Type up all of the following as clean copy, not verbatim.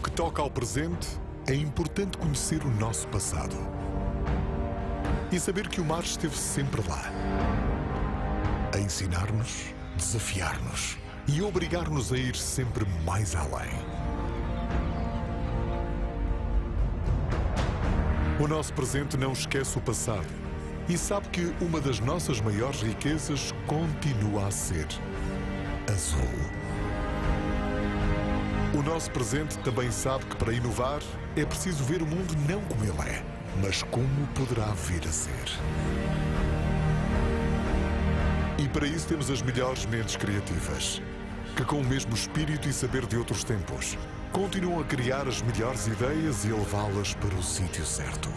que toca ao presente, é importante conhecer o nosso passado e saber que o mar esteve sempre lá, a ensinar-nos, desafiar-nos e obrigar-nos a ir sempre mais além. O nosso presente não esquece o passado e sabe que uma das nossas maiores riquezas continua a ser azul. O nosso presente também sabe que para inovar é preciso ver o mundo não como ele é, mas como poderá vir a ser. E para isso temos as melhores mentes criativas, que com o mesmo espírito e saber de outros tempos, continuam a criar as melhores ideias e a levá-las para o sítio certo.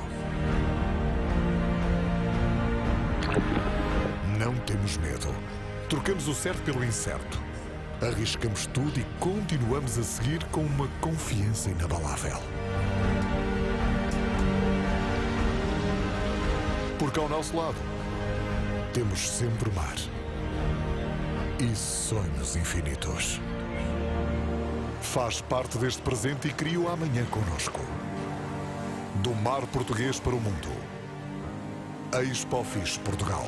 Não temos medo. Trocamos o certo pelo incerto. Arriscamos tudo e continuamos a seguir com uma confiança inabalável. Porque ao nosso lado, temos sempre mar e sonhos infinitos. Faz parte deste presente e cria o amanhã connosco. Do mar português para o mundo. ExpoFishPortugal.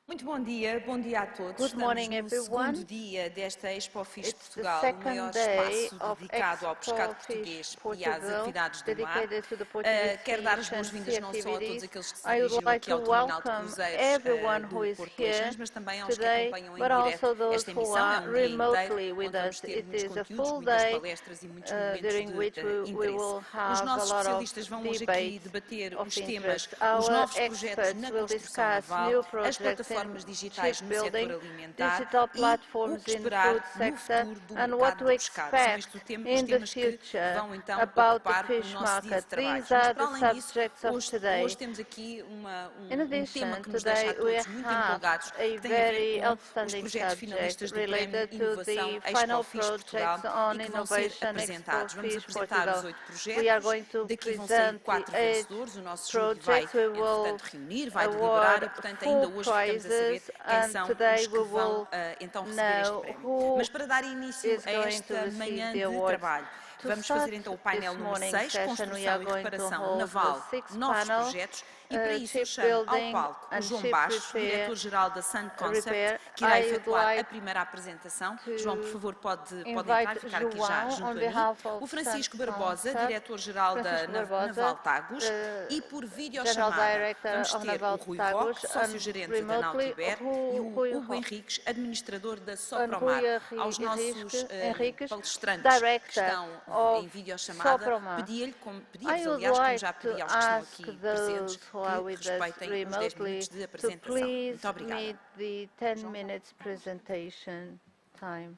Muito bom dia a todos. Good morning, Estamos no everyone. segundo dia desta ExpoFish It's the Portugal, o second maior day espaço of dedicado ao pescado português e às ExpoFishPortugal, atividades do mar. dedicated to the Portuguese Quero dar as fish and boas-vindas sea não só a todos activities. aqueles que se I would dirigiram like aqui ao to terminal de welcome cruzeiros everyone do who is Porto here Leixões, mas também aos que today, acompanham em but direto also those esta who emissão. É are um dia remotely inteiro with onde vamos us. ter It muitos is a conteúdos, full muitas day palestras e muitos momentos during de which we interesse. will Os have nossos a lot of especialistas vão hoje aqui debates debater of os temas, interest. os Our novos projetos experts na will construção discuss naval, new as projects plataformas in digitais no setor shipbuilding, alimentar digital e o platforms que in esperar food no sector, futuro do and what mercado to do pescado. São expect estes os in the temas que future vão então about the ocupar o fish nosso dia de market. trabalho. These Mas are para the além disso, subjects of hoje today. temos aqui In um tema addition, que nos deixa a today we todos muito have empolgados, a que tem a ver very com os outstanding projetos subject finalistas do Prémio related to Inovação the final ExpoFish Portugal projects on e que vão ser innovation apresentados. Vamos ExpoFish apresentar os Portugal. 8 We are projetos, going to daqui vão sair present 4 the 8 vencedores. O nosso júri vai, projects. We will portanto, reunir, vai deliberar award e, portanto, full ainda hoje ficamos a saber prizes, quem and são today os que we vão will então receber este know prémio. who Mas para dar início is a going to esta receive manhã the de awards. trabalho, To vamos start fazer então o painel this número morning 6, session, we are Construção e going to Reparação hold the Naval, 6th novos panel, projetos, e para isso eu chamo ao shipbuilding palco o and João ship Baixo, repair, diretor-geral da Sun Concept, repair. que irá I would efetuar a like primeira apresentação. to João, por favor, pode entrar e invite ficar aqui já João junto on a mim. behalf of O Francisco Sun Barbosa, Concept, diretor-geral da Francisco Barbosa, Naval Tagus, e por General videochamada Director vamos of ter o Naval Rui Tagus, Roque, and sócio-gerente da remotely Nautiber, e o Rui Hugo Henriques, administrador da and Sopromar. Rui Aos nossos Henriques, palestrantes que Director estão em of videochamada, Sopromar. pedi-vos, I would aliás, como like já pedi to aos que estão ask aqui presentes, those who are que with us respeitem os 10 minutos remotely de to apresentação. please Muito obrigada. meet the 10 minutes presentation time.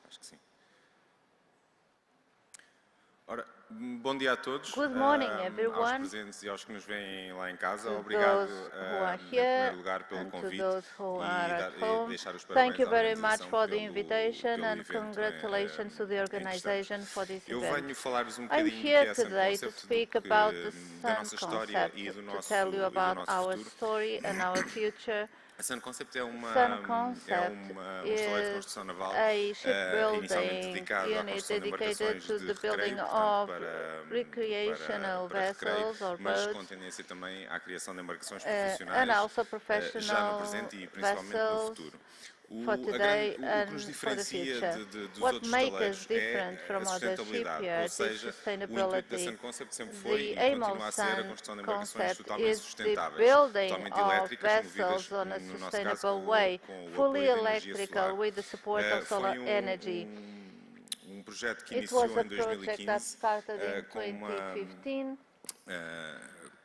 Acho que sim. Ora, bom dia a todos. Good morning, Aos everyone. presentes e aos que nos veem lá em casa. To Obrigado, those who are em here primeiro lugar, pelo and to convite those who are at e home. deixar os Thank parabéns you à very much organização for the pelo invitation and evento congratulations to the em que estamos. organization for this Eu event. venho falar-vos um I'm bocadinho do que here é a Sun today to Concept, speak do que, about the da Sun nossa história Concept, e do to nosso, tell you e do about nosso our futuro. story and our future. A Sun Concept é um Concept estaleiro de construção naval, a inicialmente shipbuilding dedicado à unit construção de dedicated embarcações to de the building recreio, of portanto, recreational para recreio, vessels or mas com boats, tendência também à criação de embarcações and profissionais, also já no professional presente e principalmente no vessels futuro. for today O que and nos for the diferencia future. dos What outros makes us estaleiros different é from a other sustentabilidade, ou shipyards is seja, o intuito da sustainability. Sun Concept sempre foi The e aim continua a of ser a Sun construção de embarcações Concept totalmente is the sustentáveis, building totalmente of elétricas, movidas, vessels on a no nosso caso, sustainable way, com o fully apoio da energia electrical solar. with the support of solar Foi energy. um projeto que It was iniciou a em project that 2015 started in com uma 2015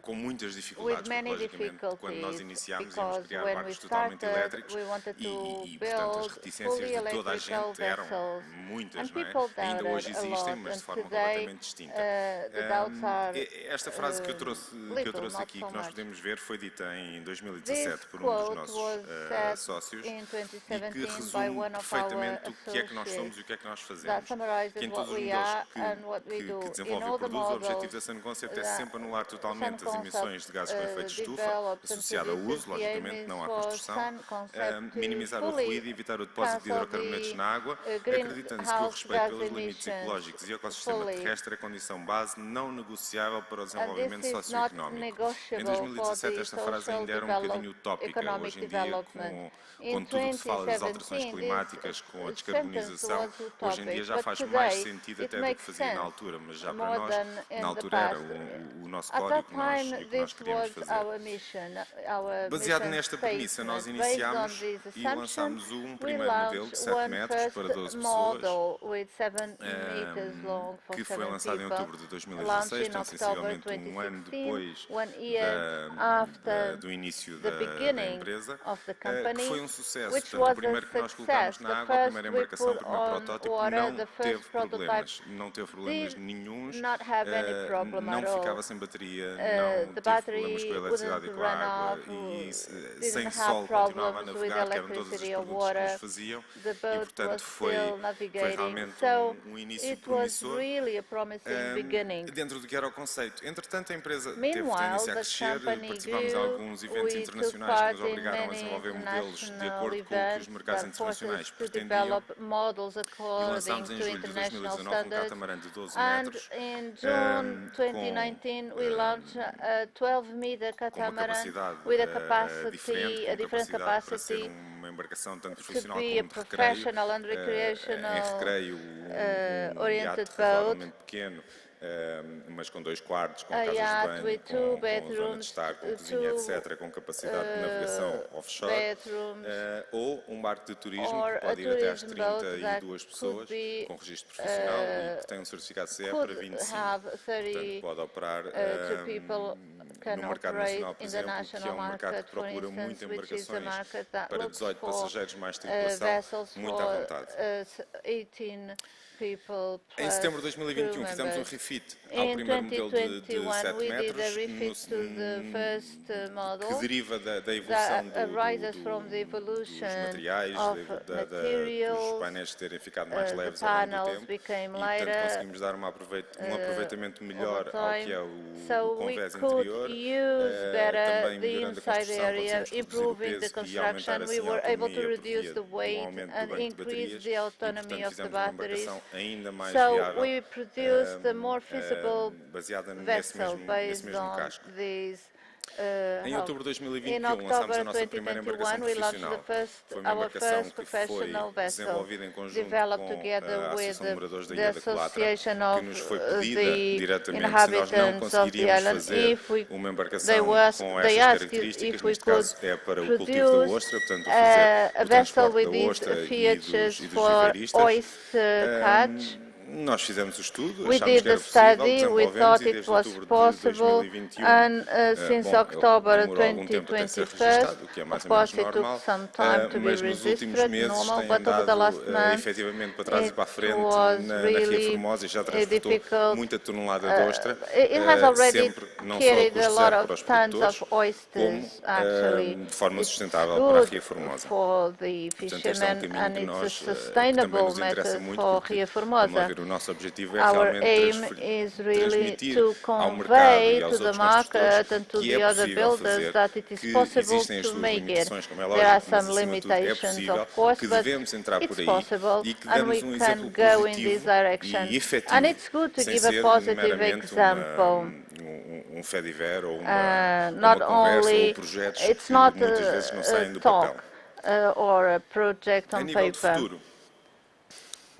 com muitas dificuldades, porque, many logicamente, quando nós difficulties, iniciámos, íamos because criar when we barcos totalmente started, elétricos we wanted to e, portanto, as build reticências fully de toda a electrical gente eram vessels, muitas, and não é? people Ainda doubted hoje a existem, lot, mas and de forma today completamente distinta. the doubts are Esta frase que eu little, trouxe not aqui, so que nós much. podemos ver, foi dita em 2017 This por um dos quote nossos was said sócios in e que 2017 by resume one of our perfeitamente o que é que nós somos associates e o que é que nós that fazemos. Que summarizes em what todos os we modelos are and what we do. que In desenvolve e all the produz, o objetivo models da Sun Concept é that sempre anular Sun totalmente as emissões Concept de gases com efeito de estufa, developed and associado ao produces, uso, the aim logicamente, is não à for construção, Sun Concept to minimizar o fully ruído e evitar o depósito de cancel hidrocarbonetos the na água, acreditando-se que o greenhouse respeito gas pelos limites emissions ecológicos e o ecossistema fully. terrestre é condição base não negociável para o And this desenvolvimento is not socioeconómico. Em negotiable for 2017 the esta frase social ainda era um bocadinho utópica, economic hoje em dia development. com In tudo o que se fala das alterações 2017, climáticas, this com a sentence descarbonização, was hoje em dia utopic, já but faz mais today sentido it até do que makes fazia na sense altura, mas já para more nós, than na in the altura era past. o nosso At código that time, e que nós this queríamos was fazer. our Baseado mission nesta premissa, nós statement. Based on iniciámos this e assumption, lançámos um we primeiro modelo de launched 7 one metros para first 12 pessoas, model with 7 meters long for que foi 7 lançado em people, outubro de launched 2016, in portanto, October sensivelmente um ano 2016, depois 1 year after do início the da beginning empresa, of the que company, foi um sucesso. which Portanto, o was a primeiro que nós success. colocámos The na água, a first primeira we embarcação, o put primeiro on protótipo, water, não the teve first prototype problemas. Não teve problemas did nenhuns, not have any problem não at all. ficava sem bateria, The não teve problemas com a battery eletricidade wouldn't e com a run água off, e sem didn't have sol continuava a problems with navegar, que eram todos os electricity or perguntas que nos water. faziam The e, boat portanto, was foi still navigating, realmente so um início it was promissor. really a promising beginning. Dentro do que era o conceito. Entretanto, a empresa teve Meanwhile, tendência a the crescer, company participámos em grew. alguns eventos We took internacionais que nos part in obrigaram a many desenvolver modelos de international acordo com o que os events mercados that forced internacionais us to pretendiam. develop models E according lançámos em to julho de international 2019 um standards. catamarã de 12 And metros in June com 2019, we launched a 12-meter com uma catamaran capacidade with a capacity, diferente, a com different capacidade para ser capacity uma embarcação tanto to profissional be a como de recreio. professional and Em recreational recreio, um oriented iate boat. razoavelmente pequeno, mas com 2 quartos, com A casas de yacht banho, with com 2 zona de bedrooms, estar, com cozinha, 2 etc., com capacidade de navegação offshore, bedrooms, ou um barco de turismo or que a pode ir até às tourism boat that 32 could pessoas, be, com registro profissional e que tem um certificado CE para could 25. have Portanto, 30 pode operar two people can no mercado operate nacional, por in the exemplo, que é national um mercado market, que for procura instance, muito which is a embarcações market that para looks 18 for passageiros mais tripulação, vessels muito à for vontade. 18 people Em plus setembro de 2021 crew fizemos um members. refit ao In primeiro modelo de 2021, 7 we did a metros refit to the first que model deriva da evolução that arises from the evolution dos materiais, of dos materials. painéis terem ficado mais The leves ao longo do panels tempo became e, portanto, lighter conseguimos dar um aproveitamento melhor over ao time, que é o so we convés could interior, use better também the melhorando a inside construção, area, conseguimos reduzir o improving the peso e construction. aumentar We assim a were able to autonomia por reduce via the do weight aumento do and banco de increase baterias the e, autonomy portanto, of the fizemos uma batteries. embarcação ainda mais So viável, we produced a more feasible baseada nesse vessel mesmo based on casco. these Em outubro de 2021 in lançámos October a nossa primeira embarcação 2021, we launched profissional. Foi uma our embarcação first que foi professional vessel, desenvolvida em conjunto developed com together a with Associação de Moradores da the Ilha da Colatra, Association que of nos foi pedida the diretamente se nós não inhabitants of the conseguiríamos island. fazer If we, uma embarcação they com asked estas características, if we neste could caso é para o cultivo da produce ostra, portanto, a fazer o vessel transporte with da these ostra e features dos for viveiristas. oyster catch. Nós fizemos o estudo, We achámos did que era the possível, study, we desenvolvemos thought e it desde was outubro de possible, 2021, and since bom, October demorou algum tempo até ser 2021, registado, o que é mais of ou menos course it took normal, some time to be mas nos últimos registered, meses normal, tem but over the last andado month efetivamente para trás e para a it frente was na Ria really Formosa e já transportou difficult. muita tonelada de ostra, It has already sempre não só a carried a custo lot zero para of os tons produtores, of como oysters, actually. de forma It's sustentável para a good Ria Formosa. for the Portanto, este é um fishermen caminho and que it's a nós que também sustainable nos interessa method muito, for porque, Ria como a Formosa. ver, o nosso objetivo é Our realmente aim is really transmitir to ao mercado convey e aos to the outros market construtores and to que the é other possível builders fazer, that it is que possible existem as to suas make it. limitações, como é There are lógico, mas some acima de tudo é limitations, possível, of course, que but devemos entrar por it's aí possible e que and we damos um can exemplo go in this positivo direction. e efetivo, And it's good to sem give a ser positive meramente example. um fé diver ou uma Not conversa ou only, projetos it's que not muitas vezes não saem do talk papel. or a project A on nível de paper. futuro,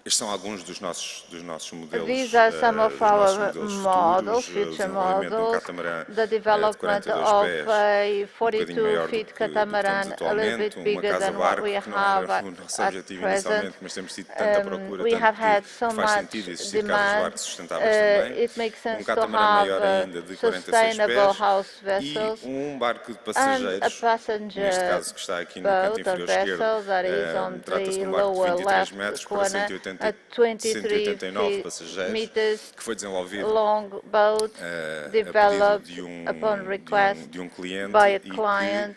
Estes são alguns dos nossos modelos, These are some of dos nossos our modelos models, futuros, o future desenvolvimento de um models, catamarã the de development 42 of pés, a bocadinho maior 42 do feet que temos catamaran, a little bit atualmente, uma bigger than what casa-barco, we que não have era o nosso at objetivo present. inicialmente, mas temos tido tanta procura, We tanto have had pedido, so que faz much sentido existir demand. casas-barco sustentáveis também, It makes sense to catamarã have maior ainda de 46 sustainable pés house e vessels barco de and a passageiros, neste passenger caso que está aqui no canto boat, a inferior esquerdo, vessel that is on trata-se de the um barco de lower 23 left metros para corner, a 189 23 passageiros, meters que foi desenvolvido long boat a pedido developed de upon request de um cliente by a e que client,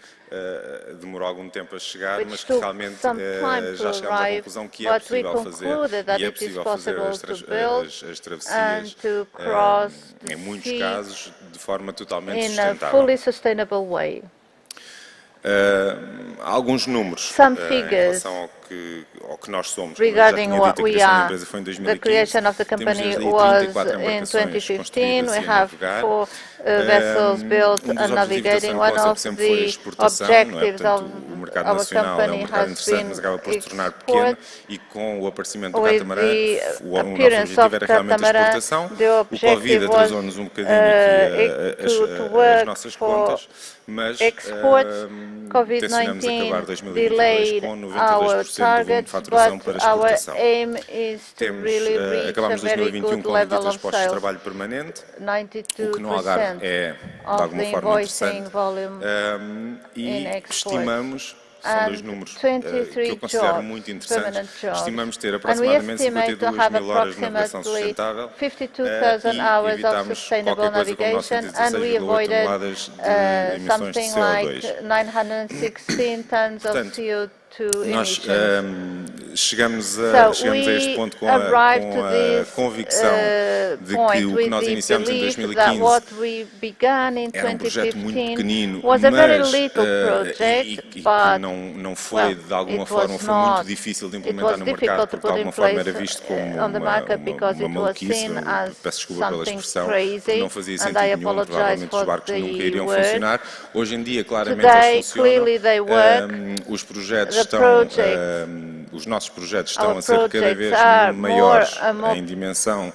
demorou algum tempo a chegar, mas which que took realmente some time já to chegámos à arrive, conclusão que é but we possível fazer concluded that e é it is possível fazer possible to build as and travessias to cross em the muitos sea casos de forma totalmente in a sustentável. fully sustainable way. Há alguns números Some em figures relação ao que nós somos. Como eu já regarding tinha what dito, a we criação da are. empresa foi em The 2015. creation of the Temos company desde aí was 34 in embarcações 2015. construídas We e a have navegar. 4 vessels built Dos and objetivos da navigating. São One Costa of sempre foi a the exportação, não é? objectives Portanto, of o mercado our nacional é um company mercado has interessante, been mas acaba por se tornar pequeno export. e com o aparecimento do With catamarã, the o nosso appearance objetivo of era realmente a catamaran, exportação. the O Covid objective was atrasou-nos um bocadinho aqui to as work nossas for contas, mas export. tencionamos acabar COVID-19 2022 delayed com our 92% do volume de targets, faturação but para our exportação. aim is to really reach a Acabamos very 2021 good com 93 level of postos de sales. trabalho permanente, o que no Algarve 92% é, de of alguma the forma, invoicing interessante. volume E in exports. estimamos, são dois And números que 23 eu considero jobs, muito interessantes, permanent jobs. estimamos ter And we aproximadamente estimate to 52 have mil horas de navegação approximately sustentável 52,000 e hours of evitamos sustainable qualquer coisa como navigation, and we 916,8 avoided toneladas de emissões de something like CO2. 916 tons of Portanto, CO2 nós emissions. chegamos a este We ponto com arrived to a this convicção de que point o que with nós the iniciamos em belief that 2015 what we began in era projeto muito 2015 pequenino, was a very mas little project, but não foi de alguma it forma was foi muito not. difícil de It implementar was no difficult mercado, to porque de put in alguma forma place era visto como on the market because it was maluquice, seen as peço desculpa pela something expressão, porque crazy, não fazia and sentido I nenhum, apologize provavelmente os for barcos nunca the iriam word. funcionar. Hoje em dia, claramente, Today, eles funcionam. clearly they work. Os projetos The estão, projects, os nossos projetos our estão a ser cada projects vez are maiores more and more, em dimensão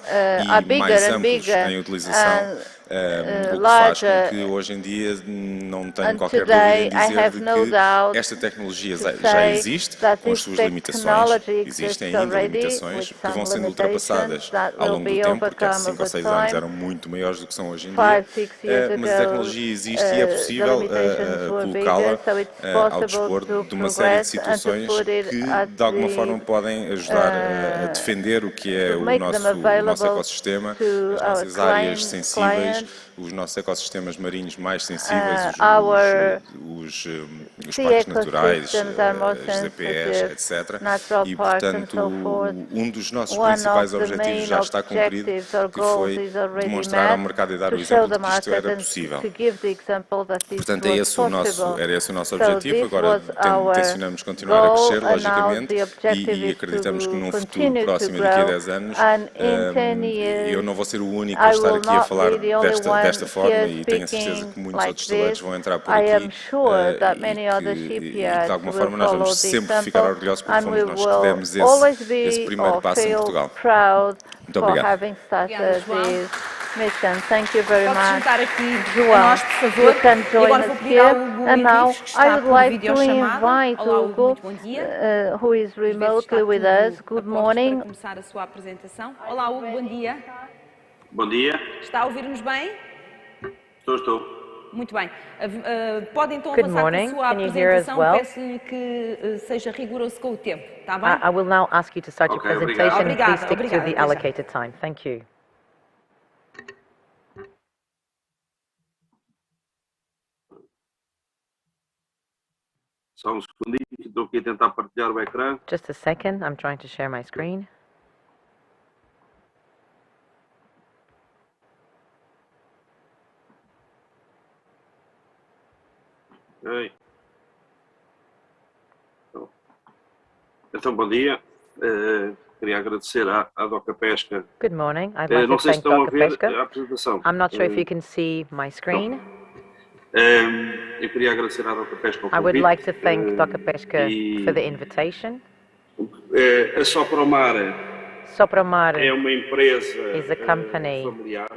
are e bigger mais and amplos bigger, em utilização, o que faz com que hoje em dia não tenho and qualquer today dúvida em I dizer have de no que doubt esta tecnologia to já say existe, that com as this suas limitações, technology existem exists ainda already limitações with que some vão sendo limitations ultrapassadas that ao will longo do be tempo, porque há overcome 5 ou over 6 anos time. eram muito maiores do que são hoje em dia, 5, 6 years mas a ago, tecnologia existe e é the possível limitations were colocá-la bigger, so it's ao possible dispor to de uma série de progress and to situações put it que at de alguma the forma podem ajudar a defender o que é to o make them nosso available ecossistema, to as our nossas áreas sensíveis, clients, os nossos ecossistemas marinhos mais sensíveis, our os sea parques naturais, ecosystems are more as ZPS, sensitive, etc. natural E, parks and portanto, so forth. um dos nossos One principais of the objetivos main já está cumprido, objectives or que goals foi is already demonstrar ao met, mercado e dar to o show exemplo the de que isto market era and possível. to give the example that this Portanto, was possible. era esse o nosso So objetivo. this Agora was our tencionamos continuar a goal, crescer, and now logicamente, the objective e is acreditamos que to num futuro continue to próximo, daqui a grow, 10 anos, and in 10 eu years não vou ser o único a I estar will aqui a not falar be the only desta one forma, here e tenho a certeza speaking que muitos like outros talentos this. vão entrar por I aqui am sure that e many que, other e que de shipyards alguma will forma nós vamos follow the sempre ficar example, orgulhosos porque and we fomos nós que will demos always esse be primeiro or passo em feel Portugal. proud Muito for obrigado. having Obrigada, started João. this mission. Thank you very Pode much. juntar aqui a João, nós, por favor. you can E join agora us vou pedir ao here. Hugo And now Henriques, que I está would por like to videochamada. invite Olá, Hugo, Hugo, muito bom dia. who is Às vezes remotely está with tudo us. a Good postos morning. para começar a sua apresentação. Olá, Hugo, bom dia. Bom dia, Está a ouvir-nos bem? estou. Muito bem. Pode então Good avançar morning. com a sua Can you hear us apresentação. well? Peço-lhe que seja rigoroso com o tempo, está bem? I will now ask you to start your Okay, presentation. obrigado. Please stick to Obrigada, the até já. allocated time. Thank you. Só um segundinho, estou aqui a tentar partilhar o ecrã. Just a second. I'm trying to share my screen. Ok. Então, bom dia. Queria agradecer à Doca Pesca. Good morning. I'd like Não to sei se thank estão a Dr. ver Pesca. a apresentação. I'm not sure if you can see my screen. Eu queria agradecer à Doca Pesca o I would convite. like to thank Dr. Pesca e- for the invitation. A Sopromar Sopramar é uma empresa is a company, familiar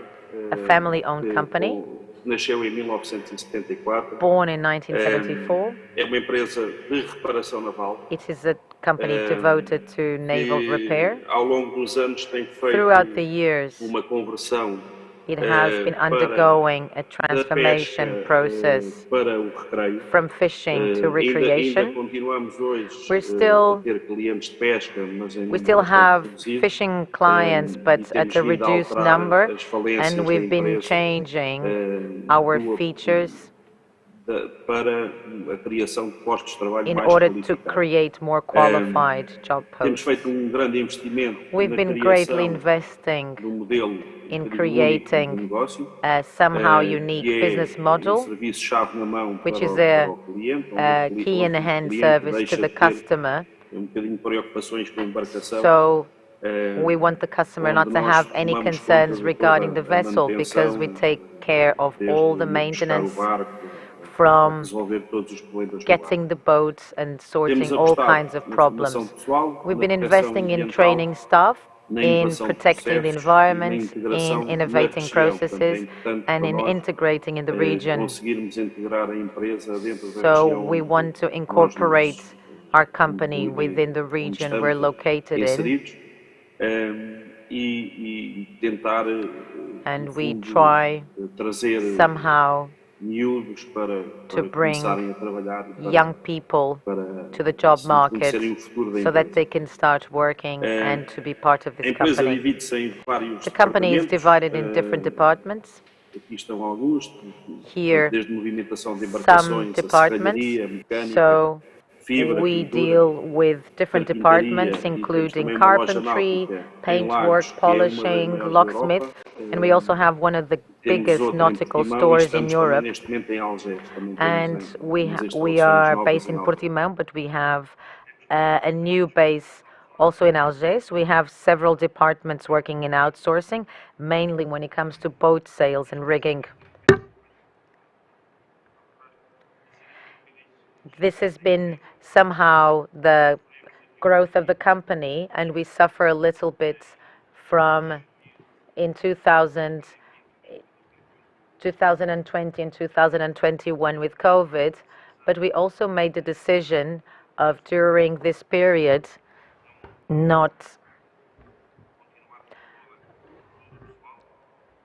a family-owned que company, nasceu em 1974. born in 1974. É uma empresa de reparação naval It is a company devoted to naval repair. que, ao longo dos anos, tem feito Throughout the years, uma conversão it has been para undergoing a da transformation pesca process para o recreio. from fishing to Ainda recreation. continuamos hoje We're a still ter clientes de pesca, mas em We número still bastante have reduzido. fishing clients, E but at temos a vindo a reduced alterar number, as falências and da we've been empresa changing our features para a criação de postos de trabalho in mais order to qualificados. create more qualified job Temos posts. feito grande investimento We've na been greatly criação investing de modelo in único de creating negócio, a somehow que unique é business model, serviço-chave na mão which para is para a, o cliente, a onde key in o hand cliente service to deixa the de ter customer. bocadinho de preocupações com a embarcação, So we want the customer not onde to nós have any tomamos concerns conta de regarding toda the a vessel because we manutenção, take care of all the desde buscar o maintenance barco, a from resolver todos os problemas do barco. getting the boats and sorting Temos all apostado kinds of na formação problems. pessoal, We've na been proteção investing in ambiental, training staff, na in inovação de protecting the processos e na environment, integração in na innovating região. Portanto, é processes, importante and para in nós integrating in the region. conseguirmos integrar a empresa dentro da So região we want to onde incorporate our company within the onde region we're estamos located in, inseridos e tentar, no and we fundo, try trazer somehow miúdos para to bring começarem a trabalhar e young people para to the job assim, market conhecerem o futuro da so that empresa. they can start working and to be part of A this empresa company. divide-se em vários The company is departamentos. divided in different departments. Aqui estão alguns, Here, desde movimentação de some embarcações, a departments. serralharia, mecânica, So fibra, we pintura, deal with different carpintaria, departments, e temos including também uma loja carpentry, náutica em paintwork, Lagos, que é uma das polishing, maiores da locksmith, Europa. and we also have one of the Temos biggest outra em nautical Portimão e stores in estamos também Europe. neste momento em Algés. Também And temos we umas we instalações are novas based em in Algés. Portimão, but we have a new base also in Algés. We have several departments working in outsourcing, mainly when it comes to boat sales and rigging. This has been somehow the growth of the company, and we suffer a little bit from in 2020 and 2021 with COVID, but we also made the decision of during this period not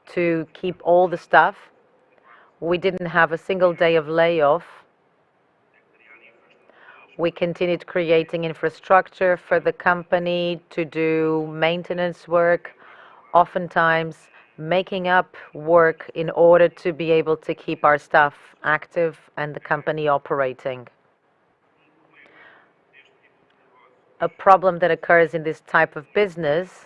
to keep all the staff. We didn't have a single day of layoff. We continued creating infrastructure for the company to do maintenance work, oftentimes making up work in order to be able to keep our staff active and the company operating. A problem that occurs in this type of business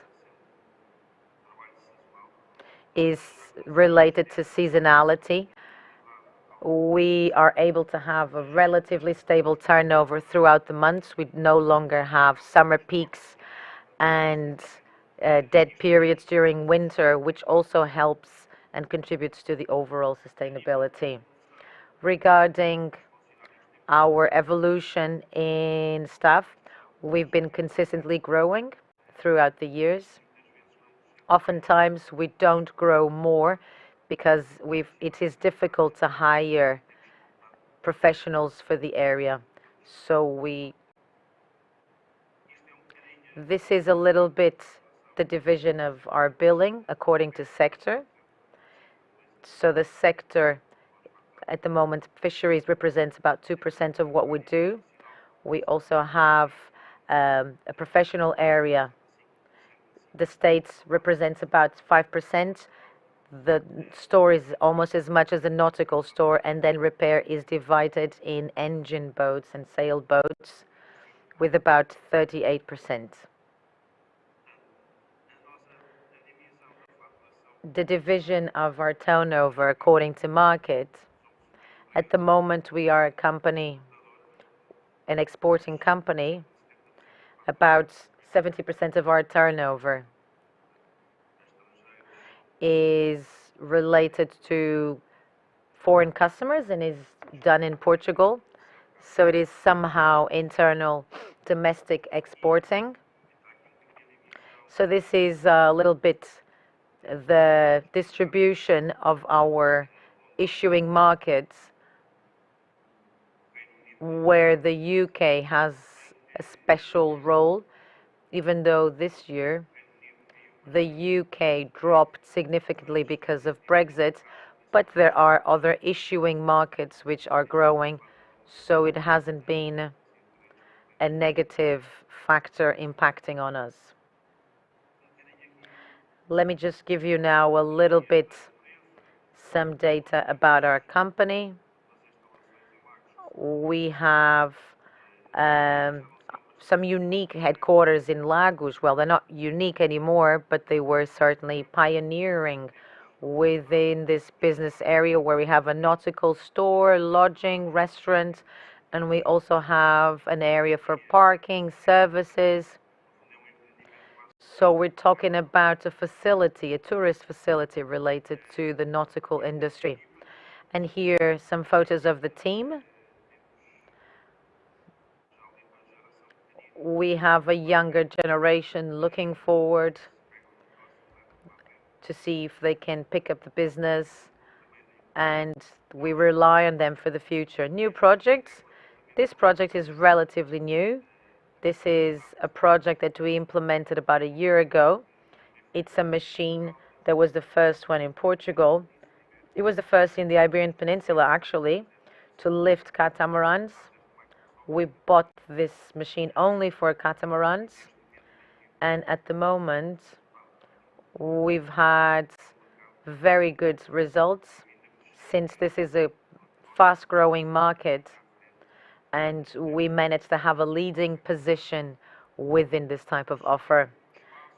is related to seasonality. We are able to have a relatively stable turnover throughout the months. We no longer have summer peaks and dead periods during winter, which also helps and contributes to the overall sustainability. Regarding our evolution in staff, we've been consistently growing throughout the years. Oftentimes, we don't grow more because it is difficult to hire professionals for the area. So this is a little bit the division of our billing according to sector. So the sector at the moment, fisheries represents about 2% of what we do. We also have a professional area. The States represents about 5%. The store is almost as much as a nautical store, and then repair is divided in engine boats and sailboats with about 38%. The division of our turnover according to market, at the moment we are a company, an exporting company. About 70% of our turnover is related to foreign customers and is done in Portugal. So it is somehow internal domestic exporting. So this is a little bit the distribution of our issuing markets, where the UK has a special role, even though this year the UK dropped significantly because of Brexit, but there are other issuing markets which are growing, so it hasn't been a negative factor impacting on us. Let me just give you now a little bit some data about our company. We have some unique headquarters in Lagos. Well, they're not unique anymore, but they were certainly pioneering within this business area, where we have a nautical store, lodging, restaurant, and we also have an area for parking services. So we're talking about a facility, a tourist facility related to the nautical industry. And here some photos of the team. We have a younger generation looking forward to see if they can pick up the business, and we rely on them for the future. New projects. This project is relatively new. This is a project that we implemented about a year ago. It's a machine that was the first one in Portugal. It was the first in the Iberian Peninsula, actually, to lift catamarans. We bought this machine only for catamarans, and at the moment we've had very good results, since this is a fast-growing market and we managed to have a leading position within this type of offer.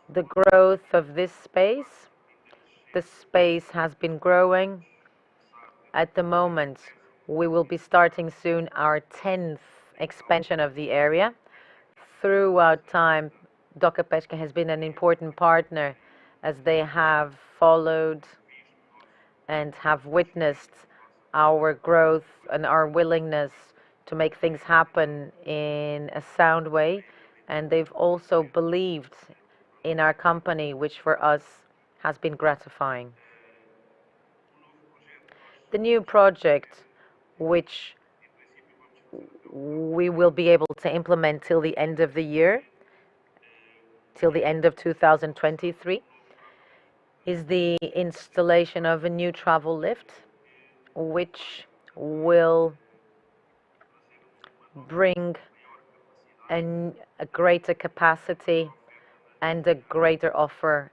The growth of this space, the space has been growing. At the moment, we will be starting soon our 10th expansion of the area. Throughout time, Doca Pesca has been an important partner, as they have followed and have witnessed our growth and our willingness to make things happen in a sound way. And they've also believed in our company, which for us has been gratifying. The new project, which we will be able to implement till the end of the year, till the end of 2023, is the installation of a new travel lift, which will bring a greater capacity and a greater offer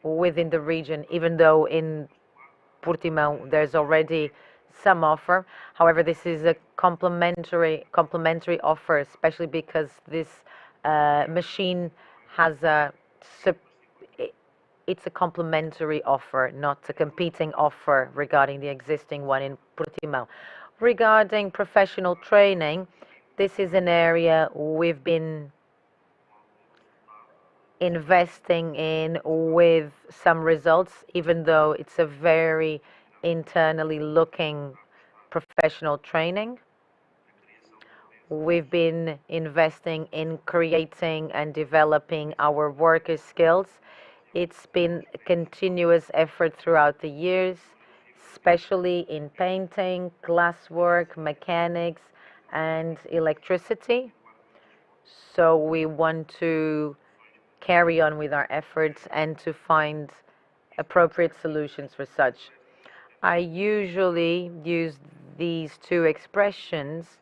within the region, even though in Portimão there's already some offer. However, this is a complementary offer, especially because this machine has it's a complementary offer, not a competing offer regarding the existing one in Portimão. Regarding professional training, this is an area we've been investing in with some results, even though it's a very internally looking professional training. We've been investing in creating and developing our worker skills. It's been a continuous effort throughout the years, especially in painting, glasswork, mechanics, and electricity. So we want to carry on with our efforts and to find appropriate solutions for such. I usually use these two expressions.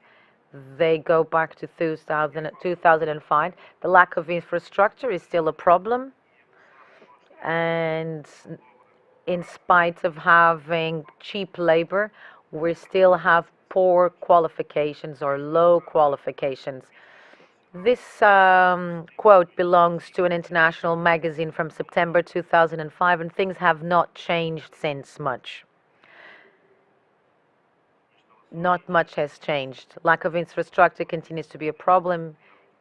They go back to 2005. The lack of infrastructure is still a problem, and in spite of having cheap labor, we still have poor qualifications or low qualifications. This quote belongs to an international magazine from September 2005, and things have not changed since much. Not much has changed. Lack of infrastructure continues to be a problem,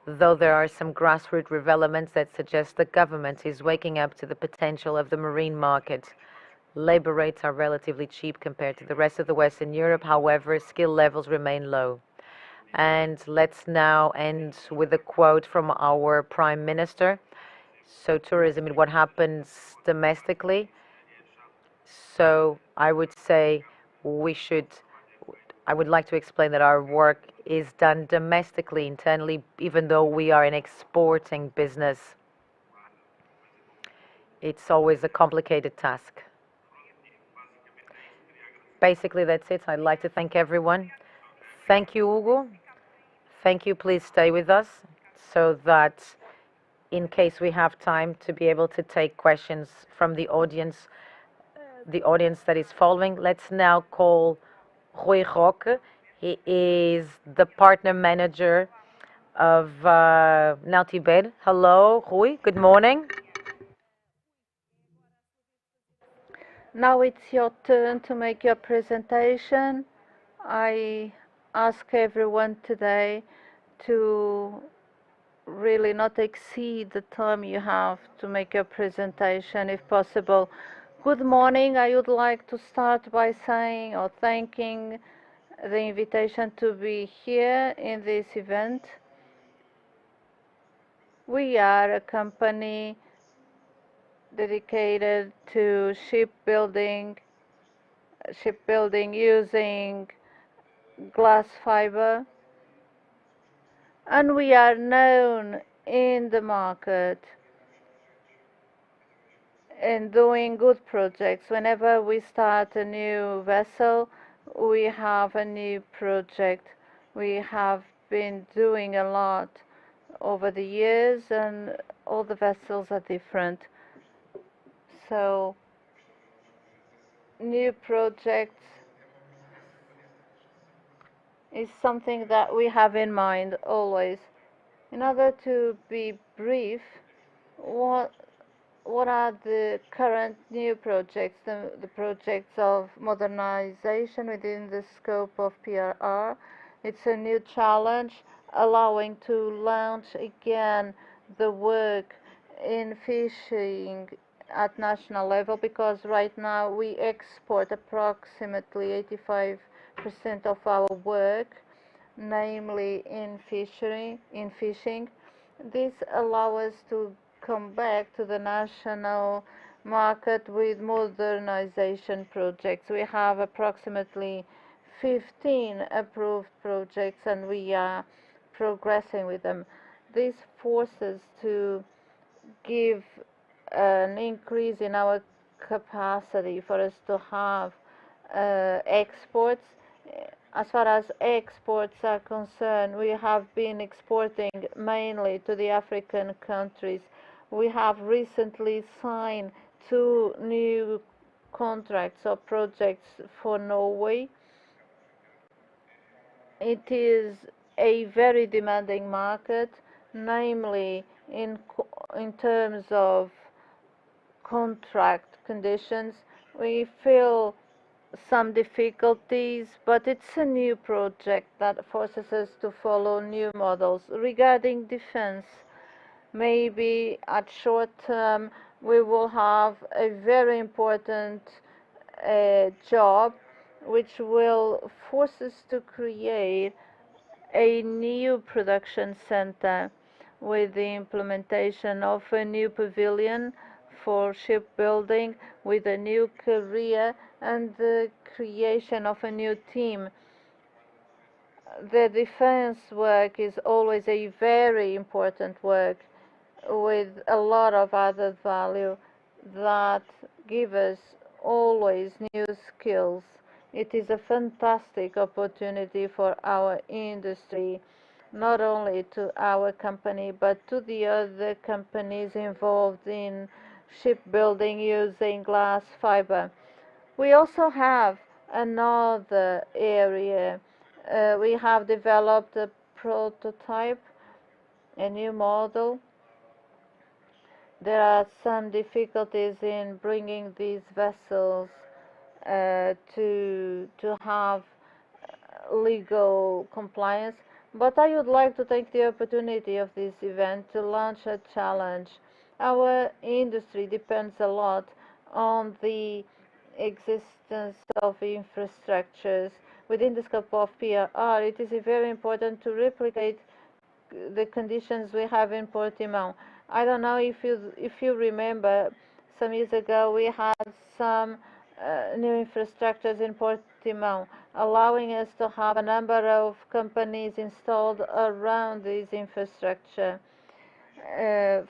though there are some grassroots developments that suggest the government is waking up to the potential of the marine market. Labor rates are relatively cheap compared to the rest of the Western Europe. However, skill levels remain low. And let's now end with a quote from our Prime Minister. So tourism is what happens domestically. So I would say we should, I would like to explain that our work is done domestically, internally, even though we are an exporting business. It's always a complicated task. Basically, that's it. I'd like to thank everyone. Thank you, Hugo. Thank you. Please stay with us so that in case we have time to be able to take questions from the audience that is following. Let's now call Rui Roque. He is the partner manager of Nautibed. Hello, Rui. Good morning. Now it's your turn to make your presentation. I ask everyone today to really not exceed the time you have to make your presentation if possible. Good morning. I would like to start by saying or thanking the invitation to be here in this event. We are a company dedicated to shipbuilding using glass fiber, and we are known in the market in doing good projects. Whenever we start a new vessel, we have a new project. We have been doing a lot over the years, and all the vessels are different. So new projects is something that we have in mind always. In order to be brief, what are the current new projects, the projects of modernization within the scope of PRR? It's a new challenge allowing to launch again the work in fishing at national level, because right now we export approximately 85% of our work, namely in fishing. This allows us to come back to the national market with modernization projects. We have approximately 15 approved projects, and we are progressing with them. This forces to give an increase in our capacity for us to have exports. As far as exports are concerned, we have been exporting mainly to the African countries. We have recently signed 2 new contracts or projects for Norway. It is a very demanding market, namely in terms of contract conditions. We feel some difficulties, but it's a new project that forces us to follow new models. Regarding defense, maybe at short term we will have a very important job which will force us to create a new production center with the implementation of a new pavilion for shipbuilding, with a new career and the creation of a new team. The defense work is always a very important work with a lot of added value that give us always new skills. It is a fantastic opportunity for our industry, not only to our company, but to the other companies involved in shipbuilding using glass fiber. We also have another area. We have developed a prototype, a new model. There are some difficulties in bringing these vessels to have legal compliance, but I would like to take the opportunity of this event to launch a challenge. Our industry depends a lot on the existence of infrastructures. Within the scope of PRR, it is very important to replicate the conditions we have in Portimão. I don't know if you remember, some years ago we had some new infrastructures in Portimão, allowing us to have a number of companies installed around this infrastructure,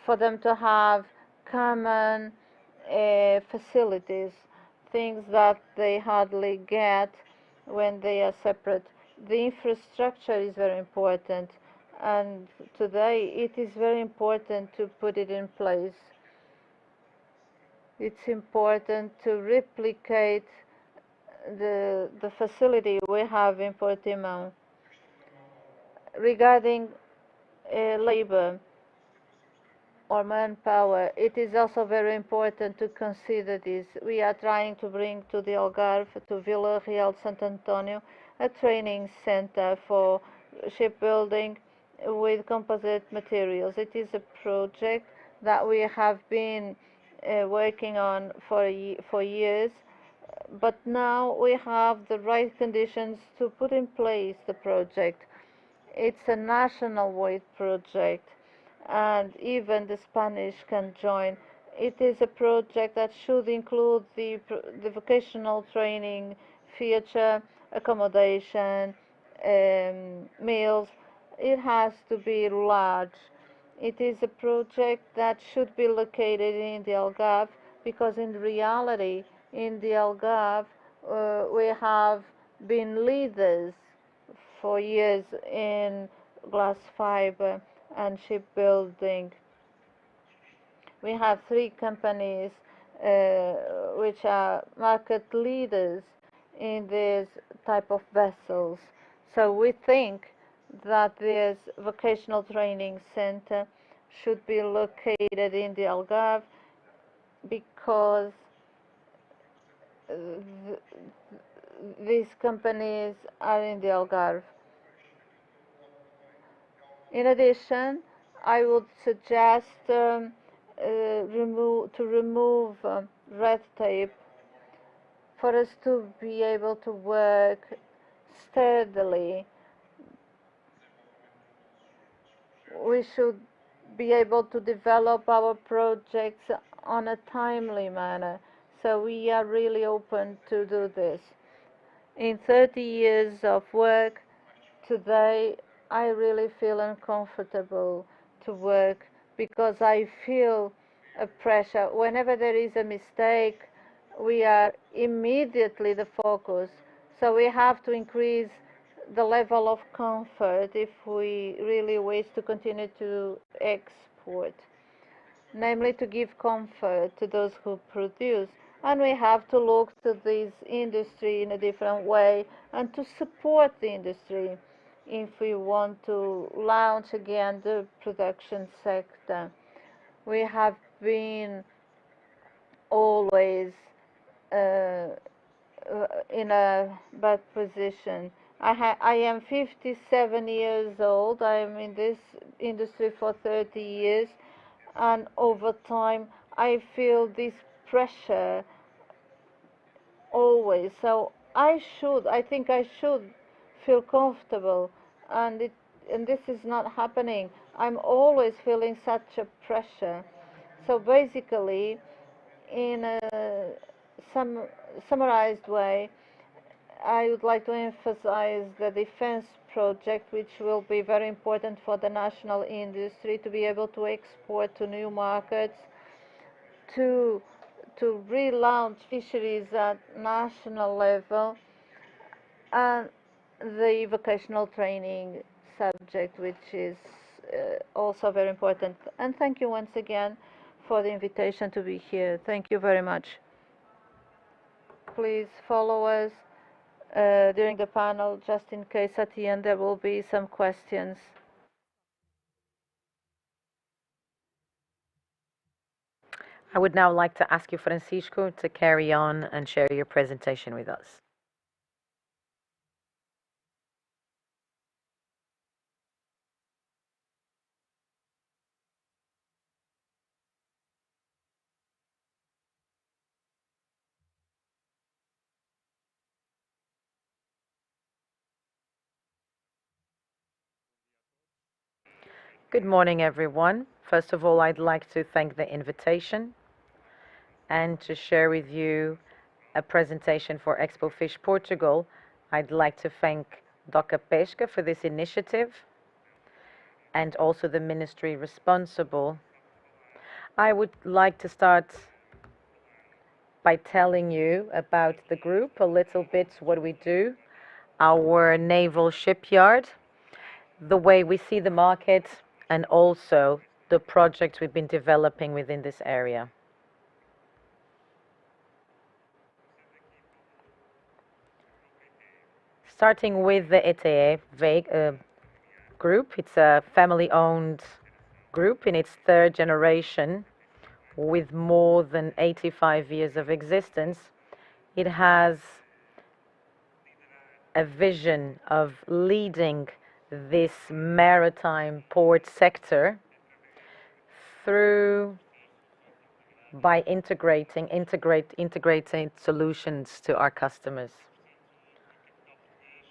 for them to have common facilities, things that they hardly get when they are separate. The infrastructure is very important, and today it is very important to put it in place. It's important to replicate the facility we have in Portimão. Regarding labor or manpower, it is also very important to consider this. We are trying to bring to the Algarve, to Vila Real Santo Antonio, a training center for shipbuilding with composite materials. It is a project that we have been working on for years, but now we have the right conditions to put in place the project. It's a national-wide project, and even the Spanish can join. It is a project that should include the vocational training, future accommodation, meals. It has to be large. It is a project that should be located in the Algarve, because in reality, in the Algarve, we have been leaders for years in glass fiber and shipbuilding. We have 3 companies which are market leaders in this type of vessels. So we think that this vocational training center should be located in the Algarve, because these companies are in the Algarve. In addition, I would suggest to remove red tape for us to be able to work steadily. We should be able to develop our projects on a timely manner. So we are really open to do this. In 30 years of work, today I really feel uncomfortable to work, because I feel a pressure. Whenever there is a mistake, we are immediately the focus. So we have to increase the level of comfort if we really wish to continue to export, namely to give comfort to those who produce. And we have to look to this industry in a different way and to support the industry if we want to launch again the production sector. We have been always in a bad position. I am 57 years old. I am in this industry for 30 years, and over time I feel this pressure always. So I think I should feel comfortable, and this is not happening. I'm always feeling such a pressure. So basically, in a summarized way, I would like to emphasize the defense project, which will be very important for the national industry to be able to export to new markets, to relaunch fisheries at national level, and the vocational training subject, which is also very important. And thank you once again for the invitation to be here. Thank you very much. Please follow us during the panel, just in case at the end there will be some questions. I would now like to ask you, Francisco, to carry on and share your presentation with us. Good morning, everyone. First of all, I'd like to thank the invitation and to share with you a presentation for Expo Fish Portugal. I'd like to thank DOCA Pesca for this initiative and also the ministry responsible. I would like to start by telling you about the group, a little bit what we do, our naval shipyard, the way we see the market, and also the projects we've been developing within this area. Starting with the ETE group, it's a family-owned group in its third generation with more than 85 years of existence. It has a vision of leading this maritime port sector by integrating solutions to our customers.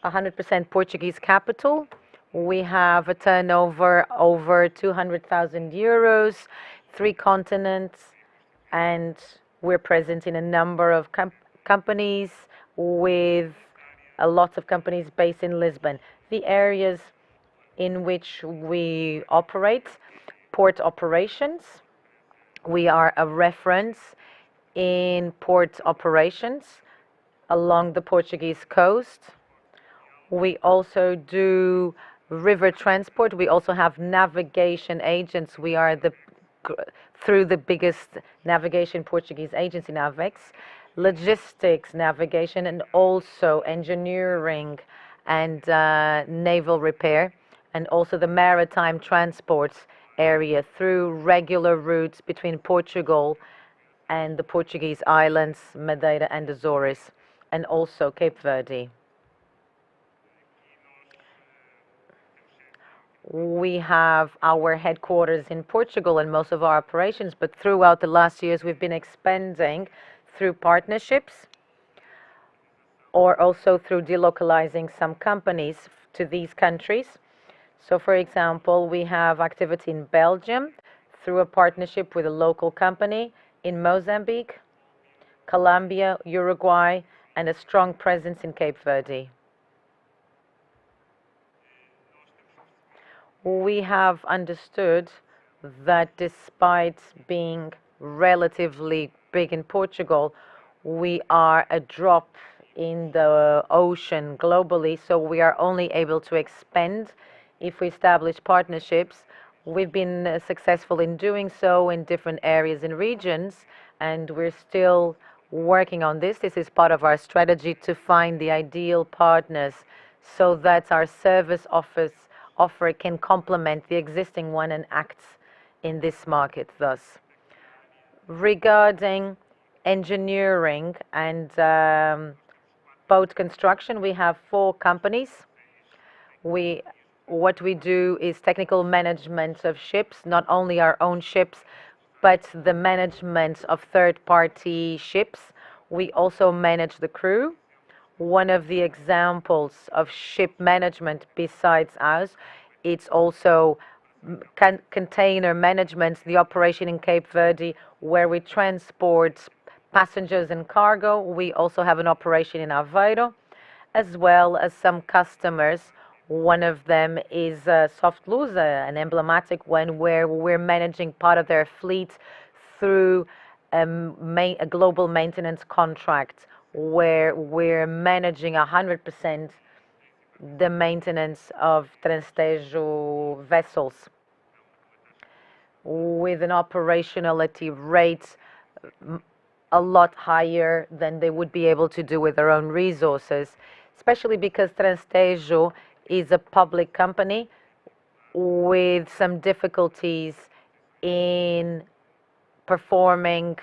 100% Portuguese capital. We have a turnover over 200,000 euros, 3 continents, and we're present in a number of companies, with a lot of companies based in Lisbon. The areas in which we operate: port operations. We are a reference in port operations along the Portuguese coast. We also do river transport. We also have navigation agents. We are through the biggest navigation Portuguese agency, Navex, logistics, navigation, and also engineering and naval repair, and also the maritime transport area through regular routes between Portugal and the Portuguese islands, Madeira and Azores, and also Cape Verde. We have our headquarters in Portugal and most of our operations, but throughout the last years we've been expanding through partnerships or also through delocalizing some companies to these countries. So, for example, we have activity in Belgium through a partnership with a local company, in Mozambique, Colombia, Uruguay, and a strong presence in Cape Verde. We have understood that despite being relatively big in Portugal, we are a drop in the ocean globally, so we are only able to expand if we establish partnerships. We've been successful in doing so in different areas and regions, and we're still working on this. This is part of our strategy to find the ideal partners so that our service offer can complement the existing one and acts in this market thus. Regarding engineering and boat construction, we have 4 companies. What we do is technical management of ships, not only our own ships, but the management of third-party ships. We also manage the crew. One of the examples of ship management besides ours, it's also container management, the operation in Cape Verde, where we transport passengers and cargo. We also have an operation in Aveiro, as well as some customers. One of them is Softluz, an emblematic one, where we're managing part of their fleet through a global maintenance contract, where we're managing 100% the maintenance of Transtejo vessels with an operationality rate a lot higher than they would be able to do with their own resources, especially because Transtejo is a public company with some difficulties in performing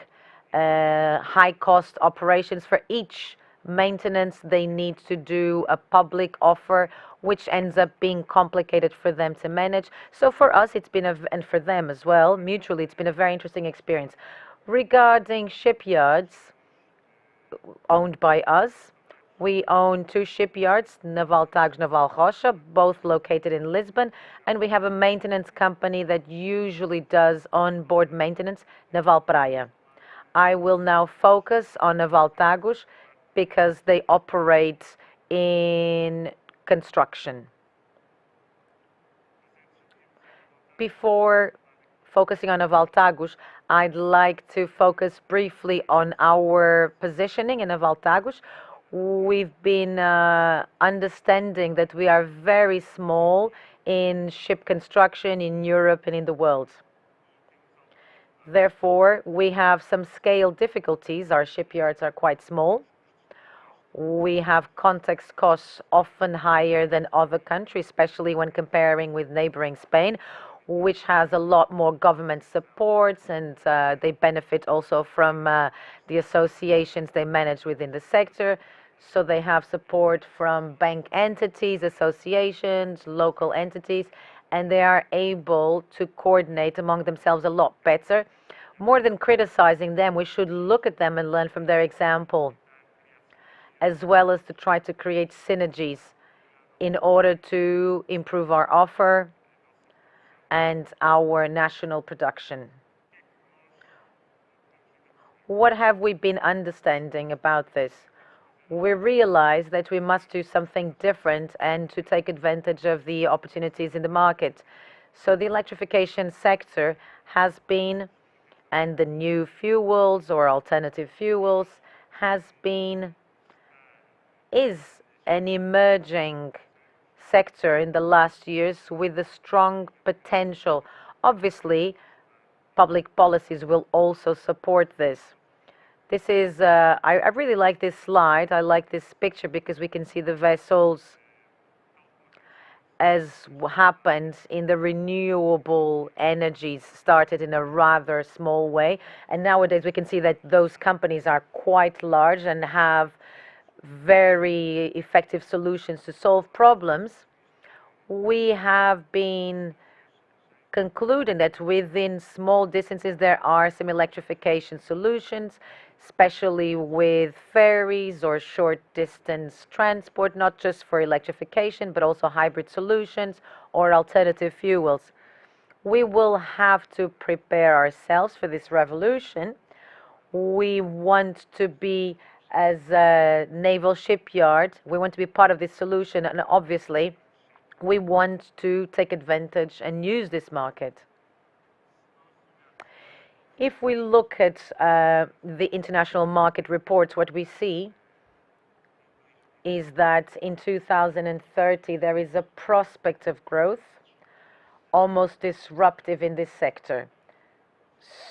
high-cost operations. For each maintenance, they need to do a public offer, which ends up being complicated for them to manage. So for us, it's been and for them as well, mutually, it's been a very interesting experience. Regarding shipyards owned by us, We own 2 shipyards, Naval Tags, Naval Rocha, both located in Lisbon, and we have a maintenance company that usually does on-board maintenance, Naval Praia. I will now focus on Naval Tagus because they operate in construction. Before focusing on Naval Tagus, I'd like to focus briefly on our positioning in Naval Tagus. We've been understanding that we are very small in ship construction in Europe and in the world. Therefore, we have some scale difficulties. Our shipyards are quite small. We have context costs often higher than other countries, especially when comparing with neighboring Spain, which has a lot more government supports, and they benefit also from the associations they manage within the sector. So they have support from bank entities, associations, local entities, and they are able to coordinate among themselves a lot better. More than criticizing them, we should look at them and learn from their example, as well as to try to create synergies in order to improve our offer and our national production. What have we been understanding about this? We realize that we must do something different and to take advantage of the opportunities in the market. So the electrification sector has been, and the new fuels or alternative fuels is an emerging sector in the last years with a strong potential. Obviously, public policies will also support this. This is, I really like this slide. I like this picture because we can see the vessels as happened in the renewable energies started in a rather small way. And nowadays we can see that those companies are quite large and have very effective solutions to solve problems. We have been concluding that within small distances there are some electrification solutions, especially with ferries or short distance transport, not just for electrification, but also hybrid solutions or alternative fuels. We will have to prepare ourselves for this revolution. We want to be, as a naval shipyard, we want to be part of this solution, and obviously we want to take advantage and use this market. If we look at the international market reports, what we see is that in 2030 there is a prospect of growth, almost disruptive in this sector.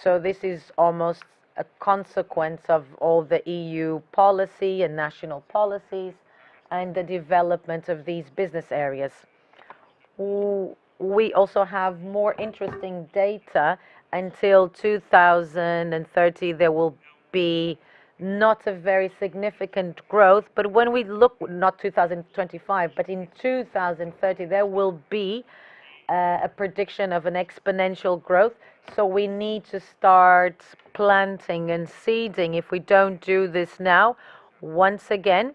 So this is almost a consequence of all the EU policy and national policies and the development of these business areas. We also have more interesting data. Until 2030 there will be not a very significant growth, but when we look, not 2025, but in 2030 there will be a prediction of an exponential growth. So we need to start planting and seeding. If we don't do this now, once again,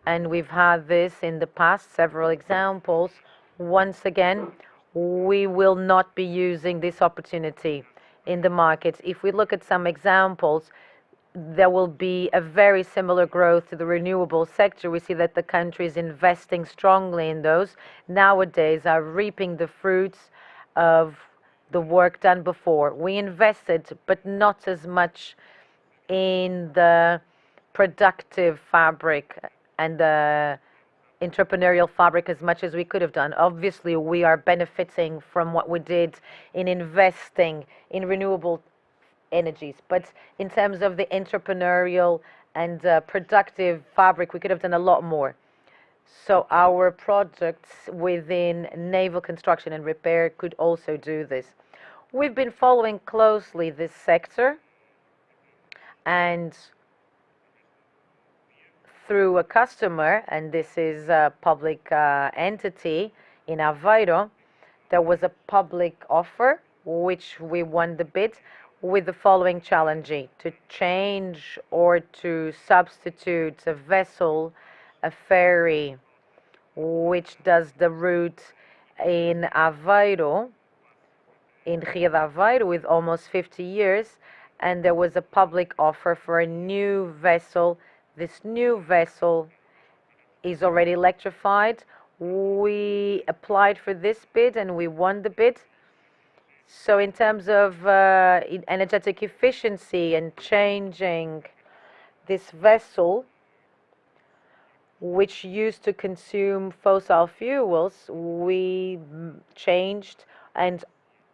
and we've had this in the past, several examples, once again, we will not be using this opportunity in the markets. If we look at some examples, there will be a very similar growth to the renewable sector. We see that the countries investing strongly in those nowadays are reaping the fruits of the work done before. We invested, but not as much in the productive fabric and the entrepreneurial fabric as much as we could have done. Obviously, we are benefiting from what we did in investing in renewable energies, but in terms of the entrepreneurial and productive fabric, we could have done a lot more. So our projects within naval construction and repair could also do this. We've been following closely this sector, and through a customer, and this is a public entity in Aveiro, there was a public offer which we won the bid with the following challenge: to change or to substitute a vessel a ferry which does the route in Aveiro, in Rio de Aveiro, with almost 50 years, and there was a public offer for a new vessel. This new vessel is already electrified. We applied for this bid and we won the bid. So in terms of energetic efficiency and changing this vessel, which used to consume fossil fuels, we changed and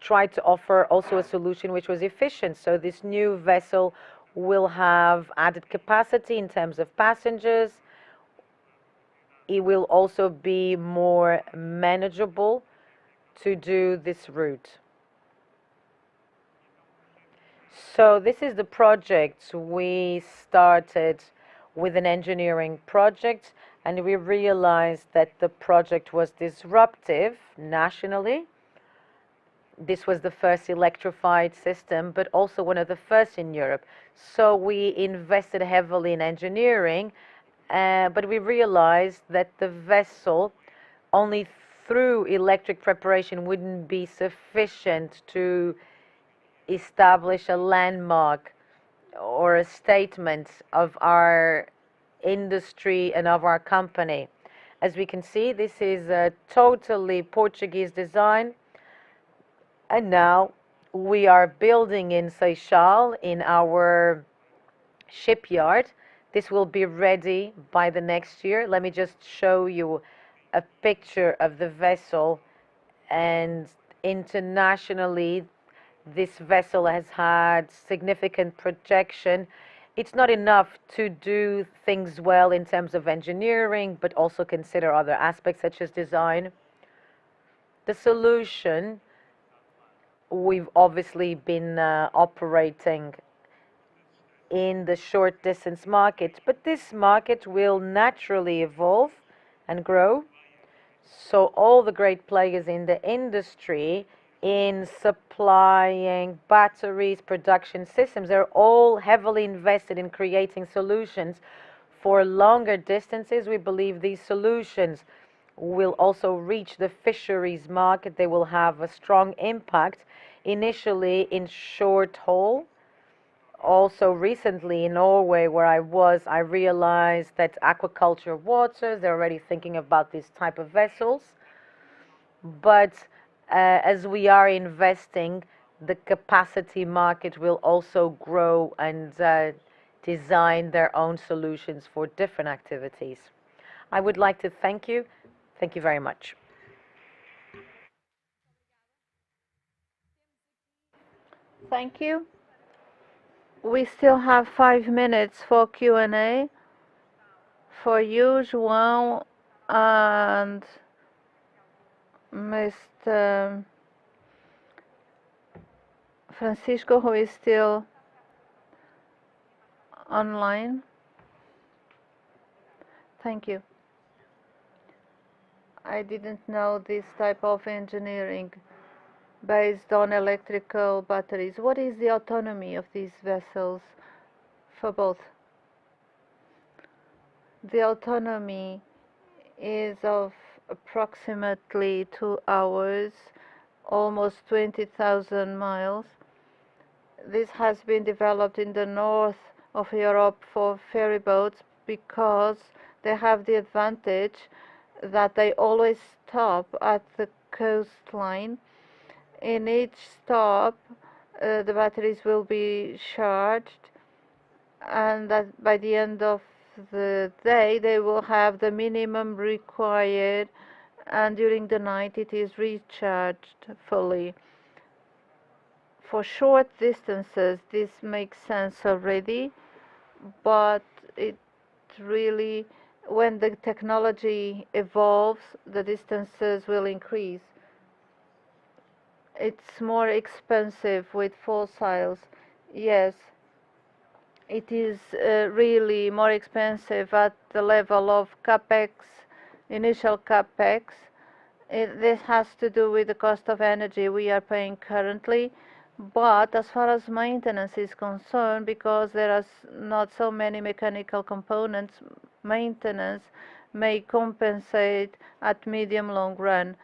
tried to offer also a solution which was efficient. So this new vessel will have added capacity in terms of passengers. It will also be more manageable to do this route. So this is the project. We started with an engineering project, and we realized that the project was disruptive nationally. This was the first electrified system, but also one of the first in Europe. So we invested heavily in engineering, but we realized that the vessel, only through electric preparation, wouldn't be sufficient to establish a landmark or a statement of our industry and of our company. As we can see, this is a totally Portuguese design, and now we are building in Seixal in our shipyard. This will be ready by the next year. Let me just show you a picture of the vessel, and internationally this vessel has had significant projection. It's not enough to do things well in terms of engineering, but also consider other aspects such as design. The solution, we've obviously been operating in the short distance market, but this market will naturally evolve and grow. So all the great players in the industry in supplying batteries, production systems, they're all heavily invested in creating solutions for longer distances. We believe these solutions will also reach the fisheries market. They will have a strong impact initially in short haul. Also recently in Norway, where I realized that aquaculture waters, they're already thinking about this type of vessels. But as we are investing, the capacity market will also grow and design their own solutions for different activities. I would like to thank you. Thank you very much. Thank you. We still have 5 minutes for Q&A for you, João, and Mr. Francisco, who is still online. Thank you. I didn't know this type of engineering based on electrical batteries. What is the autonomy of these vessels for both? The autonomy is of approximately 2 hours, almost 20,000 miles. This has been developed in the north of Europe for ferry boats because they have the advantage that they always stop at the coastline. In each stop, the batteries will be charged, and that by the end of the day, they will have the minimum required, and during the night, it is recharged fully. For short distances, this makes sense already, but it really, when the technology evolves, the distances will increase. It's more expensive with fossils. Yes, it is really more expensive at the level of capex, initial capex. This has to do with the cost of energy we are paying currently. But as far as maintenance is concerned, because there are not so many mechanical components, maintenance may compensate at medium-long run.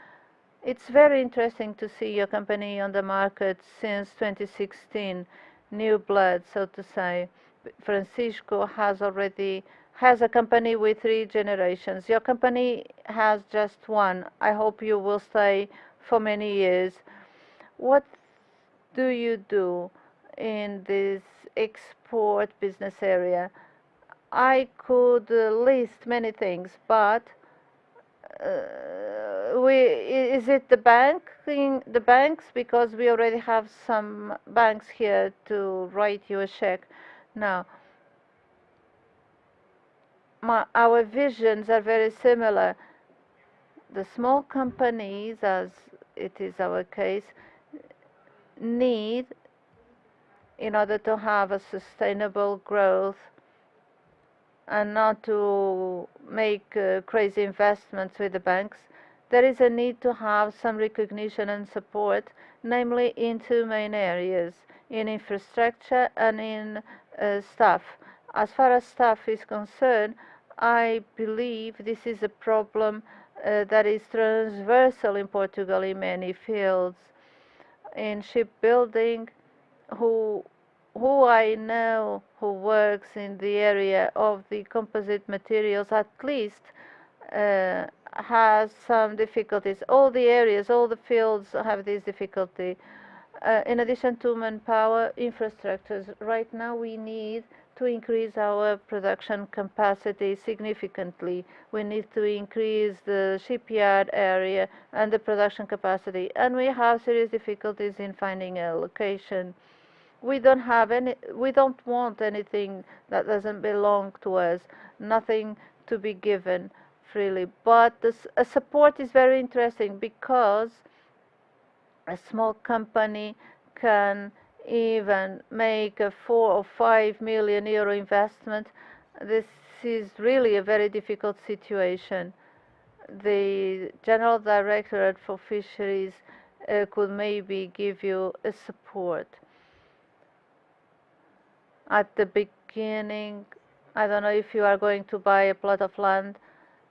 It's very interesting to see your company on the market since 2016, new blood, so to say. Francisco has a company with 3 generations. Your company has just one. I hope you will stay for many years. What do you do in this export business area? I could list many things, but is it the banks? Because we already have some banks here to write you a check. Now, our visions are very similar. The small companies, as it is our case, need, in order to have a sustainable growth and not to make crazy investments with the banks, there is a need to have some recognition and support, namely in 2 main areas, in infrastructure and in staff. As far as staff is concerned, I believe this is a problem that is transversal in Portugal in many fields. In shipbuilding, who I know who works in the area of the composite materials at least has some difficulties. All the areas, all the fields have this difficulty. In addition to manpower, infrastructures. Right now we need to increase our production capacity significantly. We need to increase the shipyard area and the production capacity. And we have serious difficulties in finding a location. We don't want anything that doesn't belong to us, nothing to be given freely. But a support is very interesting because a small company can even make a 4 or 5 million euro investment. This is really a very difficult situation. The General Directorate for Fisheries could maybe give you a support. At the beginning, I don't know if you are going to buy a plot of land.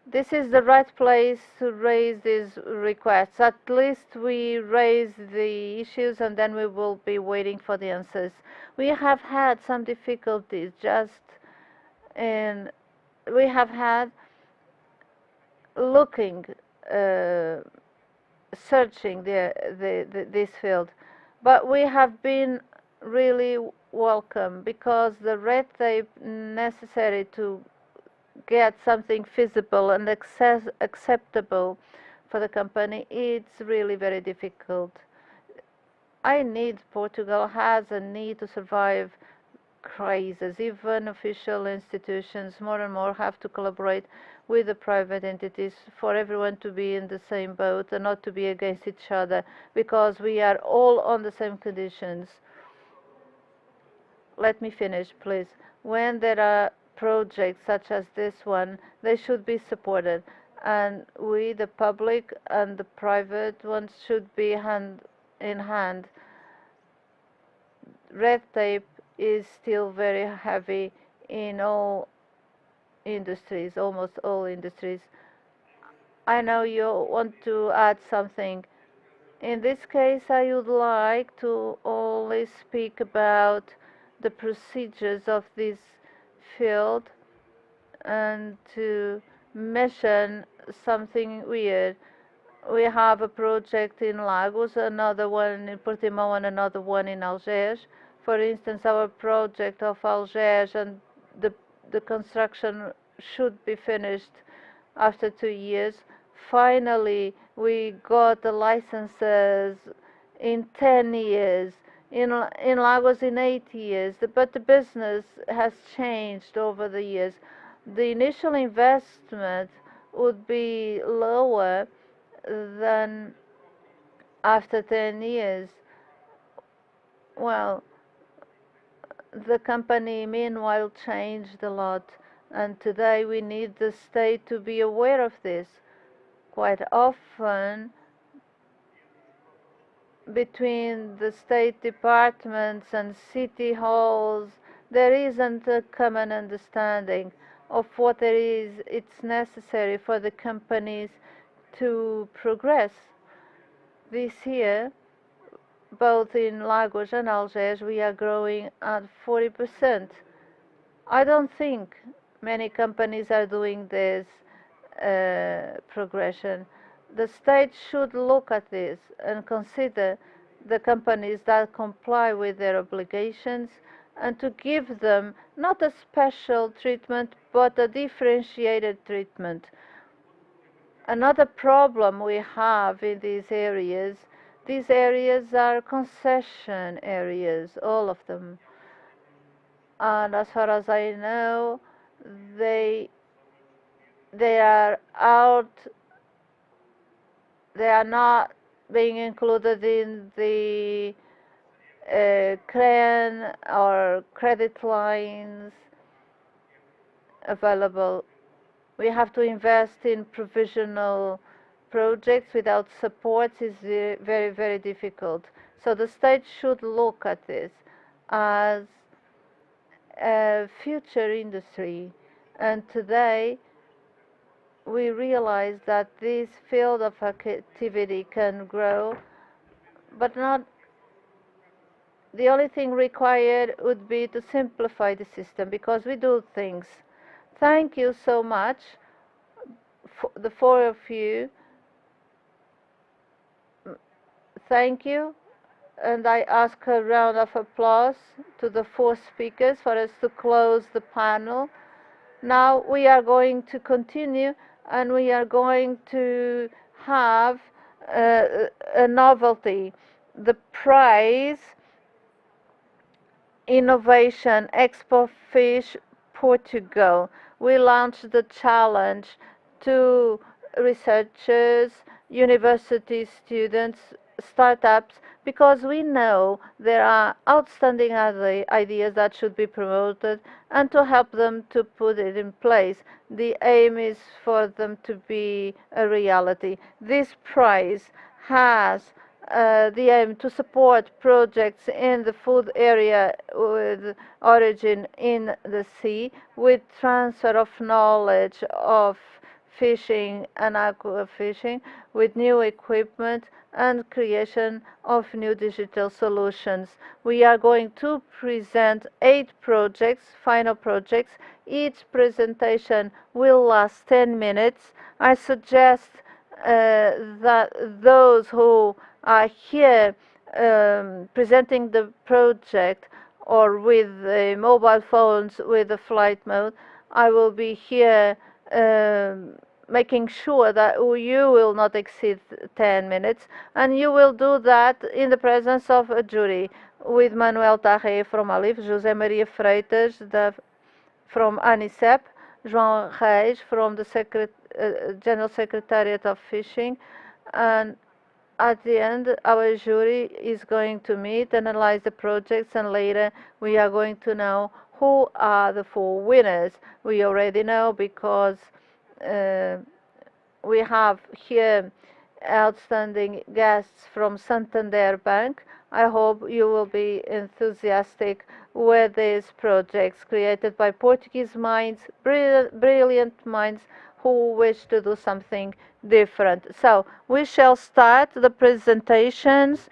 This is the right place to raise these requests. At least we raise the issues and then we will be waiting for the answers. We have had some difficulties we have had looking, searching this field, but we have been really welcome because the red tape necessary to get something feasible and acceptable for the company, it's really very difficult. Portugal has a need to survive crises. Even official institutions more and more have to collaborate with the private entities for everyone to be in the same boat and not to be against each other, because we are all on the same conditions. Let me finish, please. When there are projects such as this one, they should be supported, and we, the public and the private ones, should be hand in hand. Red tape is still very heavy in all industries, almost all industries. I know you want to add something. In this case, I would like to only speak about the procedures of this field and to mention something weird. We have a project in Lagos, another one in Portimão, and another one in Algés. For instance, our project of Algés, and the construction should be finished after 2 years. Finally, we got the licenses in 10 years. In Lagos in 8 years, but the business has changed over the years. The initial investment would be lower than after 10 years. Well, the company meanwhile changed a lot, and today we need the state to be aware of this. Quite often, between the state departments and city halls, there isn't a common understanding. of what it's necessary for the companies to progress. This year, both in Lagos and Algés, we are growing at 40%. I don't think many companies are doing this progression. The state should look at this and consider the companies that comply with their obligations and to give them not a special treatment but a differentiated treatment. Another problem we have in these areas are concession areas, all of them. And as far as I know, they are out, they are not being included in the CREN or credit lines available. We have to invest in provisional projects without supports is very, very difficult. So the state should look at this as a future industry. And today, we realize that this field of activity can grow, but not. The only thing required would be to simplify the system because we do things. Thank you so much, the four of you. Thank you. And I ask a round of applause to the four speakers for us to close the panel. Now we are going to continue and we are going to have a novelty. The prize Innovation ExpoFishPortugal. We launched the challenge to researchers, university students, startups, because we know there are outstanding ideas that should be promoted and to help them to put it in place. The aim is for them to be a reality. This prize has the aim to support projects in the food area with origin in the sea, with transfer of knowledge of fishing and aquafishing, with new equipment and creation of new digital solutions. We are going to present 8 projects, final projects. Each presentation will last 10 minutes. I suggest that those who are here presenting the project or with the mobile phones with the flight mode, I will be here making sure that you will not exceed 10 minutes, and you will do that in the presence of a jury with Manuel Tarre from Alif, José Maria Freitas from ANICEP, João Reis from the General Secretariat of Fishing, and at the end, our jury is going to meet, analyze the projects, and later we are going to know who are the 4 winners. We already know because we have here outstanding guests from Santander Bank. I hope you will be enthusiastic with these projects created by Portuguese minds, brilliant minds who wish to do something different. So we shall start the presentations.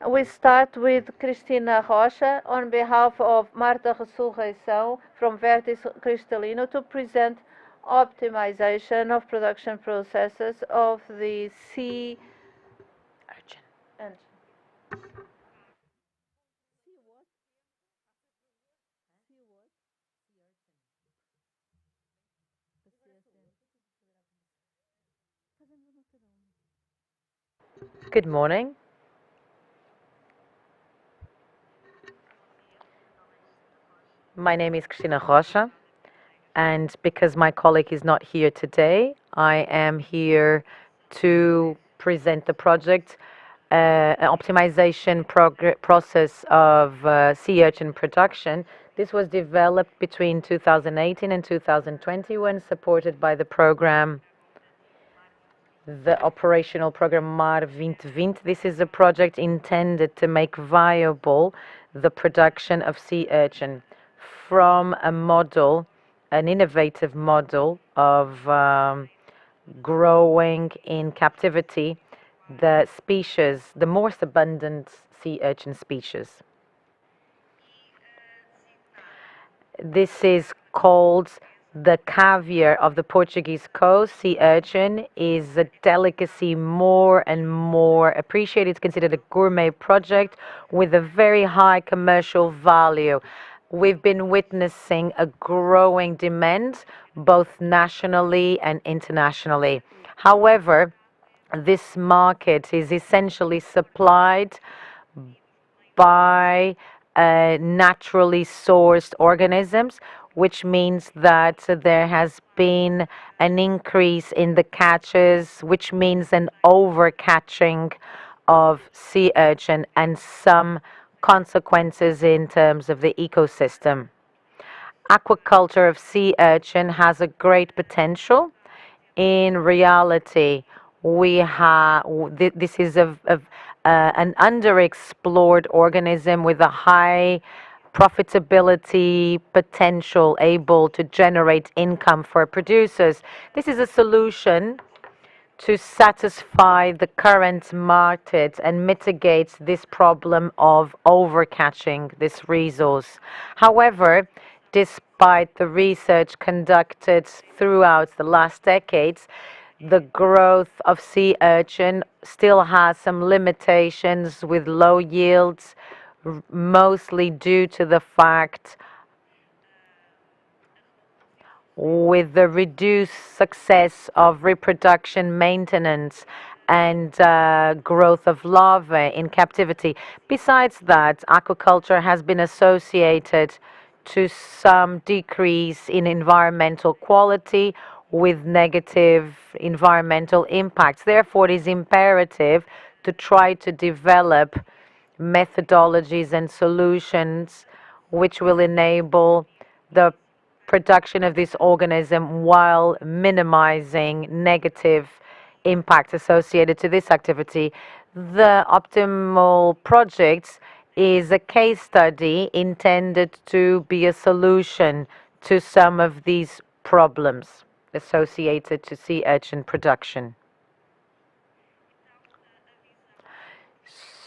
We start with Cristina Rocha on behalf of Marta Ressurreição from Vertis Cristalino to present optimization of production processes of the sea urchin. Good morning. My name is Cristina Rocha, and because my colleague is not here today, I am here to present the project, an optimization process of sea urchin production. This was developed between 2018 and 2020 when supported by the program, the operational program Mar 2020. This is a project intended to make viable the production of sea urchin from a model an innovative model of growing in captivity the species, the most abundant sea urchin species. This is called the caviar of the Portuguese coast. Sea urchin is a delicacy more and more appreciated. It's considered a gourmet project with a very high commercial value. We've been witnessing a growing demand both nationally and internationally. However, this market is essentially supplied by naturally sourced organisms, which means that there has been an increase in the catches, which means an overcatching of sea urchin and some consequences in terms of the ecosystem. Aquaculture of sea urchin has a great potential. In reality, this is an underexplored organism with a high profitability potential, able to generate income for producers. This is a solution to satisfy the current market and mitigate this problem of overcatching this resource. However, despite the research conducted throughout the last decades, the growth of sea urchin still has some limitations with low yields, mostly due to the fact with the reduced success of reproduction maintenance and growth of larvae in captivity. Besides that, aquaculture has been associated to some decrease in environmental quality with negative environmental impacts. Therefore, it is imperative to try to develop methodologies and solutions which will enable the production of this organism while minimizing negative impacts associated to this activity. The optimal project is a case study intended to be a solution to some of these problems associated to sea urchin production.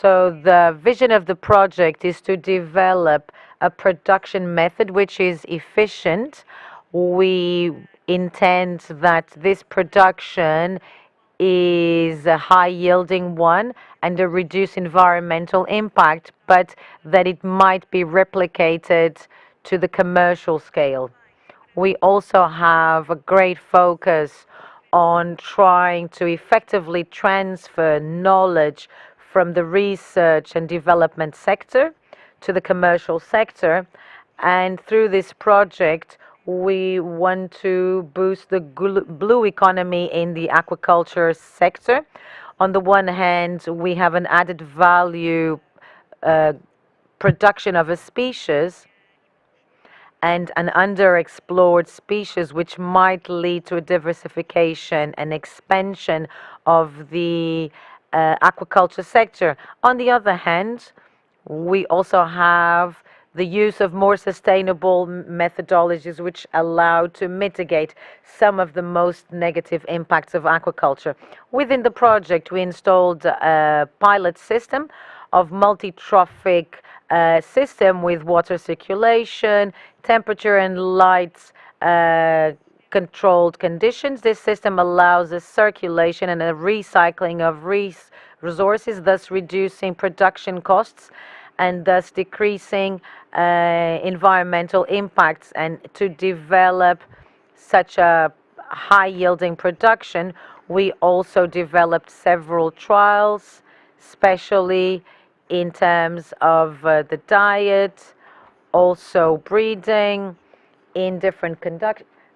So the vision of the project is to develop a production method which is efficient. We intend that this production is a high-yielding one and a reduced environmental impact, but that it might be replicated to the commercial scale. We also have a great focus on trying to effectively transfer knowledge from the research and development sector to the commercial sector. And through this project, we want to boost the blue economy in the aquaculture sector. On the one hand, we have an added value production of a species and an underexplored species, which might lead to a diversification and expansion of the aquaculture sector. On the other hand, we also have the use of more sustainable methodologies which allow to mitigate some of the most negative impacts of aquaculture. Within the project, we installed a pilot system of multi-trophic system with water circulation, temperature and light controlled conditions. This system allows a circulation and a recycling of resources, thus reducing production costs and thus decreasing environmental impacts. And to develop such a high-yielding production, we also developed several trials, especially in terms of the diet, also breeding in different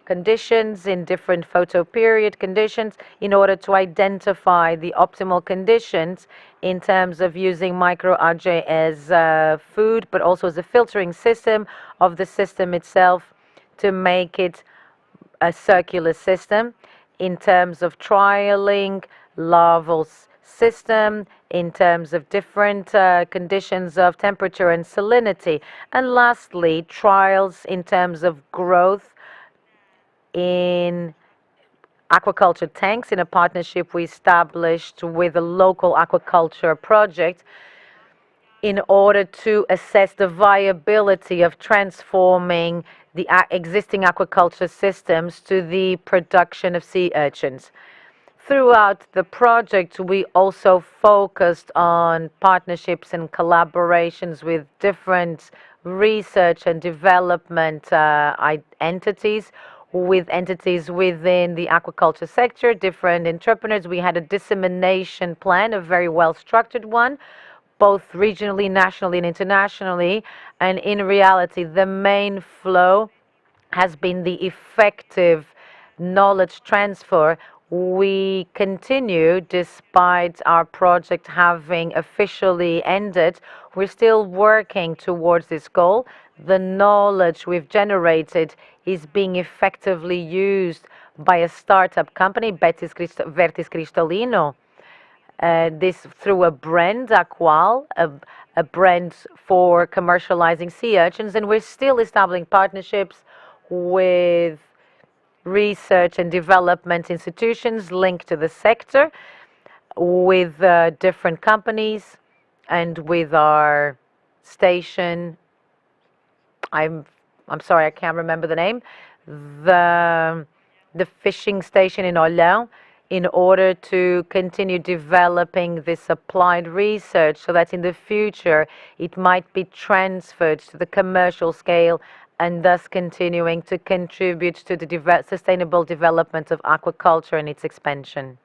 conditions, in different photoperiod conditions, in order to identify the optimal conditions in terms of using microalgae as food, but also as a filtering system of the system itself to make it a circular system, in terms of trialing larval system, in terms of different conditions of temperature and salinity, and lastly, trials in terms of growth in aquaculture tanks in a partnership we established with a local aquaculture project in order to assess the viability of transforming the existing aquaculture systems to the production of sea urchins. Throughout the project, we also focused on partnerships and collaborations with different research and development entities, with entities within the aquaculture sector, different entrepreneurs. We had a dissemination plan, a very well-structured one, both regionally, nationally, and internationally. And in reality, the main flow has been the effective knowledge transfer. We continue, despite our project having officially ended, we're still working towards this goal. The knowledge we've generated is being effectively used by a startup company, Vertis Cristalino, this through a brand, Aqual, a brand for commercializing sea urchins, and we're still establishing partnerships with research and development institutions linked to the sector, with different companies, and with our station. I'm sorry, I can't remember the name. The fishing station in Olhão, in order to continue developing this applied research so that in the future it might be transferred to the commercial scale and thus continuing to contribute to the sustainable development of aquaculture and its expansion.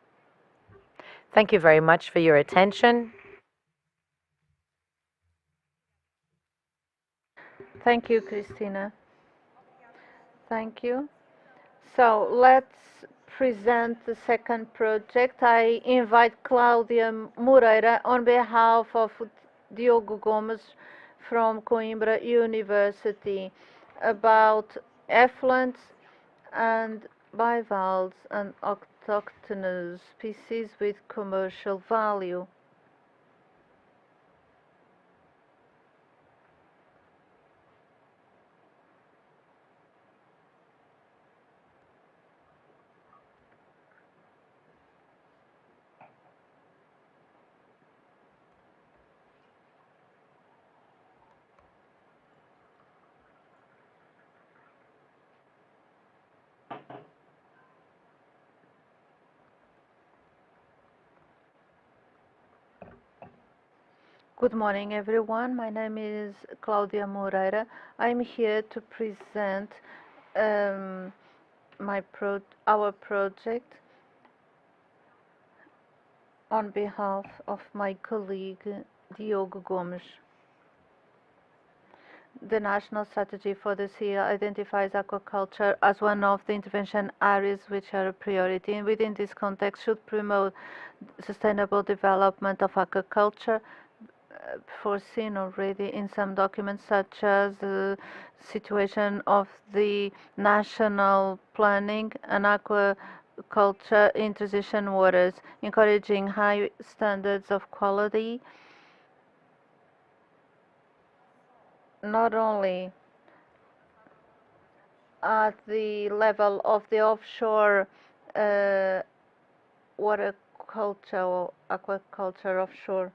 Thank you very much for your attention. Thank you, Cristina. Thank you. So let's present the second project. I invite Cláudia Moreira on behalf of Diogo Gomes from Coimbra University about effluents and bivalves and autochthonous species with commercial value. Good morning, everyone. My name is Cláudia Moreira. I'm here to present our project on behalf of my colleague Diogo Gomes. The National Strategy for the Sea identifies aquaculture as one of the intervention areas which are a priority, and within this context should promote sustainable development of aquaculture, foreseen already in some documents such as the situation of the national planning and aquaculture in transition waters, encouraging high standards of quality, not only at the level of the offshore water culture or aquaculture offshore.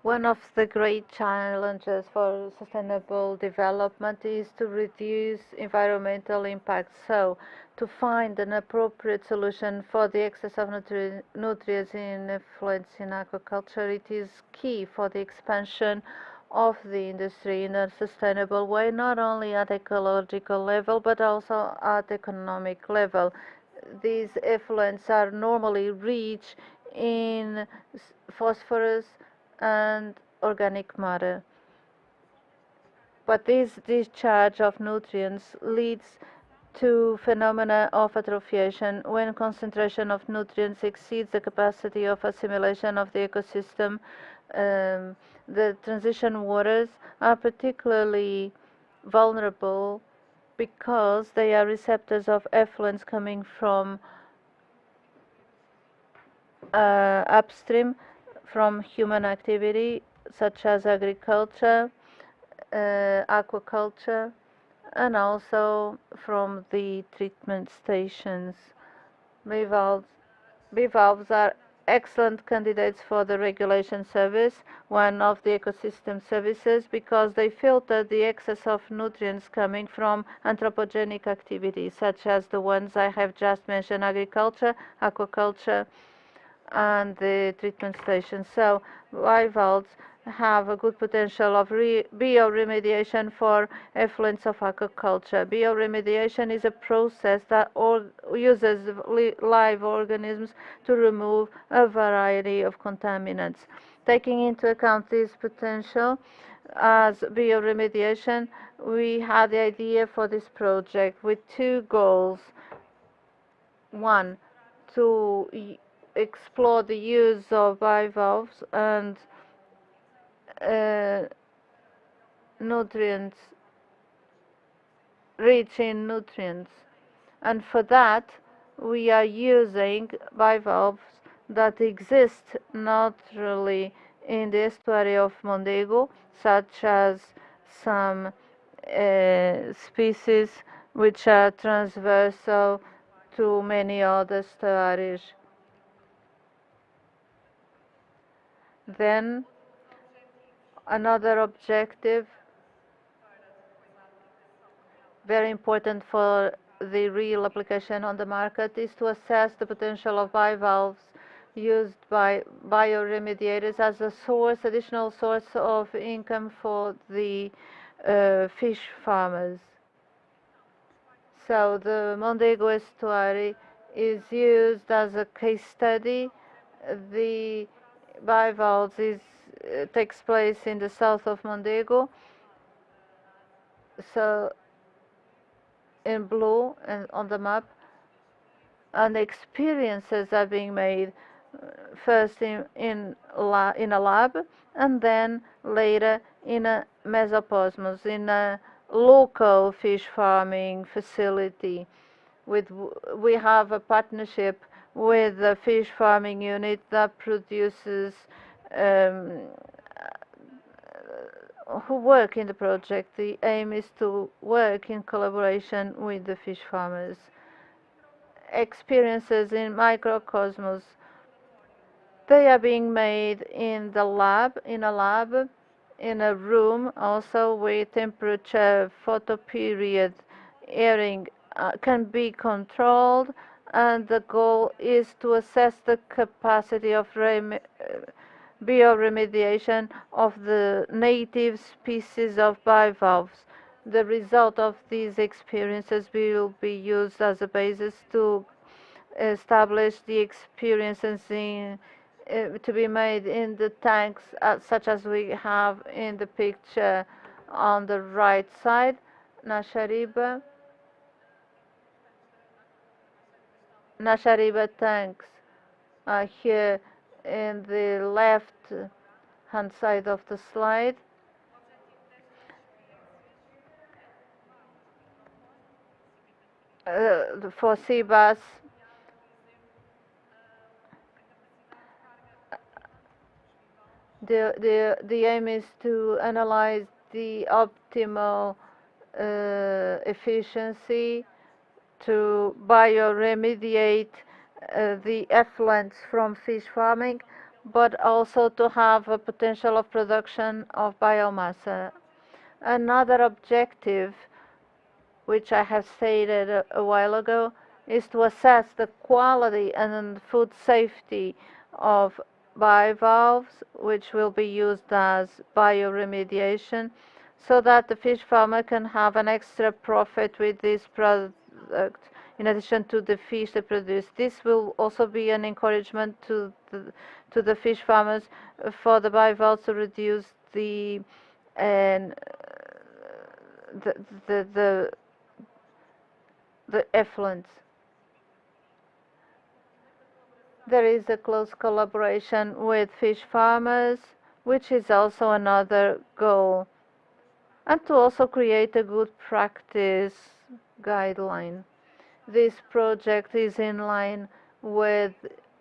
One of the great challenges for sustainable development is to reduce environmental impact. So, to find an appropriate solution for the excess of nutrients in effluents in aquaculture, it is key for the expansion of the industry in a sustainable way, not only at ecological level but also at economic level. These effluents are normally rich in phosphorus and organic matter. But this discharge of nutrients leads to phenomena of atrophiation when concentration of nutrients exceeds the capacity of assimilation of the ecosystem. The transition waters are particularly vulnerable because they are receptors of effluents coming from upstream from human activity such as agriculture, aquaculture, and also from the treatment stations. Bivalves, bivalves are excellent candidates for the regulation service, one of the ecosystem services, because they filter the excess of nutrients coming from anthropogenic activities, such as the ones I have just mentioned, agriculture, aquaculture, and the treatment station. So bivalves have a good potential of bioremediation for effluents of aquaculture. Bioremediation is a process that uses live organisms to remove a variety of contaminants. Taking into account this potential as bioremediation, we had the idea for this project with two goals. One, to explore the use of bivalves and nutrients, rich in nutrients. And for that, we are using bivalves that exist naturally in the estuary of Mondego, such as some species which are transversal to many other estuaries. Then another objective, very important for the real application on the market, is to assess the potential of bivalves used by bioremediators as a source, additional source of income for the fish farmers. So the Mondego estuary is used as a case study. The bivalves takes place in the south of Mondego. So in blue and on the map, and experiences are being made first in a lab and then later in a mesoposmos, in a local fish farming facility. We have a partnership with the fish farming unit that produces who work in the project. The aim is to work in collaboration with the fish farmers. Experiences in microcosmos, they are being made in the lab, in a room also with temperature, photoperiod, airing can be controlled, and the goal is to assess the capacity of bioremediation of the native species of bivalves. The result of these experiences will be used as a basis to establish the experiences to be made in the tanks, such as we have in the picture on the right side. Nashariba tanks are here in the left hand side of the slide. For sea bass, the aim is to analyze the optimal efficiency to bioremediate the effluents from fish farming, but also to have a potential of production of biomass. Another objective, which I have stated a while ago, is to assess the quality and food safety of bivalves, which will be used as bioremediation, so that the fish farmer can have an extra profit with this product in addition to the fish they produce. This will also be an encouragement to the fish farmers for the bivalves to reduce and the the the the effluents. There is a close collaboration with fish farmers, which is also another goal, and to also create a good practice guideline. This project is in line with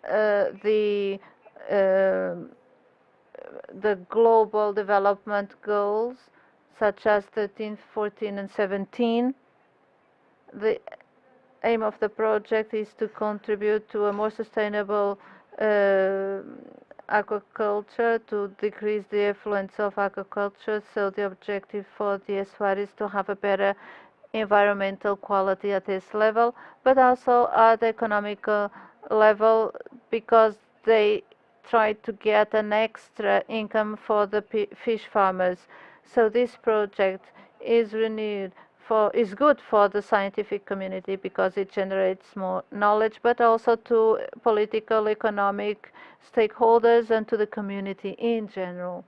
uh, the global development goals, such as 13, 14, and 17. The aim of the project is to contribute to a more sustainable aquaculture, to decrease the influence of aquaculture. So the objective for the SWAR is to have a better environmental quality at this level, but also at the economical level, because they try to get an extra income for the fish farmers. So this project is renewed is good for the scientific community because it generates more knowledge, but also to political, economic stakeholders and to the community in general.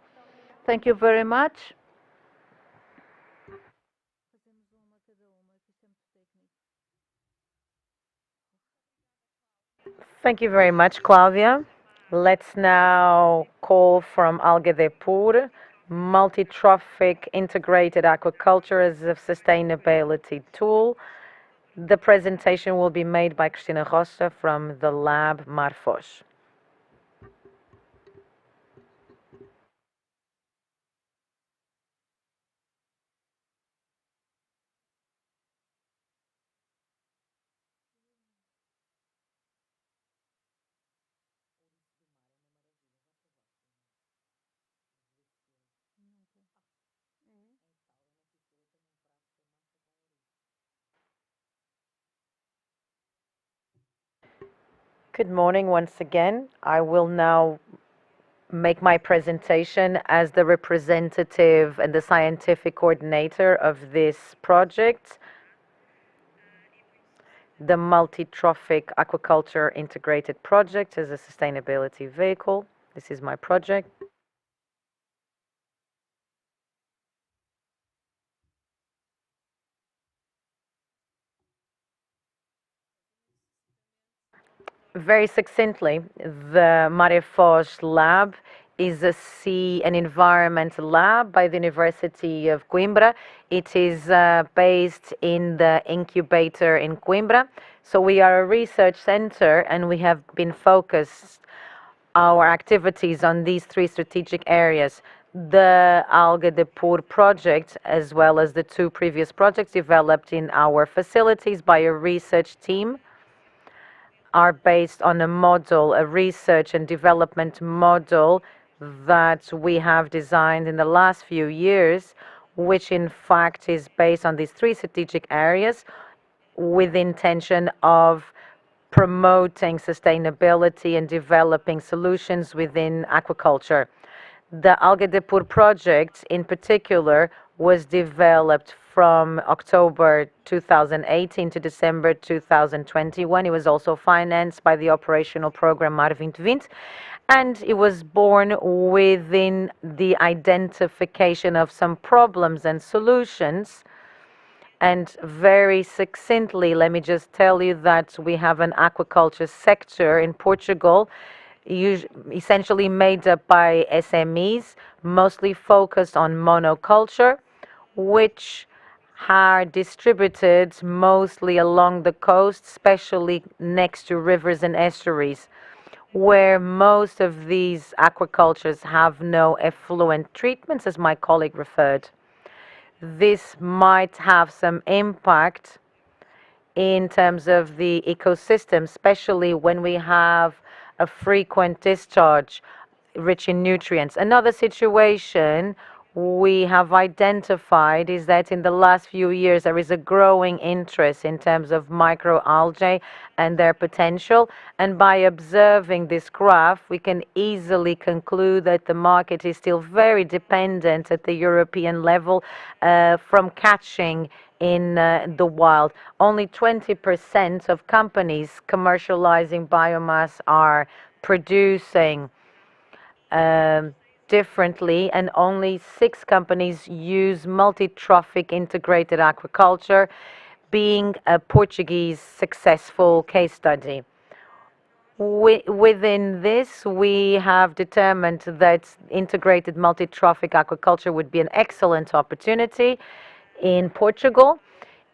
Thank you very much. Thank you very much, Claudia. Let's now call from Alga de Pur, multi-trophic integrated aquaculture as a sustainability tool. The presentation will be made by Cristina Rocha from the lab Marfos. Good morning once again. I will now make my presentation as the representative and the scientific coordinator of this project, the multi-trophic aquaculture integrated project as a sustainability vehicle. This is my project. Very succinctly, the Marefos lab is a sea and environment lab by the University of Coimbra. It is based in the incubator in Coimbra. So we are a research center and we have been focused our activities on these three strategic areas. The Alga de Pur project, as well as the two previous projects developed in our facilities by a research team, are based on a model, a research and development model that we have designed in the last few years, which in fact is based on these three strategic areas with the intention of promoting sustainability and developing solutions within aquaculture. The Alga de Pur project in particular was developed from October 2018 to December 2021. It was also financed by the operational program Mar 2020, and it was born within the identification of some problems and solutions. And very succinctly, let me just tell you that we have an aquaculture sector in Portugal, essentially made up by SMEs, mostly focused on monoculture, which are distributed mostly along the coast, especially next to rivers and estuaries, where most of these aquacultures have no effluent treatments, as my colleague referred. This might have some impact in terms of the ecosystem, especially when we have a frequent discharge rich in nutrients. Another situation we have identified is that in the last few years there is a growing interest in terms of microalgae and their potential. And by observing this graph, we can easily conclude that the market is still very dependent at the European level from catching in the wild. Only 20% of companies commercializing biomass are producing differently, and only 6 companies use multi-trophic integrated aquaculture, being a Portuguese successful case study. Within this, we have determined that integrated multi-trophic aquaculture would be an excellent opportunity in Portugal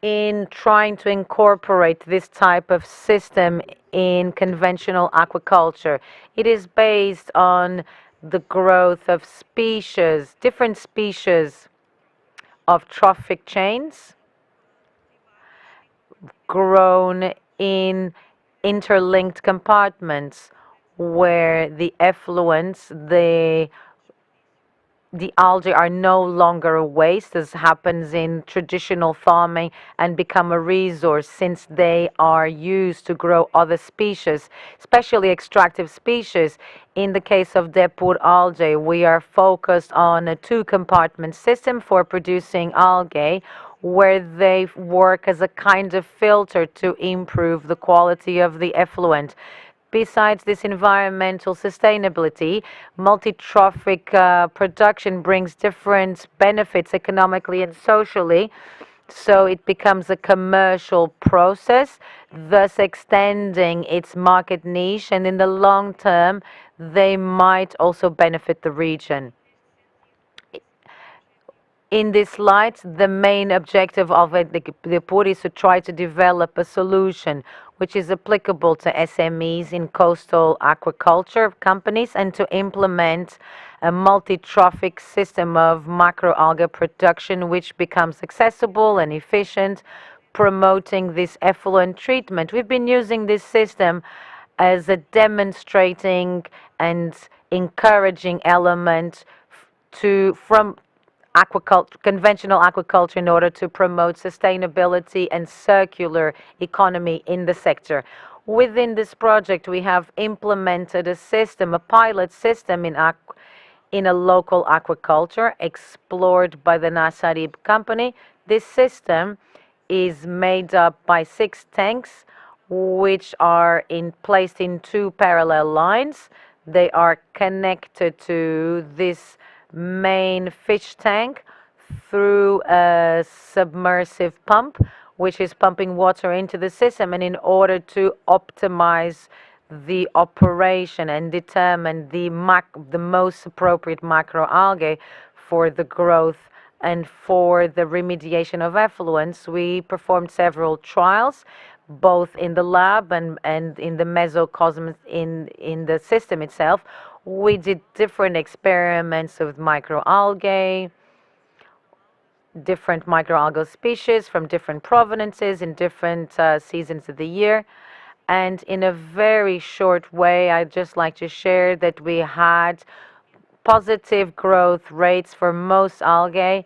in trying to incorporate this type of system in conventional aquaculture. It is based on the growth of species, different species of trophic chains grown in interlinked compartments where the effluents, the algae are no longer a waste, as happens in traditional farming, and become a resource since they are used to grow other species, especially extractive species. In the case of depot algae, we are focused on a 2-compartment system for producing algae, where they work as a kind of filter to improve the quality of the effluent. Besides this environmental sustainability, multi-trophic production brings different benefits economically and socially, so it becomes a commercial process, thus extending its market niche, and in the long term, they might also benefit the region. In this slide, the main objective of the report is to try to develop a solution which is applicable to SMEs in coastal aquaculture companies and to implement a multi-trophic system of macroalgae production which becomes accessible and efficient, promoting this effluent treatment. We've been using this system as a demonstrating and encouraging element from conventional aquaculture in order to promote sustainability and circular economy in the sector. Within this project, we have implemented a system, a pilot system in a local aquaculture explored by the Nasarib company. This system is made up by 6 tanks which are placed in 2 parallel lines. They are connected to this main fish tank through a submersive pump which is pumping water into the system, and in order to optimize the operation and determine the most appropriate macroalgae for the growth and for the remediation of effluents, we performed several trials both in the lab and in the mesocosm in the system itself. We did different experiments with microalgae, different microalgal species from different provenances in different seasons of the year. And in a very short way, I'd just like to share that we had positive growth rates for most algae.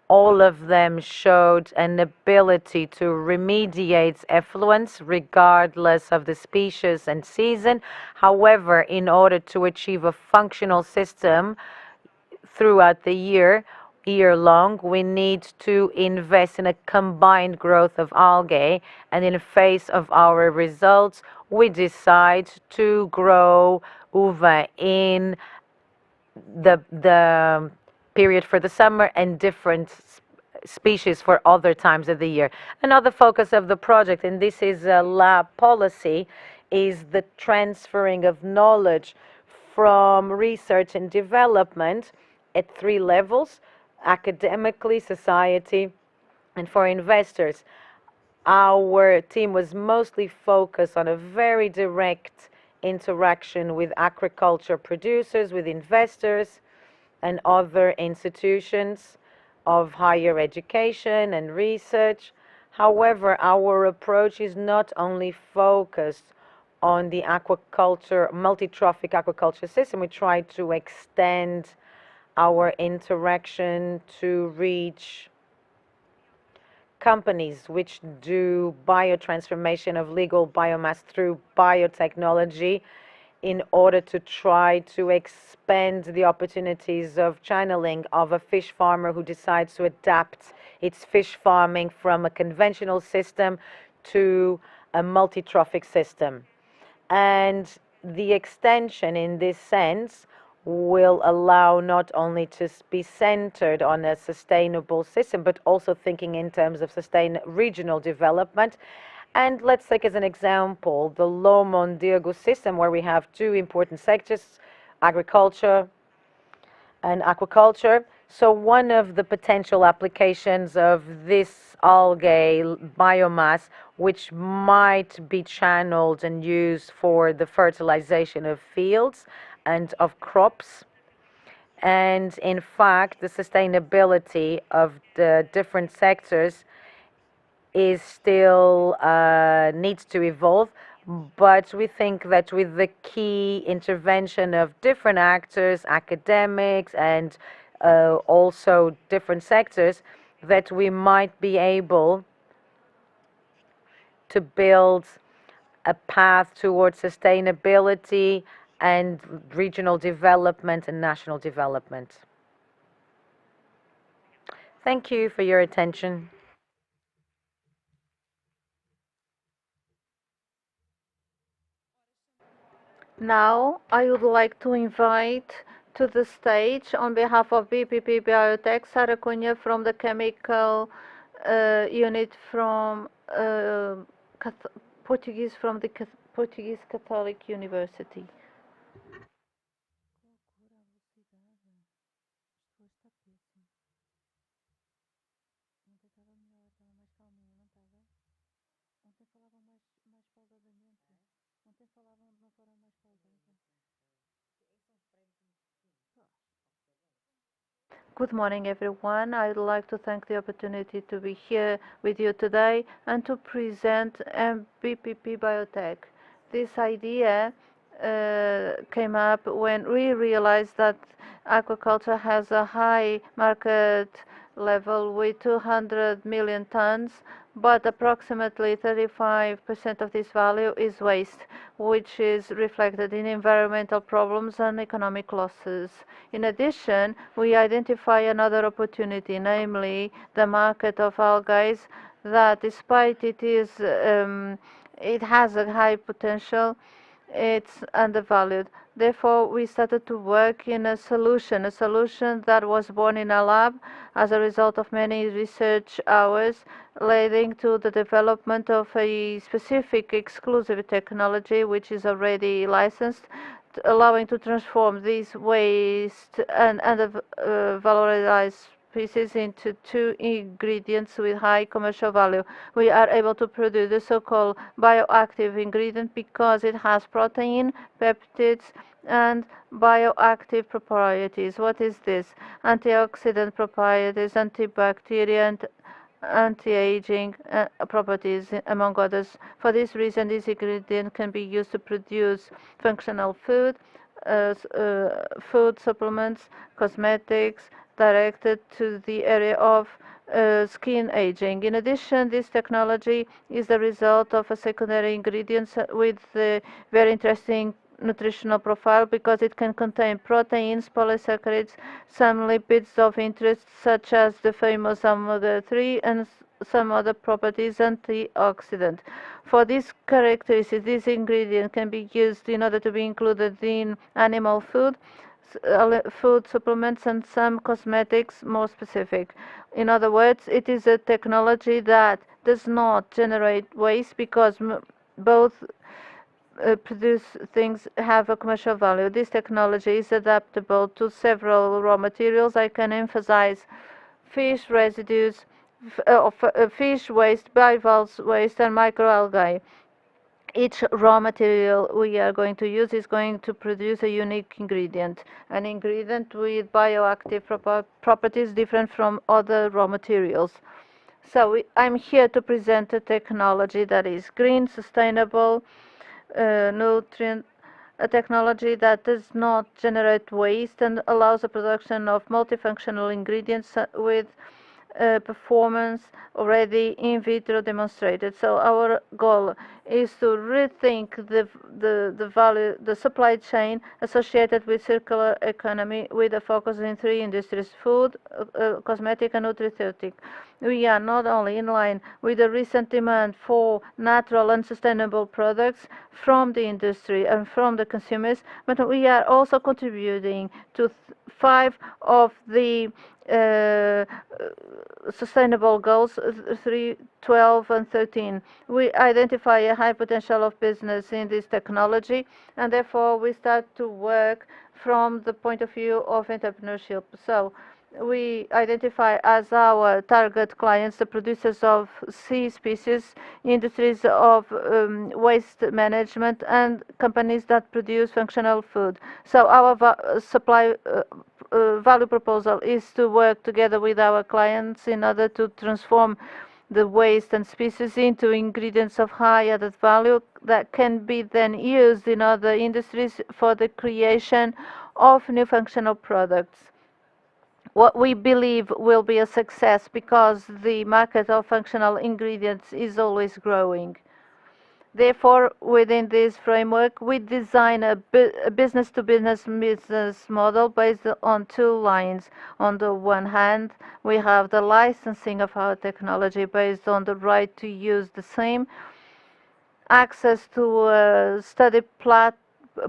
All of them showed an ability to remediate effluents regardless of the species and season. However, in order to achieve a functional system throughout the year long, we need to invest in a combined growth of algae, and in the face of our results, we decide to grow uva in the period for the summer and different species for other times of the year. Another focus of the project, and this is a lab policy, is the transferring of knowledge from research and development at 3 levels: academically, society, and for investors. Our team was mostly focused on a very direct interaction with aquaculture producers, with investors, and other institutions of higher education and research. However, our approach is not only focused on the aquaculture, multi-trophic aquaculture system. We try to extend our interaction to reach companies which do biotransformation of legal biomass through biotechnology in order to try to expand the opportunities of channeling of a fish farmer who decides to adapt its fish farming from a conventional system to a multi-trophic system. And the extension in this sense will allow not only to be centered on a sustainable system, but also thinking in terms of regional development. And let's take as an example the Lo Mondego system, where we have two important sectors, agriculture and aquaculture. So one of the potential applications of this algae biomass, which might be channeled and used for the fertilization of fields and of crops. And in fact, the sustainability of the different sectors is still needs to evolve, but we think that with the key intervention of different actors, academics, and also different sectors, that we might be able to build a path towards sustainability and regional development and national development. Thank you for your attention. Now, I would like to invite to the stage, on behalf of BPP Biotech, Sara Cunha from the chemical unit from Portuguese from the Portuguese Catholic University. Good morning, everyone. I'd like to thank the opportunity to be here with you today and to present BPP Biotech. This idea came up when we realized that aquaculture has a high market level with 200 million tons, but approximately 35% of this value is waste, which is reflected in environmental problems and economic losses. In addition, we identify another opportunity, namely the market of algae, that despite it has a high potential, it's undervalued. Therefore, we started to work in a solution that was born in a lab as a result of many research hours, leading to the development of a specific exclusive technology which is already licensed, allowing to transform these waste and valorized species into two ingredients with high commercial value. We are able to produce the so-called bioactive ingredient because it has protein, peptides, and bioactive properties. What is this? Antioxidant properties, antibacterial, and anti-aging properties, among others. For this reason, this ingredient can be used to produce functional food, food supplements, cosmetics, directed to the area of skin aging. In addition, this technology is the result of a secondary ingredient with a very interesting nutritional profile because it can contain proteins, polysaccharides, some lipids of interest such as the famous omega-3 and some other properties, antioxidant. For these characteristics, this ingredient can be used in order to be included in animal food, food supplements, and some cosmetics more specific. In other words, it is a technology that does not generate waste because both produce things have a commercial value. This technology is adaptable to several raw materials. I can emphasize fish residues, fish waste, bivalve waste, and microalgae. Each raw material we are going to use is going to produce a unique ingredient, an ingredient with bioactive properties different from other raw materials. So I'm here to present a technology that is green, sustainable, nutrient a technology that does not generate waste and allows the production of multifunctional ingredients with performance already in vitro demonstrated. So our goal is to rethink the supply chain associated with circular economy with a focus in three industries: food, cosmetic, and nutraceutic. We are not only in line with the recent demand for natural and sustainable products from the industry and from the consumers, but we are also contributing to 5 of the sustainable goals 3, 12, and 13. We identify a high potential of business in this technology, and therefore we start to work from the point of view of entrepreneurship. So we identify as our target clients the producers of sea species, industries of waste management, and companies that produce functional food. So our supply value proposal is to work together with our clients in order to transform the waste and species into ingredients of high added value that can be then used in other industries for the creation of new functional products. What we believe will be a success because the market of functional ingredients is always growing. Therefore, within this framework, we design a business-to-business business model based on two lines. On the one hand, we have the licensing of our technology based on the right to use the same, access to a study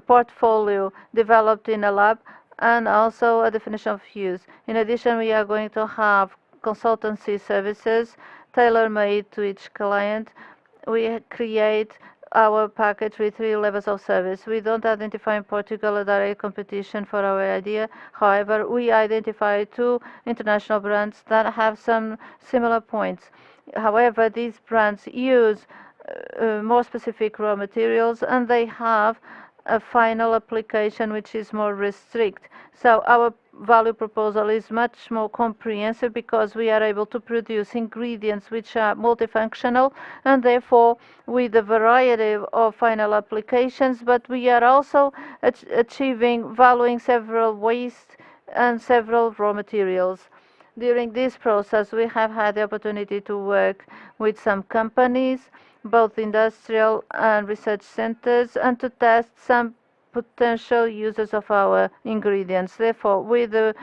portfolio developed in a lab, and also a definition of use. In addition, we are going to have consultancy services tailor-made to each client. We create our package with 3 levels of service. We don't identify in Portugal a direct competition for our idea. However, we identify 2 international brands that have some similar points. However, these brands use more specific raw materials, and they have a final application which is more restrict. So our value proposal is much more comprehensive because we are able to produce ingredients which are multifunctional and therefore with a variety of final applications, but we are also achieving valuing several waste and several raw materials. During this process, we have had the opportunity to work with some companies, both industrial and research centers, and to test some potential uses of our ingredients. Therefore, with the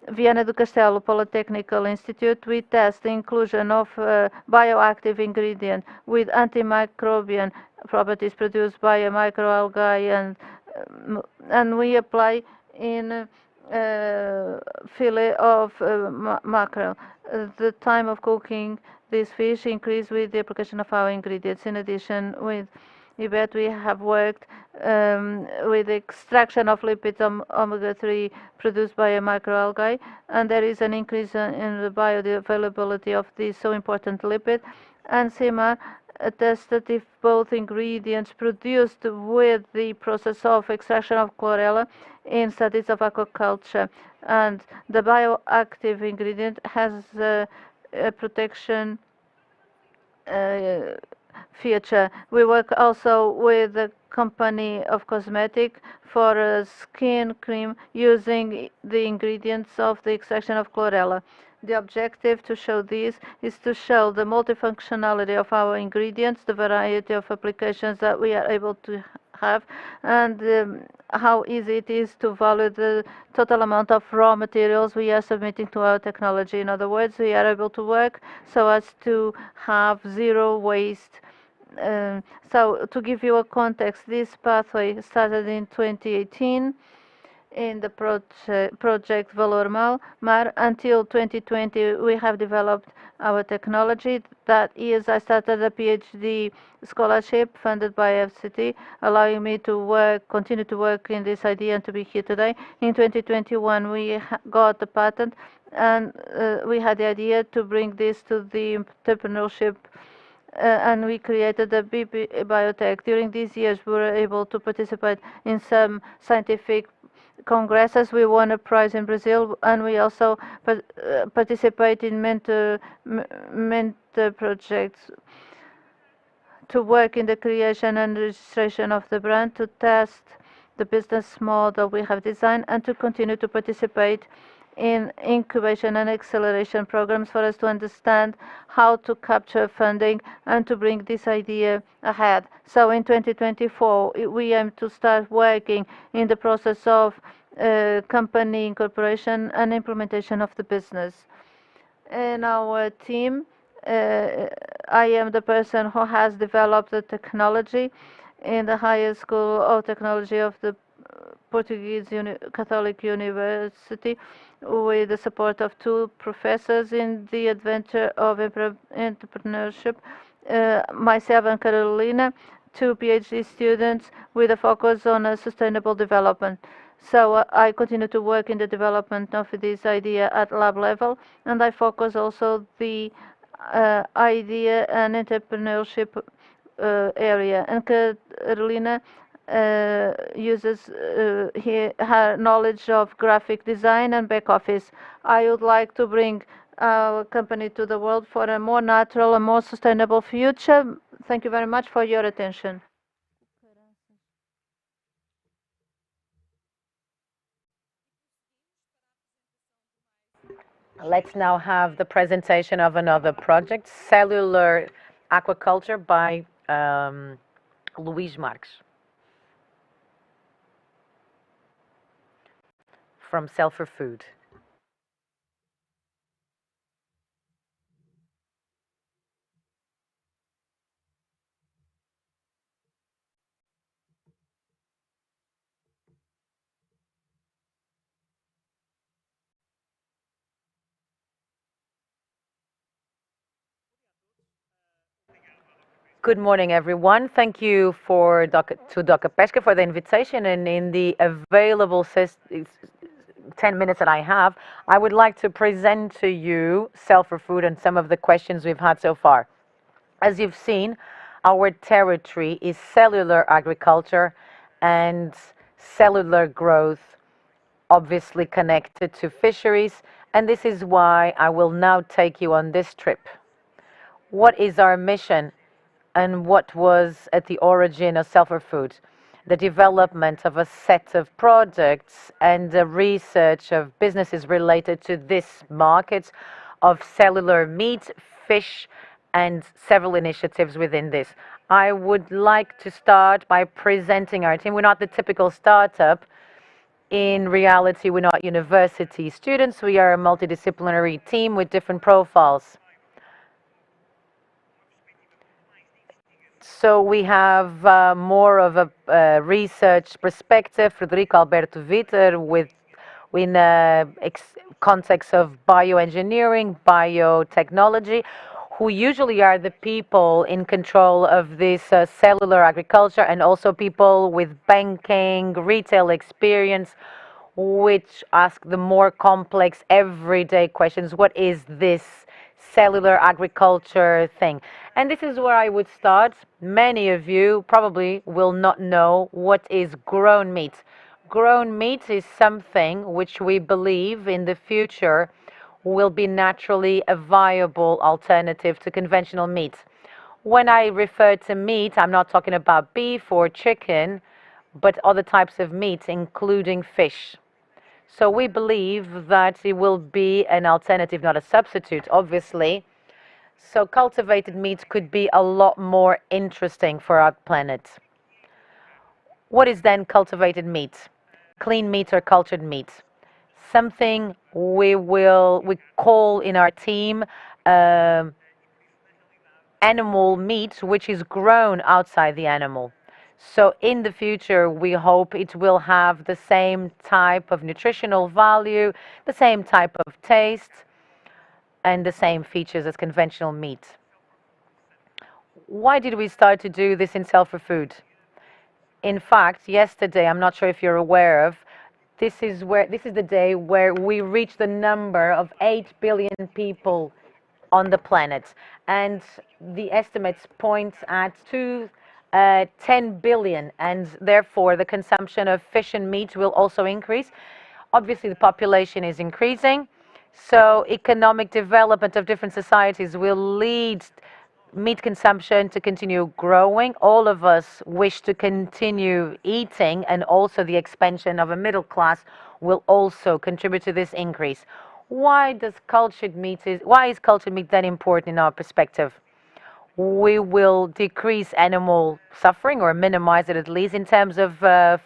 Viana do Castelo Polytechnical Institute, we test the inclusion of bioactive ingredient with antimicrobial properties produced by a microalgae, and we apply in fillet of mackerel. The time of cooking this fish increased with the application of our ingredients. In addition, with IBET, we have worked with the extraction of lipids omega-3 produced by a microalgae, and there is an increase in the bioavailability of this so important lipid. And CIMA tested if both ingredients produced with the process of extraction of chlorella in studies of aquaculture, and the bioactive ingredient has a protection feature. We work also with a company of cosmetic for a skin cream using the ingredients of the extraction of chlorella. The objective to show this is to show the multifunctionality of our ingredients, the variety of applications that we are able to have, and how easy it is to value the total amount of raw materials we are submitting to our technology. In other words, we are able to work so as to have zero waste. So to give you a context, this pathway started in 2018 in the project Valor Mar. Until 2020, we have developed our technology. That is, I started a PhD scholarship funded by FCT, allowing me to continue to work in this idea and to be here today. In 2021, we got the patent, and we had the idea to bring this to the entrepreneurship, and we created the BP Biotech. During these years, we were able to participate in some scientific congresses. We won a prize in Brazil, and we also participate in mentor projects to work in the creation and registration of the brand, to test the business model we have designed, and to continue to participate in incubation and acceleration programs for us to understand how to capture funding and to bring this idea ahead. So in 2024, we aim to start working in the process of company incorporation and implementation of the business. In our team, I am the person who has developed the technology in the higher school of technology of the Portuguese Catholic University with the support of two professors in the adventure of entrepreneurship, myself and Carolina, two PhD students with a focus on sustainable development. So I continue to work in the development of this idea at lab level, and I focus also the idea and entrepreneurship area. And Carolina uses her knowledge of graphic design and back office. I would like to bring our company to the world for a more natural and more sustainable future. Thank you very much for your attention. Let's now have the presentation of another project, cellular aquaculture by Luís Marques from Cell for Food. Good morning, everyone. Thank you to Dr. Pesca for the invitation, and in the available 10 minutes that I have, I would like to present to you Cell for Food and some of the questions we've had so far. As you've seen, our territory is cellular agriculture and cellular growth, obviously connected to fisheries, and this is why I will now take you on this trip. What is our mission and what was at the origin of Cell for Food? The development of a set of products and the research of businesses related to this market of cellular meat, fish, and several initiatives within this. I would like to start by presenting our team. We're not the typical startup. In reality, we're not university students. We are a multidisciplinary team with different profiles. So we have more of a research perspective. Frederico Alberto Vitor in context of bioengineering, biotechnology, who usually are the people in control of this cellular agriculture, and also people with banking, retail experience, which ask the more complex everyday questions. What is this cellular agriculture thing? And this is where I would start. Many of you probably will not know what is grown meat. Grown meat is something which we believe in the future will be naturally a viable alternative to conventional meat. When I refer to meat, I'm not talking about beef or chicken, but other types of meat, including fish. So we believe that it will be an alternative, not a substitute, obviously. So cultivated meat could be a lot more interesting for our planet. What is then cultivated meat? Clean meat or cultured meat? Something we call in our team animal meat, which is grown outside the animal. So in the future, we hope it will have the same type of nutritional value, the same type of taste, and the same features as conventional meat. Why did we start to do this in Cell for Food? In fact, yesterday, I'm not sure if you're aware of, this is the day where we reached the number of 8 billion people on the planet, and the estimates point at 10 billion, and therefore the consumption of fish and meat will also increase. Obviously, the population is increasing, so economic development of different societies will lead meat consumption to continue growing. All of us wish to continue eating, and also the expansion of a middle class will also contribute to this increase. Why is cultured meat then important in our perspective? We will decrease animal suffering or minimize it at least. In terms of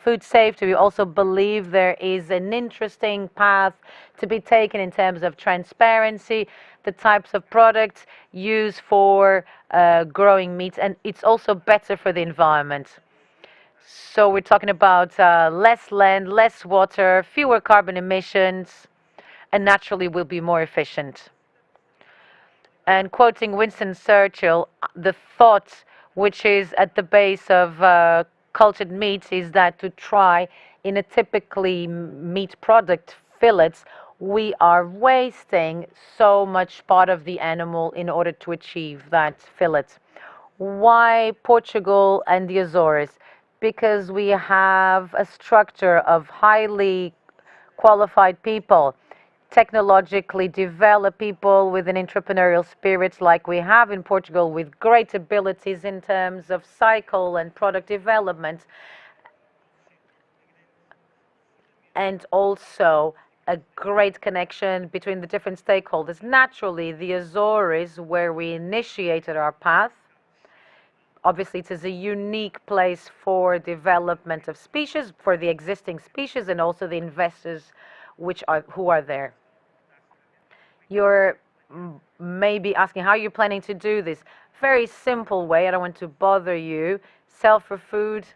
food safety, we also believe there is an interesting path to be taken in terms of transparency, the types of products used for growing meats, and it's also better for the environment. So we're talking about less land, less water, fewer carbon emissions, and naturally will be more efficient. And quoting Winston Churchill, the thought which is at the base of cultured meats is that to try in a typically meat product, fillets, we are wasting so much part of the animal in order to achieve that fillet. Why Portugal and the Azores? Because we have a structure of highly qualified people, technologically developed people with an entrepreneurial spirit like we have in Portugal, with great abilities in terms of cycle and product development, and also a great connection between the different stakeholders. Naturally, the Azores, where we initiated our path, obviously it is a unique place for development of species, for the existing species, and also the investors who are there. You're maybe asking how you're planning to do this. Very simple way, I don't want to bother you. Self-for-Food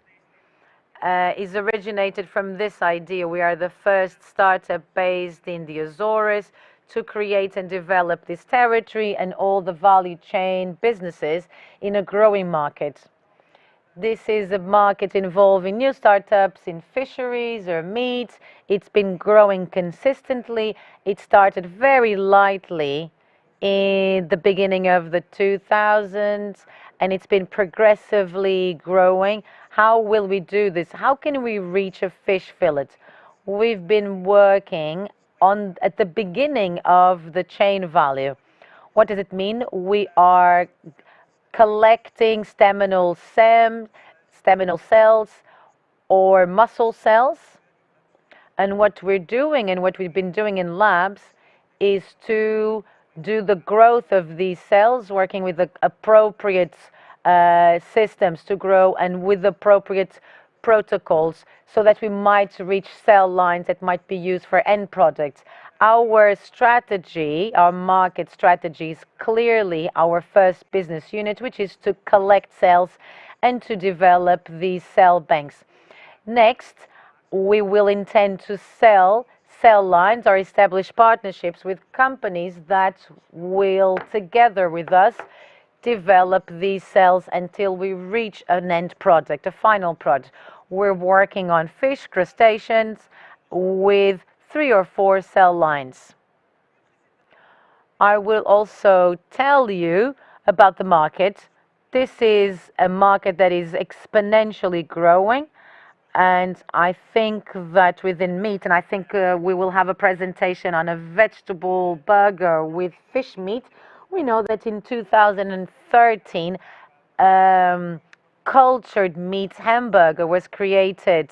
is originated from this idea. We are the first startup based in the Azores to create and develop this territory and all the value chain businesses in a growing market. This is a market involving new startups in fisheries or meat. It's been growing consistently. It started very lightly in the beginning of the 2000s, and it's been progressively growing. How will we do this? How can we reach a fish fillet? We've been working at the beginning of the chain value. What does it mean? We are collecting staminal cells or muscle cells. And what we're doing and what we've been doing in labs is to do the growth of these cells, working with the appropriate systems to grow and with appropriate protocols so that we might reach cell lines that might be used for end products. Our strategy, our market strategy, is clearly our first business unit, which is to collect cells and to develop these cell banks. Next, we will intend to sell cell lines or establish partnerships with companies that will, together with us, develop these cells until we reach an end product, a final product. We're working on fish, crustaceans, with 3 or 4 cell lines. I will also tell you about the market. This is a market that is exponentially growing, and I think that within meat, and I think we will have a presentation on a vegetable burger with fish meat. We know that in 2013, cultured meat hamburger was created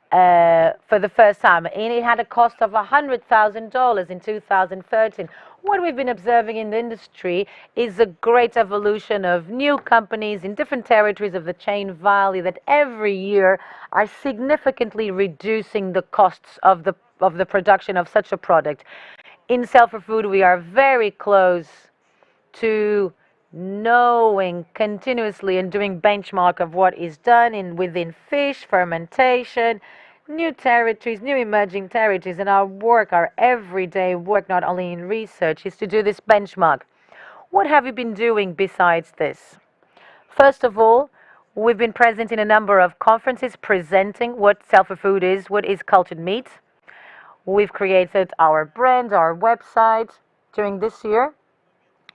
for the first time, and it had a cost of $100,000 in 2013. What we've been observing in the industry is a great evolution of new companies in different territories of the chain value that every year are significantly reducing the costs of the production of such a product. In Self4Food, we are very close to knowing continuously and doing benchmark of what is done within fish, fermentation, new territories, new emerging territories, and our everyday work, not only in research, is to do this benchmark. What have you been doing besides this? First of all, we've been present in a number of conferences presenting what Self4Food is, what is cultured meat. We've created our brand, our website during this year.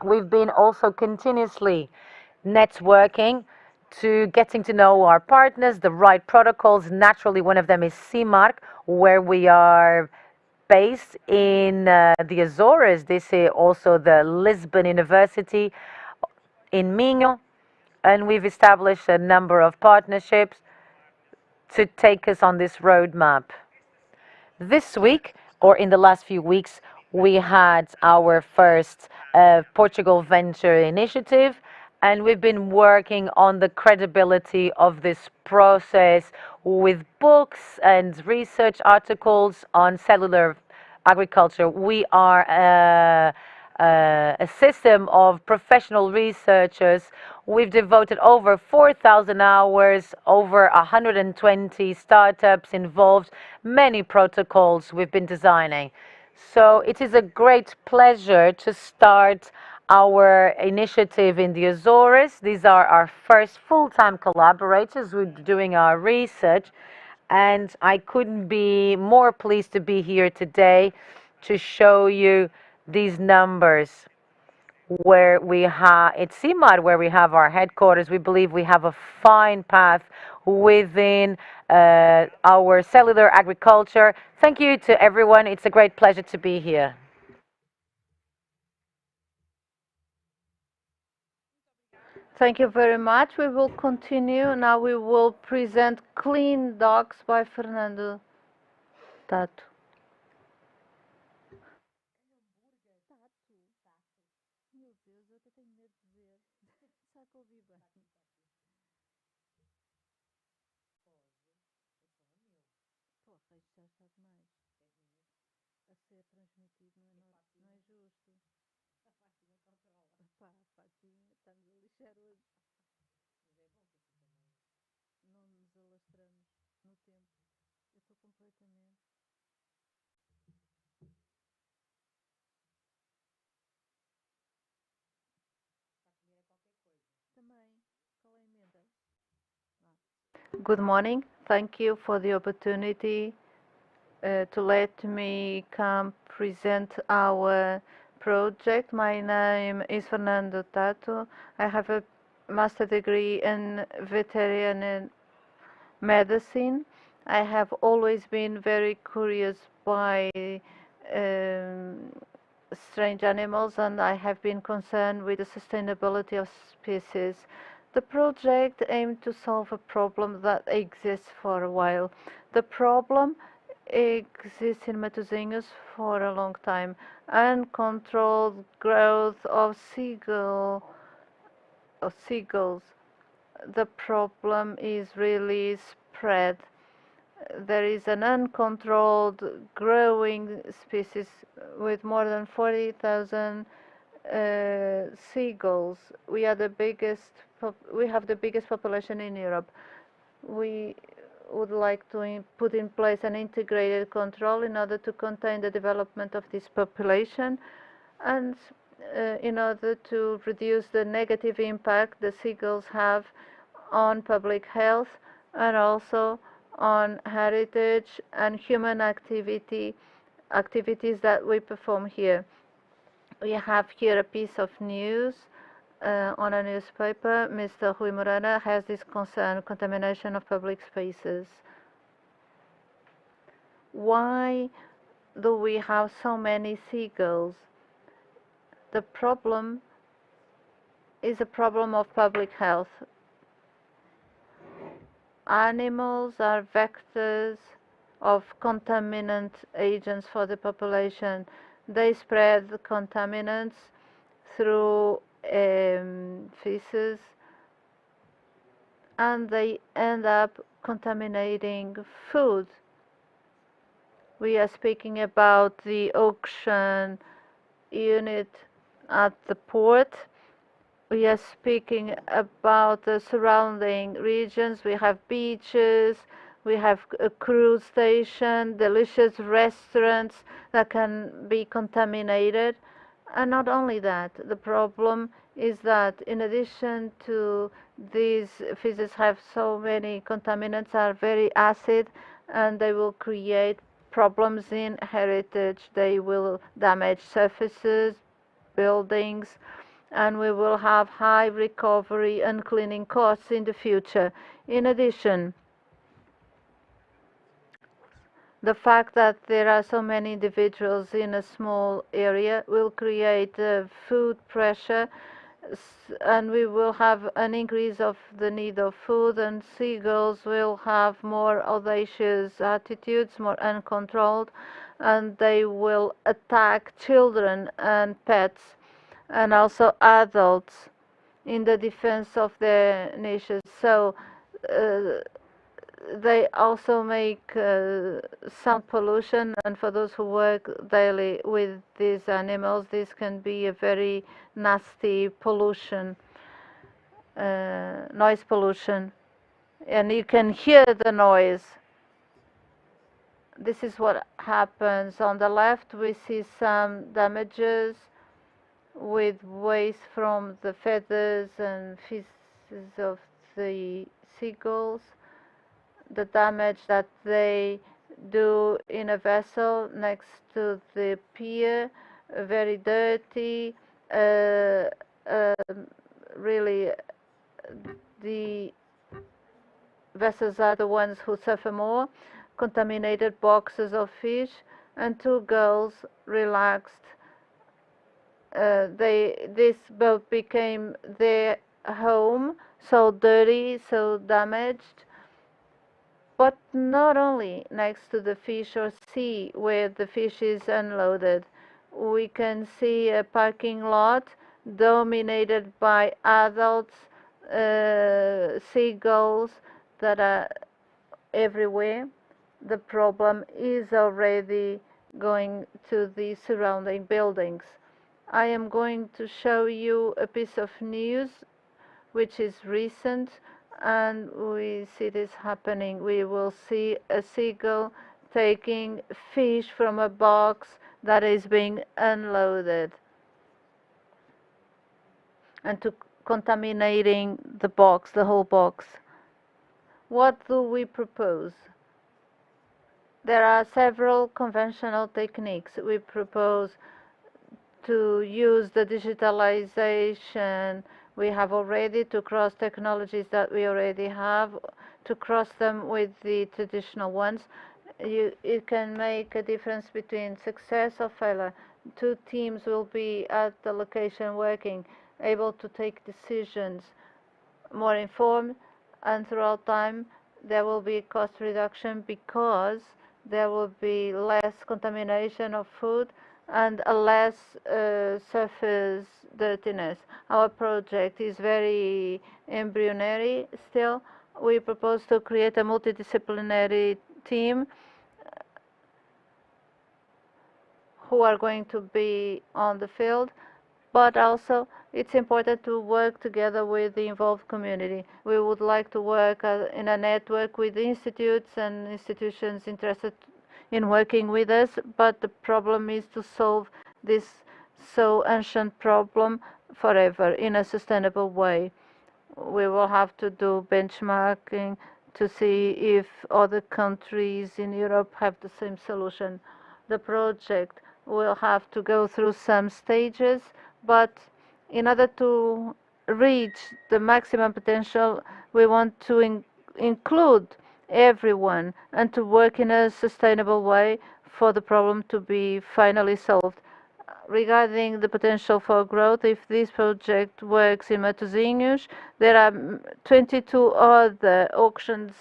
We've been also continuously networking to getting to know our partners, the right protocols. Naturally, one of them is CIMARC, where we are based in the Azores. This is also the Lisbon University. in Minho, and we've established a number of partnerships to take us on this roadmap. This week, or in the last few weeks, we had our first Portugal Venture initiative, and we've been working on the credibility of this process with books and research articles on cellular agriculture. We are a system of professional researchers. We've devoted over 4,000 hours, over 120 startups involved, many protocols we've been designing. So it is a great pleasure to start our initiative in the Azores. These are our first full-time collaborators. We're doing our research, and I couldn't be more pleased to be here today to show you these numbers where we have at CIMAR, where we have our headquarters. We believe we have a fine path within our cellular agriculture. Thank you to everyone. It's a great pleasure to be here. Thank you very much. We will continue. Now we will present Clean Dogs by Fernando Tato. Good morning. Thank you for the opportunity to let me come present our project. My name is Fernando Tato. I have a master degree in veterinary medicine. I have always been very curious by um, strange animals, and I have been concerned with the sustainability of species. The project aimed to solve a problem that exists for a while. The problem exists in Matosinhos for a long time. Uncontrolled growth of seagulls. The problem is really spread. There is an uncontrolled growing species with more than 40,000 seagulls. We have the biggest population in Europe. We would like to put in place an integrated control in order to contain the development of this population, and in order to reduce the negative impact the seagulls have on public health and also on heritage and human activities that we perform here. We have here a piece of news on a newspaper. Mr. Rui Moreira has this concern, contamination of public spaces. Why do we have so many seagulls? The problem is a problem of public health. Animals are vectors of contaminant agents for the population. They spread the contaminants through feces, and they end up contaminating food. We are speaking about the auction unit at the port. We are speaking about the surrounding regions. We have beaches, we have a cruise station, delicious restaurants that can be contaminated. And not only that, the problem is that in addition to these feces have so many contaminants, are very acid, and they will create problems in heritage. They will damage surfaces, buildings, and we will have high recovery and cleaning costs in the future. In addition, the fact that there are so many individuals in a small area will create food pressure. and we will have an increase of the need of food, and seagulls will have more audacious attitudes, more uncontrolled, and they will attack children and pets and also adults in the defense of their niches. So uh, they also make sound pollution, and for those who work daily with these animals, this can be a very nasty pollution, noise pollution, and you can hear the noise. This is what happens. On the left, we see some damages with waste from the feathers and feces of the seagulls, the damage that they do in a vessel next to the pier, very dirty, uh, uh, really the vessels are the ones who suffer more, contaminated boxes of fish, and two girls relaxed. This boat became their home, so dirty, so damaged. But not only next to the fish or sea where the fish is unloaded. We can see a parking lot dominated by adults, seagulls that are everywhere. The problem is already going to the surrounding buildings. I am going to show you a piece of news which is recent, and we see this happening. We will see a seagull taking fish from a box that is being unloaded and to contaminating the box, the whole box. What do we propose? There are several conventional techniques. We propose to use the digitalization we have already, to cross technologies that we already have, to cross them with the traditional ones. It can make a difference between success or failure. Two teams will be at the location working, able to take decisions, more informed, and throughout time there will be cost reduction because there will be less contamination of food and a less surface dirtiness. Our project is very embryonic still. We propose to create a multidisciplinary team who are going to be on the field, but also it's important to work together with the involved community. We would like to work in a network with institutes and institutions interested in working with us, but the problem is to solve this so ancient problem forever in a sustainable way. We will have to do benchmarking to see if other countries in Europe have the same solution. The project will have to go through some stages, but in order to reach the maximum potential, we want to include everyone and to work in a sustainable way for the problem to be finally solved. Regarding the potential for growth, if this project works in Matosinhos, there are 22 other auctions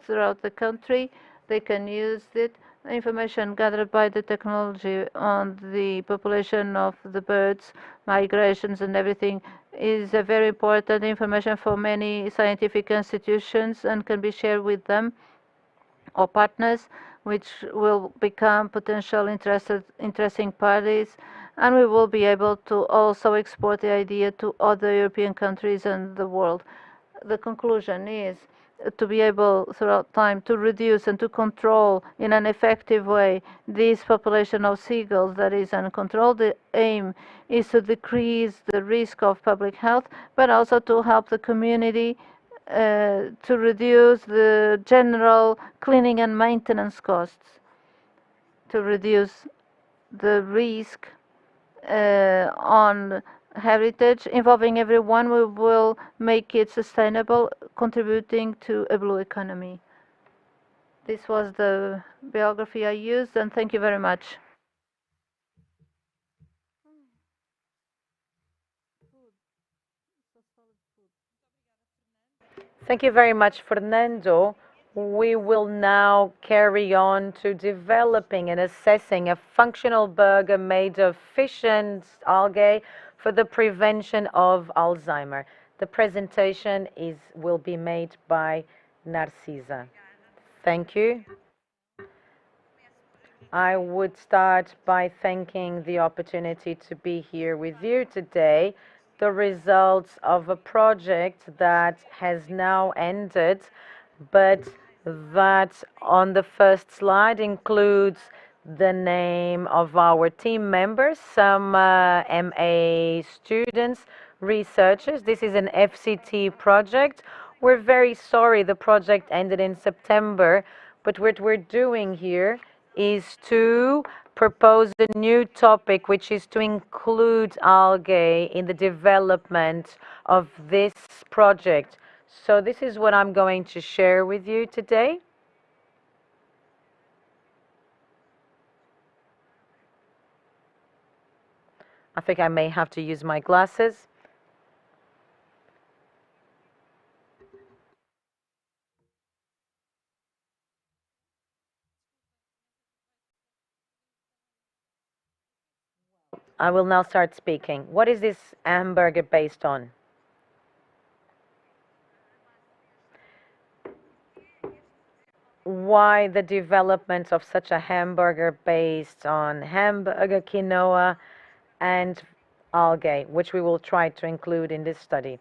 throughout the country. They can use it. Information gathered by the technology on the population of the birds, migrations and everything is a very important information for many scientific institutions and can be shared with them or partners, which will become potential interesting parties, and we will be able to also export the idea to other European countries and the world. The conclusion is to be able throughout time to reduce and to control in an effective way this population of seagulls that is uncontrolled. The aim is to decrease the risk of public health, but also to help the community to reduce the general cleaning and maintenance costs, to reduce the risk on heritage. Involving everyone, we will make it sustainable, contributing to a blue economy. This was the biography I used, and thank you very much. Thank you very much, Fernando. We will now carry on to developing and assessing a functional burger made of fish and algae for the prevention of Alzheimer. The presentation will be made by Narcisa. Thank you. I would start by thanking the opportunity to be here with you today. The results of a project that has now ended, but that on the first slide includes the name of our team members, some MA students, researchers. This is an FCT project. We're very sorry the project ended in September, but what we're doing here is to propose a new topic, which is to include algae in the development of this project. So this is what I'm going to share with you today. I think I may have to use my glasses. I will now start speaking. What is this hamburger based on? Why the development of such a hamburger based on hamburger, quinoa, and algae, which we will try to include in this study?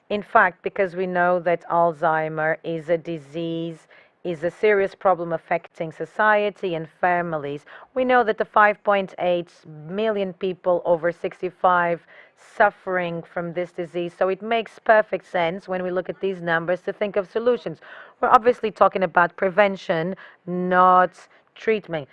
In fact, because we know that Alzheimer is a disease, is a serious problem affecting society and families. We know that the 5.8 million people over 65 suffering from this disease, so it makes perfect sense when we look at these numbers to think of solutions. We're obviously talking about prevention, not treatment.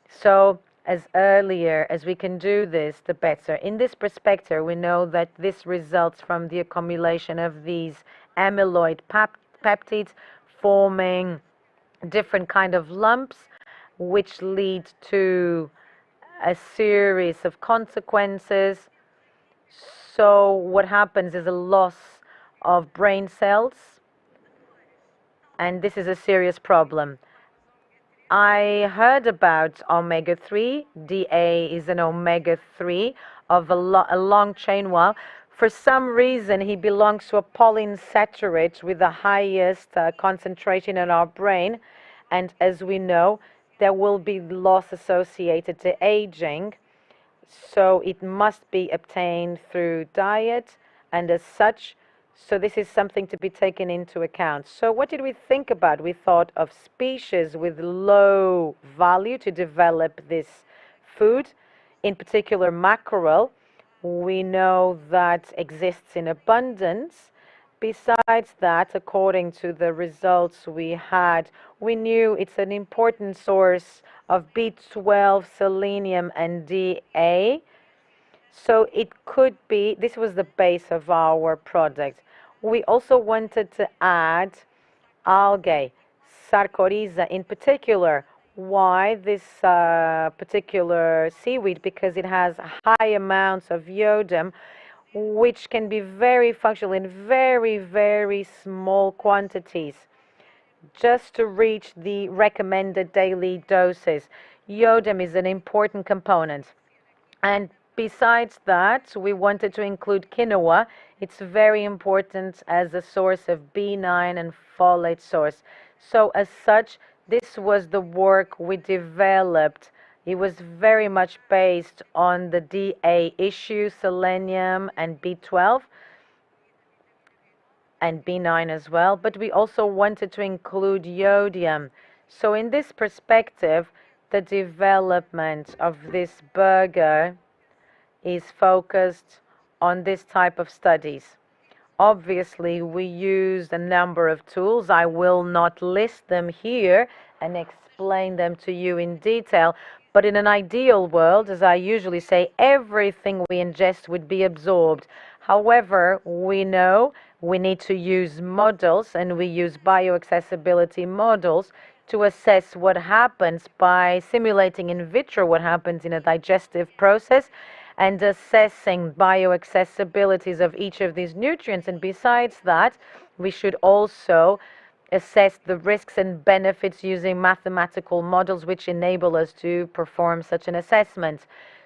So as earlier as we can do this, the better. In this perspective, we know that this results from the accumulation of these amyloid peptides forming different kind of lumps, which lead to a series of consequences. So what happens is a loss of brain cells, and this is a serious problem. I heard about omega-3. DA is an omega-3 of a long chain wall. For some reason, he belongs to a polyinsaturate with the highest concentration in our brain. And as we know, there will be loss associated to aging. So it must be obtained through diet, and as such, so this is something to be taken into account. So what did we think about? We thought of species with low value to develop this food, in particular mackerel. We know that exists in abundance. Besides that, according to the results we had, we knew it's an important source of B12, selenium, and Da. So it could be, this was the base of our product. We also wanted to add algae, Sarcoriza in particular. Why this particular seaweed? Because it has high amounts of iodine, which can be very functional in very, very small quantities, just to reach the recommended daily doses. Iodine is an important component. And besides that, we wanted to include quinoa. It's very important as a source of B9 and folate source. So as such, this was the work we developed. It was very much based on the Da issue, selenium and B12 and B9 as well, but we also wanted to include iodium. So in this perspective, the development of this burger is focused on this type of studies. Obviously, we used a number of tools. I will not list them here and explain them to you in detail, but in an ideal world, as I usually say, everything we ingest would be absorbed. However, we know we need to use models, and we use bioaccessibility models to assess what happens by simulating in vitro what happens in a digestive process, and assessing bioaccessibilities of each of these nutrients. And besides that, we should also assess the risks and benefits using mathematical models which enable us to perform such an assessment.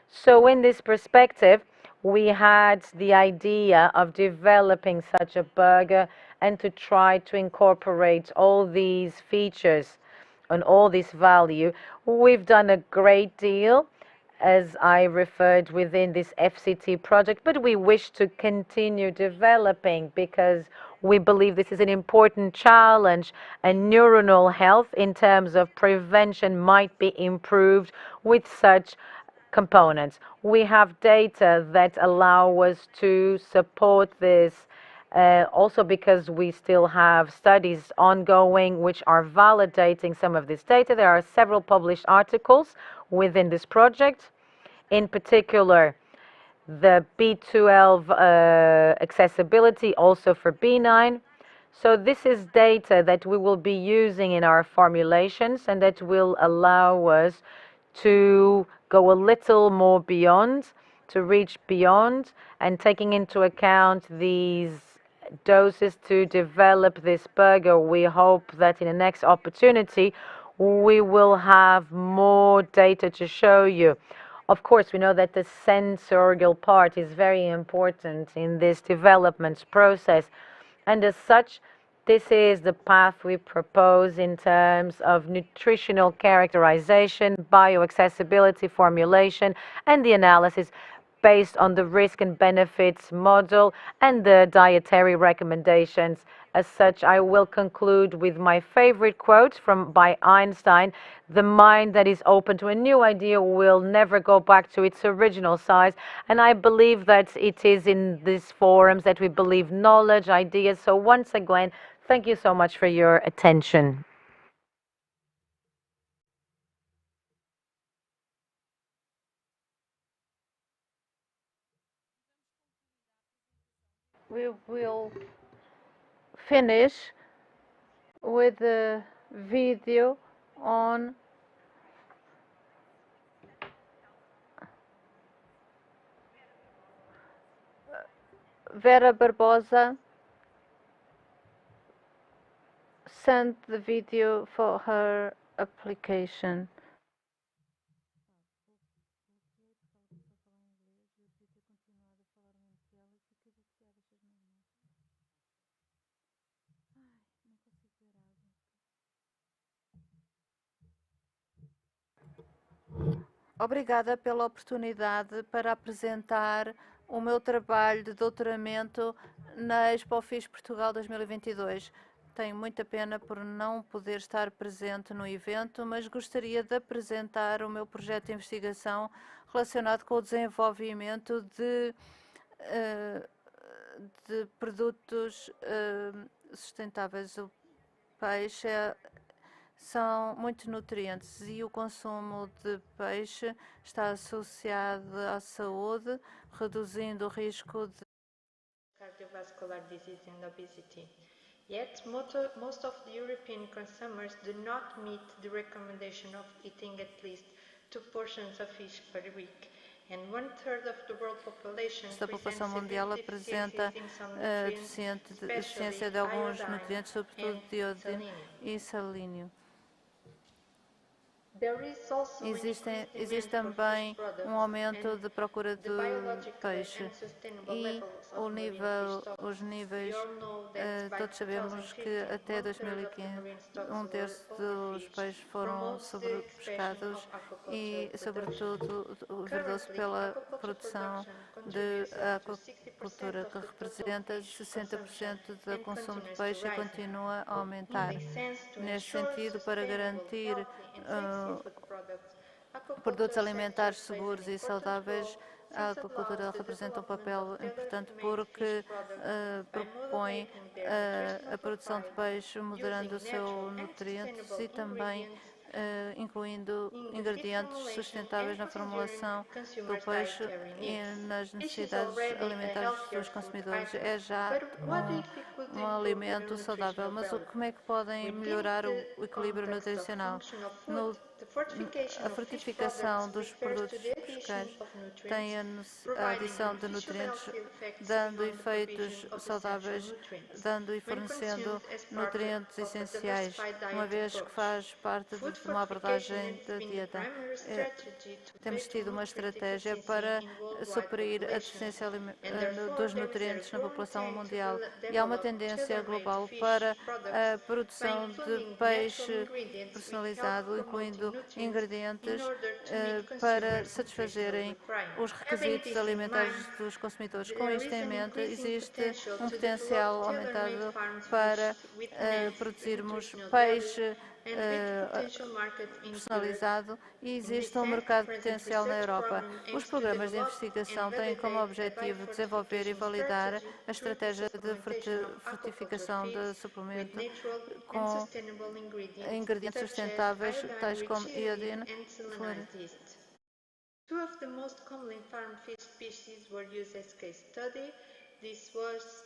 So in this perspective, we had the idea of developing such a burger and to try to incorporate all these features and all this value. We've done a great deal, as I referred within this FCT project, but we wish to continue developing because we believe this is an important challenge, and neuronal health in terms of prevention might be improved with such components. We have data that allow us to support this, also because we still have studies ongoing which are validating some of this data. There are several published articles within this project, in particular the B12 accessibility, also for B9. So this is data that we will be using in our formulations and that will allow us to go a little more beyond, to reach beyond, and taking into account these doses to develop this burger. We hope that in the next opportunity we will have more data to show you. Of course, we know that the sensorial part is very important in this development process, and as such, this is the path we propose in terms of nutritional characterization, bioaccessibility formulation, and the analysis based on the risk and benefits model and the dietary recommendations. As such, I will conclude with my favorite quote by Einstein: "The mind that is open to a new idea will never go back to its original size." And I believe that it is in these forums that we believe knowledge, ideas. So once again, thank you so much for your attention. We will finish with the video on Vera Barbosa sent the video for her application. Obrigada pela oportunidade para apresentar o meu trabalho de doutoramento na ExpoFishPortugal 2022. Tenho muita pena por não poder estar presente no evento, mas gostaria de apresentar o meu projeto de investigação relacionado com o desenvolvimento de produtos sustentáveis. O peixe são muitos nutrientes e o consumo de peixe está associado à saúde, reduzindo o risco de cardiovascular disease and obesity. Yet, most of the European consumers do not meet the recommendation of eating at least 2 portions of fish per week. And 1/3 of the world population a população mundial apresenta deficiência de alguns nutrientes, sobretudo de iodino e selênio. Existe também um aumento de procura de peixe e os níveis, todos sabemos que até 2015 1/3 dos peixes foram sobrepescados e, sobretudo, verdou-se pela produção de aquacultura, que representa 60% do consumo de peixe e continua a aumentar. Neste sentido, para garantir produtos alimentares seguros e saudáveis, a aquacultura representa um papel importante porque propõe a produção de peixe moderando os seus nutrientes e também incluindo ingredientes sustentáveis na formulação do peixe e nas necessidades alimentares dos consumidores. É já um alimento saudável, mas como é que podem melhorar o equilíbrio nutricional? No A fortificação dos produtos pesqueiros tem a adição de nutrientes, dando efeitos saudáveis, dando e fornecendo nutrientes essenciais, uma vez que faz parte de uma abordagem da dieta. Temos tido uma estratégia para suprir a deficiência dos nutrientes na população mundial e há uma tendência global para a produção de peixe personalizado, incluindo ingredientes para satisfazerem os requisitos alimentares dos consumidores. Com isto em mente, existe um potencial aumentado para produzirmos peixe personalizado e existe um mercado potencial na Europa. Os programas de investigação têm como objetivo desenvolver e validar a estratégia de fortificação de suplemento com ingredientes sustentáveis, tais como iodina e fluorina. Two of the most commonly farmed fish species were used as case study. This was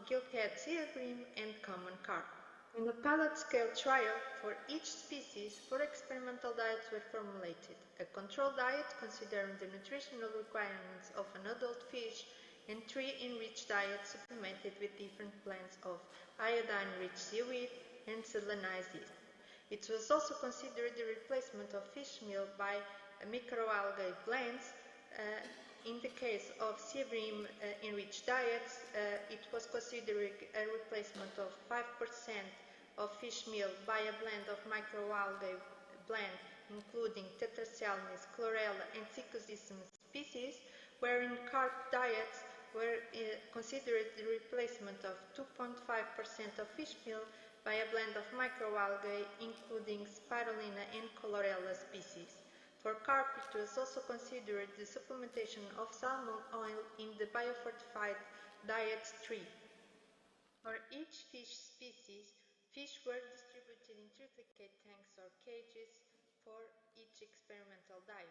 gilkhead sea bream and common carp. In a pilot scale trial, for each species, 4 experimental diets were formulated. A control diet considering the nutritional requirements of an adult fish and 3 enriched diets supplemented with different blends of iodine-rich seaweed and salinized yeast. It was also considered the replacement of fish meal by microalgae blends. In the case of sea bream enriched diets, it was considered a replacement of 5% of fish meal by a blend of microalgae blend, including Tetracellines, Chlorella, and Cycosistem species, wherein carp diets were considered the replacement of 2.5% of fish meal by a blend of microalgae, including Spirulina and Chlorella species. For carp, it was also considered the supplementation of salmon oil in the biofortified diet 3. For each fish species, fish were distributed in triplicate tanks or cages for each experimental diet.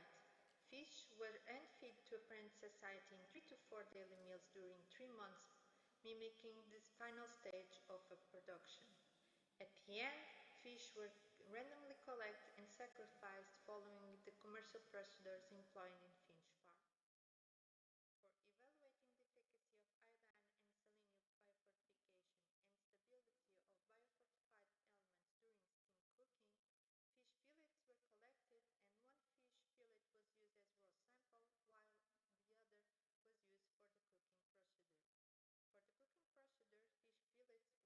Fish were unfed to a parent society in 3 to 4 daily meals during 3 months, mimicking the final stage of a production. At the end, fish were randomly collected and sacrificed following the commercial procedures employed in finch farm. For evaluating the efficacy of iodine and selenium biofortification and stability of biofortified elements during steam cooking, fish fillets were collected and 1 fish fillet was used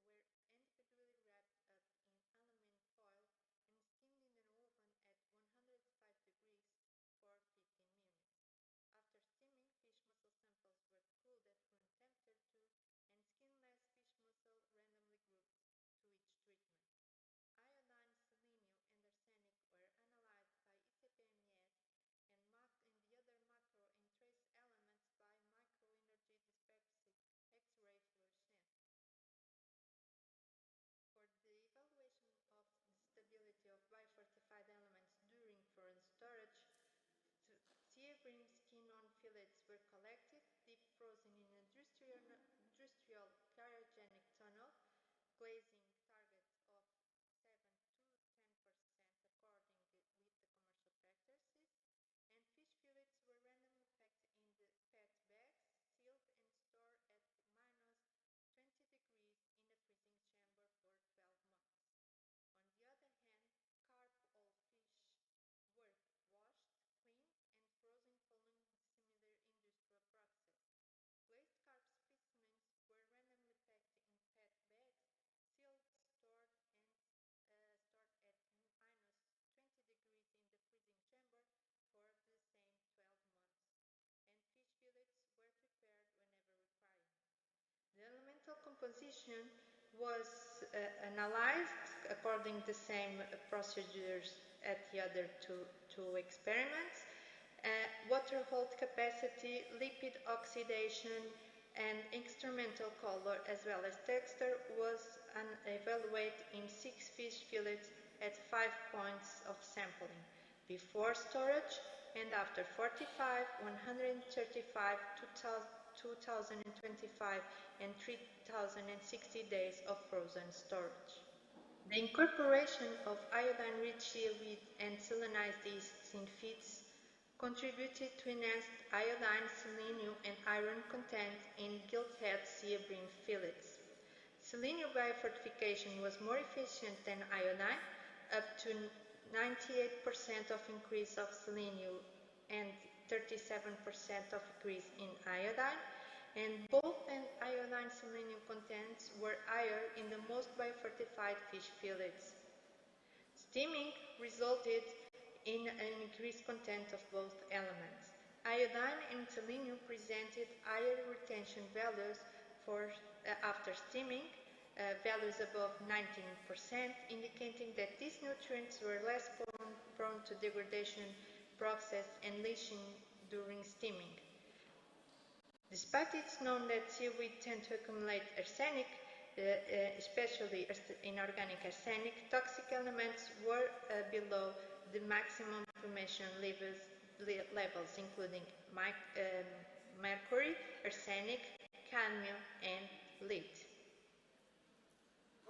as raw sample while the other was used for the cooking procedure. For the cooking procedure, fish fillets were individually wrapped up in aluminum foil and steamed in an oven at 105 degrees for 15 minutes. After steaming, fish muscle samples were cooled at room temperature and skinless fish muscle randomly grouped to each treatment. Iodine, selenium, and arsenic were analyzed by ECPMS and the other macro and trace elements by microenergy dyspersing X-ray fluorescence. For the evaluation of the stability of biofortified elements during frozen storage, sea bream skin-on fillets were collected, deep frozen in an industrial cryogenic tunnel, glazing targets of 7 to 10% according with the commercial practices, and fish fillets were randomly packed in the PET bags, sealed and stored at minus 20 degrees in a freezing chamber for 12 months. On the other hand, carp whole fish were washed, cleaned, and frozen following similar industrial process. Glazed carp specimens were randomly packed in PET bags, sealed, stored at minus 20 degrees in the freezing chamber for the same 12 months, and fish fillets were prepared whenever required. The elemental composition was analyzed according to the same procedures at the other two experiments. Water hold capacity, lipid oxidation, and instrumental color as well as texture was evaluated in 6 fish fillets at 5 points of sampling, before storage and after 45, 135, 2025 and 3060 days of frozen storage. The incorporation of iodine-rich seaweed and selenized yeasts in feeds contributed to enhanced iodine, selenium, and iron content in gilt-head sea bream fillets. Selenium biofortification was more efficient than iodine, up to 98% of increase of selenium and 37% of increase in iodine, and both iodine selenium contents were higher in the most biofortified fish fillets. Steaming resulted in an increased content of both elements. Iodine and selenium presented higher retention values after steaming, values above 19%, indicating that these nutrients were less prone to degradation process and leaching during steaming. Despite it's known that seaweed tend to accumulate arsenic, especially inorganic arsenic, toxic elements were below the maximum information levels, including mercury, arsenic, cadmium, and lead.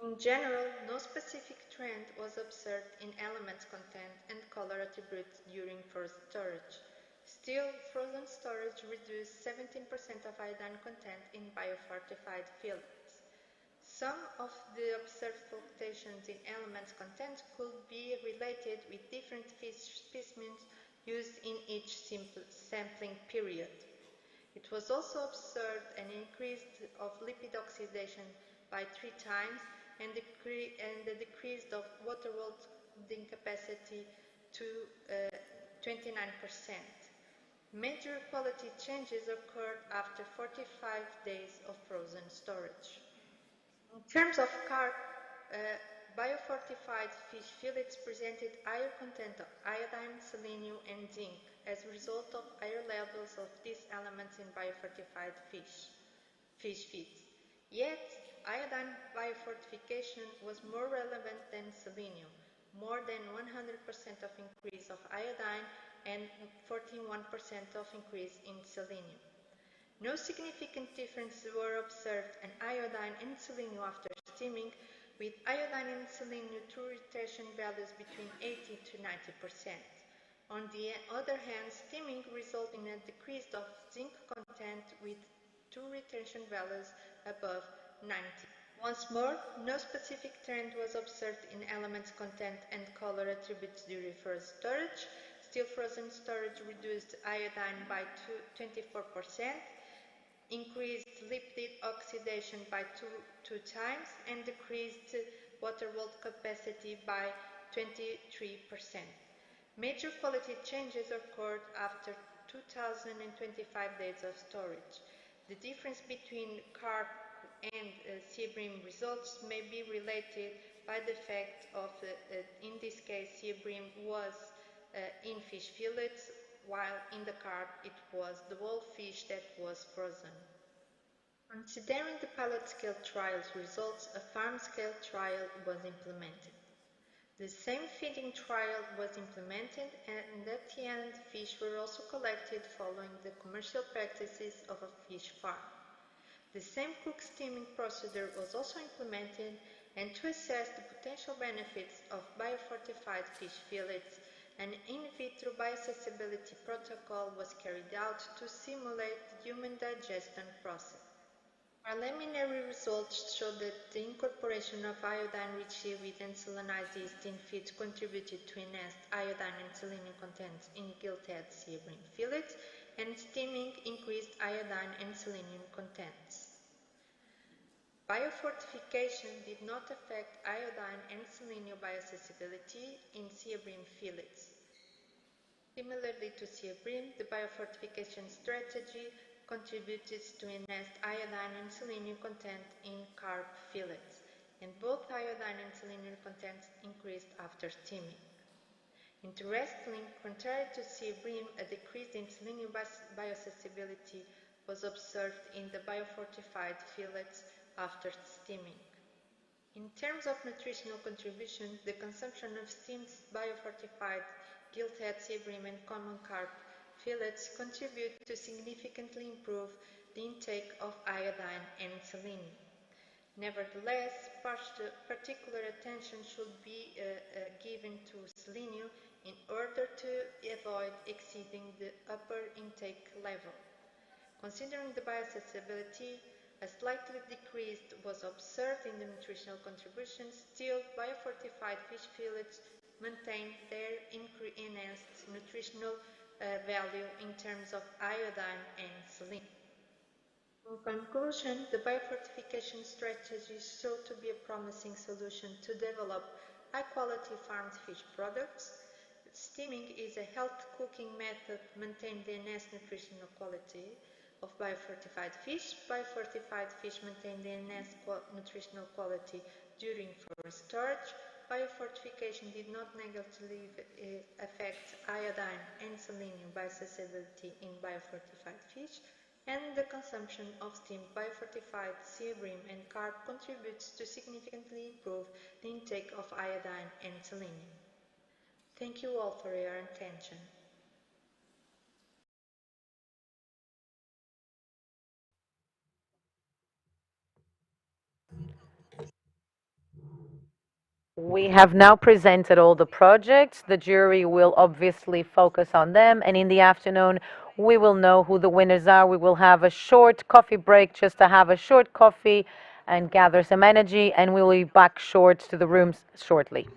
In general, no specific trend was observed in elements content and color attributes during frozen storage. Still, frozen storage reduced 17% of iodine content in biofortified fillets. Some of the observed fluctuations in elements content could be related with different fish specimens used in each sampling period. It was also observed an increase of lipid oxidation by 3 times and the decrease of water holding capacity to 29%. Major quality changes occurred after 45 days of frozen storage. In terms of carp, biofortified fish fillets presented higher content of iodine, selenium, and zinc as a result of higher levels of these elements in biofortified fish feeds. Yet, iodine biofortification was more relevant than selenium, more than 100% of increase of iodine and 41% of increase in selenium. No significant differences were observed in iodine and selenium after steaming, with iodine and selenium true retention values between 80 to 90%. On the other hand, steaming resulted in a decrease of zinc content with true retention values above 90. Once more, no specific trend was observed in elements content and color attributes during frozen storage. Still, frozen storage reduced iodine by 24%, increased lipid oxidation by two times, and decreased water hold capacity by 23%. Major quality changes occurred after 2,025 days of storage. The difference between carp and sea bream results may be related by the fact of, in this case, sea bream was in fish fillets, while in the carp it was the whole fish that was frozen. Considering the pilot scale trial's results, a farm scale trial was implemented. The same feeding trial was implemented, and at the end fish were also collected following the commercial practices of a fish farm. The same cook steaming procedure was also implemented, and to assess the potential benefits of biofortified fish fillets, an in vitro bioaccessibility protocol was carried out to simulate the human digestion process. Preliminary results showed that the incorporation of iodine-rich seaweed and selenized yeast in feeds contributed to enhanced iodine and selenium contents in gilt-head sea bream fillets, and steaming increased iodine and selenium contents. Biofortification did not affect iodine and selenium bioaccessibility in sea bream fillets. Similarly to sea bream, the biofortification strategy contributed to enhanced iodine and selenium content in carp fillets, and both iodine and selenium contents increased after steaming. Interestingly, contrary to sea bream, a decrease in selenium bioaccessibility was observed in the biofortified fillets after steaming. In terms of nutritional contribution, the consumption of steamed biofortified gilt-head sea bream and common carp fillets contribute to significantly improve the intake of iodine and selenium. Nevertheless, particular attention should be given to selenium in order to avoid exceeding the upper intake level. Considering the bioaccessibility, a slight decrease was observed in the nutritional contributions. Still, biofortified fish fillets maintain their enhanced nutritional value in terms of iodine and selenium. In conclusion, the biofortification strategy showed to be a promising solution to develop high-quality farmed fish products. Steaming is a healthy cooking method to maintain the enhanced nutritional quality of biofortified fish. Biofortified fish maintain the enhanced nutritional quality during frozen storage. Biofortification did not negatively affect iodine and selenium bioaccessibility in biofortified fish, and the consumption of steamed biofortified sea bream and carp contributes to significantly improve the intake of iodine and selenium. Thank you all for your attention. We have now presented all the projects. The jury will obviously focus on them, and in the afternoon we will know who the winners are. We will have a short coffee break just to have a short coffee and gather some energy, and we will be back short to the rooms shortly.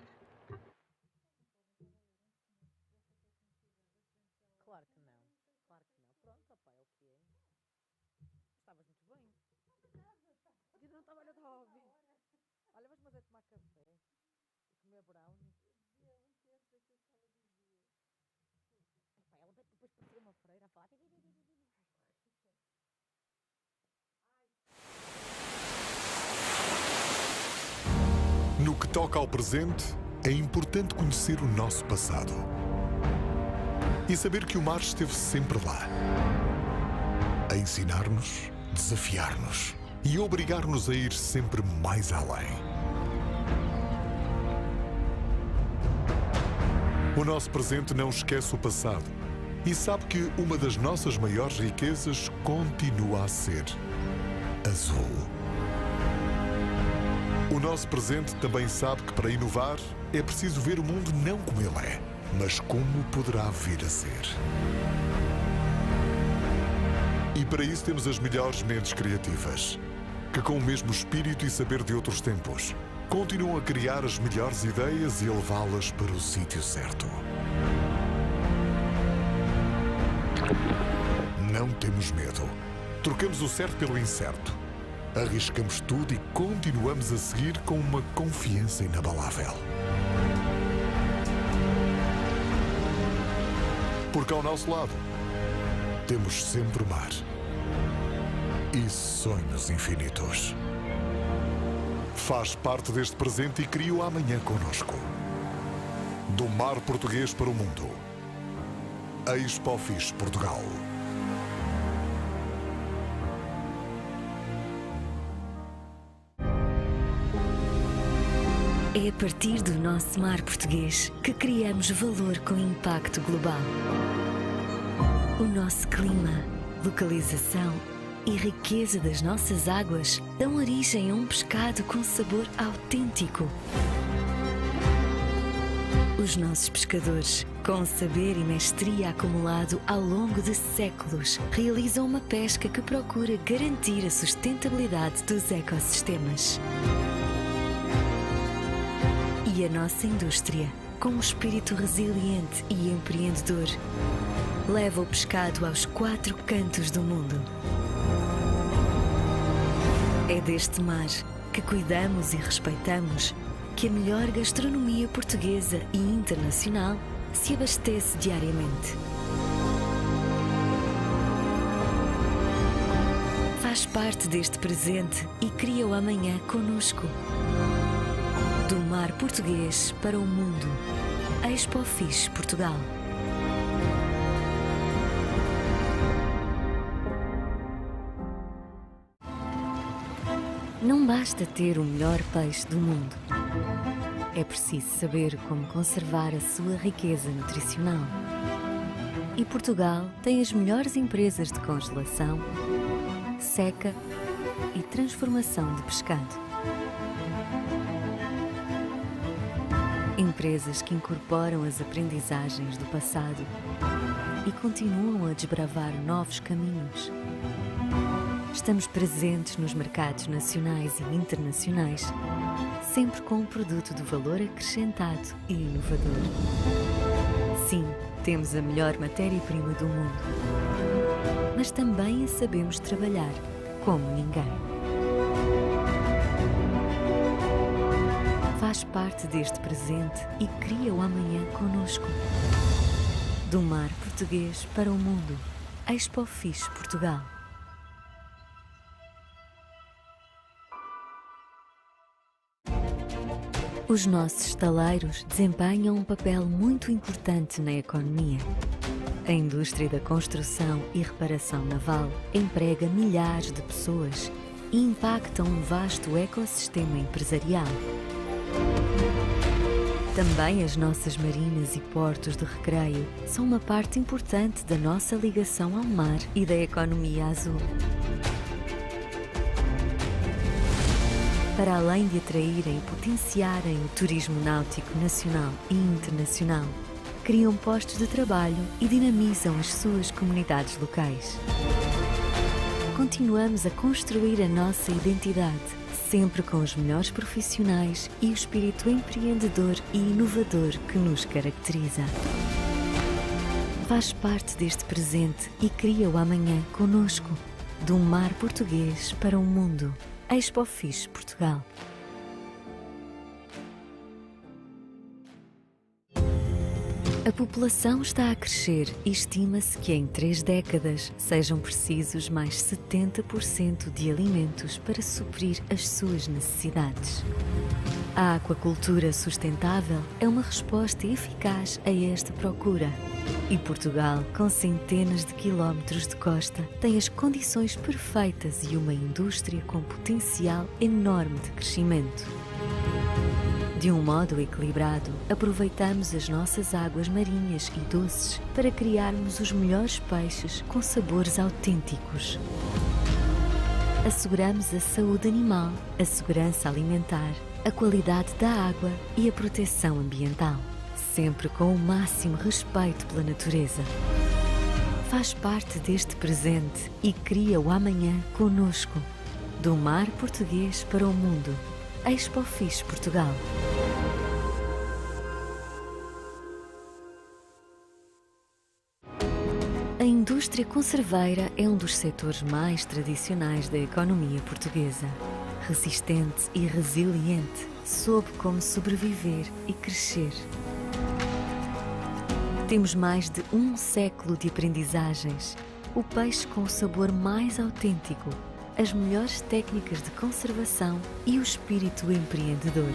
No que toca ao presente, é importante conhecer o nosso passado e saber que o mar esteve sempre lá, a ensinar-nos, desafiar-nos e obrigar-nos a ir sempre mais além. O nosso presente não esquece o passado e sabe que uma das nossas maiores riquezas continua a ser azul. O nosso presente também sabe que para inovar é preciso ver o mundo não como ele é, mas como poderá vir a ser. E para isso temos as melhores mentes criativas, que com o mesmo espírito e saber de outros tempos, continuam a criar as melhores ideias e a levá-las para o sítio certo. Não temos medo. Trocamos o certo pelo incerto. Arriscamos tudo e continuamos a seguir com uma confiança inabalável. Porque ao nosso lado temos sempre o mar e sonhos infinitos. Faz parte deste presente e cria o amanhã connosco. Do mar português para o mundo. ExpoFishPortugal. É a partir do nosso mar português que criamos valor com impacto global. O nosso clima, localização e riqueza das nossas águas dão origem a um pescado com sabor autêntico. Os nossos pescadores, com saber e mestria acumulado ao longo de séculos, realizam uma pesca que procura garantir a sustentabilidade dos ecossistemas. E a nossa indústria, com um espírito resiliente e empreendedor, leva o pescado aos 4 cantos do mundo. É deste mar que cuidamos e respeitamos que a melhor gastronomia portuguesa e internacional se abastece diariamente. Faz parte deste presente e cria o amanhã conosco. Do mar português para o mundo. ExpoFishPortugal. Não basta ter o melhor peixe do mundo. É preciso saber como conservar a sua riqueza nutricional. E Portugal tem as melhores empresas de congelação, seca e transformação de pescado. Empresas que incorporam as aprendizagens do passado e continuam a desbravar novos caminhos. Estamos presentes nos mercados nacionais e internacionais, sempre com um produto de valor acrescentado e inovador. Sim, temos a melhor matéria-prima do mundo, mas também a sabemos trabalhar como ninguém. Faz parte deste presente e cria o amanhã conosco. Do mar português para o mundo. ExpoFishPortugal. Os nossos estaleiros desempenham um papel muito importante na economia. A indústria da construção e reparação naval emprega milhares de pessoas e impacta um vasto ecossistema empresarial. Também as nossas marinas e portos de recreio são uma parte importante da nossa ligação ao mar e da economia azul. Para além de atraírem e potenciarem o turismo náutico nacional e internacional, criam postos de trabalho e dinamizam as suas comunidades locais. Continuamos a construir a nossa identidade, sempre com os melhores profissionais e o espírito empreendedor e inovador que nos caracteriza. Faz parte deste presente e cria o amanhã conosco, do mar português para o mundo. ExpoFishPortugal. A população está a crescer e estima-se que em 3 décadas sejam precisos mais 70% de alimentos para suprir as suas necessidades. A aquacultura sustentável é uma resposta eficaz a esta procura. E Portugal, com centenas de quilómetros de costa, tem as condições perfeitas e uma indústria com potencial enorme de crescimento. De um modo equilibrado, aproveitamos as nossas águas marinhas e doces para criarmos os melhores peixes com sabores autênticos. Asseguramos a saúde animal, a segurança alimentar, a qualidade da água e a proteção ambiental, sempre com o máximo respeito pela natureza. Faz parte deste presente e cria o amanhã conosco. Do mar português para o mundo. ExpoFishPortugal. A indústria conserveira é um dos setores mais tradicionais da economia portuguesa. Resistente e resiliente, soube como sobreviver e crescer. Temos mais de 1 século de aprendizagens, o peixe com o sabor mais autêntico, as melhores técnicas de conservação e o espírito empreendedor.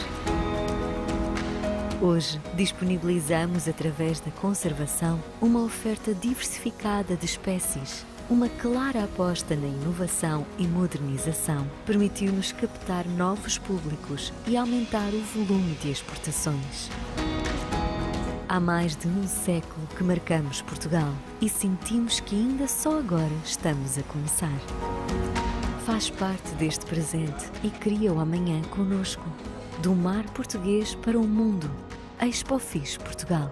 Hoje, disponibilizamos através da conservação uma oferta diversificada de espécies. Uma clara aposta na inovação e modernização permitiu-nos captar novos públicos e aumentar o volume de exportações. Há mais de 1 século que marcamos Portugal e sentimos que ainda só agora estamos a começar. Faz parte deste presente e cria o amanhã conosco. Do mar português para o mundo. ExpoFishPortugal.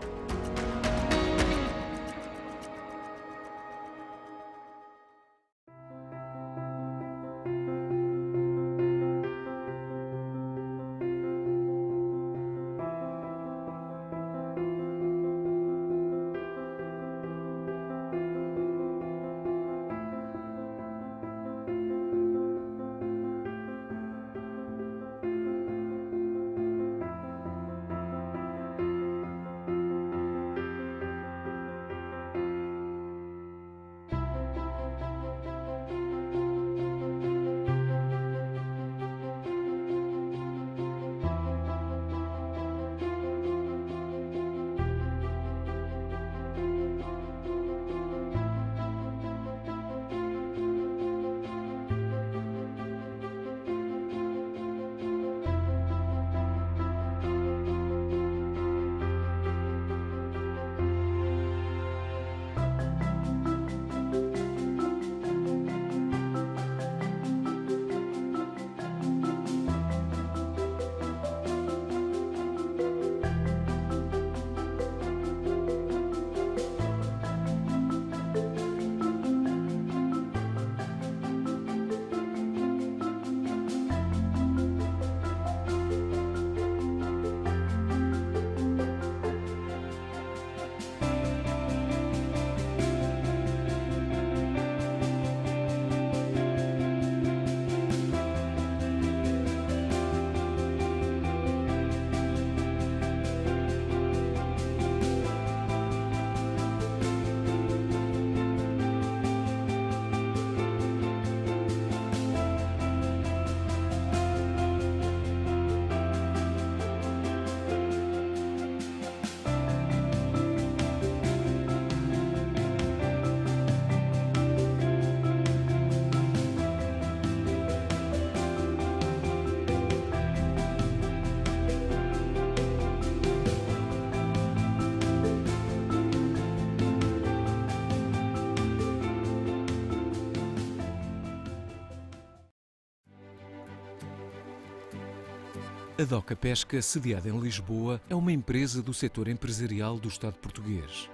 A Doca Pesca, sediada em Lisboa, é uma empresa do setor empresarial do Estado português.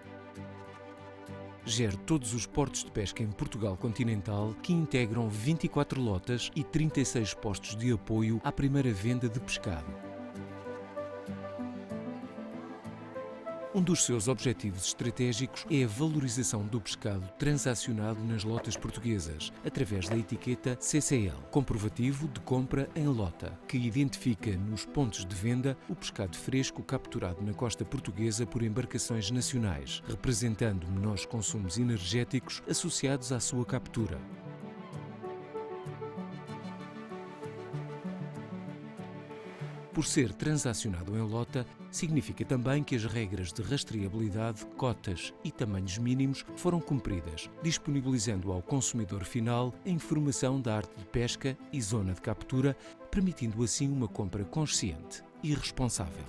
Gere todos os portos de pesca em Portugal continental, que integram 24 lotas e 36 postos de apoio à primeira venda de pescado. Um dos seus objetivos estratégicos é a valorização do pescado transacionado nas lotas portuguesas, através da etiqueta CCL, comprovativo de compra em lota, que identifica nos pontos de venda o pescado fresco capturado na costa portuguesa por embarcações nacionais, representando menores consumos energéticos associados à sua captura. Por ser transacionado em lota, significa também que as regras de rastreabilidade, cotas e tamanhos mínimos foram cumpridas, disponibilizando ao consumidor final a informação da arte de pesca e zona de captura, permitindo assim uma compra consciente e responsável.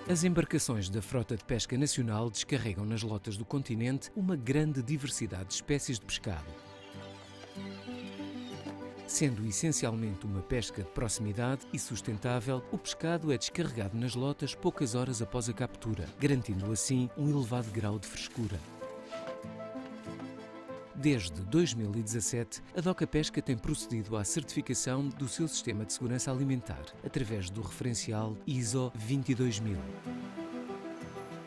As embarcações da frota de pesca nacional descarregam nas lotas do continente uma grande diversidade de espécies de pescado. Sendo essencialmente uma pesca de proximidade e sustentável, o pescado é descarregado nas lotas poucas horas após a captura, garantindo assim um elevado grau de frescura. Desde 2017, a Doca Pesca tem procedido à certificação do seu sistema de segurança alimentar, através do referencial ISO 22000.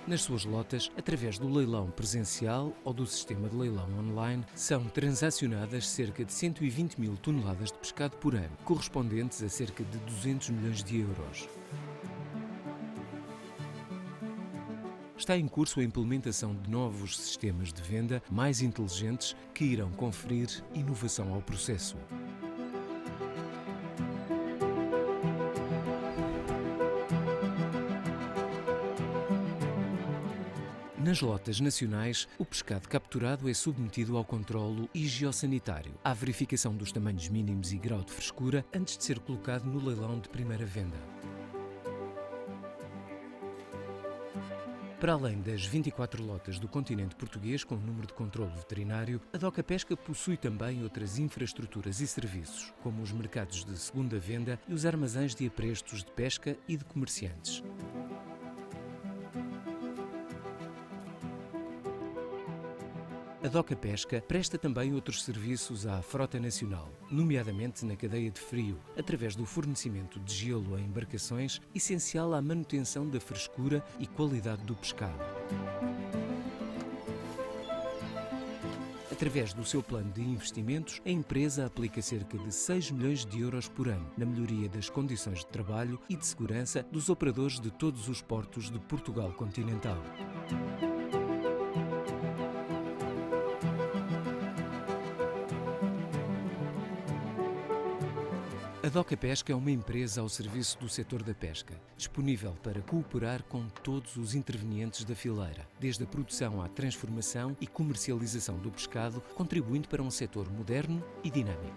Nas suas lotas, através do leilão presencial ou do sistema de leilão online, são transacionadas cerca de 120 mil toneladas de pescado por ano, correspondentes a cerca de 200 milhões de euros. Está em curso a implementação de novos sistemas de venda mais inteligentes que irão conferir inovação ao processo. Nas lotas nacionais, o pescado capturado é submetido ao controlo higiosanitário, à verificação dos tamanhos mínimos e grau de frescura antes de ser colocado no leilão de primeira venda. Para além das 24 lotas do continente português com número de controlo veterinário, a Doca Pesca possui também outras infraestruturas e serviços, como os mercados de segunda venda e os armazéns de aprestos de pesca e de comerciantes. A Doca Pesca presta também outros serviços à frota nacional, nomeadamente na cadeia de frio, através do fornecimento de gelo a embarcações, essencial à manutenção da frescura e qualidade do pescado. Através do seu plano de investimentos, a empresa aplica cerca de 6 milhões de euros por ano na melhoria das condições de trabalho e de segurança dos operadores de todos os portos de Portugal continental. A Doca Pesca é uma empresa ao serviço do setor da pesca, disponível para cooperar com todos os intervenientes da fileira, desde a produção à transformação e comercialização do pescado, contribuindo para um setor moderno e dinâmico.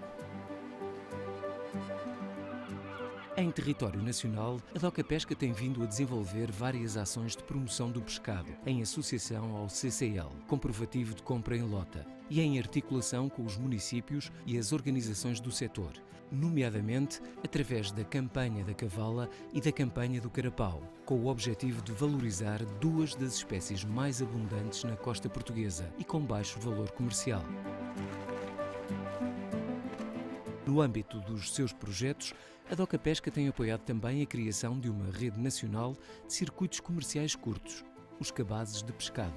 Em território nacional, a Doca Pesca tem vindo a desenvolver várias ações de promoção do pescado, em associação ao CCL, comprovativo de compra em lota, e em articulação com os municípios e as organizações do setor, nomeadamente através da campanha da cavala e da campanha do carapau, com o objetivo de valorizar duas das espécies mais abundantes na costa portuguesa e com baixo valor comercial. No âmbito dos seus projetos, a Doca Pesca tem apoiado também a criação de uma rede nacional de circuitos comerciais curtos, os cabazes de pescado.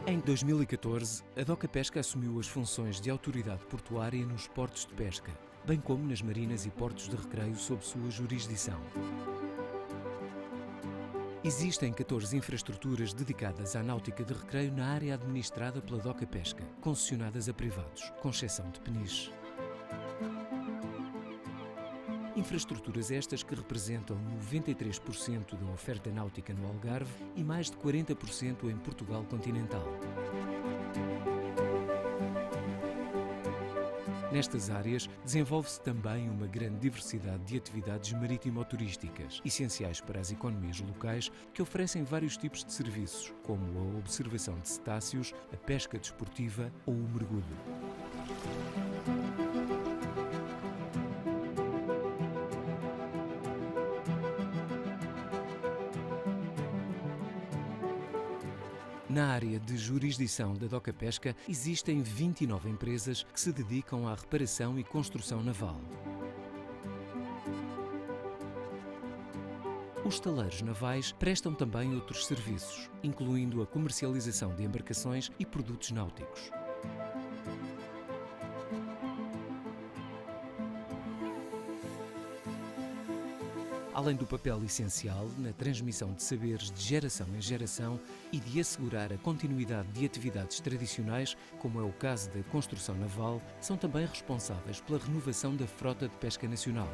Em 2014, a Doca Pesca assumiu as funções de autoridade portuária nos portos de pesca, bem como nas marinas e portos de recreio sob sua jurisdição. Existem 14 infraestruturas dedicadas à náutica de recreio na área administrada pela Doca Pesca, concessionadas a privados, com exceção de Peniche. Infraestruturas estas que representam 93% da oferta náutica no Algarve e mais de 40% em Portugal continental. Nestas áreas, desenvolve-se também uma grande diversidade de atividades marítimo-turísticas, essenciais para as economias locais, que oferecem vários tipos de serviços, como a observação de cetáceos, a pesca desportiva ou o mergulho. Na área de jurisdição da Doca Pesca, existem 29 empresas que se dedicam à reparação e construção naval. Os estaleiros navais prestam também outros serviços, incluindo a comercialização de embarcações e produtos náuticos. Além do papel essencial na transmissão de saberes de geração em geração e de assegurar a continuidade de atividades tradicionais, como é o caso da construção naval, são também responsáveis pela renovação da frota de pesca nacional.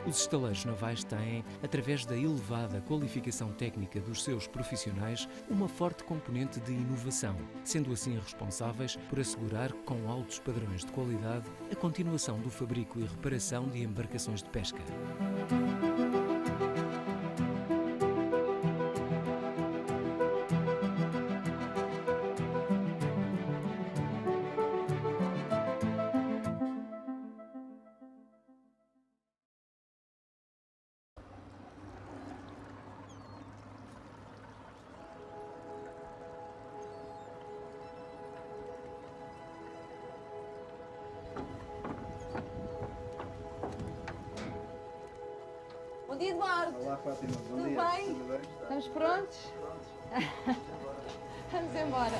Os estaleiros navais têm, através da elevada qualificação técnica dos seus profissionais, uma forte componente de inovação, sendo assim responsáveis por assegurar, com altos padrões de qualidade, a continuação do fabrico e reparação de embarcações de pesca. Bom dia, Eduardo. Olá, Fátima. Bom Tudo dia. bem? Tudo bem? Estamos prontos? Vamos embora.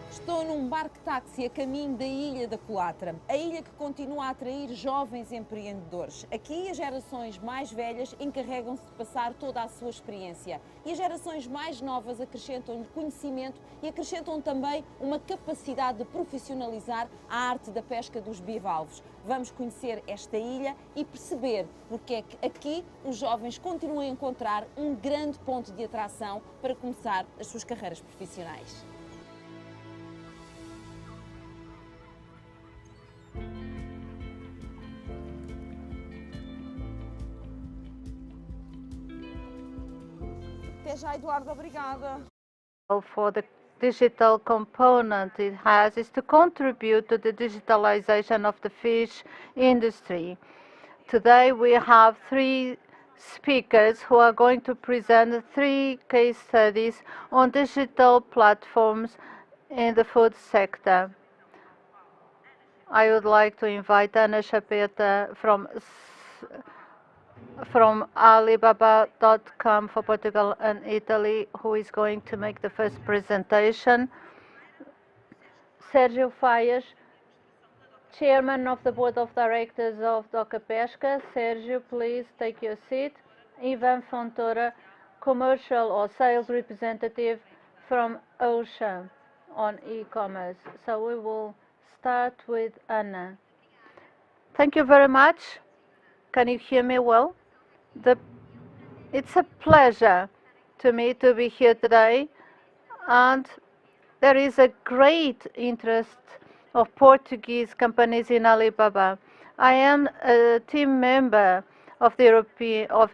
Estou num barco-táxi a caminho da Ilha da Colatra, a ilha que continua a atrair jovens empreendedores. Aqui as gerações mais velhas encarregam-se de passar toda a sua experiência e as gerações mais novas acrescentam-lhe conhecimento e acrescentam também uma capacidade de profissionalizar a arte da pesca dos bivalves. Vamos conhecer esta ilha e perceber porque é que aqui os jovens continuam a encontrar um grande ponto de atração para começar as suas carreiras profissionais. Até já, Eduardo, obrigada. For the digital component it has is to contribute to the digitalization of the fish industry. Today we have 3 speakers who are going to present 3 case studies on digital platforms in the food sector. I would like to invite Ana Chapeta from Alibaba.com for Portugal and Italy, who is going to make the first presentation. Sergio Faias, Chairman of the Board of Directors of Doca Pesca. Sergio, please take your seat. Ivan Fontoura, Commercial or Sales Representative from OSHA on e-commerce. So we will start with Anna. Thank you very much. Can you hear me well? It's a pleasure to me to be here today, and there is a great interest of Portuguese companies in Alibaba. I am a team member of the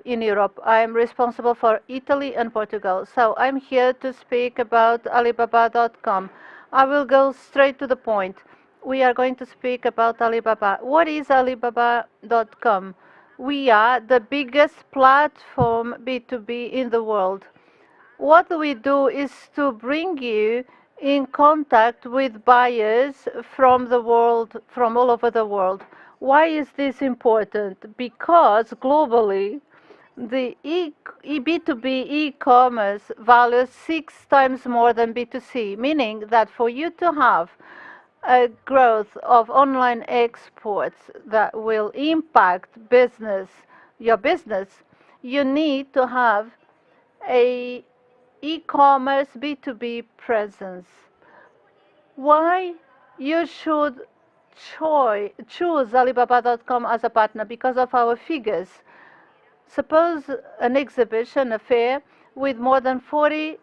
in Europe. I am responsible for Italy and Portugal, so I'm here to speak about Alibaba.com. I will go straight to the point. We are going to speak about Alibaba. What is Alibaba.com? We are the biggest platform B2B in the world. What we do is to bring you in contact with buyers from the world, from all over the world. Why is this important? Because globally, the B2B e-commerce values 6 times more than B2C, meaning that for you to have a growth of online exports that will impact your business, you need to have a e-commerce B2B presence. Why you should choose Alibaba.com as a partner because of our figures. Suppose an exhibition, a fair, with more than 40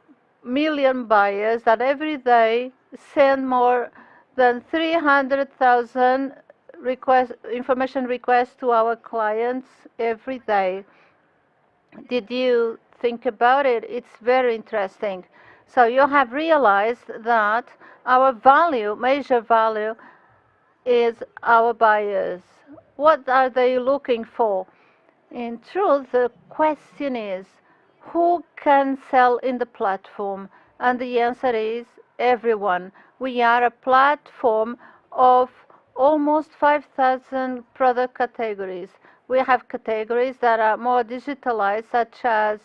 million buyers that every day send more than 300,000 information requests to our clients every day. Did you think about it? It's very interesting. So you have realized that our value, major value, is our buyers. What are they looking for? In truth, the question is, who can sell in the platform? And the answer is everyone. We are a platform of almost 5,000 product categories. We have categories that are more digitalized, such as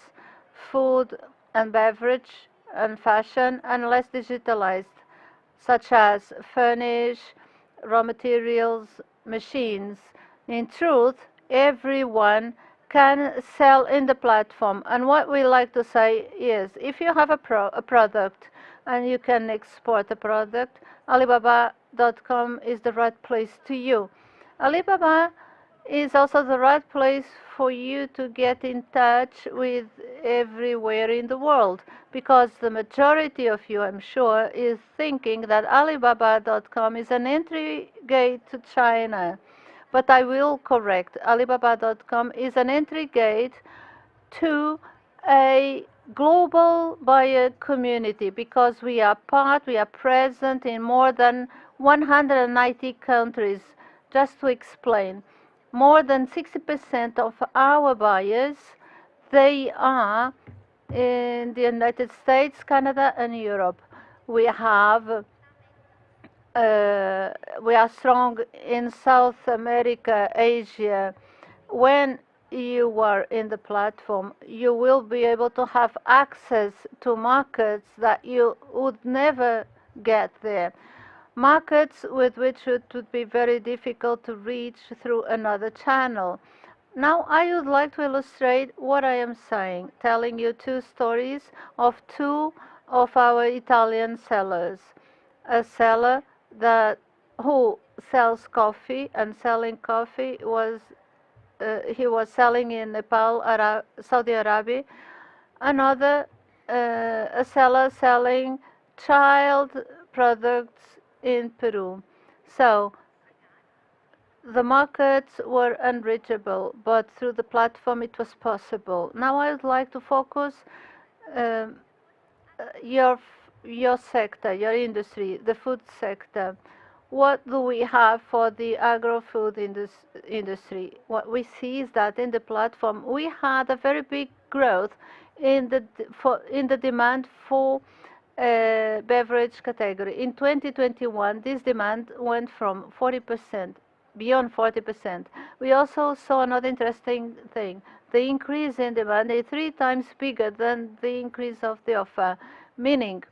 food and beverage and fashion, and less digitalized, such as furnish, raw materials, machines. In truth, everyone can sell in the platform. And what we like to say is, if you have a product and you can export a product, Alibaba.com is the right place to you. Alibaba is also the right place for you to get in touch with everywhere in the world, because the majority of you, I'm sure, is thinking that Alibaba.com is an entry gate to China. But I will correct. Alibaba.com is an entry gate to a global buyer community, because we are present in more than 190 countries. Just to explain, more than 60% of our buyers, they are in the United States, Canada, and Europe. We are strong in South America, Asia. When you are in the platform, you will be able to have access to markets that you would never get there. Markets with which it would be very difficult to reach through another channel. Now I would like to illustrate what I am saying, telling you two stories of two of our Italian sellers. A seller who sells coffee, and selling coffee was he was selling in Nepal, Saudi Arabia. Another a seller selling child products in Peru. So the markets were unreachable, but through the platform it was possible. Now I would like to focus your sector, your industry, the food sector. What do we have for the agro-food industry? What we see is that in the platform we had a very big growth in the demand for beverage category. In 2021, this demand went from 40%, beyond 40%. We also saw another interesting thing. The increase in demand is 3 times bigger than the increase of the offer, meaning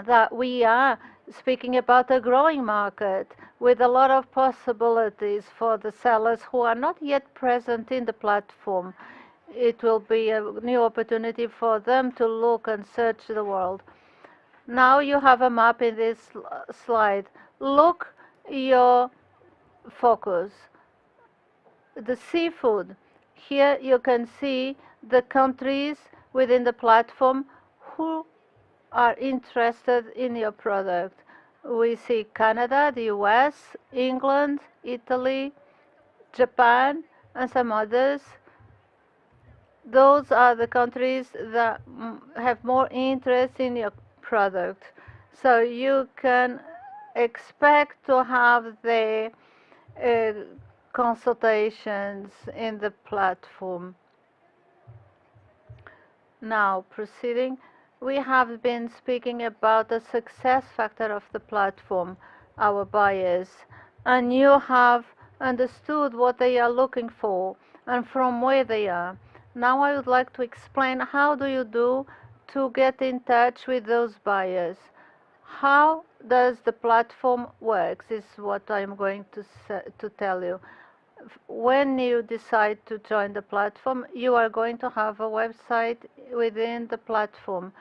that we are speaking about a growing market with a lot of possibilities for the sellers who are not yet present in the platform. It will be a new opportunity for them to look and search the world. Now you have a map in this slide. Look your focus. The seafood. Here you can see the countries within the platform who are interested in your product. We see Canada, the US, England, Italy, Japan, and some others. Those are the countries that have more interest in your product. So you can expect to have the consultations in the platform. Now, proceeding, we have been speaking about the success factor of the platform, our buyers, and you have understood what they are looking for and from where they are. Now I would like to explain how do you do to get in touch with those buyers. How does the platform work is what I'm going to tell you. When you decide to join the platform, you are going to have a website within the platform,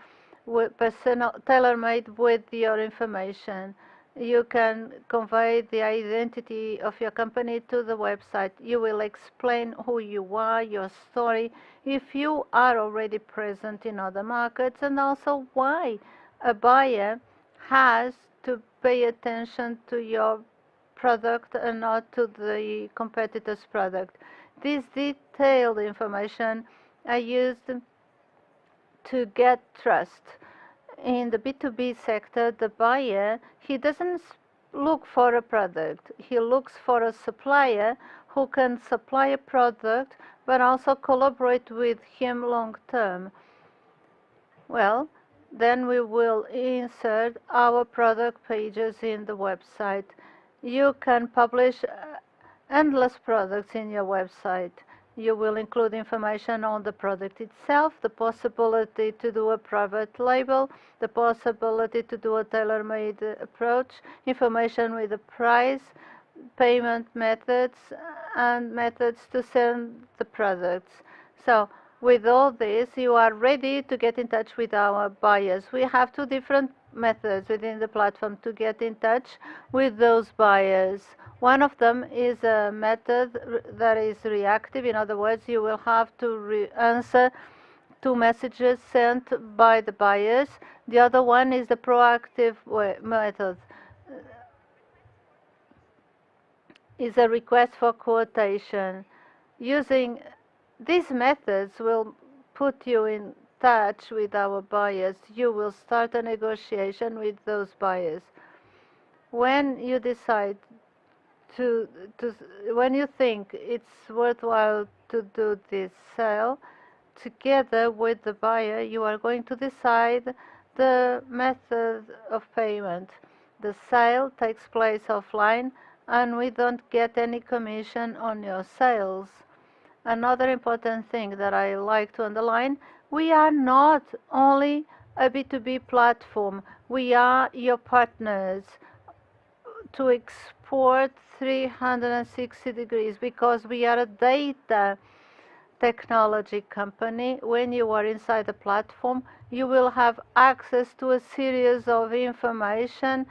tailor-made with your information. You can convey the identity of your company to the website. You will explain who you are, your story, if you are already present in other markets, and also why a buyer has to pay attention to your product and not to the competitor's product. This detailed information are used to get trust. In the B2B sector, the buyer, he doesn't look for a product. He looks for a supplier who can supply a product but also collaborate with him long term. Well, then we will insert our product pages in the website. You can publish endless products in your website. You will include information on the product itself, the possibility to do a private label, the possibility to do a tailor-made approach, information with the price, payment methods, and methods to send the products. So with all this, you are ready to get in touch with our buyers. We have two different methods within the platform to get in touch with those buyers. One of them is a method that is reactive. In other words, you will have to answer to messages sent by the buyers. The other one is the proactive method. Is a request for quotation. Using these methods will put you in touch with our buyers. You will start a negotiation with those buyers. When you decide when you think it's worthwhile to do this sale, together with the buyer, you are going to decide the method of payment. The sale takes place offline, and we don't get any commission on your sales. Another important thing that I like to underline, we are not only a B2B platform, we are your partners to export 360 degrees because we are a data technology company. When you are inside the platform, you will have access to a series of information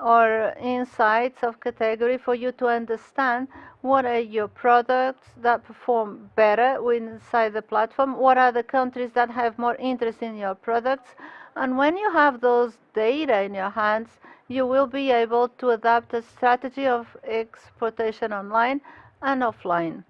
or insights of category for you to understand what are your products that perform better inside the platform, what are the countries that have more interest in your products. And when you have those data in your hands, you will be able to adapt a strategy of exportation online and offline.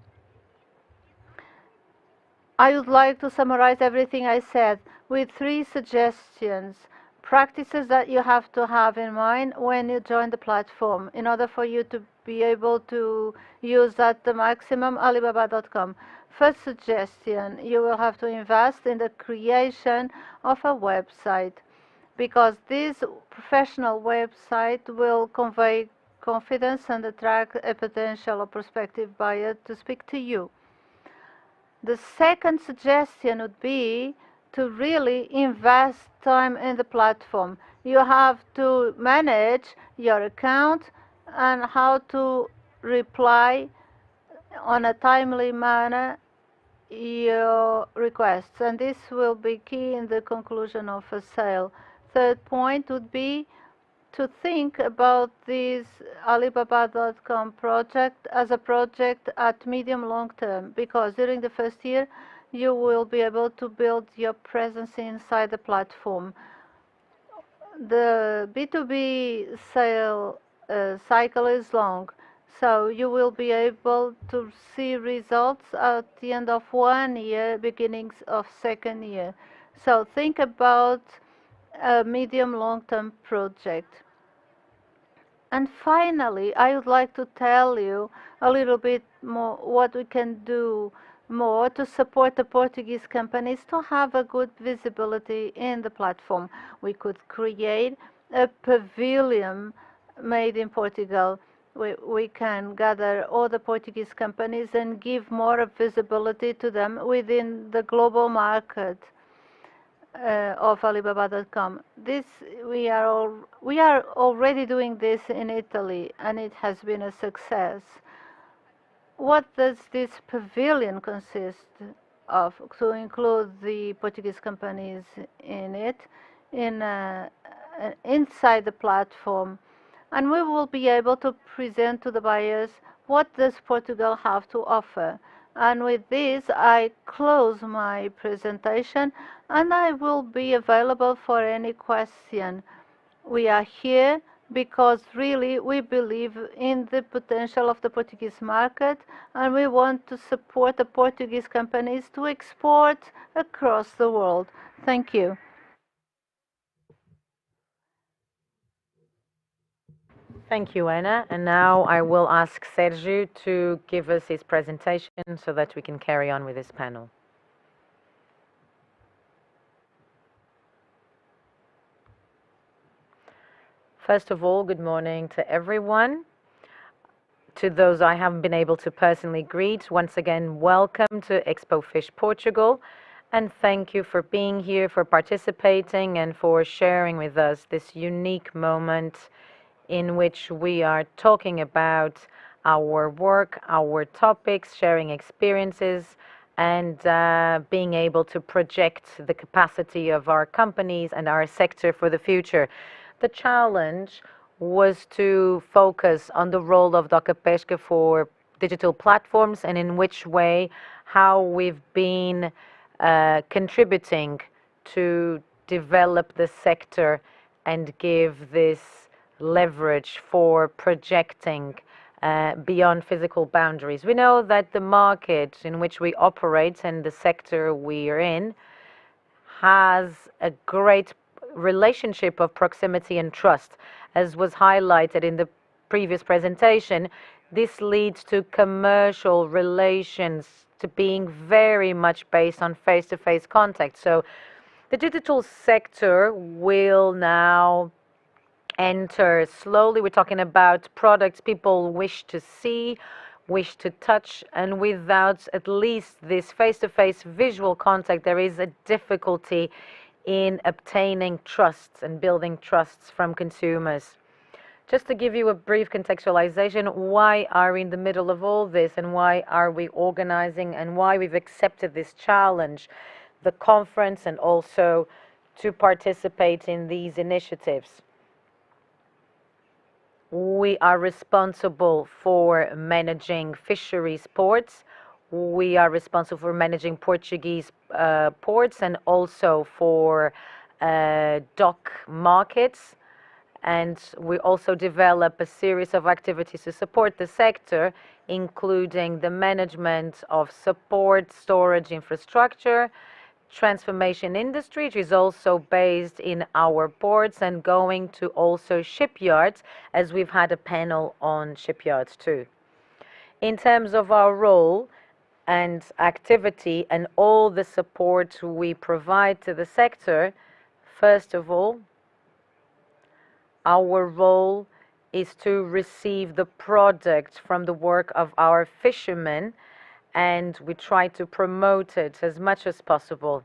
I would like to summarize everything I said with 3 suggestions, practices that you have to have in mind when you join the platform in order for you to be able to use at the maximum Alibaba.com. First suggestion, you will have to invest in the creation of a website, because this professional website will convey confidence and attract a potential or prospective buyer to speak to you. The second suggestion would be to really invest time in the platform. You have to manage your account and how to reply on a timely manner your requests, and this will be key in the conclusion of a sale. Third point would be to think about this Alibaba.com project as a project at medium long term, because during the first year you will be able to build your presence inside the platform. The B2B sale cycle is long, so you will be able to see results at the end of 1 year, beginnings of second year. So think about a medium long-term project. And finally, I would like to tell you a little bit more what we can do more to support the Portuguese companies to have a good visibility in the platform. We could create a pavilion made in Portugal. We can gather all the Portuguese companies and give more visibility to them within the global market of Alibaba.com. We are already doing this in Italy, and it has been a success. What does this pavilion consist of? To include the Portuguese companies in it, inside the platform, and we will be able to present to the buyers what does Portugal have to offer. And with this, I close my presentation, and I will be available for any question. We are here because really we believe in the potential of the Portuguese market, and we want to support the Portuguese companies to export across the world. Thank you. Thank you, Anna. And now I will ask Sergio to give us his presentation so that we can carry on with this panel. First of all, good morning to everyone. To those I haven't been able to personally greet, once again, welcome to ExpoFishPortugal, and thank you for being here, for participating, and for sharing with us this unique moment in which we are talking about our work, our topics, sharing experiences, and being able to project the capacity of our companies and our sector for the future. The challenge was to focus on the role of DOCA Pesca for digital platforms and in which way, how we've been contributing to develop the sector and give this leverage for projecting beyond physical boundaries. We know that the market in which we operate and the sector we are in has a great relationship of proximity and trust. As was highlighted in the previous presentation, this leads to commercial relations to being very much based on face-to-face contact. So the digital sector will now enter slowly. We're talking about products people wish to see, wish to touch, and without at least this face-to-face visual contact, there is a difficulty in obtaining trusts and building trusts from consumers. Just to give you a brief contextualization, why are we in the middle of all this and why are we organizing and why we've accepted this challenge, the conference, and also to participate in these initiatives. We are responsible for managing fisheries ports. We are responsible for managing Portuguese ports and also for dock markets. And we also develop a series of activities to support the sector, including the management of support storage infrastructure, transformation industry, which is also based in our ports, and going to also shipyards, as we've had a panel on shipyards too. In terms of our role and activity and all the support we provide to the sector, first of all, our role is to receive the product from the work of our fishermen, and we try to promote it as much as possible.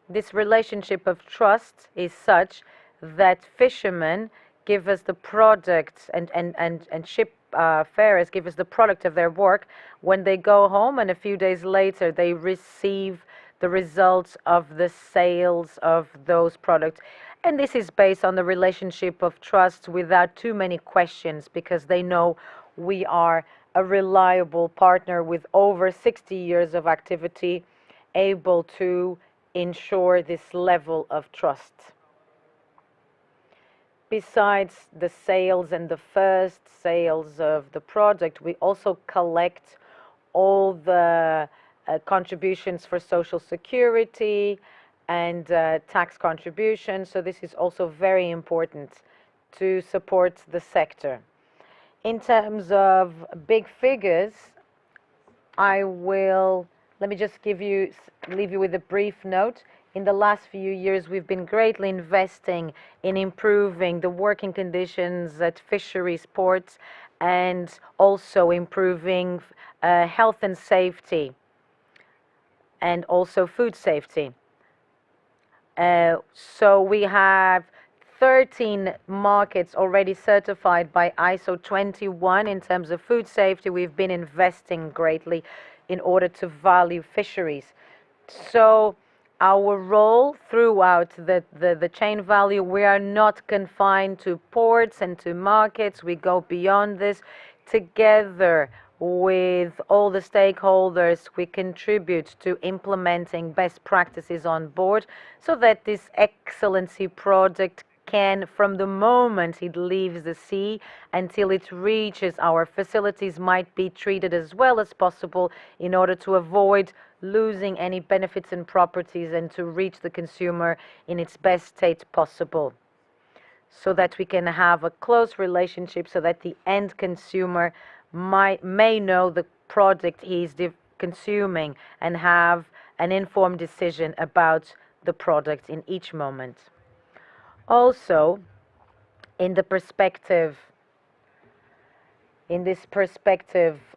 This relationship of trust is such that fishermen give us the product and ship farers give us the product of their work when they go home, and a few days later they receive the results of the sales of those products. And this is based on the relationship of trust without too many questions, because they know we are a reliable partner with over 60 years of activity, able to ensure this level of trust. Besides the sales and the first sales of the product, we also collect all the contributions for social security and tax contributions. So this is also very important to support the sector. In terms of big figures, let me just leave you with a brief note. In the last few years, we've been greatly investing in improving the working conditions at fisheries ports and also improving health and safety and also food safety. So we have 13 markets already certified by ISO 21 in terms of food safety. We've been investing greatly in order to value fisheries. So our role throughout the chain value, we are not confined to ports and to markets. We go beyond this. Together with all the stakeholders, we contribute to implementing best practices on board so that this excellency product can, from the moment it leaves the sea until it reaches our facilities, might be treated as well as possible in order to avoid losing any benefits and properties and to reach the consumer in its best state possible, so that we can have a close relationship, so that the end consumer may know the product he's consuming and have an informed decision about the product in each moment. Also, in this perspective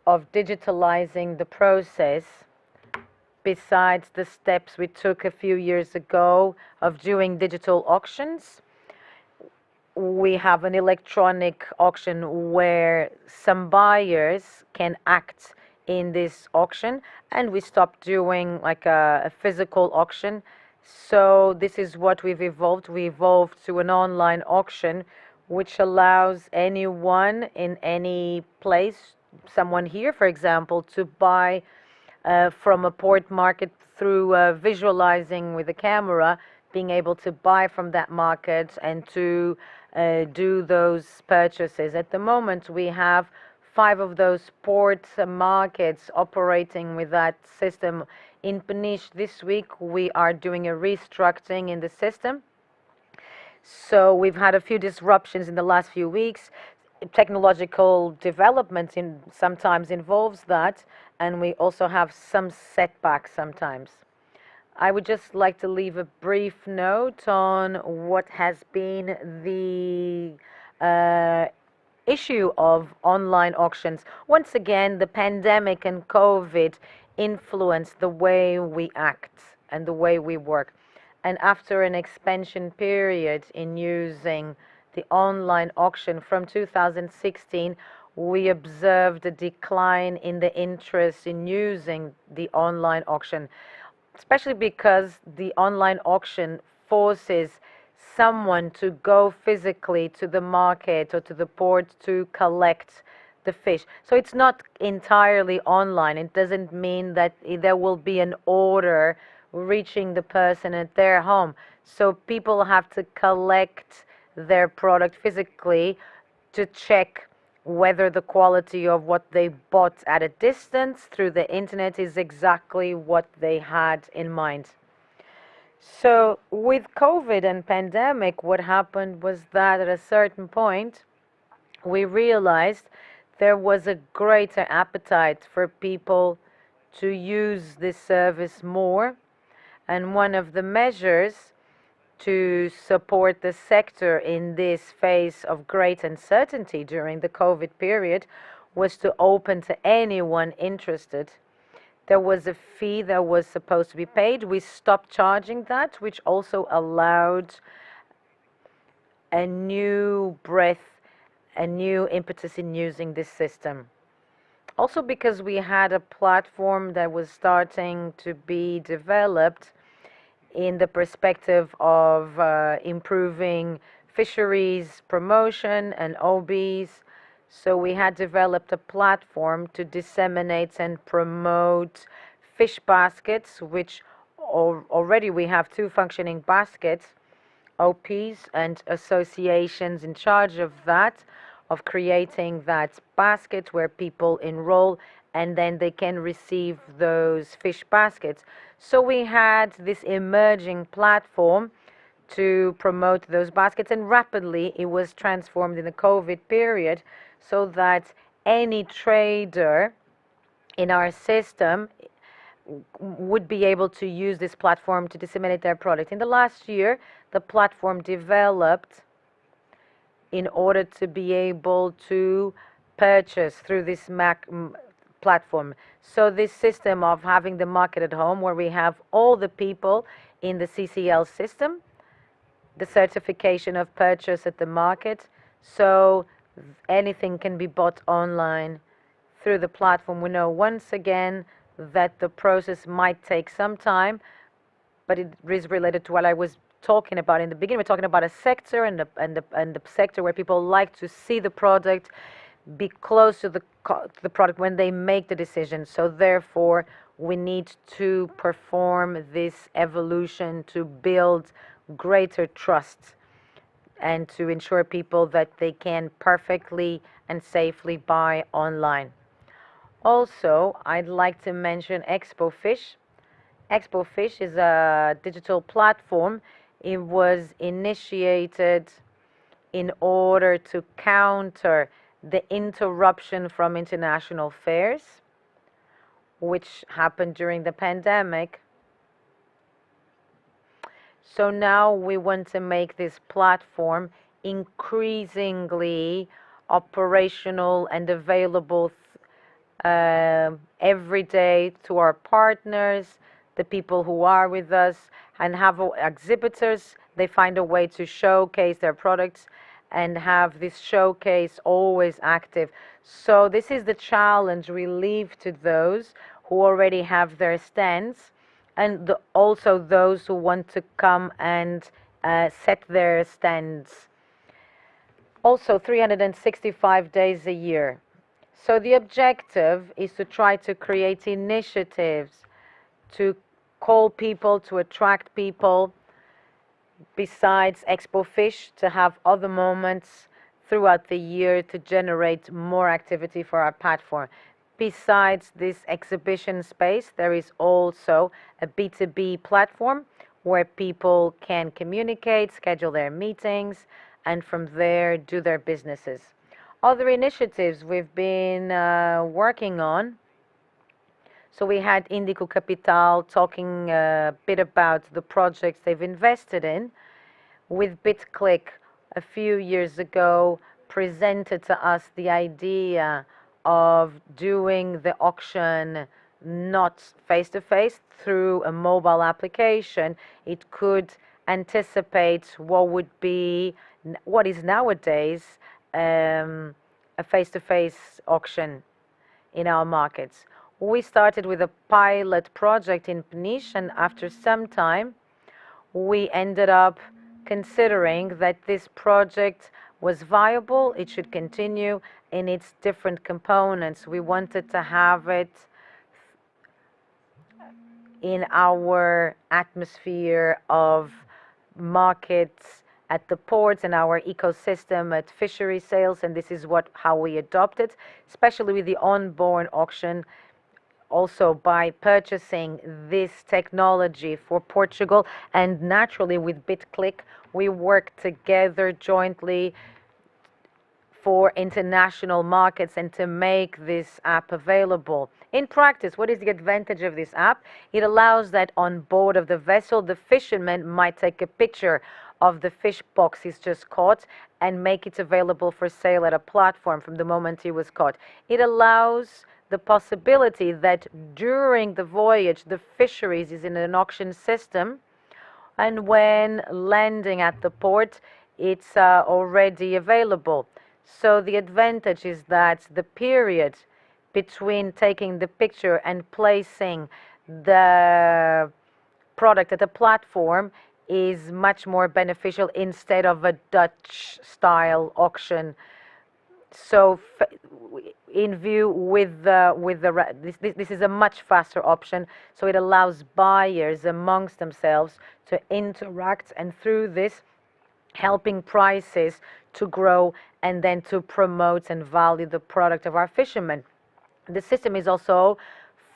of digitalizing the process, besides the steps we took a few years ago of doing digital auctions, we have an electronic auction where some buyers can act in this auction, and we stopped doing like a physical auction. So this is what we've evolved. We evolved to an online auction, which allows anyone in any place, someone here, for example, to buy from a port market through visualizing with a camera, being able to buy from that market and to do those purchases. At the moment, we have 5 of those port markets operating with that system. In Peniche this week, we are doing a restructuring in the system. So we've had a few disruptions in the last few weeks. Technological development sometimes involves that, and we also have some setbacks sometimes. I would just like to leave a brief note on what has been the issue of online auctions. Once again, the pandemic and COVID influenced the way we act and the way we work. And after an expansion period in using the online auction from 2016, we observed a decline in the interest in using the online auction, especially because the online auction forces someone to go physically to the market or to the port to collect the fish. So it's not entirely online. It doesn't mean that there will be an order reaching the person at their home. So people have to collect their product physically to check whether the quality of what they bought at a distance through the internet is exactly what they had in mind. So with COVID and pandemic, what happened was that at a certain point, we realized there was a greater appetite for people to use this service more. And one of the measures to support the sector in this phase of great uncertainty during the COVID period was to open to anyone interested. There was a fee that was supposed to be paid. We stopped charging that, which also allowed a new breath, a new impetus in using this system. Also because we had a platform that was starting to be developed in the perspective of improving fisheries promotion and OBs. So we had developed a platform to disseminate and promote fish baskets, which already we have 2 functioning baskets, OPs and associations in charge of that, of creating that basket where people enroll and then they can receive those fish baskets. So we had this emerging platform to promote those baskets, and rapidly it was transformed in the COVID period so that any trader in our system would be able to use this platform to disseminate their product. In the last year, the platform developed in order to be able to purchase through this platform. So this system of having the market at home, where we have all the people in the CCL system, the certification of purchase at the market, so anything can be bought online through the platform. We know once again that the process might take some time, but it is related to what I was talking about in the beginning. We're talking about a sector and the sector where people like to see the product, be close to the product when they make the decision. So therefore, we need to perform this evolution to build greater trust and to ensure people that they can perfectly and safely buy online. Also, I'd like to mention ExpoFish. ExpoFish is a digital platform. It was initiated in order to counter the interruption from international fairs, which happened during the pandemic. So now we want to make this platform increasingly operational and available every day to our partners, the people who are with us, and have exhibitors. They find a way to showcase their products and have this showcase always active. So this is the challenge we leave to those who already have their stands, and also those who want to come and set their stands. Also 365 days a year. So the objective is to try to create initiatives to call people, to attract people, besides ExpoFish, to have other moments throughout the year to generate more activity for our platform. Besides this exhibition space, there is also a B2B platform where people can communicate, schedule their meetings, and from there do their businesses. Other initiatives we've been working on. So we had Indico Capital talking a bit about the projects they've invested in. With BitClick a few years ago presented to us the idea of doing the auction not face-to-face through a mobile application. It could anticipate what is nowadays a face-to-face auction in our markets. We started with a pilot project in Peniche, and after some time we ended up considering that this project was viable, it should continue in its different components. We wanted to have it in our atmosphere of markets at the ports and our ecosystem at fishery sales, and this is how we adopted, especially with the onboard auction. Also by purchasing this technology for Portugal, and naturally with BitClick, we work together jointly for international markets and to make this app available. In practice, what is the advantage of this app? It allows that on board of the vessel, the fisherman might take a picture of the fish box he's just caught and make it available for sale at a platform from the moment he was caught. It allows the possibility that during the voyage, the fisheries is in an auction system, and when landing at the port, it's already available. So the advantage is that the period between taking the picture and placing the product at the platform is much more beneficial instead of a Dutch-style auction. So in view with this is a much faster option, so it allows buyers amongst themselves to interact, and through this helping prices to grow and then to promote and value the product of our fishermen. The system is also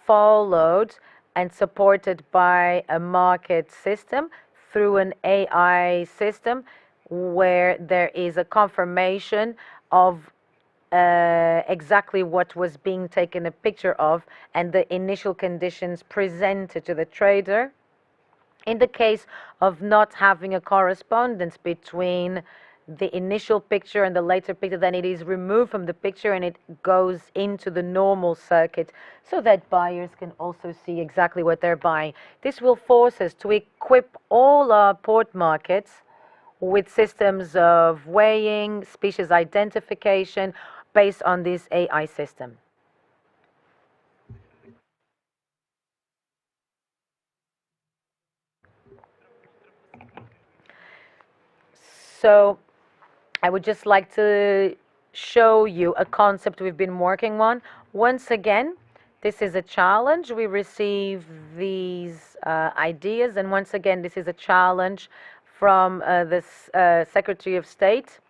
followed and supported by a market system through an AI system where there is a confirmation of exactly what was being taken a picture of and the initial conditions presented to the trader. In the case of not having a correspondence between the initial picture and the later picture, then it is removed from the picture and it goes into the normal circuit so that buyers can also see exactly what they're buying. This will force us to equip all our port markets with systems of weighing, species identification, based on this AI system. So I would just like to show you a concept we've been working on. Once again, this is a challenge. We receive these ideas, and once again, this is a challenge from the Secretary of State.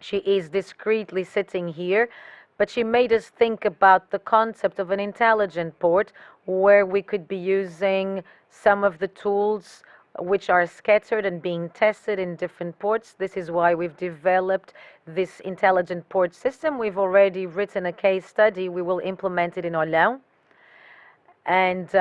She is discreetly sitting here, but she made us think about the concept of an intelligent port where we could be using some of the tools which are scattered and being tested in different ports. This is why we've developed this intelligent port system. We've already written a case study. We will implement it in Olhão. And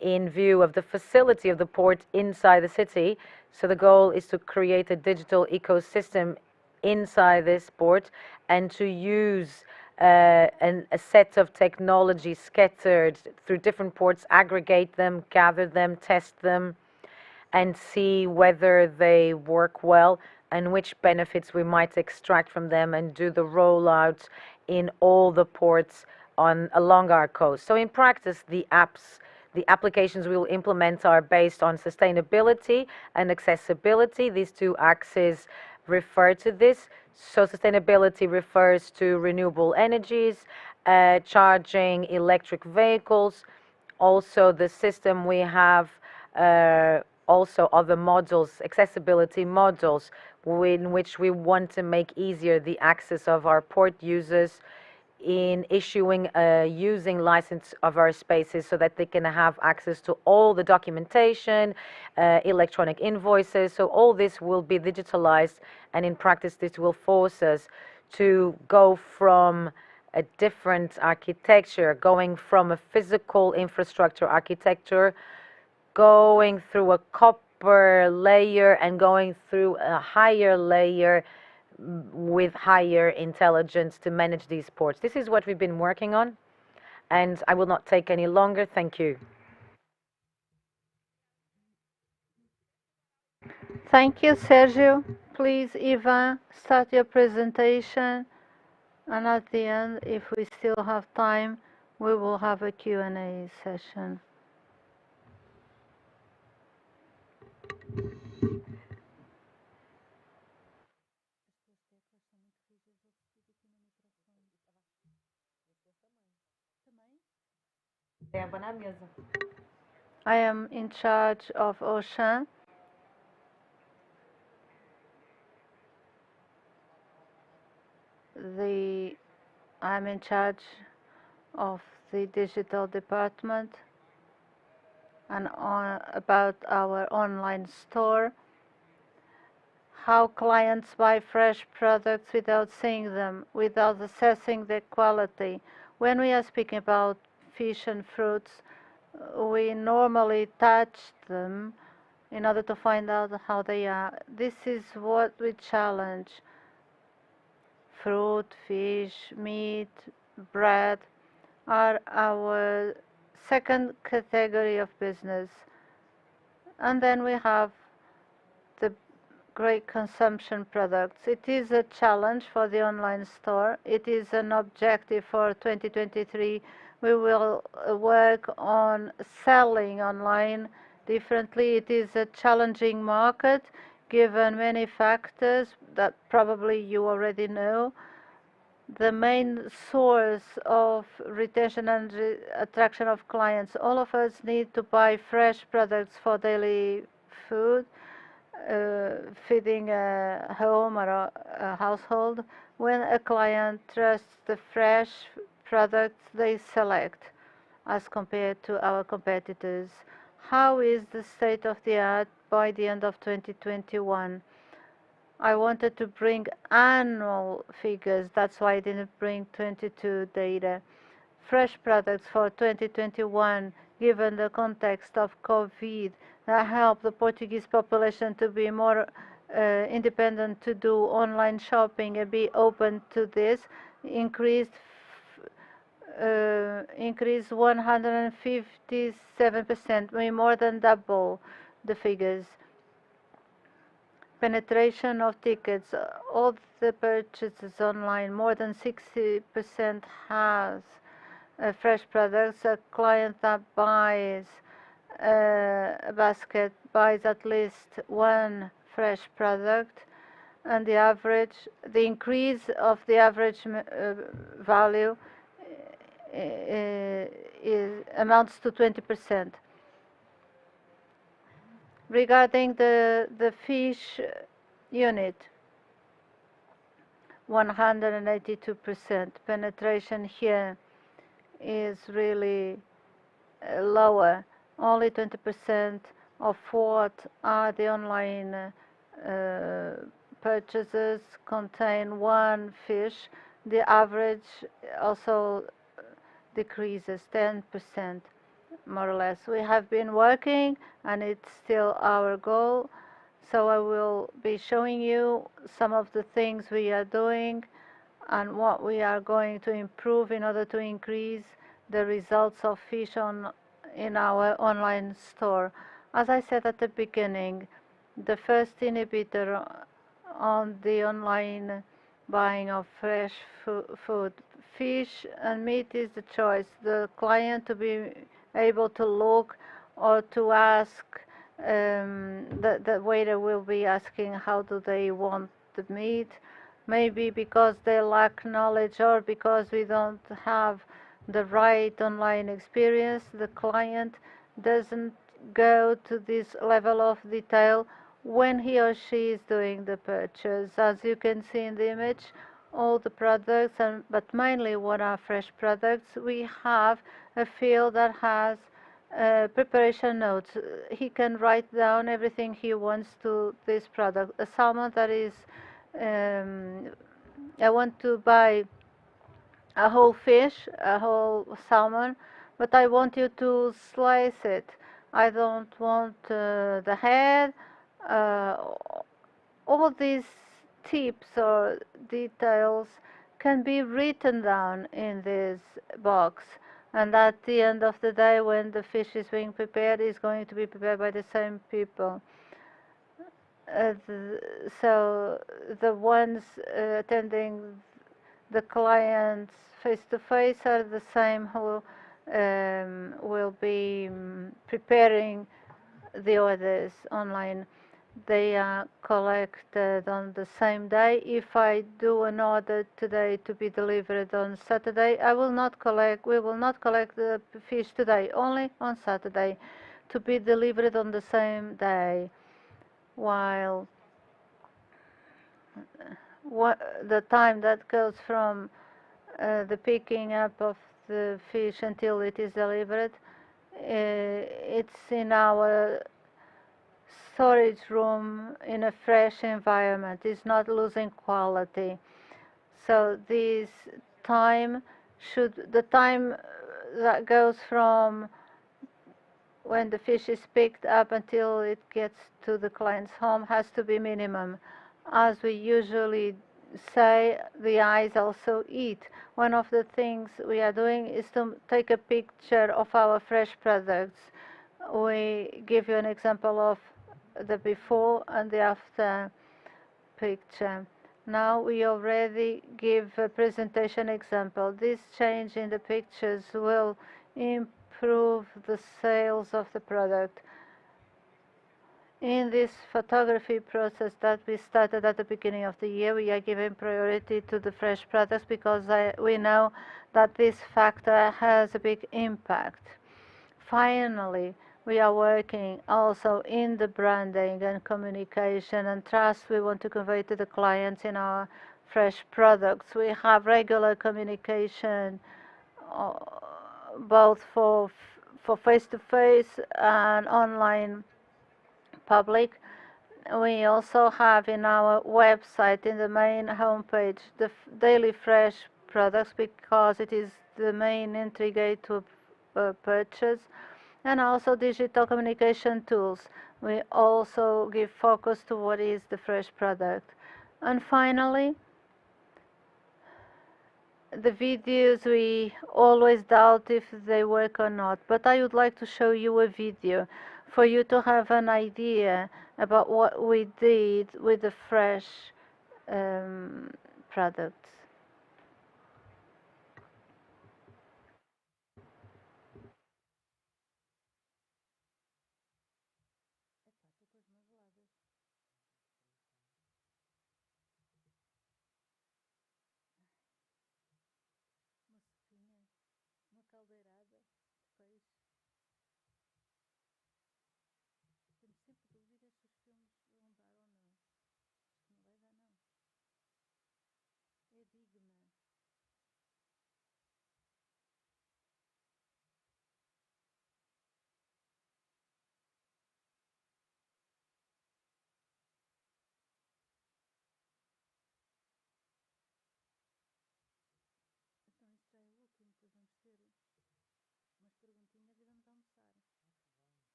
in view of the facility of the port inside the city, so the goal is to create a digital ecosystem inside this port and to use a set of technology scattered through different ports, aggregate them, gather them, test them, and see whether they work well and which benefits we might extract from them, and do the rollout in all the ports along our coast. So in practice, the applications we will implement are based on sustainability and accessibility. These two axes refer to this. So sustainability refers to renewable energies, charging electric vehicles. Also, the system we have also other modules, accessibility modules, in which we want to make easier the access of our port users in issuing a using license of our spaces so that they can have access to all the documentation, electronic invoices. So all this will be digitalized, and in practice this will force us to go from a different architecture, going from a physical infrastructure architecture, going through a copper layer and going through a higher layer with higher intelligence to manage these ports. This is what we've been working on, and I will not take any longer. Thank you. Thank you, Sergio. Please, Ivan, start your presentation, and at the end, if we still have time, we will have a Q&A session. I am in charge of Ocean. I'm in charge of the digital department and about our online store. How clients buy fresh products without seeing them, without assessing their quality. When we are speaking about fish and fruits, we normally touch them in order to find out how they are. This is what we challenge. Fruit, fish, meat, bread are our second category of business. And then we have the great consumption products. It is a challenge for the online store. It is an objective for 2023. We will work on selling online differently. It is a challenging market given many factors that probably you already know. The main source of retention and attraction of clients. All of us need to buy fresh products for daily food, feeding a home or a household. When a client trusts the fresh products they select as compared to our competitors. How is the state of the art by the end of 2021? I wanted to bring annual figures, that's why I didn't bring 22 data. Fresh products for 2021, given the context of COVID, that helped the Portuguese population to be more independent, to do online shopping and be open to this, increased 157%, more than double the figures. Penetration of tickets, all the purchases online, more than 60% has fresh products. A client that buys a basket buys at least one fresh product. and the increase of the average value amounts to 20%. Regarding the fish unit, 182% penetration here is really lower. Only 20% of what are the online purchases contain one fish. The average also decreases 10%, more or less. We have been working, and it's still our goal. So I will be showing you some of the things we are doing and what we are going to improve in order to increase the results of fish in our online store. As I said at the beginning, the first inhibitor on the online buying of fresh food, fish and meat is the choice. The client to be able to look or to ask, the waiter will be asking how do they want the meat, maybe because they lack knowledge or because we don't have the right online experience. The client doesn't go to this level of detail when he or she is doing the purchase. As you can see in the image, all the products, but mainly what are fresh products, we have a field that has preparation notes. He can write down everything he wants to this product. A salmon that is, I want to buy a whole fish, a whole salmon, but I want you to slice it. I don't want the head. All these tips or details can be written down in this box, and at the end of the day, when the fish is being prepared, it's going to be prepared by the same people. So the ones attending the clients face to face are the same who will be preparing the orders online. They are collected on the same day. If I do an order today to be delivered on Saturday, we will not collect the fish today, only on Saturday, to be delivered on the same day. While the time that goes from the picking up of the fish until it is delivered, it's in our storage room in a fresh environment. It's not losing quality. So the time that goes from when the fish is picked up until it gets to the client's home has to be minimum. As we usually say, the eyes also eat. One of the things we are doing is to take a picture of our fresh products. We give you an example of the before and the after picture. Now we already give a presentation example. This change in the pictures will improve the sales of the product. In this photography process that we started at the beginning of the year, we are giving priority to the fresh products because we know that this factor has a big impact. Finally, we are working also in the branding and communication and trust we want to convey to the clients in our fresh products. We have regular communication both for face-to-face and online public. We also have in our website, in the main homepage, the daily fresh products because it is the main entry gate to purchase, and also digital communication tools. We also give focus to what is the fresh product. And finally, the videos, we always doubt if they work or not, but I would like to show you a video for you to have an idea about what we did with the fresh products.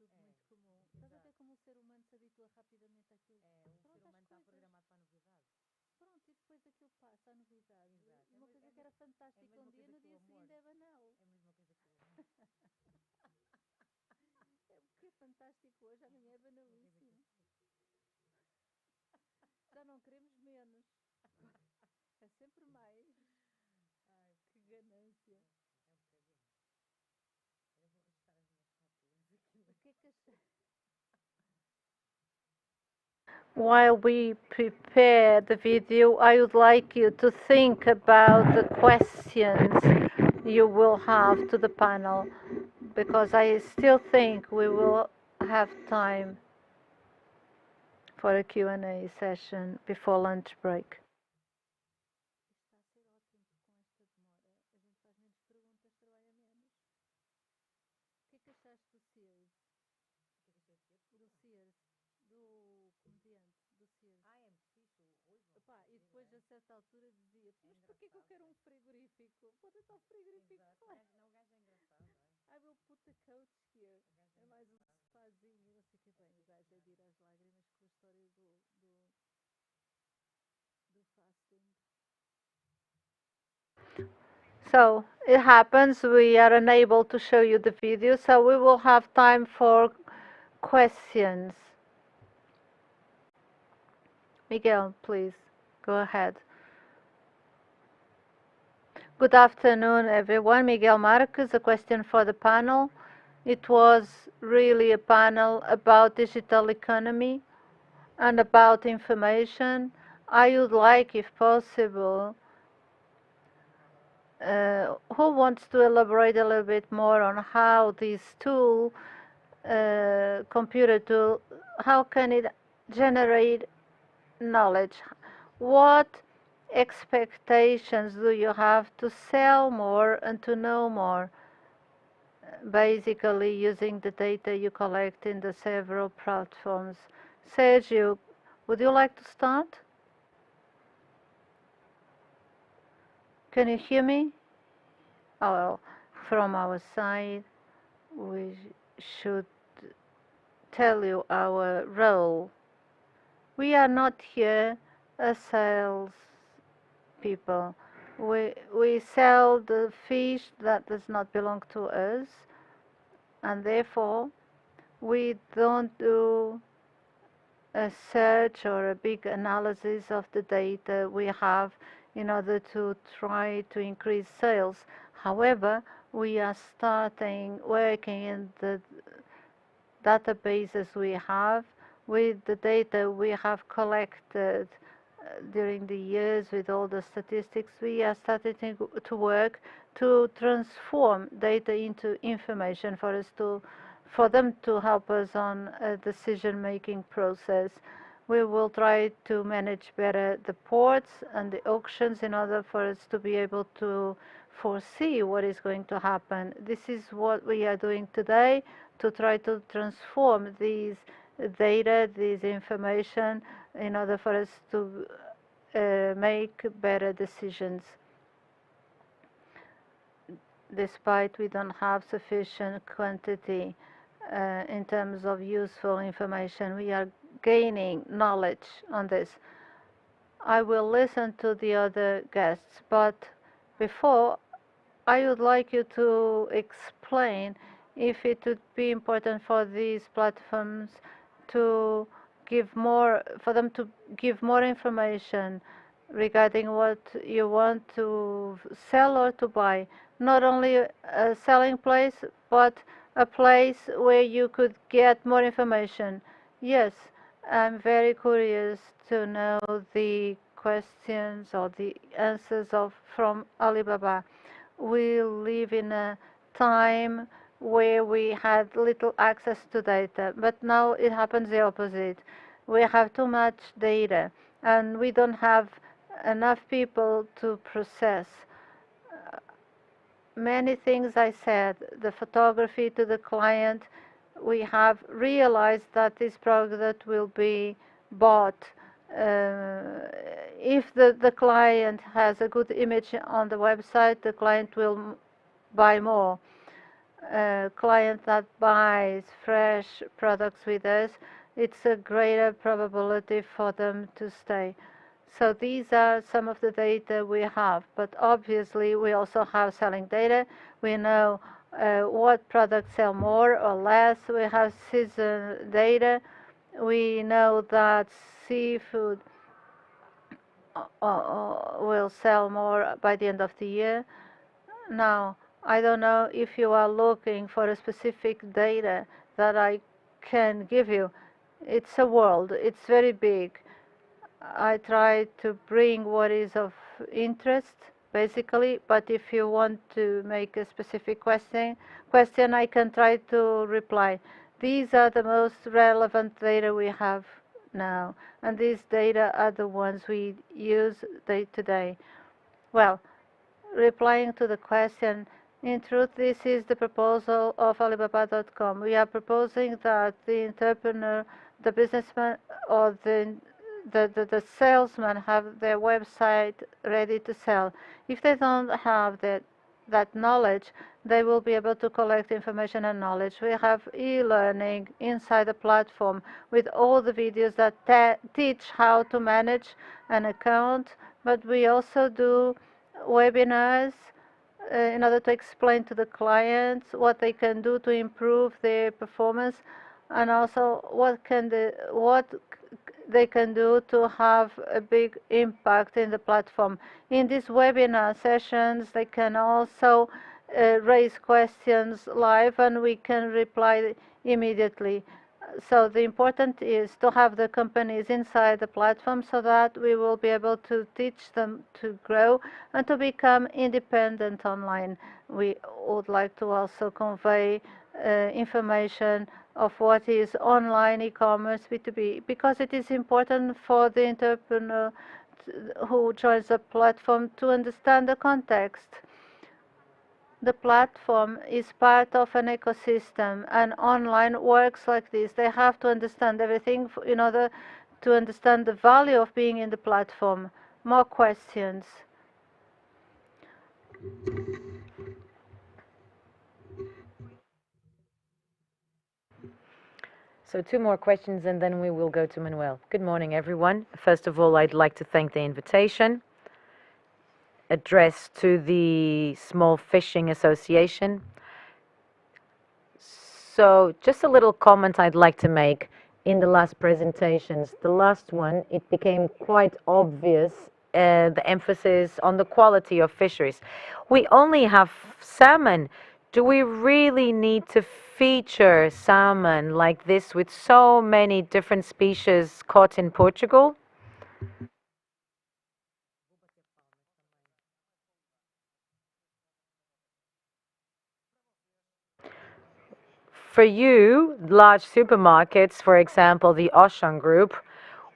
tudo muito comum. Estás a ver como o ser humano se habitua rapidamente àquilo? O ser humano está programado para a novidade. Pronto, e depois aquilo passa, a novidade. Exato. Uma coisa que era fantástica um dia, no dia seguinte é banal. É a mesma coisa que o amor. É o que é fantástico hoje, amanhã é banalíssimo. Já não queremos menos. É sempre mais. Ai, que ganância. É um bocadinho. Eu vou registrar as minhas faturas aqui. O que é que achas? While we prepare the video, I would like you to think about the questions you will have to the panel, because I still think we will have time for a Q&A session before lunch break. Está a ser ótimo, porque com esta demora a gente faz menos perguntas, trabalha menos. O que é que achaste do Sears? O que é que achei de quê? Do Sears, do comediante, do Sears. É muito fixe, o ruivo. Epá, e depois a certa altura dizia, mas porquê que eu quero um frigorífico? Pode estar o frigorífico fora. Não, o gajo é engraçado, é? I will put the couch here. É mais um sofazinho e não sei o que bem. O gajo é de ir às lágrimas com a história do fasting. So it happens we are unable to show you the video, so we will have time for questions. Miguel, please go ahead. Good afternoon, everyone. Miguel Marques, a question for the panel. It was really a panel about digital economy and about information. I would like, if possible, who wants to elaborate a little bit more on how this tool, computer tool, how can it generate knowledge? What expectations do you have to sell more and to know more? Basically using the data you collect in the several platforms. Sergio, would you like to start? Can you hear me? Oh, from our side, we should tell you our role. We are not here as sales people. We sell the fish that does not belong to us, and therefore we don't do a search or a big analysis of the data we have in order to try to increase sales. However, we are starting working in the databases we have with the data we have collected during the years with all the statistics. We are starting to work to transform data into information for them to help us on a decision-making process. We will try to manage better the ports and the auctions in order for us to be able to foresee what is going to happen. This is what we are doing today, to try to transform these data, this information, in order for us to make better decisions. Despite we don't have sufficient quantity in terms of useful information, we are gaining knowledge on this. I will listen to the other guests, but before, I would like you to explain if it would be important for these platforms to give more, for them to give more information regarding what you want to sell or to buy. Not only a selling place, but a place where you could get more information. Yes, I'm very curious to know the questions or the answers from Alibaba. We live in a time where we had little access to data, but now it happens the opposite. We have too much data, and we don't have enough people to process. Many things I said, the photography to the client, we have realized that this product will be bought. If the client has a good image on the website, the client will buy more. a client that buys fresh products with us, it's a greater probability for them to stay. So these are some of the data we have, but obviously we also have selling data. We know what products sell more or less. We have season data. We know that seafood will sell more by the end of the year. Now, I don't know if you are looking for a specific data that I can give you. It's a world. It's very big. I try to bring what is of interest, basically, but if you want to make a specific question, I can try to reply. These are the most relevant data we have now, and these data are the ones we use day to day. Well, replying to the question, in truth, this is the proposal of Alibaba.com. We are proposing that the entrepreneur, the businessman, or the salesman have their website ready to sell. If they don't have that knowledge, they will be able to collect information and knowledge. We have e-learning inside the platform with all the videos that teach how to manage an account, but we also do webinars in order to explain to the clients what they can do to improve their performance, and also what they can do to have a big impact in the platform. In these webinar sessions, they can also raise questions live, and we can reply immediately. So the important is to have the companies inside the platform so that we will be able to teach them to grow and to become independent online. We would like to also convey information of what is online e-commerce B2B, because it is important for the entrepreneur who joins the platform to understand the context. The platform is part of an ecosystem, and online works like this. They have to understand everything in order to understand the value of being in the platform. More questions? So 2 more questions and then we will go to Manuel. Good morning, everyone. First of all, I'd like to thank the invitation addressed to the Small Fishing Association. So just a little comment I'd like to make. In the last presentations, the last one, it became quite obvious the emphasis on the quality of fisheries. We only have salmon. Do we really need to feature salmon like this with so many different species caught in Portugal? For you, large supermarkets, for example, the Auchan Group,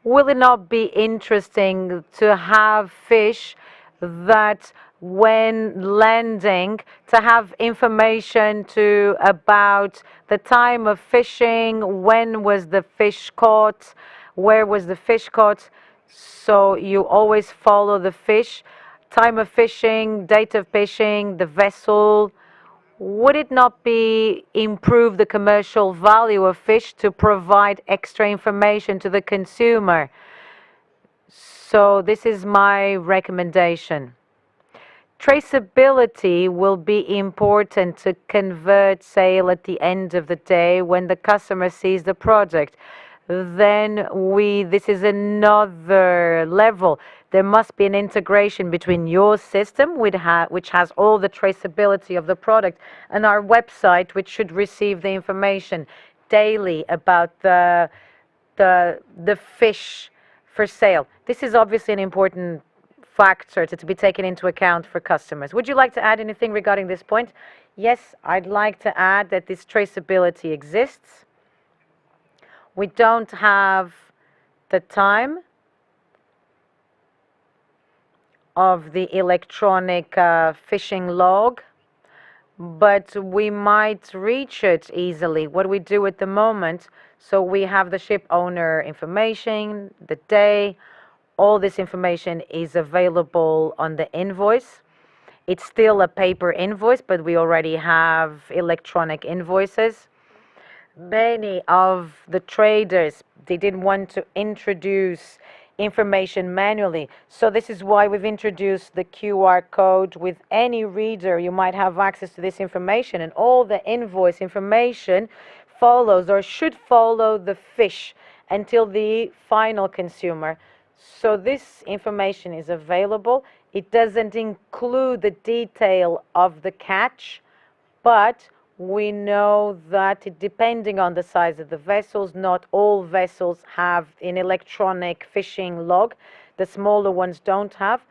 will it not be interesting to have fish that when landing, to have information about the time of fishing, when was the fish caught, where was the fish caught, so you always follow the fish, time of fishing, date of fishing, the vessel. Would it not be improve the commercial value of fish to provide extra information to the consumer? So this is my recommendation. Traceability will be important to convert sale at the end of the day when the customer sees the product. Then this is another level. There must be an integration between your system, which has all the traceability of the product, and our website, which should receive the information daily about the fish for sale. This is obviously an important factor to be taken into account for customers. Would you like to add anything regarding this point? Yes, I'd like to add that this traceability exists. We don't have the time of the electronic fishing log, but we might reach it easily. What we do at the moment, so we have the ship owner information, the day, all this information is available on the invoice. It's still a paper invoice, but we already have electronic invoices. Many of the traders, they didn't want to introduce information manually. So this is why we've introduced the QR code. With any reader, you might have access to this information, and all the invoice information follows or should follow the fish until the final consumer. So this information is available. It doesn't include the detail of the catch, but we know that depending on the size of the vessels, not all vessels have an electronic fishing log. The smaller ones don't have.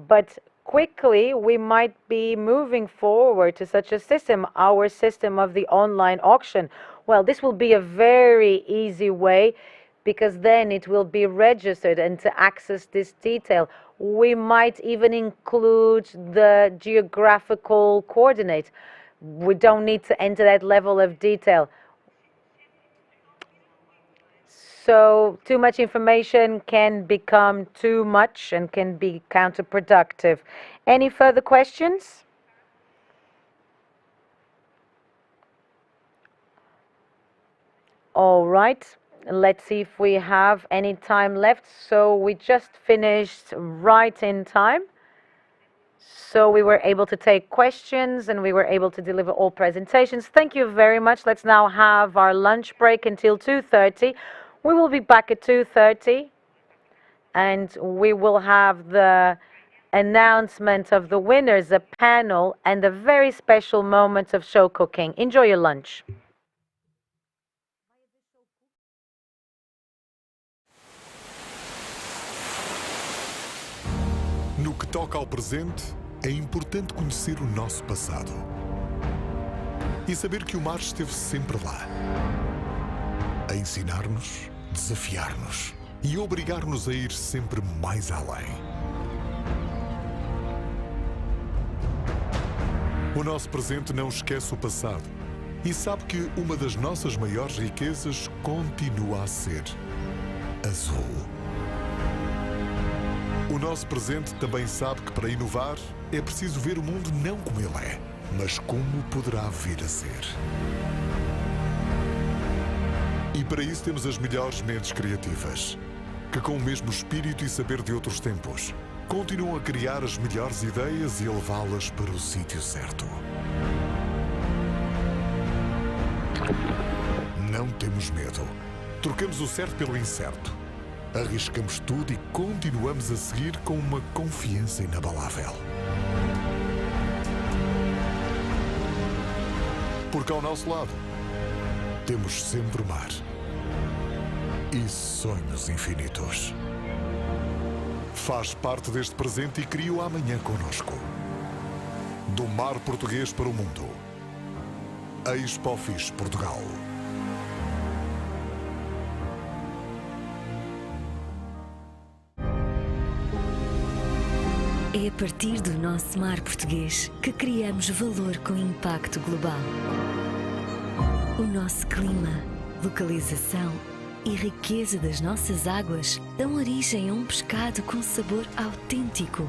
But quickly, we might be moving forward to such a system, our system of the online auction. Well, this will be a very easy way, because then it will be registered, and to access this detail, we might even include the geographical coordinate. We don't need to enter that level of detail. So too much information can become too much and can be counterproductive. Any further questions? All right. Let's see if we have any time left. So we just finished right in time. So we were able to take questions and we were able to deliver all presentations. Thank you very much. Let's now have our lunch break until 2:30. We will be back at 2:30 and we will have the announcement of the winners, a panel, and a very special moment of show cooking. Enjoy your lunch. No que toca ao presente, é importante conhecer o nosso passado e saber que o mar esteve sempre lá, a ensinar-nos, desafiar-nos e obrigar-nos a ir sempre mais além. O nosso presente não esquece o passado e sabe que uma das nossas maiores riquezas continua a ser azul. O nosso presente também sabe que para inovar é preciso ver o mundo não como ele é, mas como poderá vir a ser. E para isso temos as melhores mentes criativas, que com o mesmo espírito e saber de outros tempos, continuam a criar as melhores ideias e a levá-las para o sítio certo. Não temos medo. Trocamos o certo pelo incerto. Arriscamos tudo e continuamos a seguir com uma confiança inabalável. Porque ao nosso lado temos sempre o mar e sonhos infinitos. Faz parte deste presente e cria o amanhã connosco. Do mar português para o mundo. ExpoFishPortugal. É a partir do nosso mar português que criamos valor com impacto global. O nosso clima, localização e riqueza das nossas águas dão origem a um pescado com sabor autêntico.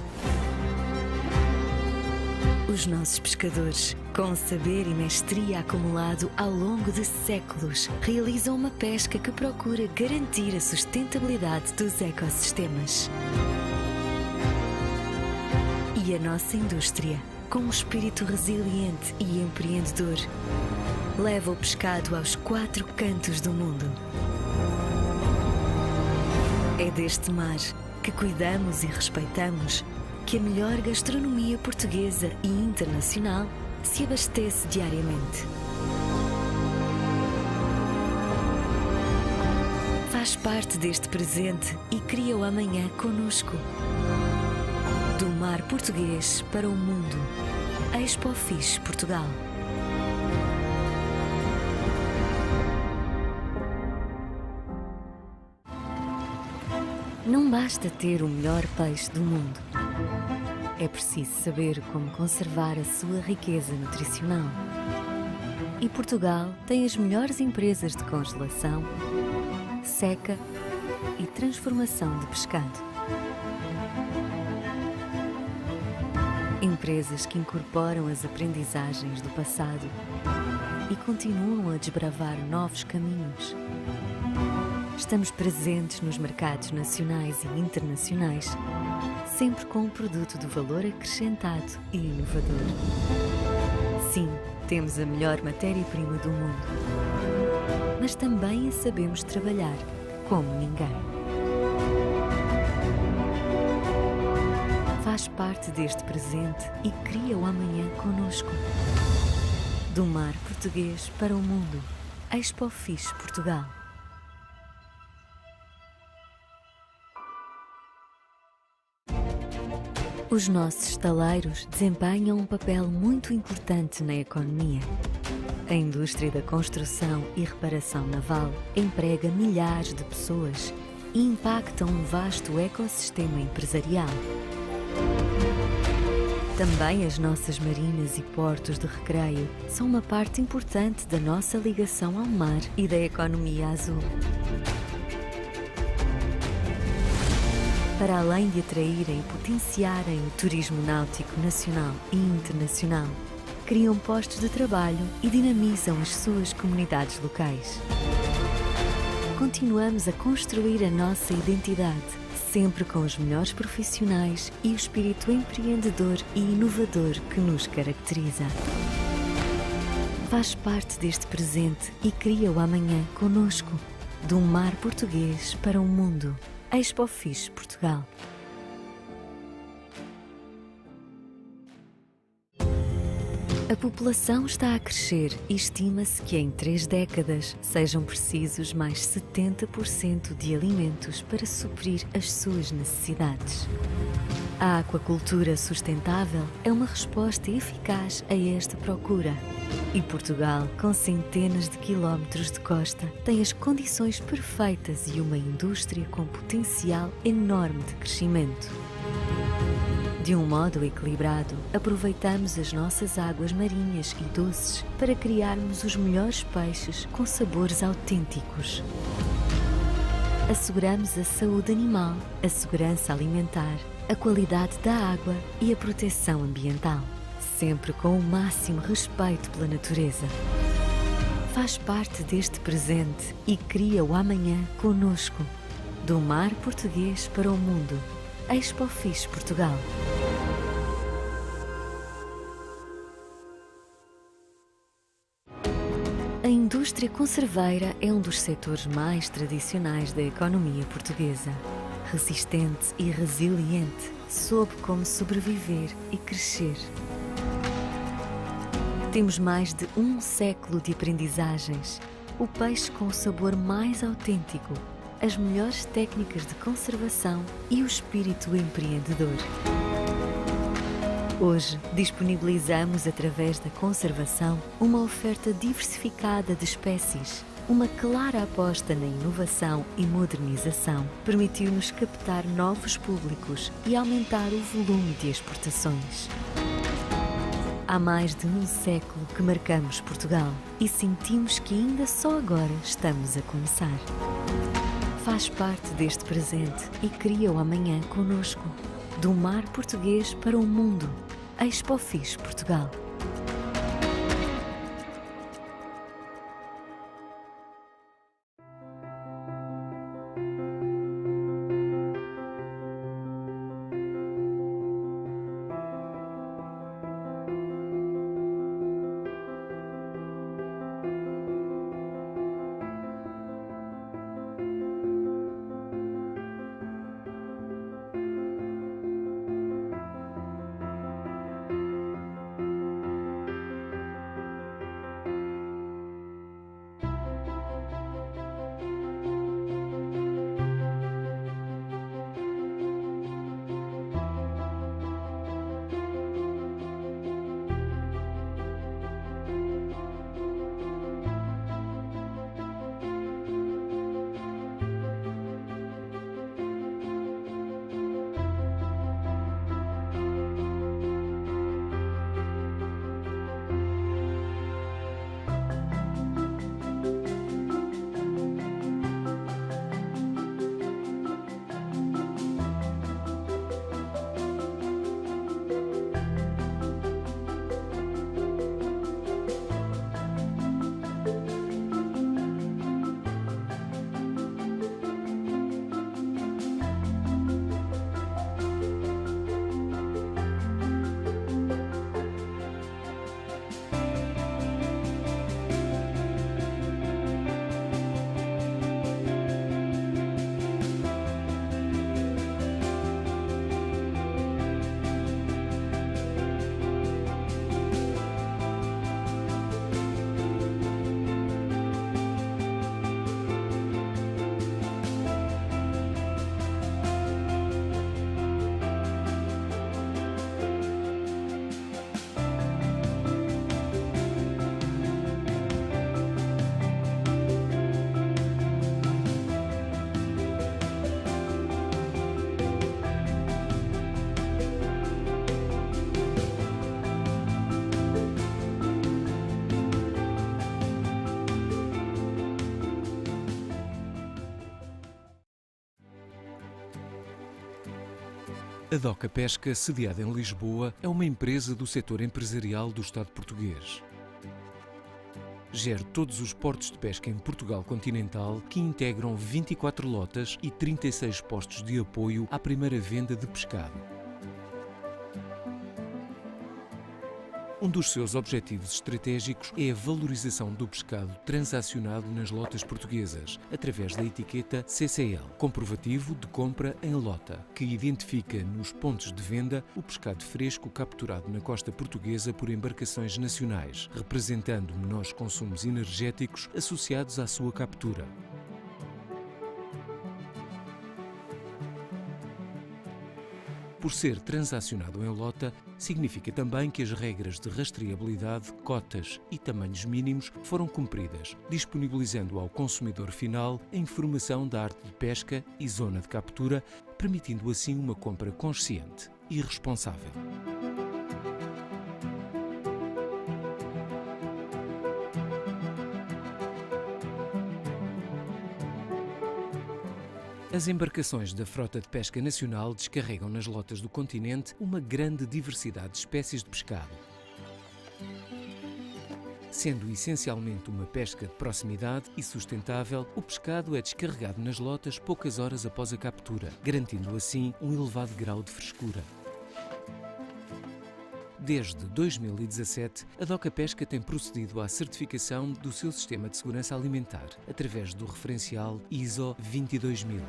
Os nossos pescadores, com saber e mestria acumulado ao longo de séculos, realizam uma pesca que procura garantir a sustentabilidade dos ecossistemas. E a nossa indústria, com um espírito resiliente e empreendedor, leva o pescado aos 4 cantos do mundo. É deste mar que cuidamos e respeitamos que a melhor gastronomia portuguesa e internacional se abastece diariamente. Faz parte deste presente e cria o amanhã conosco. Do mar português para o mundo. ExpoFishPortugal. Não basta ter o melhor peixe do mundo. É preciso saber como conservar a sua riqueza nutricional. E Portugal tem as melhores empresas de congelação, seca e transformação de pescado. Empresas que incorporam as aprendizagens do passado e continuam a desbravar novos caminhos. Estamos presentes nos mercados nacionais e internacionais, sempre com um produto de valor acrescentado e inovador. Sim, temos a melhor matéria-prima do mundo, mas também a sabemos trabalhar como ninguém. Faz parte deste presente e cria o amanhã conosco. Do mar português para o mundo. ExpoFishPortugal. Os nossos estaleiros desempenham um papel muito importante na economia. A indústria da construção e reparação naval emprega milhares de pessoas e impacta um vasto ecossistema empresarial. Também as nossas marinas e portos de recreio são uma parte importante da nossa ligação ao mar e da economia azul. Para além de atraírem e potenciarem o turismo náutico nacional e internacional, criam postos de trabalho e dinamizam as suas comunidades locais. Continuamos a construir a nossa identidade, sempre com os melhores profissionais e o espírito empreendedor e inovador que nos caracteriza. Faz parte deste presente e cria o amanhã conosco, do mar português para o mundo. ExpoFishPortugal. A população está a crescer e estima-se que em 3 décadas sejam precisos mais 70% de alimentos para suprir as suas necessidades. A aquacultura sustentável é uma resposta eficaz a esta procura. E Portugal, com centenas de quilómetros de costa, tem as condições perfeitas e uma indústria com potencial enorme de crescimento. De um modo equilibrado, aproveitamos as nossas águas marinhas e doces para criarmos os melhores peixes com sabores autênticos. Asseguramos a saúde animal, a segurança alimentar, a qualidade da água e a proteção ambiental, sempre com o máximo respeito pela natureza. Faz parte deste presente e cria o amanhã conosco. Do mar português para o mundo. ExpoFishPortugal. A indústria conserveira é um dos setores mais tradicionais da economia portuguesa. Resistente e resiliente, soube como sobreviver e crescer. Temos mais de 1 século de aprendizagens, o peixe com o sabor mais autêntico, as melhores técnicas de conservação e o espírito empreendedor. Hoje, disponibilizamos através da conservação uma oferta diversificada de espécies. Uma clara aposta na inovação e modernização permitiu-nos captar novos públicos e aumentar o volume de exportações. Há mais de 1 século que marcamos Portugal e sentimos que ainda só agora estamos a começar. Faz parte deste presente e cria o amanhã conosco. Do mar português para o mundo. ExpoFishPortugal. A Doca Pesca, sediada em Lisboa, é uma empresa do setor empresarial do Estado português. Gera todos os portos de pesca em Portugal continental, que integram 24 lotas e 36 postos de apoio à primeira venda de pescado. Um dos seus objetivos estratégicos é a valorização do pescado transacionado nas lotas portuguesas, através da etiqueta CCL, comprovativo de compra em lota, que identifica nos pontos de venda o pescado fresco capturado na costa portuguesa por embarcações nacionais, representando menores consumos energéticos associados à sua captura. Por ser transacionado em lota, significa também que as regras de rastreabilidade, cotas e tamanhos mínimos foram cumpridas, disponibilizando ao consumidor final a informação da arte de pesca e zona de captura, permitindo assim uma compra consciente e responsável. As embarcações da frota de pesca nacional descarregam nas lotas do continente uma grande diversidade de espécies de pescado. Sendo essencialmente uma pesca de proximidade e sustentável, o pescado é descarregado nas lotas poucas horas após a captura, garantindo assim um elevado grau de frescura. Desde 2017, a Doca Pesca tem procedido à certificação do seu sistema de segurança alimentar, através do referencial ISO 22000.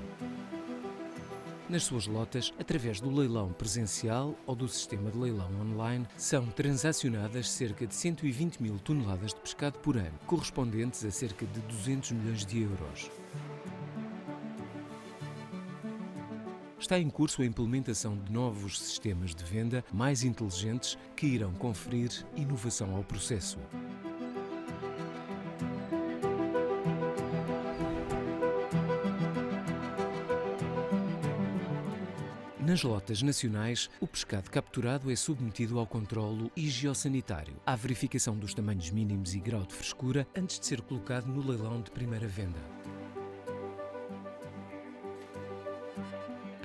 Nas suas lotas, através do leilão presencial ou do sistema de leilão online, são transacionadas cerca de 120 mil toneladas de pescado por ano, correspondentes a cerca de 200 milhões de euros. Está em curso a implementação de novos sistemas de venda mais inteligentes que irão conferir inovação ao processo. Nas lotas nacionais, o pescado capturado é submetido ao controlo higiosanitário, à verificação dos tamanhos mínimos e grau de frescura antes de ser colocado no leilão de primeira venda.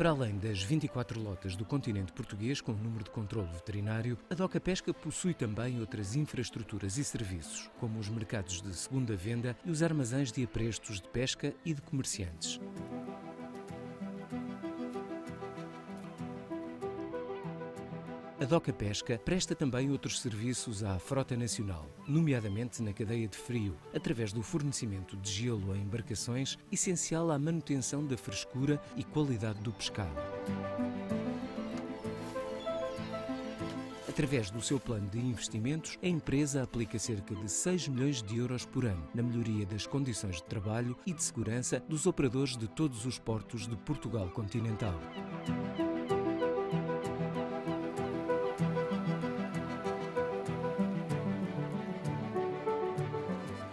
Para além das 24 lotas do continente português com número de controlo veterinário, a Doca Pesca possui também outras infraestruturas e serviços, como os mercados de segunda venda e os armazéns de aprestos de pesca e de comerciantes. A Doca Pesca presta também outros serviços à frota nacional, nomeadamente na cadeia de frio, através do fornecimento de gelo a embarcações, essencial à manutenção da frescura e qualidade do pescado. Através do seu plano de investimentos, a empresa aplica cerca de 6 milhões de euros por ano na melhoria das condições de trabalho e de segurança dos operadores de todos os portos de Portugal continental.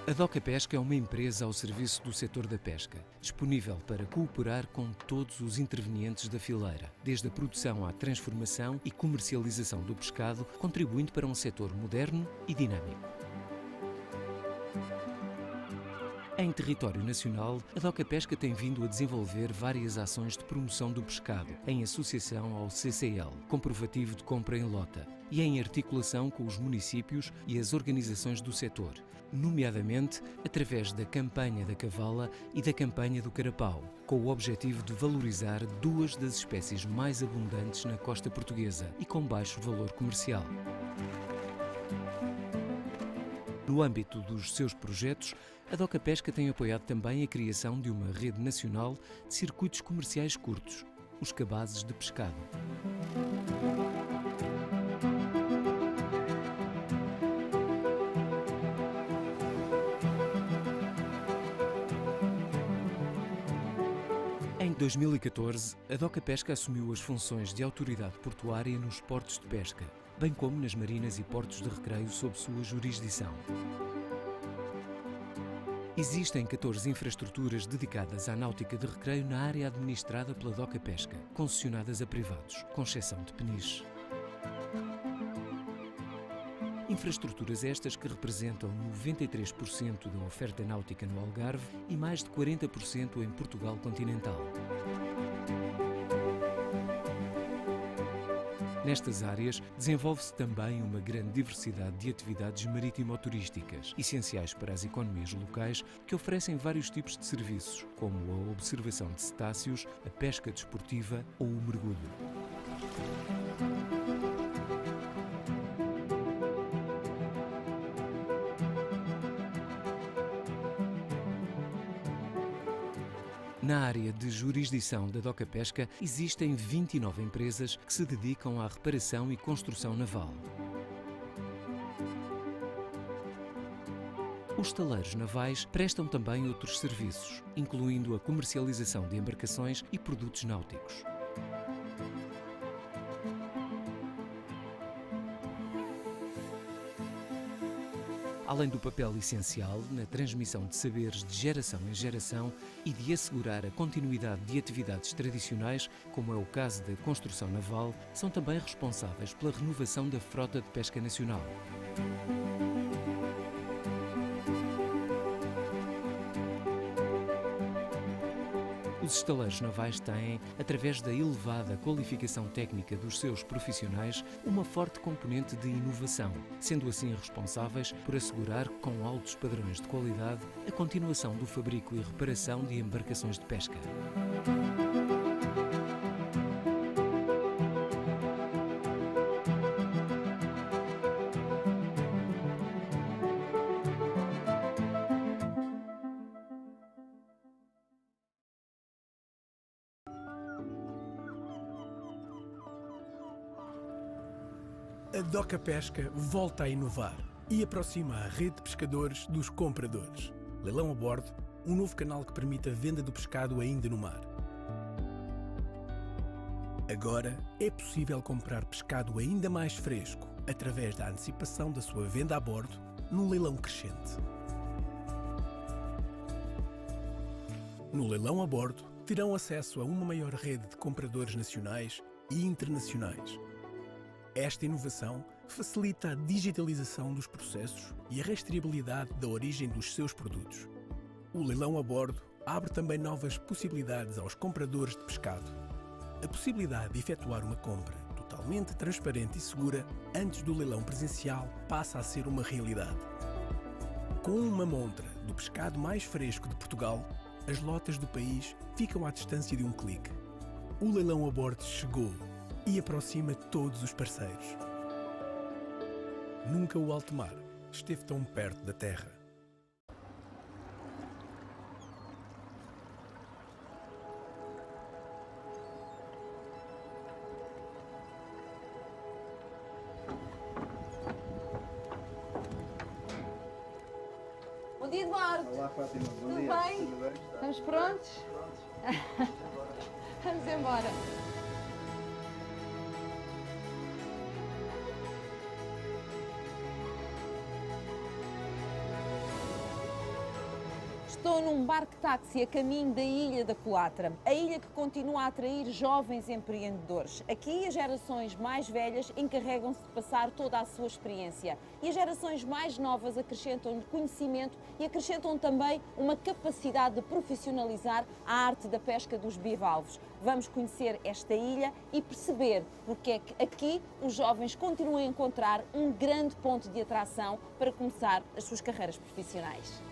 A Doca Pesca é uma empresa ao serviço do setor da pesca, disponível para cooperar com todos os intervenientes da fileira, desde a produção à transformação e comercialização do pescado, contribuindo para um setor moderno e dinâmico. Em território nacional, a Doca Pesca tem vindo a desenvolver várias ações de promoção do pescado, em associação ao CCL, comprovativo de compra em lota, e em articulação com os municípios e as organizações do setor, nomeadamente através da campanha da cavala e da campanha do carapau, com o objetivo de valorizar duas das espécies mais abundantes na costa portuguesa e com baixo valor comercial. No âmbito dos seus projetos, a Doca Pesca tem apoiado também a criação de uma rede nacional de circuitos comerciais curtos, os cabazes de pescado. Em 2014, a Doca Pesca assumiu as funções de autoridade portuária nos portos de pesca, bem como nas marinas e portos de recreio sob sua jurisdição. Existem 14 infraestruturas dedicadas à náutica de recreio na área administrada pela Doca Pesca, concessionadas a privados, com exceção de Peniche. Infraestruturas estas que representam 93% da oferta náutica no Algarve e mais de 40% em Portugal continental. Nestas áreas, desenvolve-se também uma grande diversidade de atividades marítimo-turísticas, essenciais para as economias locais, que oferecem vários tipos de serviços, como a observação de cetáceos, a pesca desportiva ou o mergulho. Na área de jurisdição da Doca Pesca, existem 29 empresas que se dedicam à reparação e construção naval. Os estaleiros navais prestam também outros serviços, incluindo a comercialização de embarcações e produtos náuticos. Além do papel essencial na transmissão de saberes de geração em geração e de assegurar a continuidade de atividades tradicionais, como é o caso da construção naval, são também responsáveis pela renovação da frota de pesca nacional. Os estaleiros navais têm, através da elevada qualificação técnica dos seus profissionais, uma forte componente de inovação, sendo assim responsáveis por assegurar, com altos padrões de qualidade, a continuação do fabrico e reparação de embarcações de pesca. A Doca Pesca volta a inovar e aproxima a rede de pescadores dos compradores. Leilão a bordo, um novo canal que permite a venda do pescado ainda no mar. Agora é possível comprar pescado ainda mais fresco através da antecipação da sua venda a bordo num leilão crescente. No leilão a bordo, terão acesso a uma maior rede de compradores nacionais e internacionais. Esta inovação facilita a digitalização dos processos e a rastreabilidade da origem dos seus produtos. O leilão a bordo abre também novas possibilidades aos compradores de pescado. A possibilidade de efetuar uma compra totalmente transparente e segura antes do leilão presencial passa a ser uma realidade. Com uma montra do pescado mais fresco de Portugal, as lotas do país ficam à distância de um clique. O leilão a bordo chegou e aproxima todos os parceiros. Nunca o alto mar esteve tão perto da terra. Bom dia, Eduardo. Olá, Fátima. Bom Tudo dia. bem? Tudo bem? Estamos prontos? Vamos embora. Estou num barco-táxi a caminho da Ilha da Colatra, a ilha que continua a atrair jovens empreendedores. Aqui as gerações mais velhas encarregam-se de passar toda a sua experiência e as gerações mais novas acrescentam conhecimento e acrescentam também uma capacidade de profissionalizar a arte da pesca dos bivalves. Vamos conhecer esta ilha e perceber porque é que aqui os jovens continuam a encontrar um grande ponto de atração para começar as suas carreiras profissionais.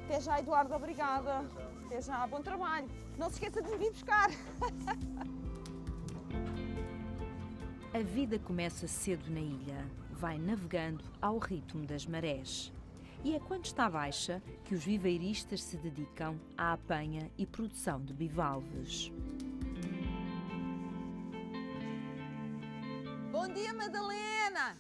Até já, Eduardo, obrigada. Até já, bom trabalho. Não se esqueça de me vir buscar. A vida começa cedo na ilha, vai navegando ao ritmo das marés. E é quando está baixa que os viveiristas se dedicam à apanha e produção de bivalves. Bom dia, Madalena!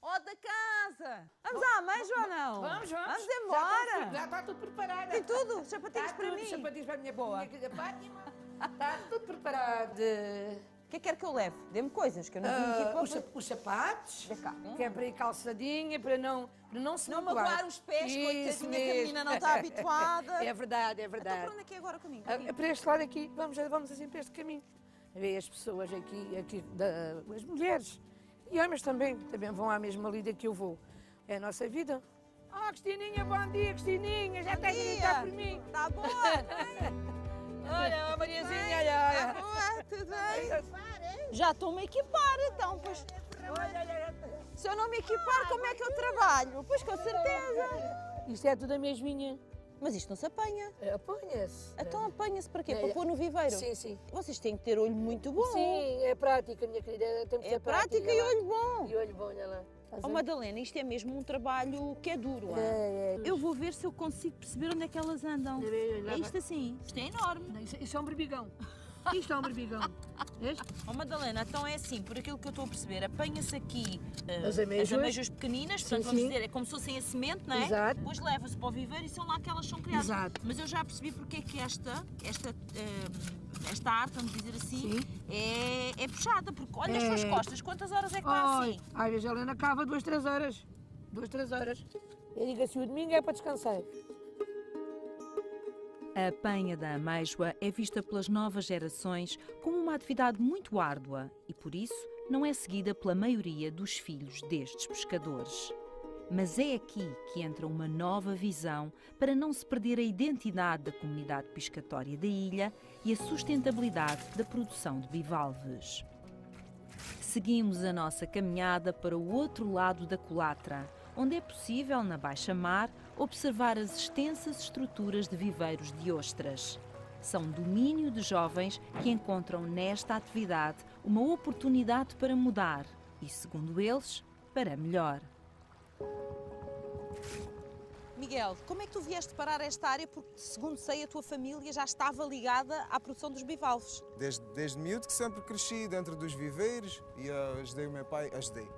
Ó da casa! Vamos à mãe, João, não? Vamos. Vamos embora! Já está tudo preparado. Tem tudo? Sapatinhos para mim? Sapatinhos para a minha Boa. minha querida Fátima. Está tudo preparado. O que é que quer que eu leve? Dê-me coisas, que eu não vim aqui para... Os sapatos, cá. que é para ir calçadinha, para não se Não magoar. magoar os pés, Isso coitadinha, que a mesmo. menina não está habituada. É verdade. Então para onde é que é agora comigo? Para este lado aqui, vamos assim para este caminho. Vê as pessoas aqui as mulheres, E homens também vão à mesma lida que eu vou. É a nossa vida. Ah, Cristininha, bom dia, Cristininha. Já estás a gritar por mim. Está boa? Olha, a Mariazinha, olha. Está boa, tudo bem? Já estou-me a equipar, então, pois. Se eu não me equipar, como é que eu trabalho? Pois, com certeza. Isto é tudo a mesminha. Mas isto não se apanha. Apanha-se. Então apanha-se para quê? Para pôr no viveiro? Sim, sim. Vocês têm que ter olho muito bom. Sim, é prática, minha querida. Tem que ser prática e olho bom. E olho bom, olha lá. Oh, Madalena, isto é mesmo um trabalho que é duro. Eu vou ver se eu consigo perceber onde é que elas andam. É isto assim. Isto é enorme. Isso é um berbigão. Isto é um berbigão. Vês? Oh, Madalena, então é assim, por aquilo que eu estou a perceber, apanha-se aqui as amêijoas pequeninas, portanto vamos dizer, é como se fossem a semente, não é? Exato. Depois leva-se para o viveiro e são lá que elas são criadas. Exato. Mas eu já percebi porque é que esta arte, vamos dizer assim, é puxada, porque olha as suas costas, quantas horas é que está assim? Às vezes a Helena cava 2, 3 horas. 2, 3 horas. Eu digo assim, o domingo é para descansar. A apanha da amêijoa é vista pelas novas gerações como uma atividade muito árdua e, por isso, não é seguida pela maioria dos filhos destes pescadores. Mas é aqui que entra uma nova visão para não se perder a identidade da comunidade pescatória da ilha e a sustentabilidade da produção de bivalves. Seguimos a nossa caminhada para o outro lado da culatra, onde é possível, na baixa mar, observar as extensas estruturas de viveiros de ostras. São domínio de jovens que encontram nesta atividade uma oportunidade para mudar e, segundo eles, para melhor. Miguel, como é que tu vieste parar esta área? Porque, segundo sei, a tua família já estava ligada à produção dos bivalves. Desde miúdo que sempre cresci dentro dos viveiros e ajudei o meu pai,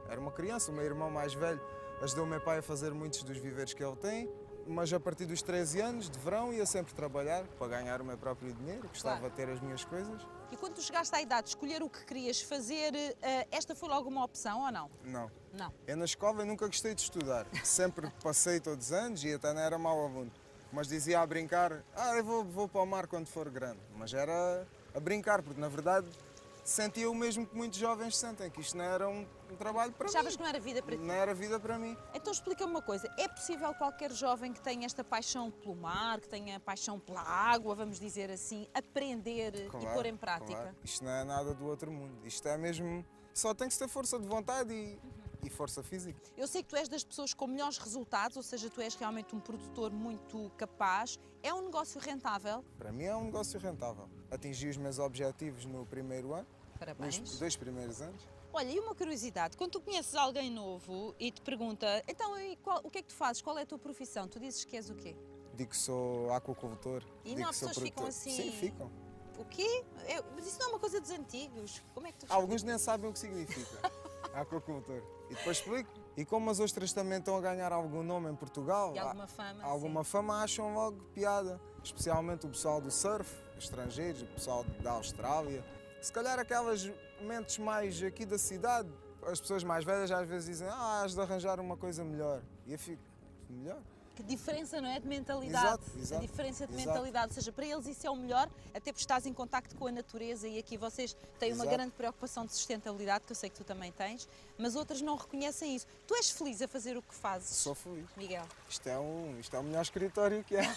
era uma criança, o meu irmão mais velho, ajudou o meu pai a fazer muitos dos viveiros que ele tem, mas a partir dos 13 anos, de verão, ia sempre trabalhar para ganhar o meu próprio dinheiro, gostava de ter as minhas coisas. E quando tu chegaste à idade de escolher o que querias fazer, esta foi logo uma opção ou não? Não. Não. Eu na escola nunca gostei de estudar, sempre passei todos os anos e até não era mau aluno, mas dizia a brincar, eu vou para o mar quando for grande, mas era a brincar, porque na verdade sentia o mesmo que muitos jovens sentem, que isto não era um trabalho para mim. Achavas que não era vida para ti? Não era vida para mim. Então explica-me uma coisa, é possível qualquer jovem que tenha esta paixão pelo mar, que tenha paixão pela água, vamos dizer assim, aprender e pôr em prática? Claro. Isto não é nada do outro mundo, isto é mesmo, só tem que ter força de vontade e força física. Eu sei que tu és das pessoas com melhores resultados, ou seja, tu és realmente um produtor muito capaz. É um negócio rentável? Para mim é um negócio rentável. Atingi os meus objetivos no primeiro ano. Parabéns. Nos 2 primeiros anos. Olha, e uma curiosidade, quando tu conheces alguém novo e te pergunta, então o que é que tu fazes, qual é a tua profissão? Tu dizes que és o quê? Digo que sou aquacultor. E não, as pessoas ficam assim... Sim, ficam. O quê? Mas isso não é uma coisa dos antigos. Como é que tu Alguns nem sabem o que significa aquacultor. E depois explico. E como as ostras também estão a ganhar algum nome em Portugal, e alguma fama, alguma fama, acham logo piada. Especialmente o pessoal do surf, estrangeiros, o pessoal da Austrália. Se calhar aquelas mentes mais aqui da cidade, as pessoas mais velhas às vezes dizem has de arranjar uma coisa melhor. E eu fico, melhor? Que diferença, não é, de mentalidade? Exato, a diferença de mentalidade, ou seja, para eles isso é o melhor, até porque estás em contacto com a natureza e aqui vocês têm uma grande preocupação de sustentabilidade, que eu sei que tu também tens, mas outras não reconhecem isso. Tu és feliz a fazer o que fazes? Sou feliz. Miguel? Isto é o melhor escritório que é.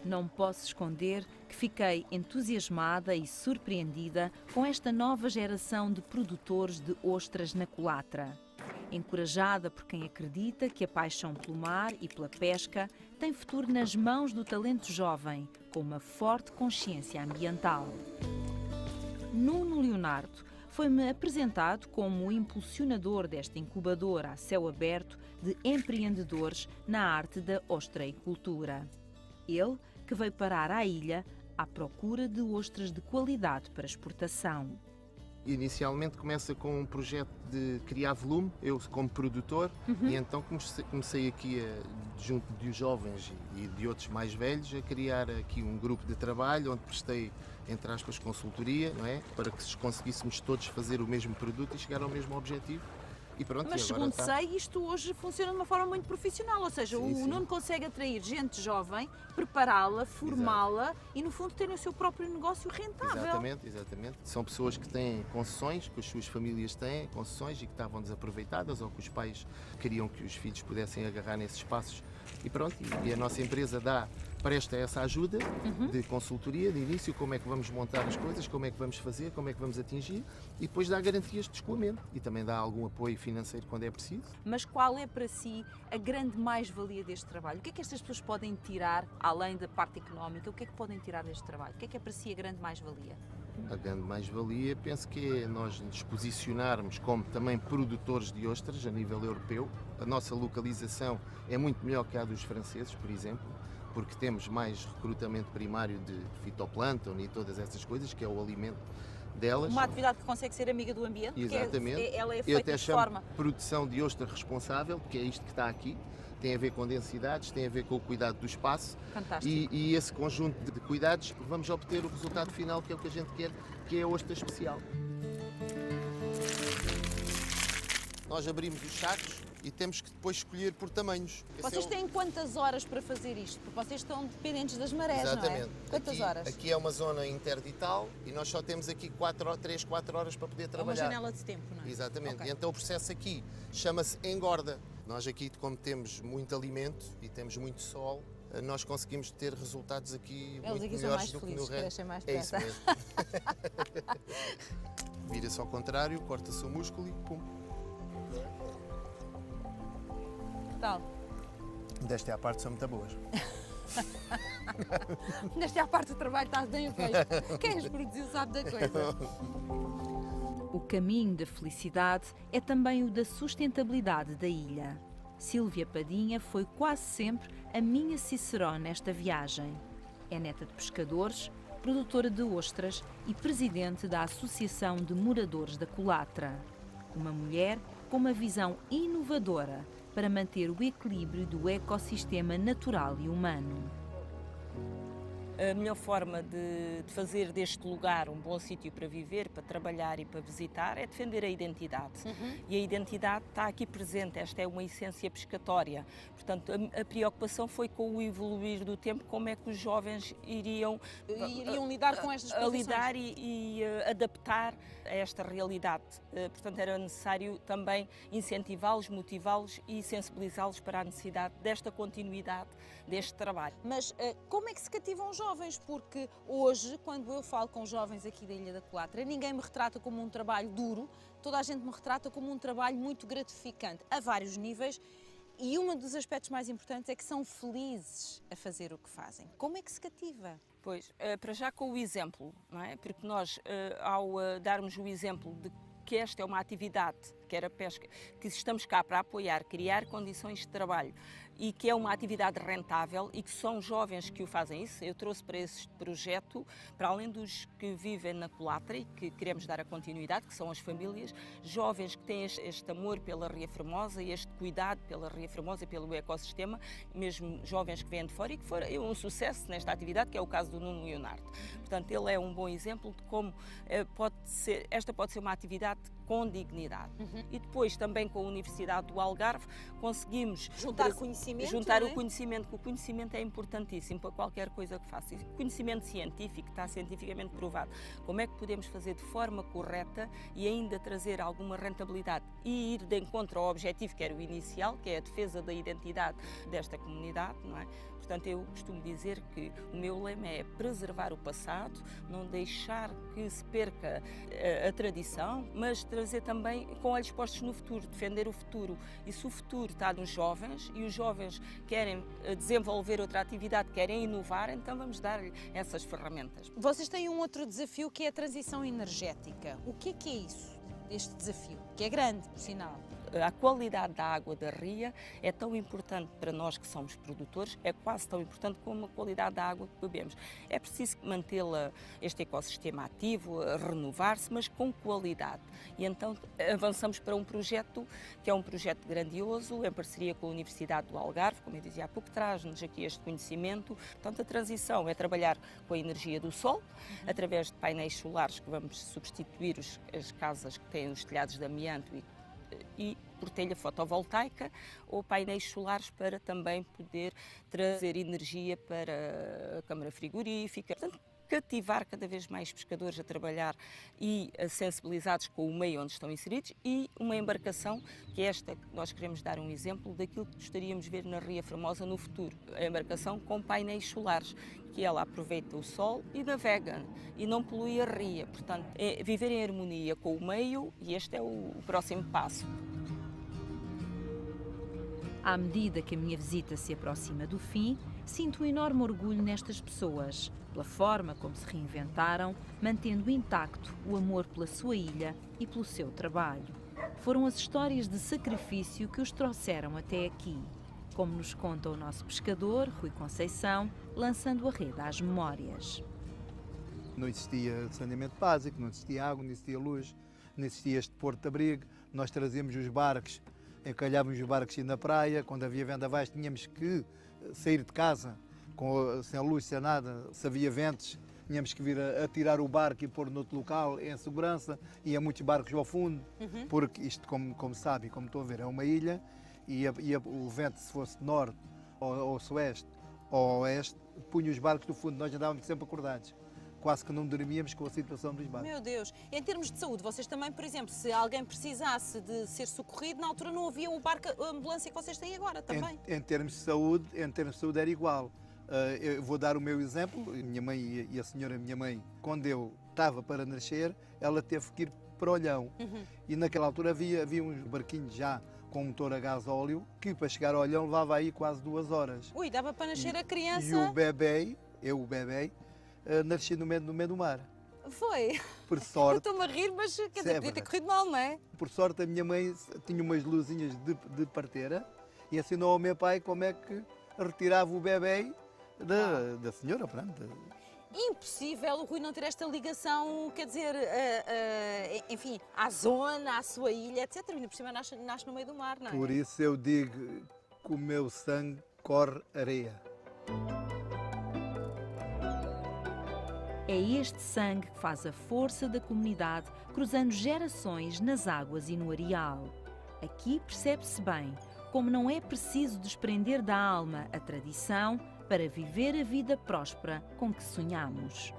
Não posso esconder que fiquei entusiasmada e surpreendida com esta nova geração de produtores de ostras na culatra. Encorajada por quem acredita que a paixão pelo mar e pela pesca tem futuro nas mãos do talento jovem, com uma forte consciência ambiental. Nuno Leonardo foi-me apresentado como o impulsionador desta incubadora a céu aberto de empreendedores na arte da ostreicultura. Ele que veio parar à ilha à procura de ostras de qualidade para exportação. Inicialmente começa com um projeto de criar volume, eu como produtor, e então comecei aqui, junto de jovens e de outros mais velhos, a criar aqui um grupo de trabalho onde prestei, entre aspas, consultoria, não é? Para que conseguíssemos todos fazer o mesmo produto e chegar ao mesmo objetivo. E pronto, Mas e agora segundo sei, isto hoje funciona de uma forma muito profissional, ou seja, o Nuno consegue atrair gente jovem, prepará-la, formá-la e no fundo terem o seu próprio negócio rentável. Exatamente. São pessoas que têm concessões, que as suas famílias têm concessões e que estavam desaproveitadas ou que os pais queriam que os filhos pudessem agarrar nesses espaços. E pronto, e a nossa empresa presta essa ajuda de consultoria, de início, como é que vamos montar as coisas, como é que vamos fazer, como é que vamos atingir, e depois dá garantias de escoamento e também dá algum apoio financeiro quando é preciso. Mas qual é para si a grande mais-valia deste trabalho? O que é que estas pessoas podem tirar, além da parte económica, o que é que podem tirar deste trabalho? O que é para si a grande mais-valia? A grande mais-valia, penso que é nós nos posicionarmos como também produtores de ostras a nível europeu. A nossa localização é muito melhor que a dos franceses, por exemplo, porque temos mais recrutamento primário de fitoplâncton e todas essas coisas, que é o alimento delas. Uma atividade que consegue ser amiga do ambiente, exatamente. Porque ela é Eu feita até de chamo forma... produção de ostra responsável, que é isto que está aqui. Tem a ver com densidades, tem a ver com o cuidado do espaço. Fantástico. E esse conjunto de cuidados vamos obter o resultado final, que é o que a gente quer, que é a ostra especial. Nós abrimos os sacos e temos que depois escolher por tamanhos. Vocês têm quantas horas para fazer isto? Porque vocês estão dependentes das marés, exatamente. Não é? Quantas horas? Aqui é uma zona interdital e nós só temos aqui 3, 4 horas para poder trabalhar. É uma janela de tempo, não é? Exatamente. Okay. E então o processo aqui chama-se engorda. Nós aqui, como temos muito alimento e temos muito sol, nós conseguimos ter resultados aqui muito melhores do que no resto. É isso mesmo. Vira-se ao contrário, corta-se o músculo e pum. Que tal? Desta é a parte, são muito boas. Nesta é a parte do trabalho, está bem feito. Quem as produziu sabe da coisa. O caminho da felicidade é também o da sustentabilidade da ilha. Sílvia Padinha foi quase sempre a minha cicerone nesta viagem. É neta de pescadores, produtora de ostras e presidente da Associação de Moradores da Colatra. Uma mulher com uma visão inovadora para manter o equilíbrio do ecossistema natural e humano. A melhor forma de fazer deste lugar um bom sítio para viver, para trabalhar e para visitar é defender a identidade. E a identidade está aqui presente, esta é uma essência pescatória. Portanto, a preocupação foi com o evoluir do tempo, como é que os jovens iriam lidar com estas posições. lidar e adaptar a esta realidade. Portanto, era necessário também incentivá-los, motivá-los e sensibilizá-los para a necessidade desta continuidade, deste trabalho. Mas como é que se cativam os jovens? Porque hoje, quando eu falo com jovens aqui da Ilha da Colatra, ninguém me retrata como um trabalho duro, toda a gente me retrata como um trabalho muito gratificante, a vários níveis, e um dos aspectos mais importantes é que são felizes a fazer o que fazem. Como é que se cativa? Pois, para já com o exemplo, não é? Porque nós, ao darmos o exemplo de que esta é uma atividade, que era a pesca, que estamos cá para apoiar, criar condições de trabalho e que é uma atividade rentável e que são jovens que o fazem isso. Eu trouxe para este projeto, para além dos que vivem na Colatra e que queremos dar a continuidade, que são as famílias, jovens que têm este amor pela Ria Formosa e este cuidado pela Ria Formosa e pelo ecossistema, mesmo jovens que vêm de fora e que foram um sucesso nesta atividade, que é o caso do Nuno Leonardo. Portanto, ele é um bom exemplo de como esta pode ser uma atividade com dignidade. E depois também com a Universidade do Algarve conseguimos juntar conhecimento, o conhecimento, que o conhecimento é importantíssimo para qualquer coisa que faça. Conhecimento científico, está cientificamente provado. Como é que podemos fazer de forma correta e ainda trazer alguma rentabilidade e ir de encontro ao objetivo que era o inicial, que é a defesa da identidade desta comunidade, não é? Portanto, eu costumo dizer que o meu lema é preservar o passado, não deixar que se perca a tradição, mas trazer também com olhos postos no futuro, defender o futuro. E se o futuro está nos jovens e os jovens querem desenvolver outra atividade, querem inovar, então vamos dar-lhe essas ferramentas. Vocês têm um outro desafio que é a transição energética. O que é isso, este desafio? Que é grande, por sinal. A qualidade da água da ria é tão importante para nós que somos produtores, é quase tão importante como a qualidade da água que bebemos. É preciso mantê-la, este ecossistema ativo, a renovar-se, mas com qualidade. E então avançamos para um projeto que é um projeto grandioso, em parceria com a Universidade do Algarve, como eu dizia há pouco, traz-nos aqui este conhecimento. Portanto, a transição é trabalhar com a energia do sol, através de painéis solares que vamos substituir as casas que têm os telhados de amianto e por telha fotovoltaica ou painéis solares para também poder trazer energia para a câmara frigorífica. Portanto, cativar cada vez mais pescadores a trabalhar e sensibilizados com o meio onde estão inseridos, e uma embarcação que é esta, que nós queremos dar um exemplo daquilo que gostaríamos de ver na Ria Formosa no futuro, a embarcação com painéis solares, que ela aproveita o sol e navega e não polui a ria. Portanto, é viver em harmonia com o meio, e este é o próximo passo. À medida que a minha visita se aproxima do fim, sinto um enorme orgulho nestas pessoas, pela forma como se reinventaram, mantendo intacto o amor pela sua ilha e pelo seu trabalho. Foram as histórias de sacrifício que os trouxeram até aqui, como nos conta o nosso pescador, Rui Conceição, lançando a rede às memórias. Não existia saneamento básico, não existia água, não existia luz, não existia este porto de abrigo. Nós trazíamos os barcos, encalhávamos os barcos na praia. Quando havia vendavais tínhamos que sair de casa sem luz, sem nada. Se havia ventos, tínhamos que vir a tirar o barco e pôr noutro local em segurança. Ia muitos barcos ao fundo, porque isto, como sabem, como estão a ver, é uma ilha, e o vento, se fosse de norte ou sueste ou oeste, punha os barcos no fundo. Nós andávamos sempre acordados. Quase que não dormíamos com a situação dos barcos. Meu Deus! Em termos de saúde, vocês também, por exemplo, se alguém precisasse de ser socorrido, na altura não havia o barco, a ambulância que vocês têm agora também? Em termos de saúde era igual. Eu vou dar o meu exemplo. A minha mãe e a senhora minha mãe, quando eu estava para nascer, ela teve que ir para Olhão. E naquela altura havia uns barquinhos já com motor a gás óleo, que para chegar ao Olhão levava aí quase 2 horas. Ui, dava para nascer a criança. E o bebê, nasci no meio do mar. Foi? Por sorte. Estou-me a rir, mas quer dizer, podia ter corrido mal, não é? Por sorte, a minha mãe tinha umas luzinhas de parteira e ensinou ao meu pai como é que retirava o bebê da senhora, pronto. Impossível o Rui não ter esta ligação, quer dizer, enfim, à zona, à sua ilha, etc. Ainda por cima nasce no meio do mar, não é? Por isso eu digo que o meu sangue corre areia. É este sangue que faz a força da comunidade, cruzando gerações nas águas e no areal. Aqui percebe-se bem como não é preciso desprender da alma a tradição para viver a vida próspera com que sonhamos.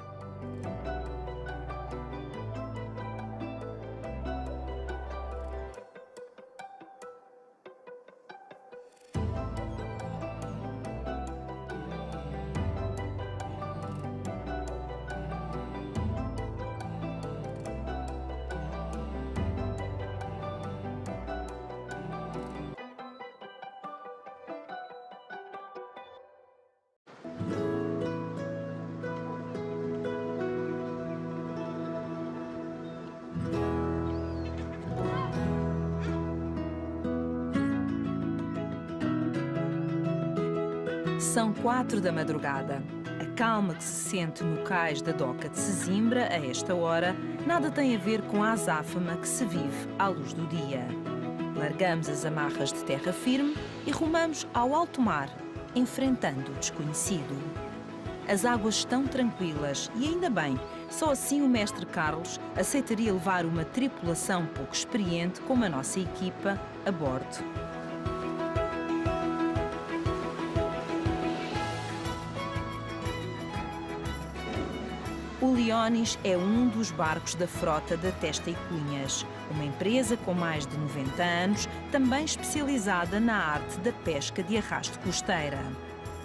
São 4 da madrugada. A calma que se sente no cais da doca de Sesimbra a esta hora nada tem a ver com a azáfama que se vive à luz do dia. Largamos as amarras de terra firme e rumamos ao alto mar, enfrentando o desconhecido. As águas estão tranquilas e ainda bem, só assim o mestre Carlos aceitaria levar uma tripulação pouco experiente como a nossa equipa a bordo. O Leonis é um dos barcos da frota da Testa e Cunhas, uma empresa com mais de 90 anos, também especializada na arte da pesca de arrasto costeira.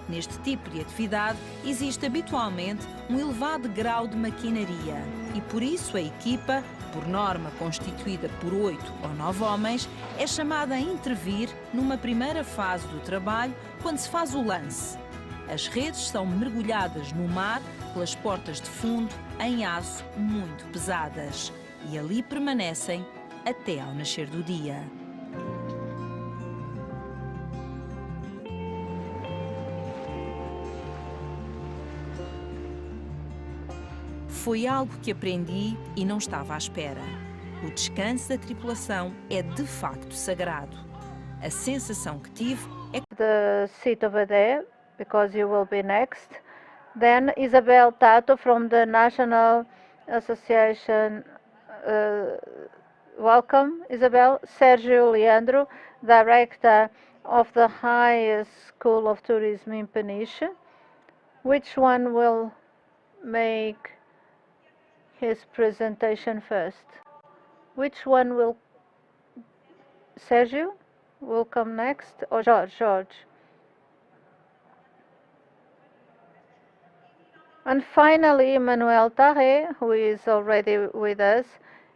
Neste tipo de atividade existe habitualmente um elevado grau de maquinaria e por isso a equipa, por norma constituída por 8 ou 9 homens, é chamada a intervir numa primeira fase do trabalho quando se faz o lance. As redes são mergulhadas no mar pelas portas de fundo em aço muito pesadas e ali permanecem até ao nascer do dia. Foi algo que aprendi e não estava à espera. O descanso da tripulação é de facto sagrado. A sensação que tive é que the seat over there, because you will be next. Then Isabel Tato from the National Association welcome, Isabel. Sergio Leandro, Director of the Highest School of Tourism in Peniche. Which one will make his presentation first? Which one will, Sergio will come next, or George? And finally, Emmanuel Tarre, who is already with us.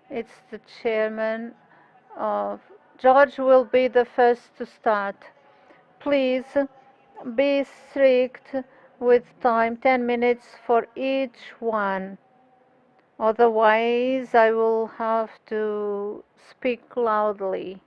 It's the chairman of... George will be the first to start. Please be strict with time, 10 minutes for each one. Otherwise, I will have to speak loudly.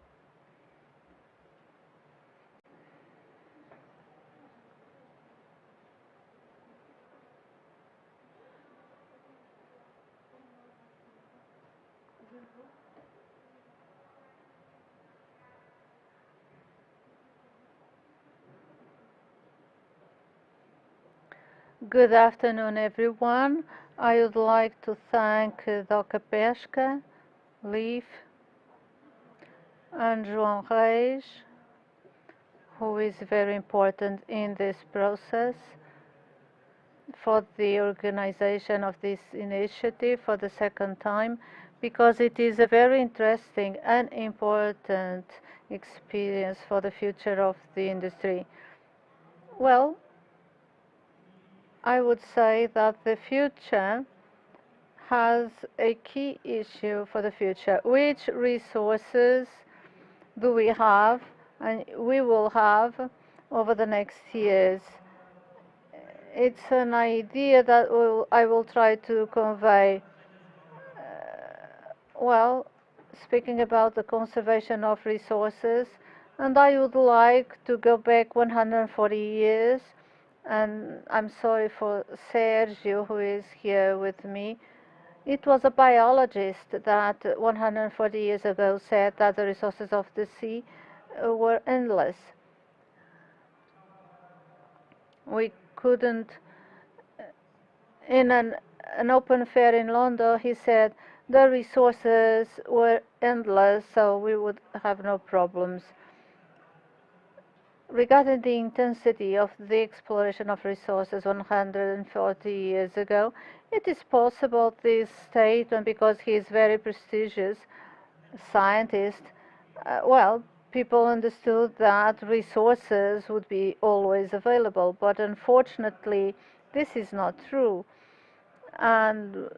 Good afternoon, everyone. I would like to thank Doca Pesca, Leaf, and João Reis, who is very important in this process, for the organization of this initiative for the second time, because it is a very interesting and important experience for the future of the industry. Well, I would say that the future has a key issue for the future. Which resources do we have and we will have over the next years? It's an idea that I will try to convey. Well, speaking about the conservation of resources, and I would like to go back 140 years, and I'm sorry for Sergio, who is here with me. It was a biologist that 140 years ago said that the resources of the sea were endless. We couldn't, in an open fair in London, he said the resources were endless, so we would have no problems. Regarding the intensity of the exploration of resources 140 years ago, it is possible this statement, because he is very prestigious scientist, well, people understood that resources would be always available, but unfortunately this is not true. And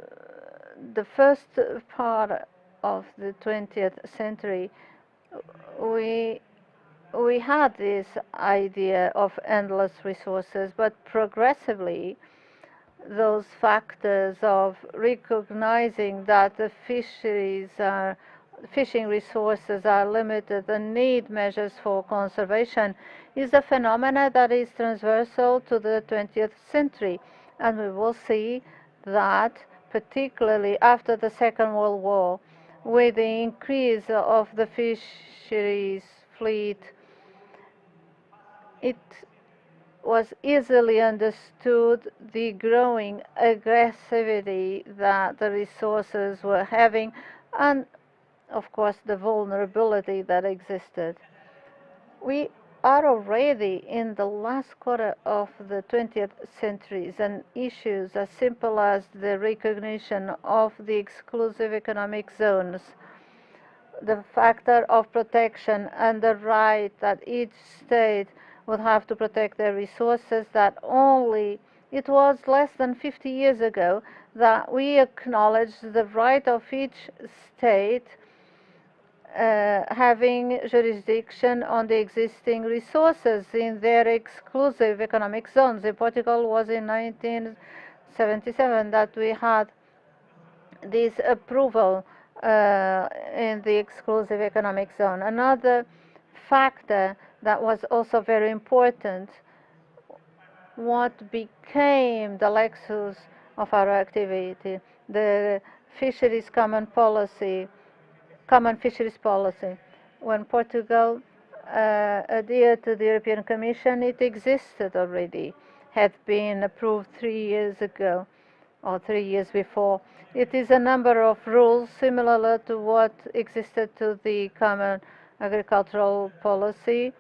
the first part of the 20th century, we had this idea of endless resources, but progressively those factors of recognizing that the fishing resources are limited and need measures for conservation is a phenomena that is transversal to the 20th century. And we will see that particularly after the Second World War, with the increase of the fisheries fleet, it was easily understood the growing aggressivity that the resources were having, and of course the vulnerability that existed. We are already in the last quarter of the 20th century, and issues as simple as the recognition of the exclusive economic zones, the factor of protection and the right that each state would have to protect their resources, that only it was less than 50 years ago that we acknowledged the right of each state having jurisdiction on the existing resources in their exclusive economic zones. In Portugal was in 1977 that we had this approval in the exclusive economic zone. Another factor that was also very important, what became the Lexus of our activity, the fisheries common fisheries policy. When Portugal adhered to the European Commission, it existed already, had been approved 3 years ago. or 3 years before. It is a number of rules similar to what existed to the common agricultural policy.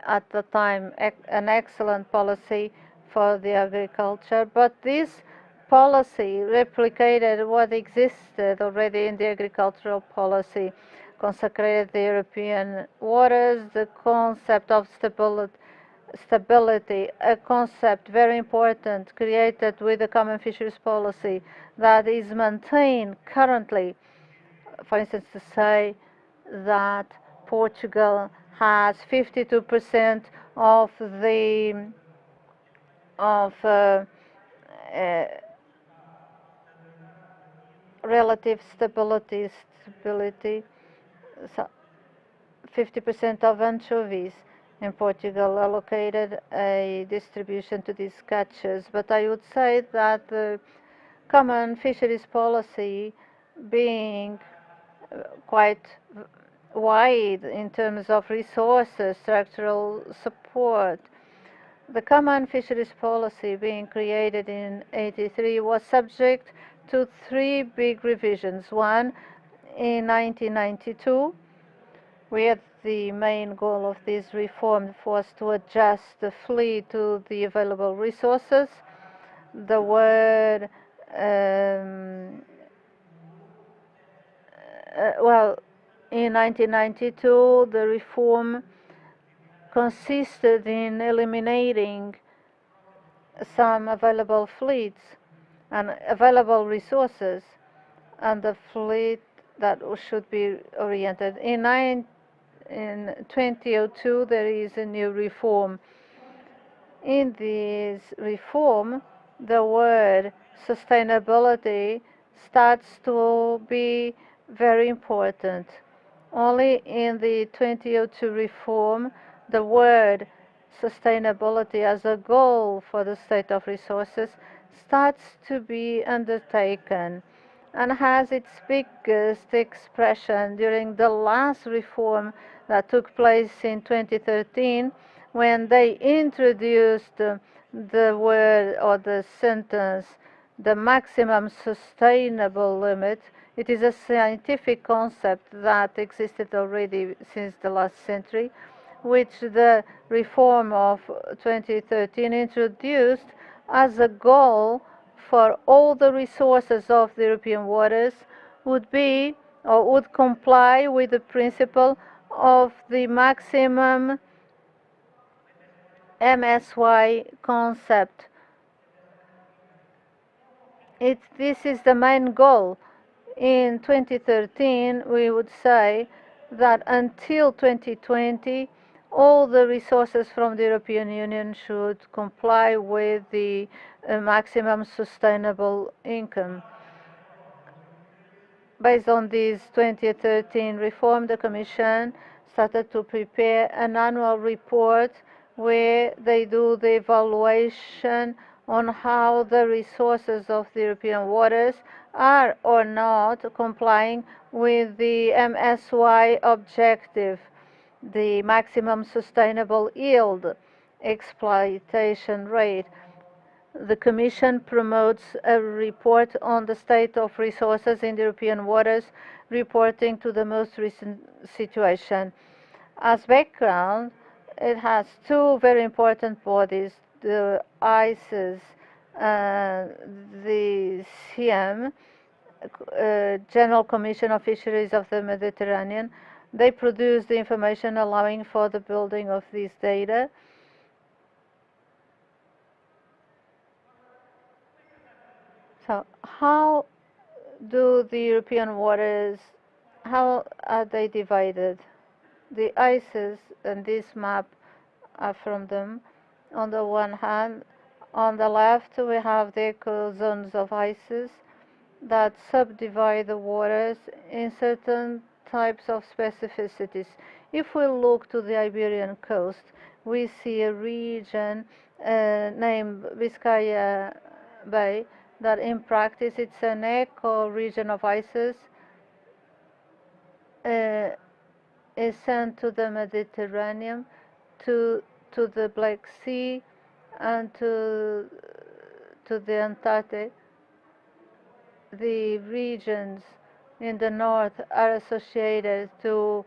At the time, an excellent policy for the agriculture, but this policy replicated what existed already in the agricultural policy, consecrated the European waters, the concept of stability, a concept very important created with the common fisheries policy that is maintained currently. For instance, to say that Portugal has 52% of the relative stability, so 50% of anchovies in Portugal allocated a distribution to these catches. But I would say that the common fisheries policy, being quite wide in terms of resources, structural support, the common fisheries policy being created in 83 was subject to 3 big revisions. One in 1992, where the main goal of this reform was to adjust the fleet to the available resources. The word, in 1992, the reform consisted in eliminating some available fleets and available resources, and the fleet that should be oriented. In 2002, there is a new reform. In this reform, the word sustainability starts to be very important. Only in the 2002 reform, the word sustainability as a goal for the state of resources starts to be undertaken and has its biggest expression during the last reform that took place in 2013, when they introduced the word or the sentence, the maximum sustainable limit. It is a scientific concept that existed already since the last century, which the reform of 2013 introduced as a goal for all the resources of the European waters would be or would comply with the principle of the maximum MSY concept. This is the main goal. In 2013, we would say that until 2020, all the resources from the European Union should comply with the maximum sustainable income. Based on this 2013 reform, the Commission started to prepare an annual report where they do the evaluation on how the resources of the European waters are or not complying with the MSY objective, the maximum sustainable yield exploitation rate. The Commission promotes a report on the state of resources in the European waters, reporting to the most recent situation. As background, it has 2 very important bodies, the ICES and the CM, General Commission of Fisheries of the Mediterranean. They produce the information allowing for the building of this data. So how do the European waters, how are they divided? The ICES and this map are from them. On the one hand, on the left we have the ecozones of ICES that subdivide the waters in certain types of specificities. If we look to the Iberian coast, we see a region named Biscaya Bay that in practice it's an eco-region of ICES is sent to the Mediterranean, to the Black Sea, and to to the Antarctic, the regions in the north are associated to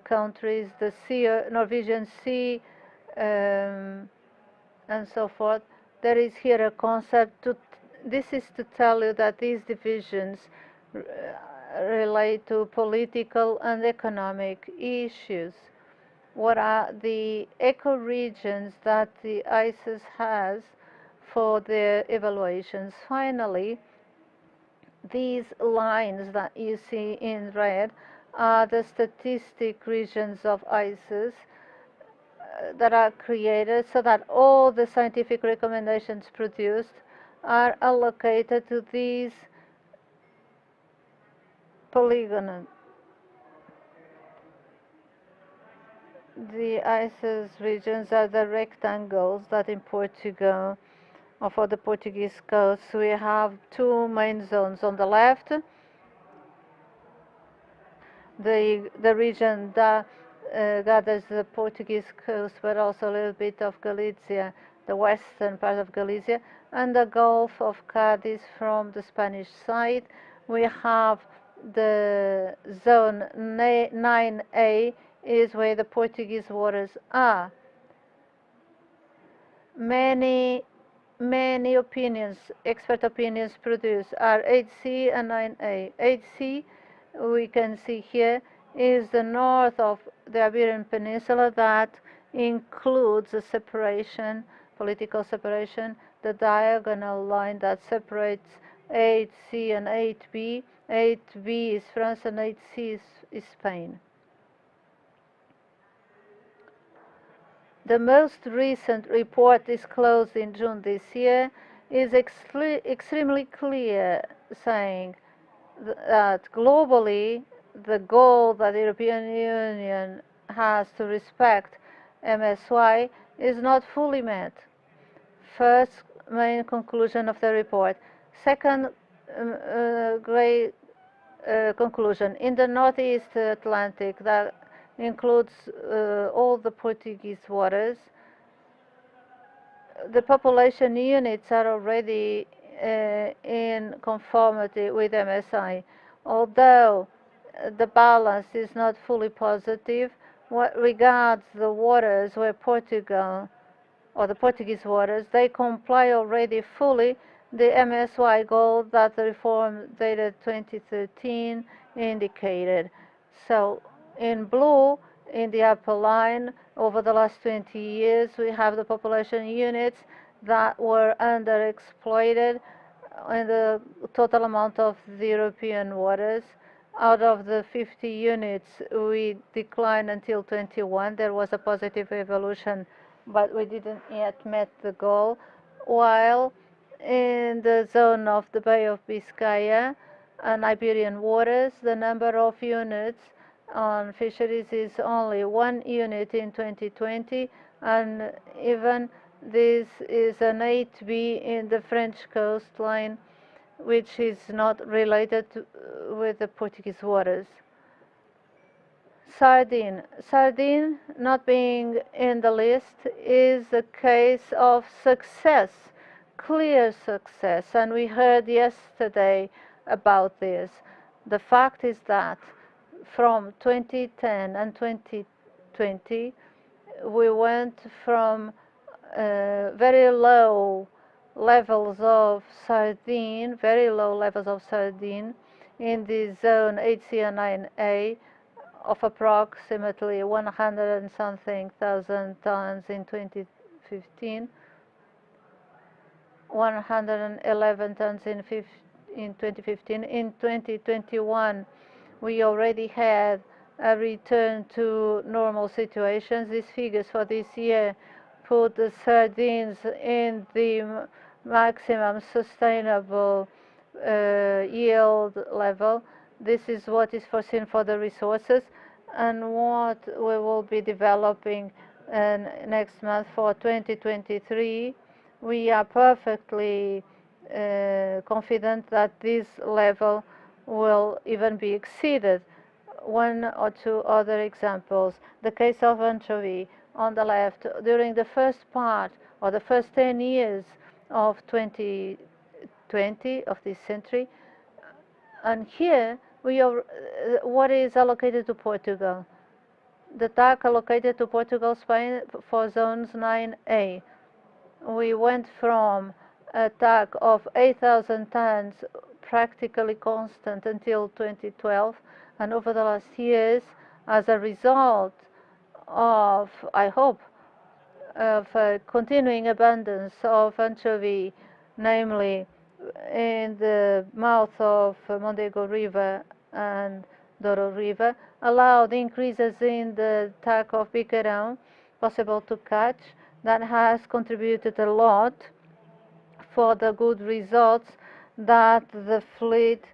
countries, the sea, Norwegian Sea, and so forth. There is here a concept to, this is to tell you that these divisions relate to political and economic issues. What are the ecoregions that the ICES has for their evaluations? Finally, these lines that you see in red are the statistic regions of ICES that are created so that all the scientific recommendations produced are allocated to these polygons. The ICES regions are the rectangles that in Portugal, or for the Portuguese coast, we have two main zones. On the left, the region that gathers the Portuguese coast, but also a little bit of Galicia, the western part of Galicia, and the Gulf of Cadiz from the Spanish side. We have the zone 9A is where the Portuguese waters are. Many opinions, expert opinions produced are 8C and 9A. 8C, we can see here, is the north of the Iberian Peninsula that includes a separation, political separation, the diagonal line that separates 8C and 8B. 8B is France and 8C is Spain. The most recent report disclosed in June this year is extremely clear, saying that globally the goal that the European Union has to respect MSY is not fully met. First main conclusion of the report. Second great conclusion. In the Northeast Atlantic, that includes all the Portuguese waters, the population units are already in conformity with MSI. Although the balance is not fully positive, what regards the waters where Portugal, or the Portuguese waters, they comply already fully the MSY goal that the reform dated 2013 indicated. So in blue, in the upper line, over the last 20 years, we have the population units that were underexploited in the total amount of the European waters. Out of the 50 units, we declined until 21. There was a positive evolution, but we didn't yet met the goal. While in the zone of the Bay of Biscay and Iberian waters, the number of units on fisheries is only 1 unit in 2020, and even this is an 8B in the French coastline, which is not related with the Portuguese waters. Sardine. Sardine, not being in the list, is a case of success, clear success, and we heard yesterday about this. The fact is that from 2010 and 2020, we went from very low levels of sardine, very low levels of sardine in the zone 8C and 9A of approximately 100 and something thousand tons in 2015, 111 tons in 2015. In 2021, we already had a return to normal situations. These figures for this year put the sardines in the maximum sustainable yield level. This is what is foreseen for the resources and what we will be developing next month for 2023. We are perfectly confident that this level will even be exceeded. One or two other examples. The case of anchovy on the left. During the first part, or the first 10 years of 2020 of this century. And here we are, what is allocated to Portugal? The TAC allocated to Portugal, Spain for zones 9A. We went from a TAC of 8,000 tons, practically constant until 2012, and over the last years, as a result of, I hope, of continuing abundance of anchovy, namely in the mouth of Mondego River and Douro River, allowed increases in the TAC of Bicarão possible to catch. That has contributed a lot for the good results that the fleet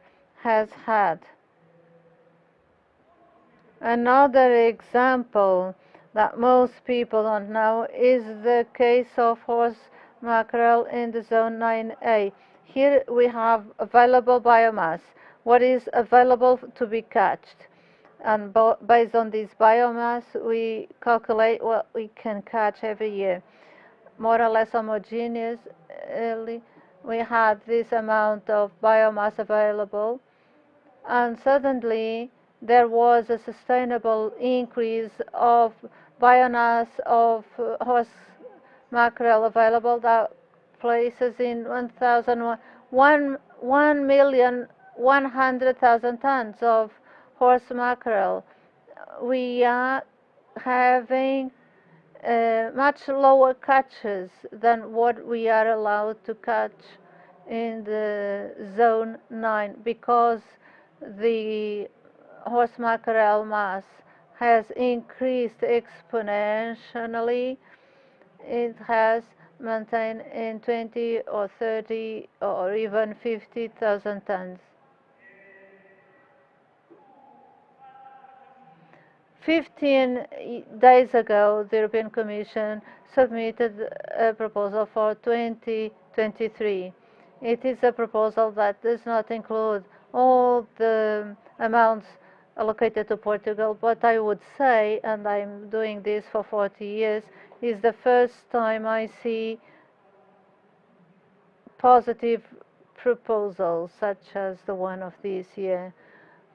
has had. Another example that most people don't know is the case of horse mackerel in the zone 9A. Here we have available biomass, what is available to be catched. And based on this biomass, we calculate what we can catch every year. More or less homogeneously, we had this amount of biomass available, and suddenly there was a sustainable increase of biomass of horse mackerel available that places in 1,100,000 tons of horse mackerel. We are having much lower catches than what we are allowed to catch in the zone 9 because the horse mackerel mass has increased exponentially. It has maintained in 20 or 30 or even 50,000 tons. 15 days ago, the European Commission submitted a proposal for 2023. It is a proposal that does not include all the amounts allocated to Portugal, but I would say, and I'm doing this for 40 years, is the first time I see positive proposals such as the one of this year.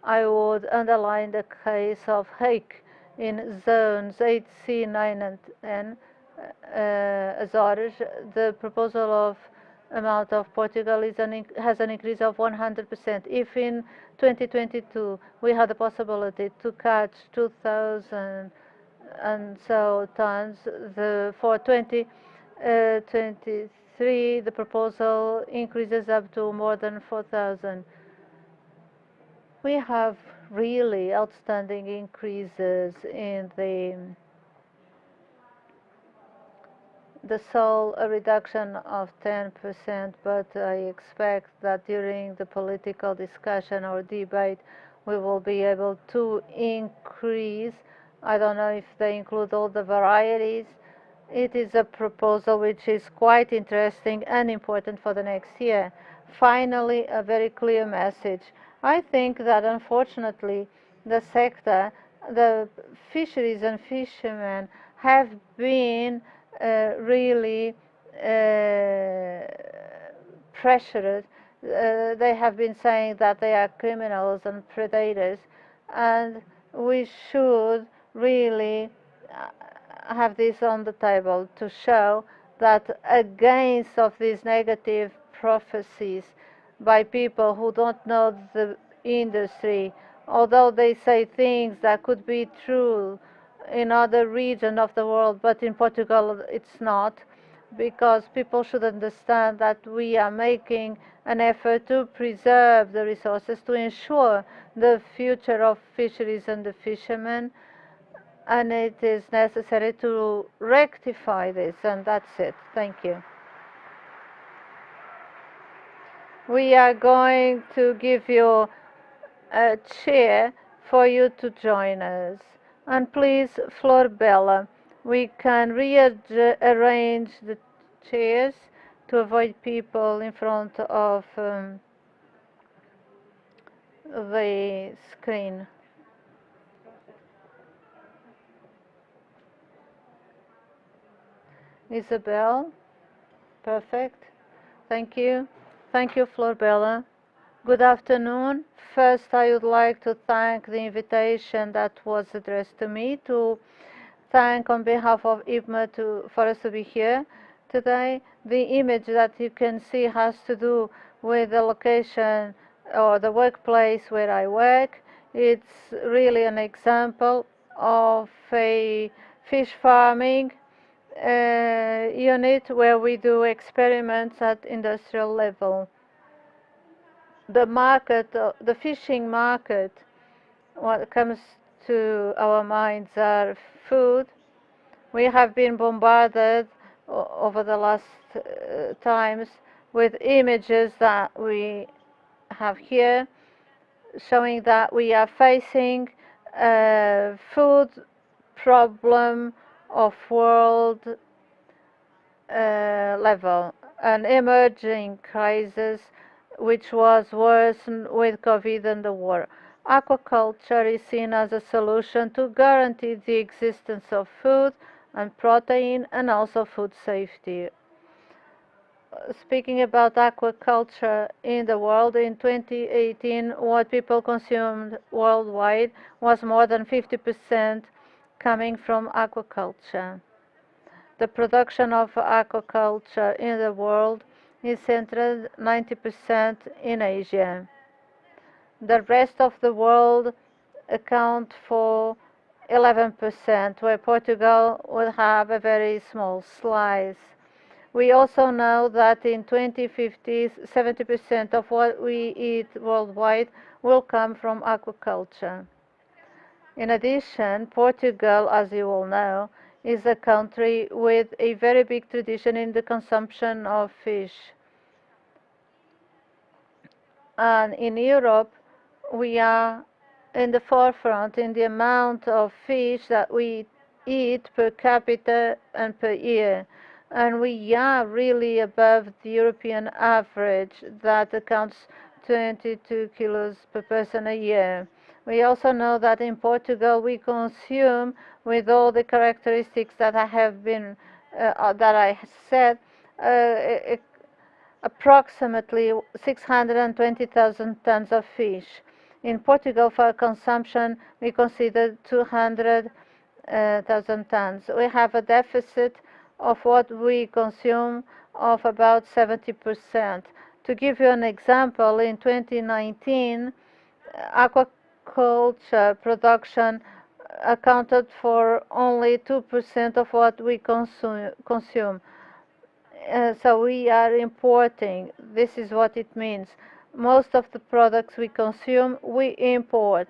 I would underline the case of hake in zones 8C, 9 and 10, Azores. The proposal of amount of Portugal has an increase of 100%. If in 2022 we had the possibility to catch 2,000 and so tons, for 2023 the proposal increases up to more than 4,000. We have really outstanding increases in the sole a reduction of 10%, but I expect that during the political discussion or debate we will be able to increase. I don't know if they include all the varieties. It is a proposal which is quite interesting and important for the next year. Finally, a very clear message. I think that unfortunately the sector, the fisheries and fishermen have been really pressured. They have been saying that they are criminals and predators, and we should really have this on the table to show that against of these negative prophecies by people who don't know the industry, although they say things that could be true in other regions of the world, but in Portugal it's not, because people should understand that we are making an effort to preserve the resources, to ensure the future of fisheries and the fishermen, and it is necessary to rectify this, and that's it. Thank you. We are going to give you a chair for you to join us. And please, Flor Bella, we can rearrange the chairs to avoid people in front of the screen. Isabel, perfect. Thank you. Thank you, Florbella. Good afternoon. First, I would like to thank the invitation that was addressed to me, to thank on behalf of IPMA for us to be here today. The image that you can see has to do with the location or the workplace where I work. It's really an example of a fish farming unit where we do experiments at industrial level. The market, the fishing market, what comes to our minds are food. We have been bombarded over the last times with images that we have here showing that we are facing a food problem of world level, an emerging crisis which was worsened with COVID and the war. Aquaculture is seen as a solution to guarantee the existence of food and protein and also food safety. Speaking about aquaculture in the world, in 2018, what people consumed worldwide was more than 50% coming from aquaculture. The production of aquaculture in the world is centered 90% in Asia. The rest of the world account for 11%, where Portugal will have a very small slice. We also know that in 2050, 70% of what we eat worldwide will come from aquaculture. In addition, Portugal, as you all know, is a country with a very big tradition in the consumption of fish. And in Europe, we are in the forefront in the amount of fish that we eat per capita and per year. And we are really above the European average that accounts 22 kilos per person a year. We also know that in Portugal we consume, with all the characteristics that I have been that I said, approximately 620,000 tons of fish. In Portugal, for consumption, we consider 200,000 tons. We have a deficit of what we consume of about 70%. To give you an example, in 2019, aquaculture production accounted for only 2% of what we consume. So we are importing. This is what it means. Most of the products we consume, we import.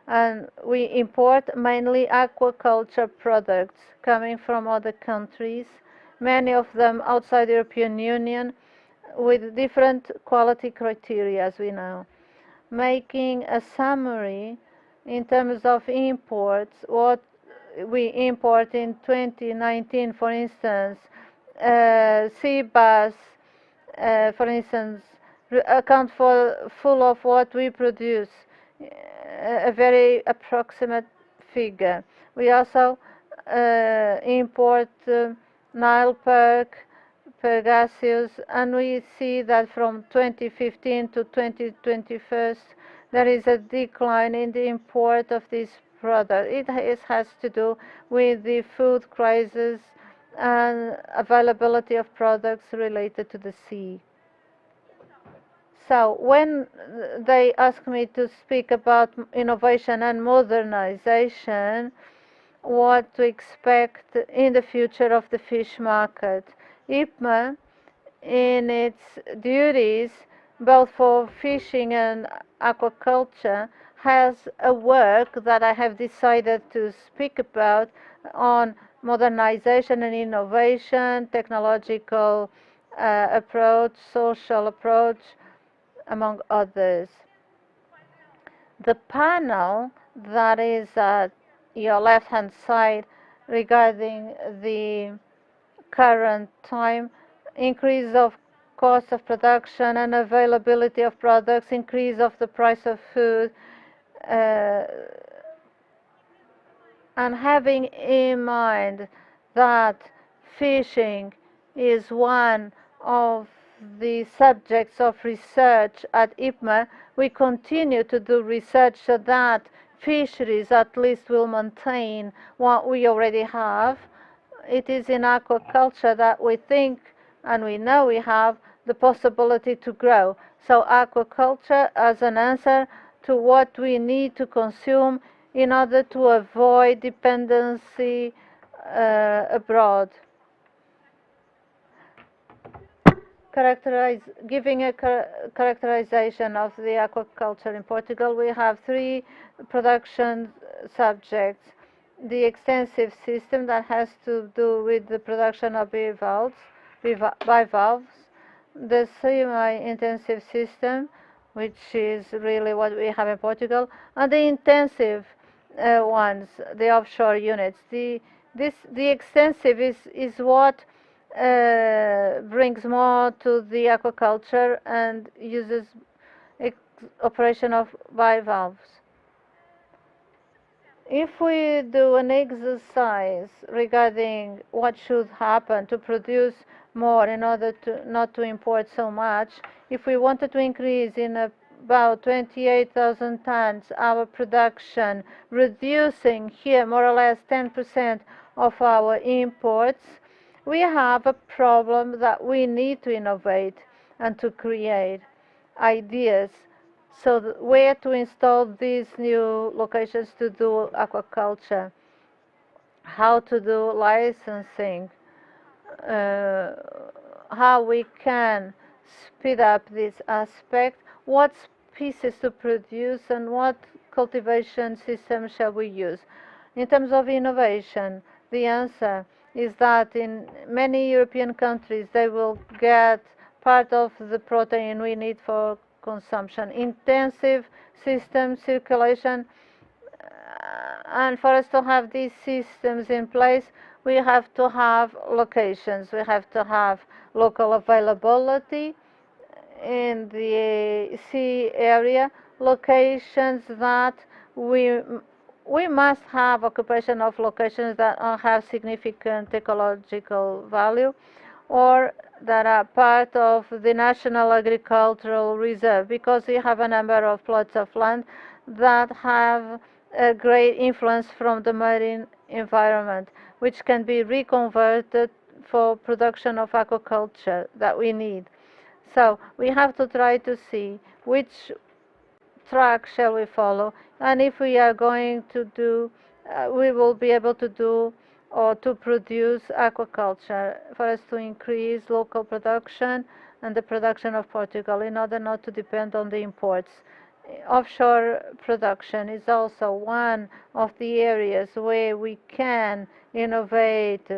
And we import mainly aquaculture products coming from other countries, many of them outside the European Union, with different quality criteria, as we know. Making a summary in terms of imports, what we import in 2019, for instance, sea bass, for instance, account for full of what we produce, a very approximate figure. We also import Nile perch, Pangasius, and we see that from 2015 to 2021, there is a decline in the import of this product. It has to do with the food crisis and availability of products related to the sea. So when they ask me to speak about innovation and modernization, what to expect in the future of the fish market, IPMA, in its duties, both for fishing and aquaculture, has a work that I have decided to speak about on modernization and innovation, technological approach, social approach, among others. The panel that is at your left-hand side regarding the current time, increase of cost of production and availability of products, increase of the price of food, and having in mind that fishing is one of the subjects of research at IPMA, we continue to do research so that fisheries at least will maintain what we already have. It is in aquaculture that we think and we know we have the possibility to grow. So aquaculture as an answer to what we need to consume in order to avoid dependency abroad. Giving a characterization of the aquaculture in Portugal, we have three production subjects. The extensive system that has to do with the production of bivalves, the semi-intensive system, which is really what we have in Portugal, and the intensive ones, the offshore units. The extensive is what brings more to the aquaculture and uses operation of bivalves. If we do an exercise regarding what should happen to produce more in order to not to import so much, if we wanted to increase in about 28,000 tons our production, reducing here more or less 10% of our imports, we have a problem that we need to innovate and to create ideas. So where to install these new locations to do aquaculture, how to do licensing, how we can speed up this aspect, what species to produce and what cultivation system shall we use. In terms of innovation, the answer is that in many European countries they will get part of the protein we need for consumption. Intensive system circulation, and for us to have these systems in place, we have to have locations. We have to have local availability in the sea area, locations that we must have occupation of locations that have significant ecological value or that are part of the National Agricultural Reserve, because we have a number of plots of land that have a great influence from the marine environment, which can be reconverted for production of aquaculture that we need. So we have to try to see which track shall we follow, and if we are going to do, we will be able to do or to produce aquaculture for us to increase local production and the production of Portugal in order not to depend on the imports. Offshore production is also one of the areas where we can innovate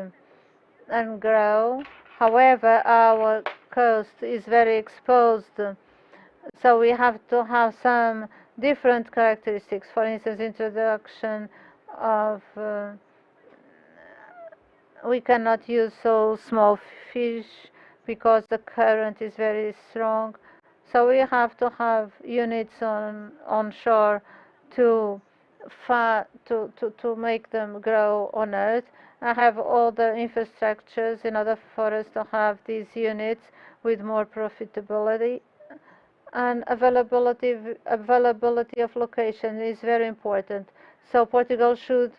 and grow. However, our coast is very exposed, so we have to have some different characteristics. For instance, introduction of we cannot use so small fish because the current is very strong. So we have to have units on shore to make them grow on Earth. I have all the infrastructures in order for us to have these units with more profitability. And availability of location is very important. So Portugal should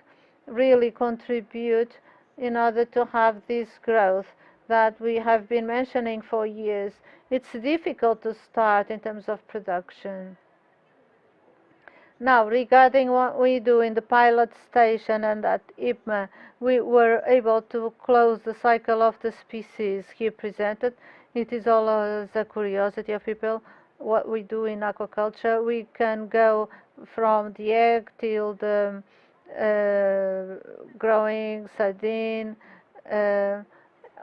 really contribute in order to have this growth that we have been mentioning for years. It's difficult to start in terms of production. Now, regarding what we do in the pilot station and at IPMA, we were able to close the cycle of the species here presented. It is always a curiosity of people what we do in aquaculture. We can go from the egg till the growing sardine,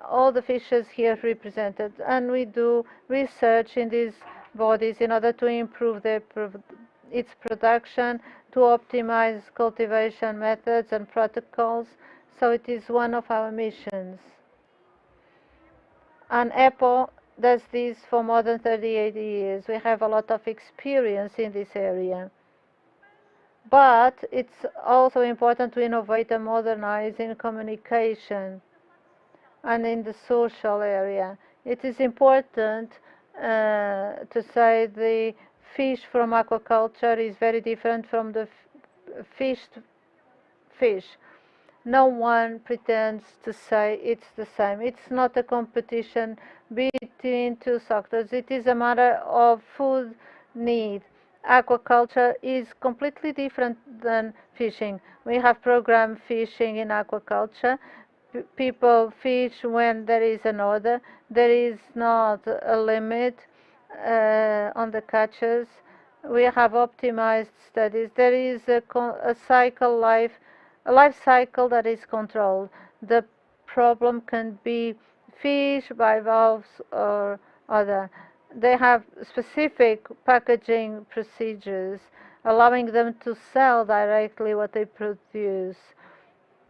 all the fishes here represented, and we do research in these bodies in order to improve its production, to optimize cultivation methods and protocols. So it is one of our missions. And EPO does this for more than 38 years. We have a lot of experience in this area. But it's also important to innovate and modernize in communication and in the social area. It is important to say the fish from aquaculture is very different from the fish. No one pretends to say it's the same. It's not a competition between two sectors. It is a matter of food need. Aquaculture is completely different than fishing. We have program fishing in aquaculture. People fish when there is an order. There is not a limit on the catches. We have optimized studies. There is a life cycle that is controlled. The problem can be fish, bivalves, or other. They have specific packaging procedures allowing them to sell directly what they produce.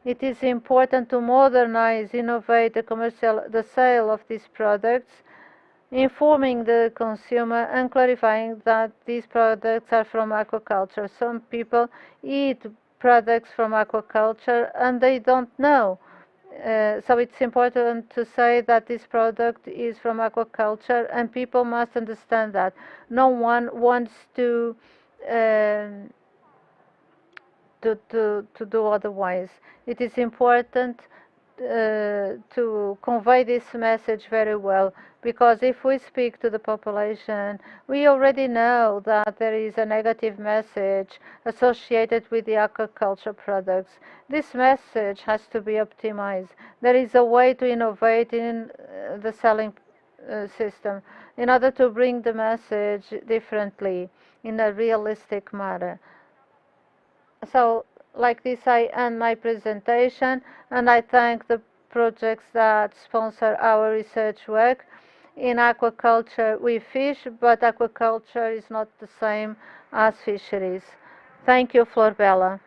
It is important to modernize, innovate the sale of these products, informing the consumer and clarifying that these products are from aquaculture. Some people eat products from aquaculture and they don't know. So it's important to say that this product is from aquaculture, and people must understand that. No one wants to do otherwise. It is important to convey this message very well, because if we speak to the population, we already know that there is a negative message associated with the aquaculture products. This message has to be optimized. There is a way to innovate in the selling system in order to bring the message differently in a realistic manner. So, like this, I end my presentation, and I thank the projects that sponsor our research work. In aquaculture, we fish, but aquaculture is not the same as fisheries. Thank you, Florbella.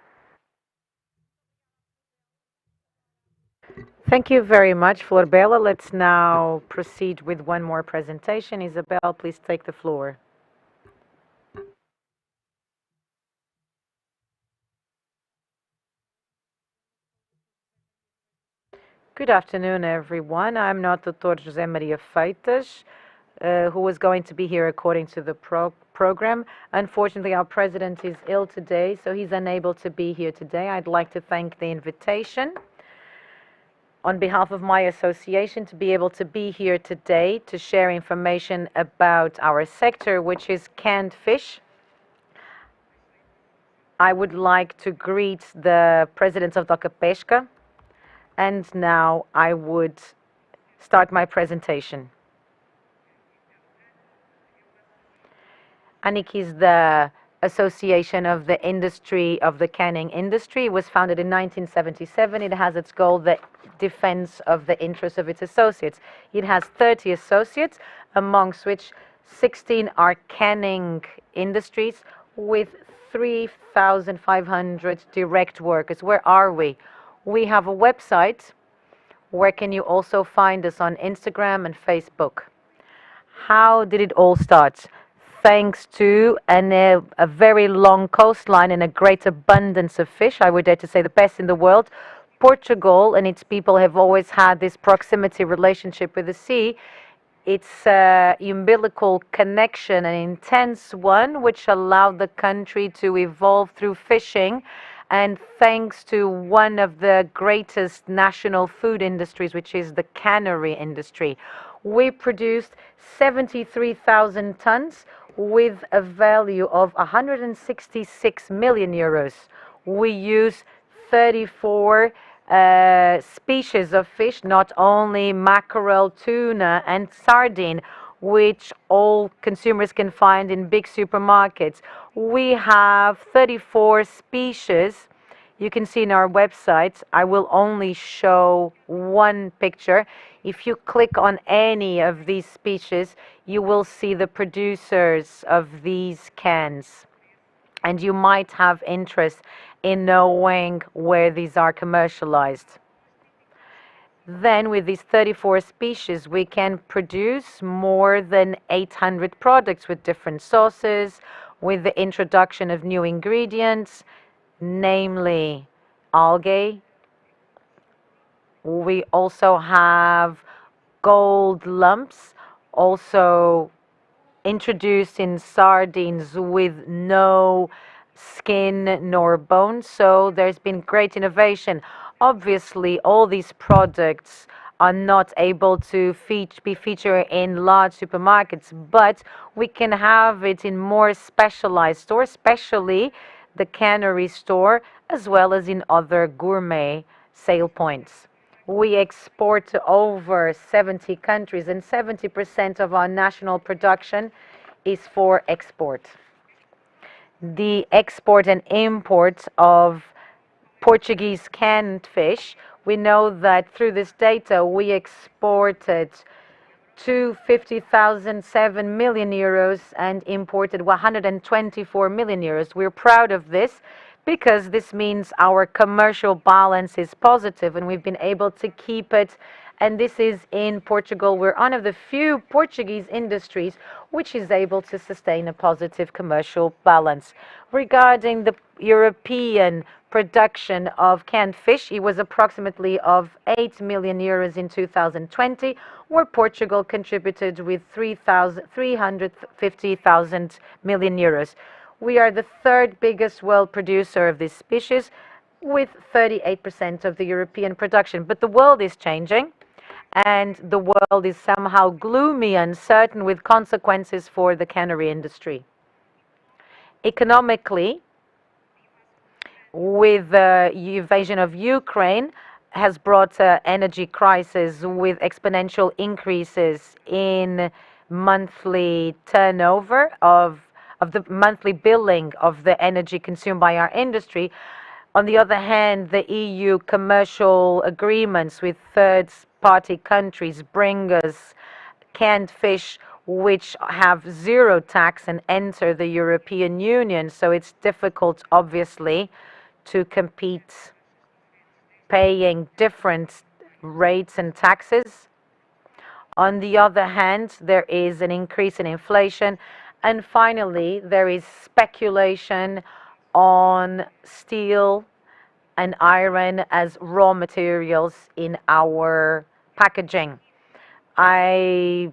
Thank you very much, Florbella. Let's now proceed with one more presentation. Isabel, please take the floor. Good afternoon, everyone. I'm not Dr. José Maria Feitas, who was going to be here according to the program. Unfortunately, our president is ill today, so he's unable to be here today. I'd like to thank the invitation on behalf of my association to be able to be here today to share information about our sector, which is canned fish. I would like to greet the president of DOCA-PESCA, and now I would start my presentation. ANIC is the Association of the Industry of the Canning Industry. It was founded in 1977. It has its goal the defense of the interests of its associates. It has 30 associates, amongst which 16 are canning industries with 3,500 direct workers. Where are we? We have a website. Where can you also find us on Instagram and Facebook? How did it all start? Thanks to a very long coastline and a great abundance of fish, I would dare to say the best in the world. Portugal and its people have always had this proximity relationship with the sea. It's an umbilical connection, an intense one, which allowed the country to evolve through fishing. And thanks to one of the greatest national food industries, which is the cannery industry, we produced 73,000 tons with a value of 166 million euros. We use 34 species of fish, not only mackerel, tuna, and sardine, which all consumers can find in big supermarkets. We have 34 species. You can see in our website. I will only show one picture. If you click on any of these species, you will see the producers of these cans. And you might have interest in knowing where these are commercialized. Then with these 34 species, we can produce more than 800 products with different sauces, with the introduction of new ingredients, namely algae. We also have gold lumps, also introduced in sardines with no skin nor bones. So there's been great innovation. Obviously, all these products are not able to be featured in large supermarkets, but we can have it in more specialized stores, especially the cannery store, as well as in other gourmet sale points. We export to over 70 countries, and 70% of our national production is for export. The export and import of Portuguese canned fish, we know that through this data we exported 250,007 million euros and imported 124 million euros. We're proud of this because this means our commercial balance is positive and we've been able to keep it. And this is in Portugal. We're one of the few Portuguese industries which is able to sustain a positive commercial balance. Regarding the European production of canned fish, it was approximately of 8 million euros in 2020, where Portugal contributed with 350,000 million euros. We are the third biggest world producer of this species, with 38% of the European production. But the world is changing, and the world is somehow gloomy, uncertain, with consequences for the cannery industry. Economically, with the invasion of Ukraine, has brought energy crisis with exponential increases in monthly turnover of the monthly billing of the energy consumed by our industry. On the other hand, the EU commercial agreements with third-party countries bring us canned fish which have zero tax and enter the European Union. So it's difficult, obviously, to compete paying different rates and taxes. On the other hand, there is an increase in inflation. And finally, there is speculation on steel and iron as raw materials in our packaging. I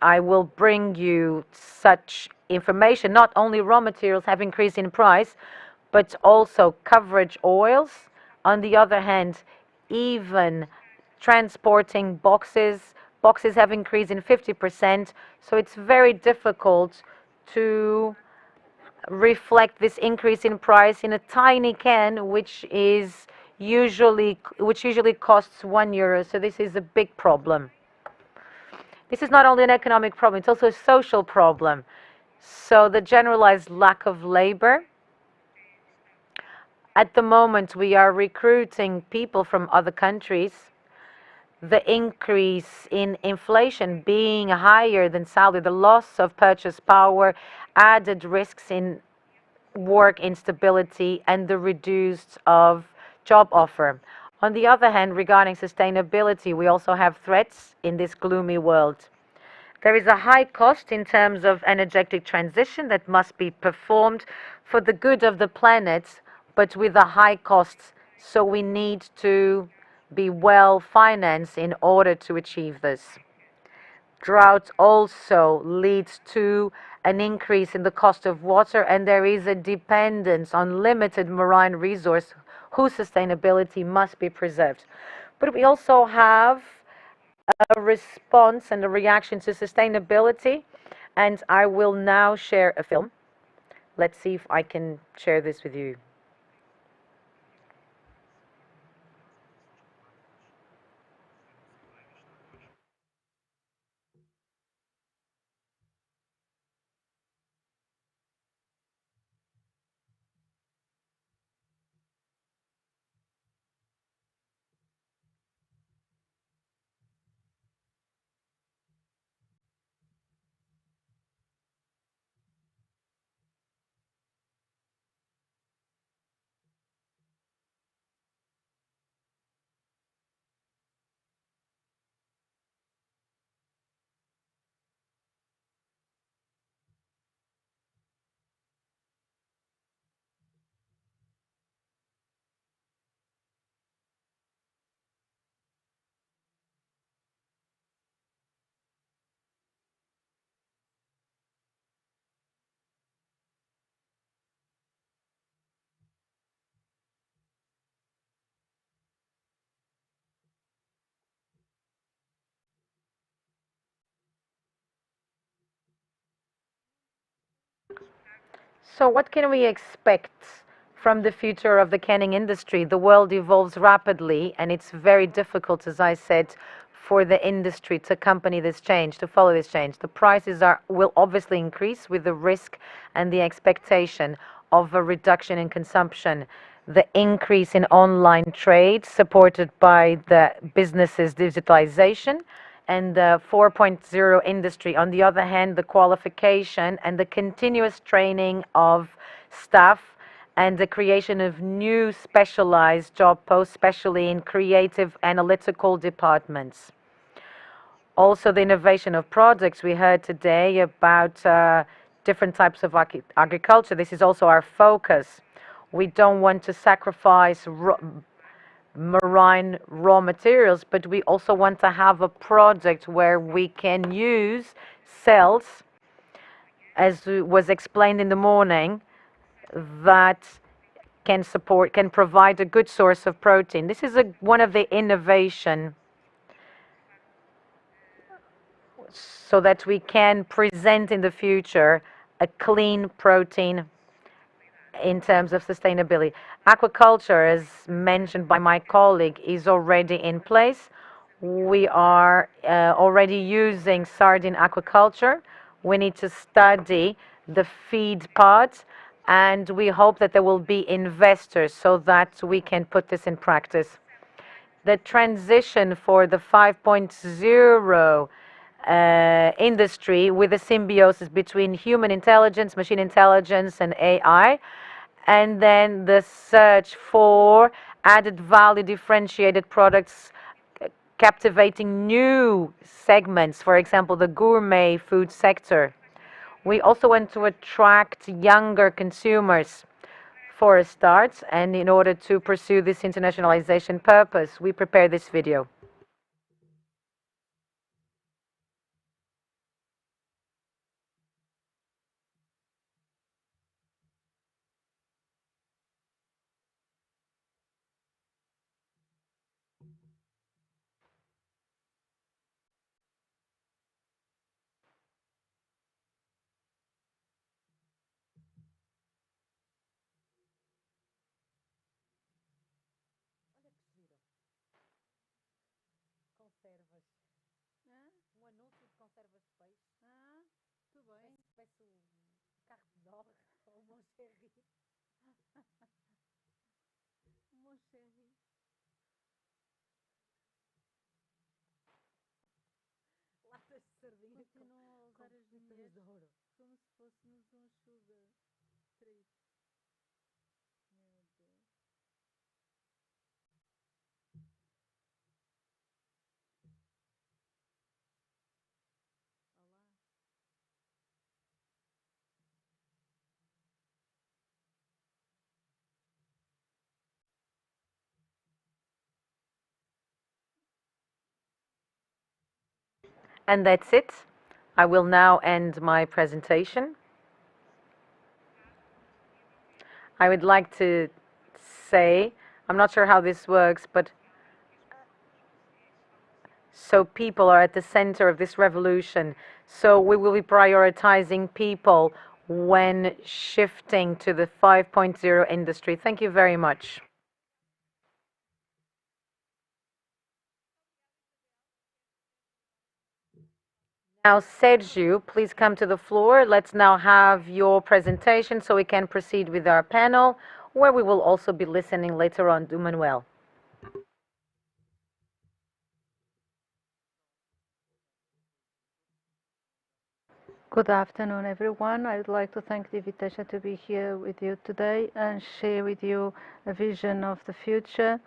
will bring you such information. Not only raw materials have increased in price, but also coverage oils. On the other hand, even transporting boxes have increased in 50%. So it's very difficult to reflect this increase in price in a tiny can, which usually costs €1. So this is a big problem. This is not only an economic problem, it's also a social problem. So the generalized lack of labor. At the moment, we are recruiting people from other countries. The increase in inflation being higher than salary, the loss of purchase power, added risks in work instability, and the reduced of job offer. On the other hand, regarding sustainability, we also have threats in this gloomy world. There is a high cost in terms of energetic transition that must be performed for the good of the planet, but with a high cost. So we need to be well financed in order to achieve this. Drought also leads to an increase in the cost of water, and there is a dependence on limited marine resource whose sustainability must be preserved. But we also have a response and a reaction to sustainability, and I will now share a film. Let's see if I can share this with you. So what can we expect from the future of the canning industry? The world evolves rapidly, and it's very difficult, as I said, for the industry to accompany this change, to follow this change. The prices will obviously increase with the risk and the expectation of a reduction in consumption. The increase in online trade supported by the business's digitalization, and the 4.0 industry. On the other hand, the qualification and the continuous training of staff and the creation of new specialized job posts, especially in creative analytical departments. Also, the innovation of products. We heard today about different types of agriculture. This is also our focus. We don't want to sacrifice marine raw materials, but we also want to have a project where we can use cells, as was explained in the morning, that can provide a good source of protein. This is one of the innovation, so that we can present in the future a clean protein in terms of sustainability. Aquaculture, as mentioned by my colleague, is already in place. We are already using sardine aquaculture. We need to study the feed part, and we hope that there will be investors so that we can put this in practice. The transition for the 5.0 industry, with a symbiosis between human intelligence, machine intelligence, and AI, and then the search for added value differentiated products captivating new segments, for example, the gourmet food sector. We also want to attract younger consumers for a start, and in order to pursue this internationalization purpose, we prepared this video. Conservas. Anúncio de conservas de peixe. Tudo bem. Parece carro de dó ou Moncherry. Moncherry. Latas de sardinha. Continuam a usar as mulheres de ouro. Como se fôssemos um sugar trip. Meu Deus. And that's it. I will now end my presentation. I would like to say, I'm not sure how this works, but so people are at the center of this revolution. So we will be prioritizing people when shifting to the 5.0 industry. Thank you very much. Now, Sergio, please come to the floor. Let's now have your presentation so we can proceed with our panel, where we will also be listening later on to Manuel. Good afternoon, everyone. I would like to thank the invitation to be here with you today and share with you a vision of the future,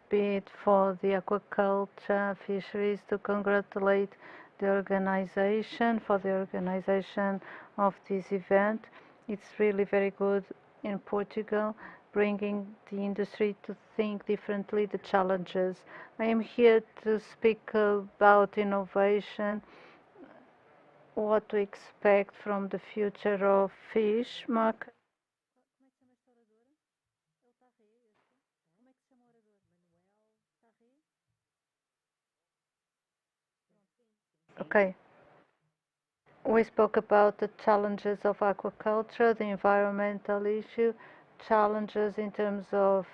be it for the aquaculture, fisheries, to congratulate the organization for the organization of this event. It's really very good in Portugal, bringing the industry to think differently, the challenges. I am here to speak about innovation, what to expect from the future of fish market. Okay. We spoke about the challenges of aquaculture, the environmental issue, challenges in terms of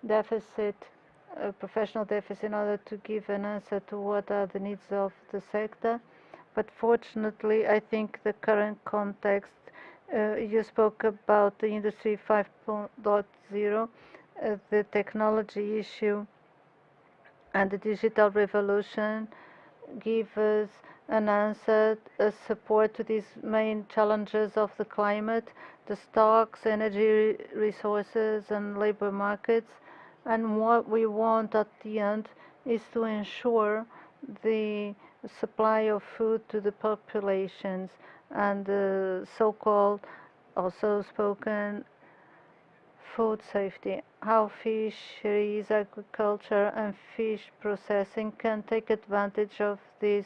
deficit, professional deficit, in order to give an answer to what are the needs of the sector. But fortunately, I think the current context, you spoke about the Industry 5.0, the technology issue and the digital revolution give us an answer, a support to these main challenges of the climate, the stocks, energy resources and labor markets. And what we want at the end is to ensure the supply of food to the populations and the so-called, also spoken, food safety, how fisheries, agriculture and fish processing can take advantage of this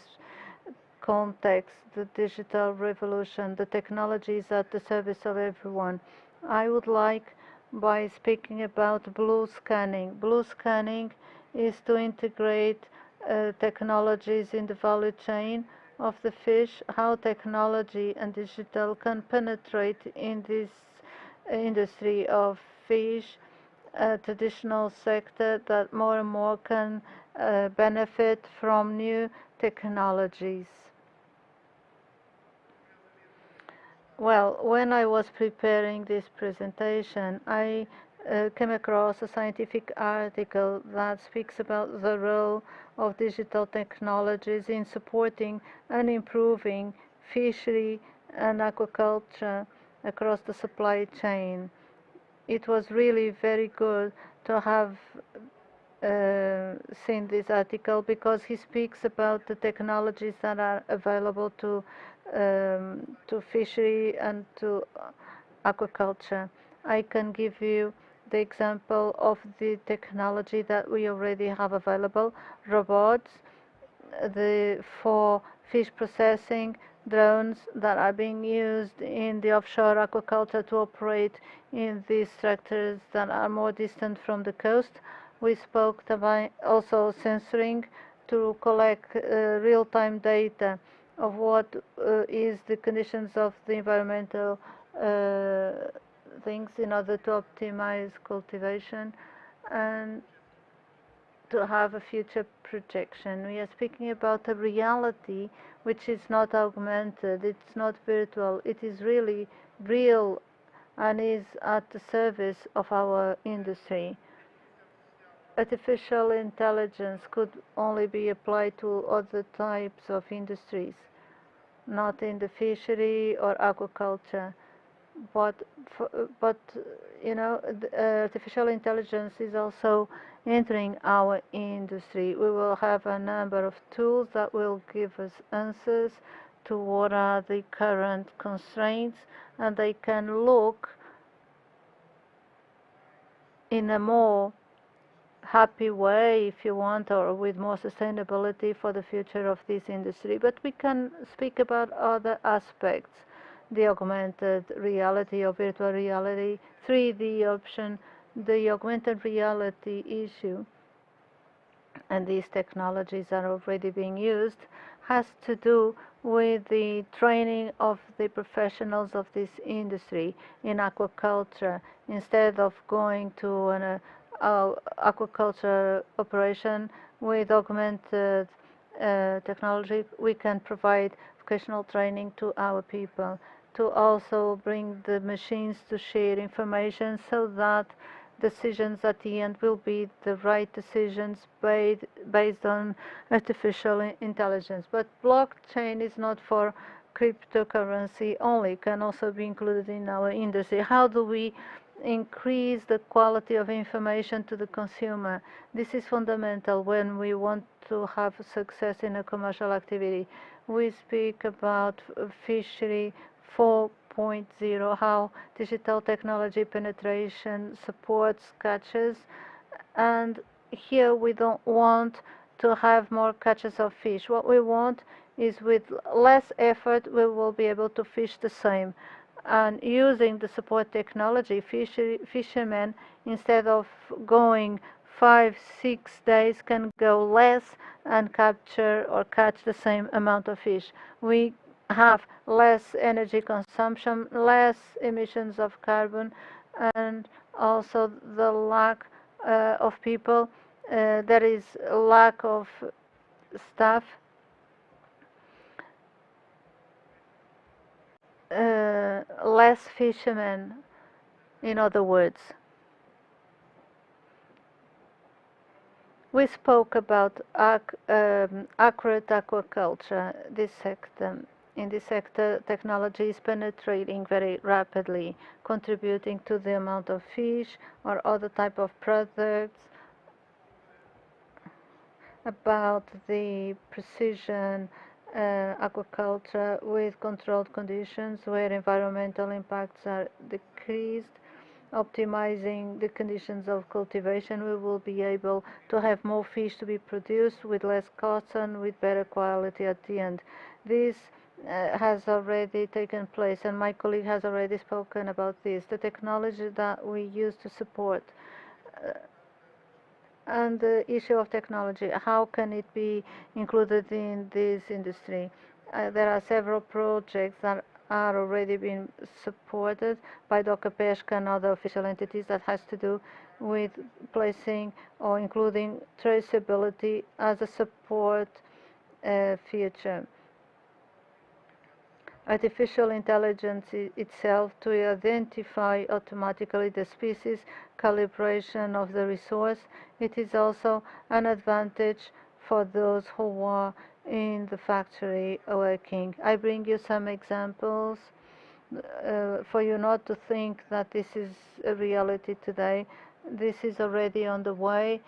context, the digital revolution, the technology is at the service of everyone. I would like by speaking about blue scanning. Blue scanning is to integrate technologies in the value chain of the fish, how technology and digital can penetrate in this industry of fish, a traditional sector that more and more can benefit from new technologies. Well, when I was preparing this presentation, I came across a scientific article that speaks about the role of digital technologies in supporting and improving fishery and aquaculture across the supply chain. It was really very good to have seen this article because he speaks about the technologies that are available to fishery and to aquaculture. I can give you the example of the technology that we already have available, robots, for fish processing, drones that are being used in the offshore aquaculture to operate in these structures that are more distant from the coast. We spoke about also sensoring to collect real-time data of what is the conditions of the environmental things in order to optimize cultivation and to have a future projection. We are speaking about a reality which is not augmented, it's not virtual, it is really real and is at the service of our industry. Artificial intelligence could only be applied to other types of industries, not in the fishery or aquaculture. But you know, artificial intelligence is also entering our industry. We will have a number of tools that will give us answers to what are the current constraints, and they can look in a more happy way, if you want, or with more sustainability for the future of this industry. But we can speak about other aspects, the augmented reality or virtual reality, 3D option, the augmented reality issue, and these technologies are already being used, has to do with the training of the professionals of this industry in aquaculture. Instead of going to an aquaculture operation with augmented technology, we can provide vocational training to our people, to also bring the machines to share information so that decisions at the end will be the right decisions based on artificial intelligence. But blockchain is not for cryptocurrency only, it can also be included in our industry. How do we increase the quality of information to the consumer? This is fundamental when we want to have success in a commercial activity. We speak about fishery 4.0, how digital technology penetration supports catches, and here we don't want to have more catches of fish. What we want is with less effort we will be able to fish the same. And using the support technology, fishermen, instead of going 5-6 days, can go less and capture or catch the same amount of fish. We have less energy consumption, less emissions of carbon, and also the lack of people. There is a lack of staff. Less fishermen, in other words. We spoke about accurate aquaculture. In this sector, technology is penetrating very rapidly, contributing to the amount of fish or other type of products. About the precision aquaculture with controlled conditions where environmental impacts are decreased, optimizing the conditions of cultivation, we will be able to have more fish to be produced with less costs and with better quality at the end. This has already taken place, and my colleague has already spoken about this. The technology that we use to support and the issue of technology, how can it be included in this industry? There are several projects that are already being supported by DOCA Pesca and other official entities that has to do with placing or including traceability as a support feature. Artificial intelligence itself to identify automatically the species, calibration of the resource. It is also an advantage for those who are in the factory working. I bring you some examples for you not to think that this is a reality today. This is already on the way.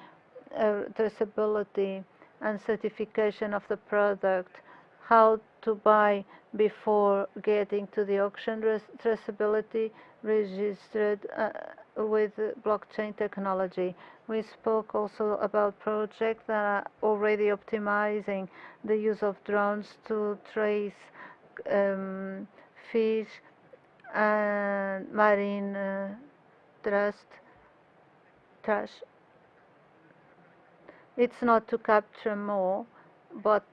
Traceability and certification of the product, how to buy before getting to the auction, traceability registered with blockchain technology. We spoke also about projects that are already optimizing the use of drones to trace fish and marine trash. It's not to capture more, but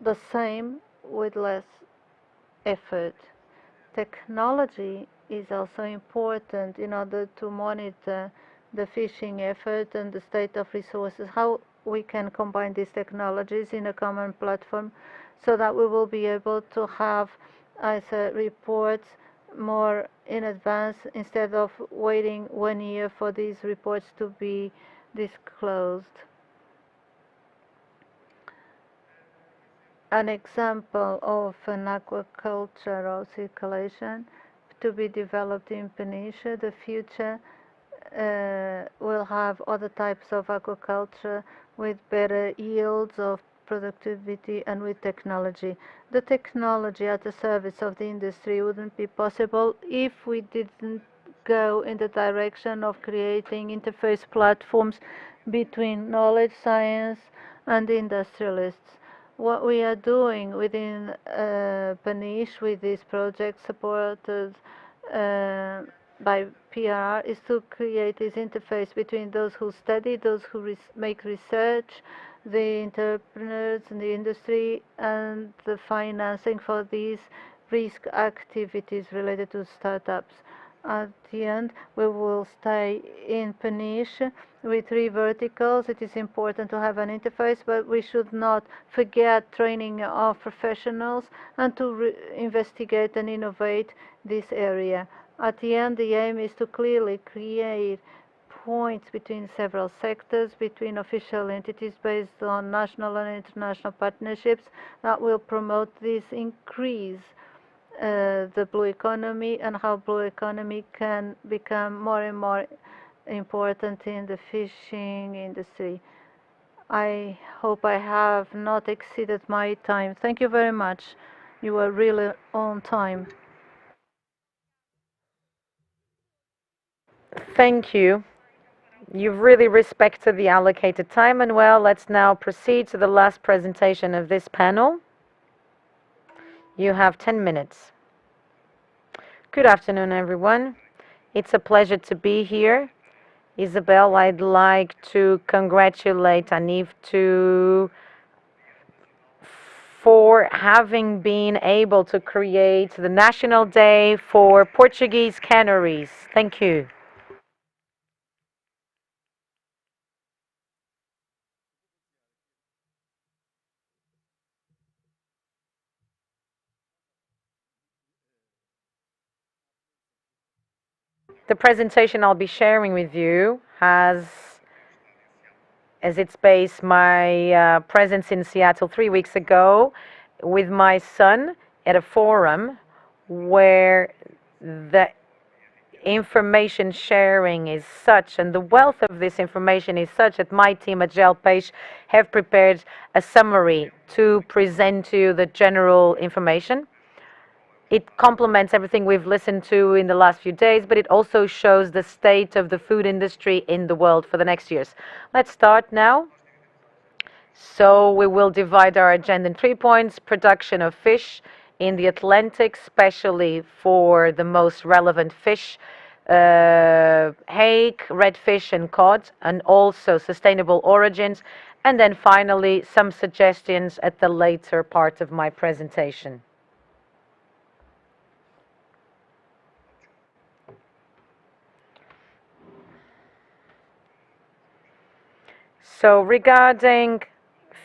the same with less effort. Technology is also important in order to monitor the fishing effort and the state of resources, how we can combine these technologies in a common platform so that we will be able to have reports more in advance instead of waiting 1 year for these reports to be disclosed. An example of an aquacultural circulation to be developed in Peniche. The future will have other types of aquaculture with better yields of productivity and with technology. The technology at the service of the industry wouldn't be possible if we didn't go in the direction of creating interface platforms between knowledge, science, and industrialists. What we are doing within Peniche with this project supported by PRR is to create this interface between those who study, those who make research, the entrepreneurs in the industry, and the financing for these risk activities related to startups. At the end, we will stay in Peniche with 3 verticals. It is important to have an interface, but we should not forget training of professionals and to investigate and innovate this area. At the end, the aim is to clearly create points between several sectors, between official entities based on national and international partnerships that will promote this increase the blue economy and how blue economy can become more and more important in the fishing industry. I hope I have not exceeded my time. Thank you very much. You were really on time. Thank you. You've really respected the allocated time, and well, let's now proceed to the last presentation of this panel. You have 10 minutes. Good afternoon, everyone. It's a pleasure to be here. Isabel, I'd like to congratulate Aniv for having been able to create the National Day for Portuguese Canaries. Thank you. The presentation I'll be sharing with you has as its base my presence in Seattle 3 weeks ago with my son at a forum where the information sharing is such and the wealth of this information is such that my team at GelPage have prepared a summary to present to you the general information. It complements everything we've listened to in the last few days, but it also shows the state of the food industry in the world for the next years. Let's start now. So we will divide our agenda in 3 points: production of fish in the Atlantic, especially for the most relevant fish, hake, redfish and cod, and also sustainable origins, and then finally some suggestions at the later part of my presentation. So regarding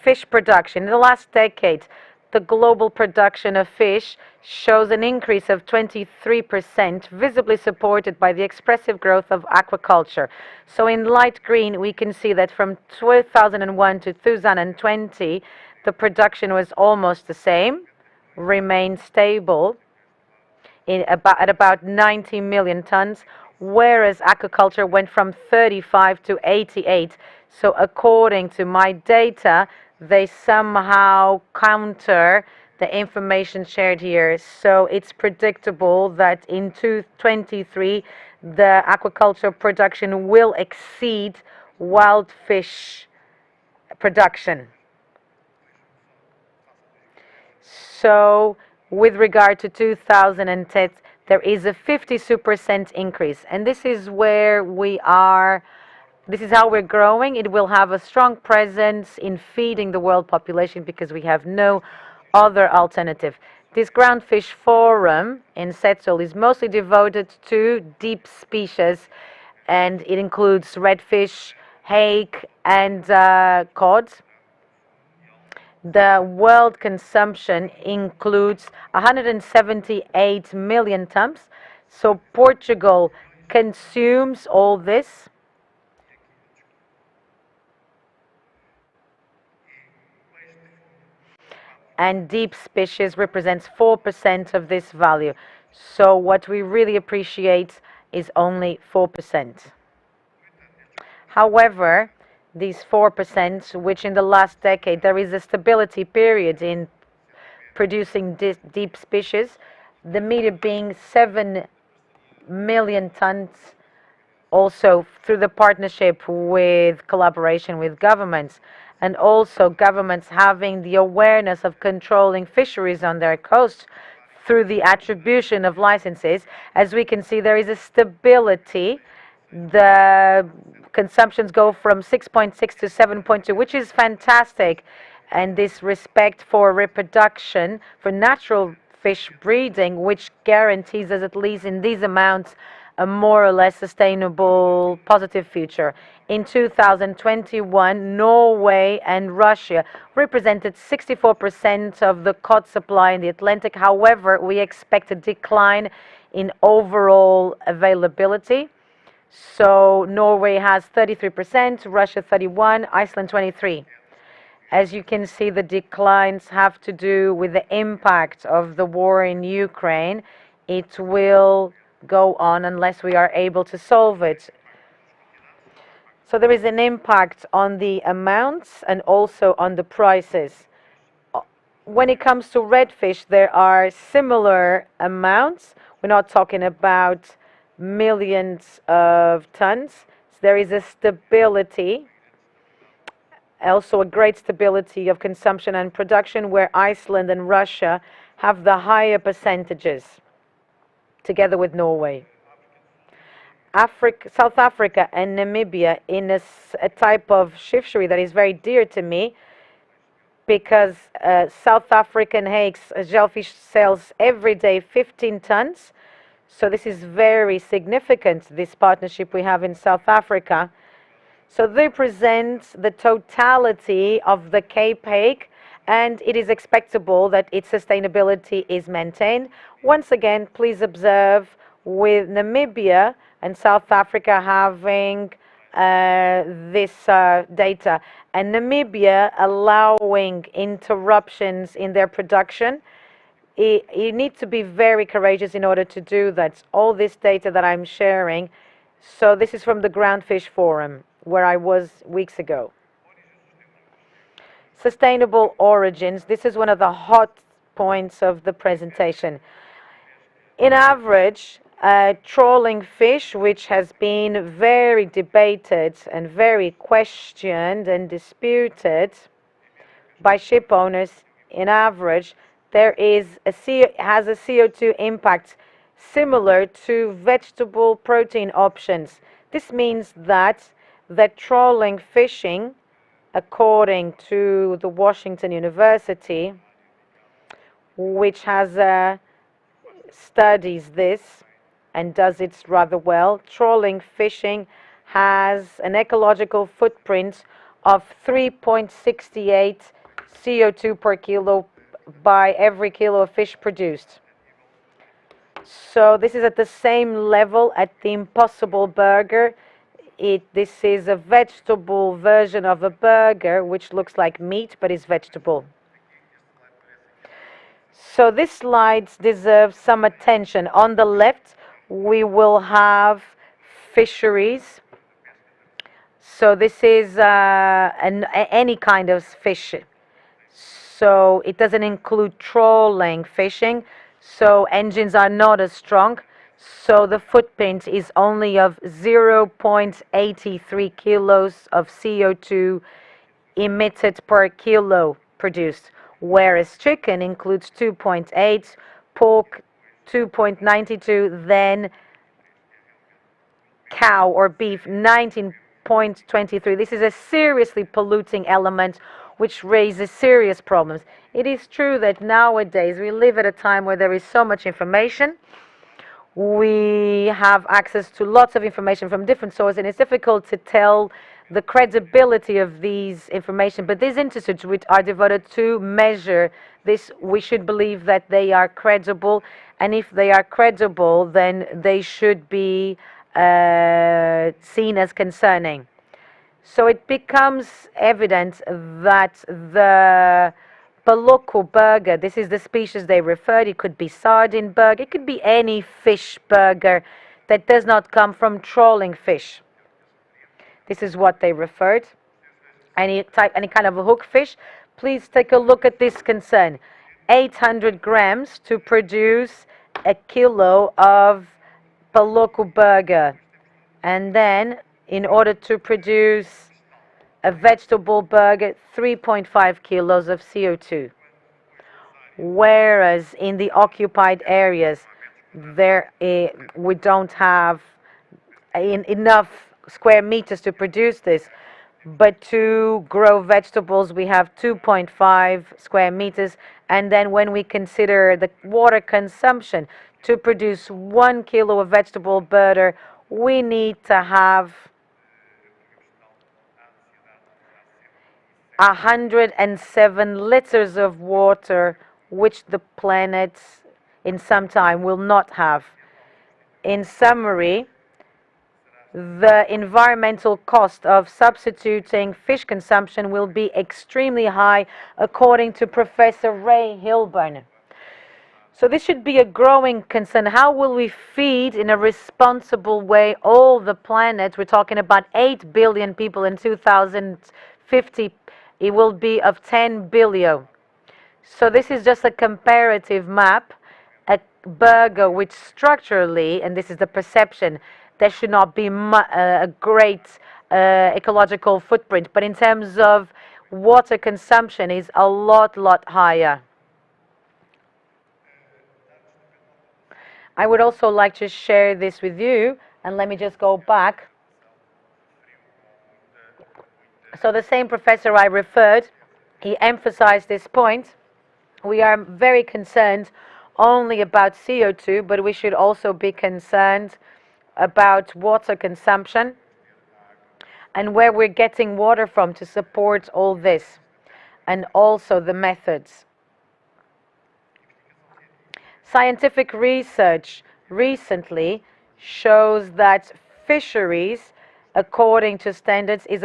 fish production, in the last decade, the global production of fish shows an increase of 23%, visibly supported by the expressive growth of aquaculture. So in light green, we can see that from 2001 to 2020, the production was almost the same, remained stable at about 90 million tons, whereas aquaculture went from 35 to 88. So according to my data, they somehow counter the information shared here. So it's predictable that in 2023, the aquaculture production will exceed wild fish production. So with regard to 2010, there is a 52% increase. And this is where we are. This is how we're growing. It will have a strong presence in feeding the world population because we have no other alternative. This groundfish forum in Seattle is mostly devoted to deep species, and it includes redfish, hake, and cod. The world consumption includes 178 million tons. So Portugal consumes all this. And deep species represents 4% of this value. So what we really appreciate is only 4%. However, these 4%, which in the last decade there is a stability period in producing deep species, the media being 7 million tons, also through the partnership with collaboration with governments, and also governments having the awareness of controlling fisheries on their coast through the attribution of licenses. As we can see, there is a stability. The consumptions go from 6.6 to 7.2, which is fantastic. And this respect for reproduction, for natural fish breeding, which guarantees us, at least in these amounts, a more or less sustainable, positive future. In 2021, Norway and Russia represented 64% of the cod supply in the Atlantic. However, we expect a decline in overall availability. So Norway has 33%, Russia 31%, Iceland 23%. As you can see, the declines have to do with the impact of the war in Ukraine. It will go on unless we are able to solve it. So there is an impact on the amounts and also on the prices. When it comes to redfish, there are similar amounts. We're not talking about millions of tons. So there is a stability, also a great stability of consumption and production, where Iceland and Russia have the higher percentages, together with Norway. South Africa and Namibia, in a type of fishery that is very dear to me, because South African Hakes shellfish sells every day 15 tons. So this is very significant, this partnership we have in South Africa. So they present the totality of the Cape hake, and it is expectable that its sustainability is maintained. Once again, please observe with Namibia and South Africa having this data, and Namibia allowing interruptions in their production. You need to be very courageous in order to do that. All this data that I'm sharing, so this is from the Groundfish Forum, where I was weeks ago. Sustainable origins, this is one of the hot points of the presentation. In average, trawling fish, which has been very debated and very questioned and disputed by ship owners, in average, has a CO2 impact similar to vegetable protein options. This means that the trawling fishing, according to the Washington University, which has studies this and does it rather well, trawling fishing has an ecological footprint of 3.68 CO2 per kilo by every kilo of fish produced. So this is at the same level at the Impossible Burger. This is a vegetable version of a burger, which looks like meat but is vegetable. So this slide deserves some attention. On the left, we will have fisheries. So this is any kind of fish. So it doesn't include trawling fishing. So engines are not as strong. So the footprint is only of 0.83 kilos of CO2 emitted per kilo produced, whereas chicken includes 2.8, pork 2.92, then cow or beef 19.23. This is a seriously polluting element which raises serious problems. It is true that nowadays we live at a time where there is so much information. We have access to lots of information from different sources, and it's difficult to tell the credibility of these information. But these institutes which are devoted to measure this, we should believe that they are credible, and if they are credible, then they should be seen as concerning. So it becomes evident that the Paloko burger, this is the species they referred, it could be sardine burger, it could be any fish burger that does not come from trawling fish. This is what they referred. Any kind of a hook fish. Please take a look at this concern. 800 grams to produce a kilo of Paloko burger. And then, in order to produce a vegetable burger, 3.5 kilos of CO2. Whereas in the occupied areas, we don't have enough square meters to produce this. But to grow vegetables, we have 2.5 square meters. And then when we consider the water consumption to produce 1 kilo of vegetable burger, we need to have 107 liters of water, which the planet in some time will not have. In summary, the environmental cost of substituting fish consumption will be extremely high, according to Professor Ray Hilburn. So this should be a growing concern. How will we feed in a responsible way all the planet? We're talking about 8 billion people in 2050. It will be of 10 billion. So this is just a comparative map. A burger which structurally, and this is the perception, there should not be a great ecological footprint, but in terms of water consumption is a lot higher. I would also like to share this with you, and let me just go back. So the same professor I referred He emphasized this point. We are very concerned only about CO2, but we should also be concerned about water consumption and where we're getting water from to support all this, and also the methods. Scientific research recently shows that fisheries, according to standards, is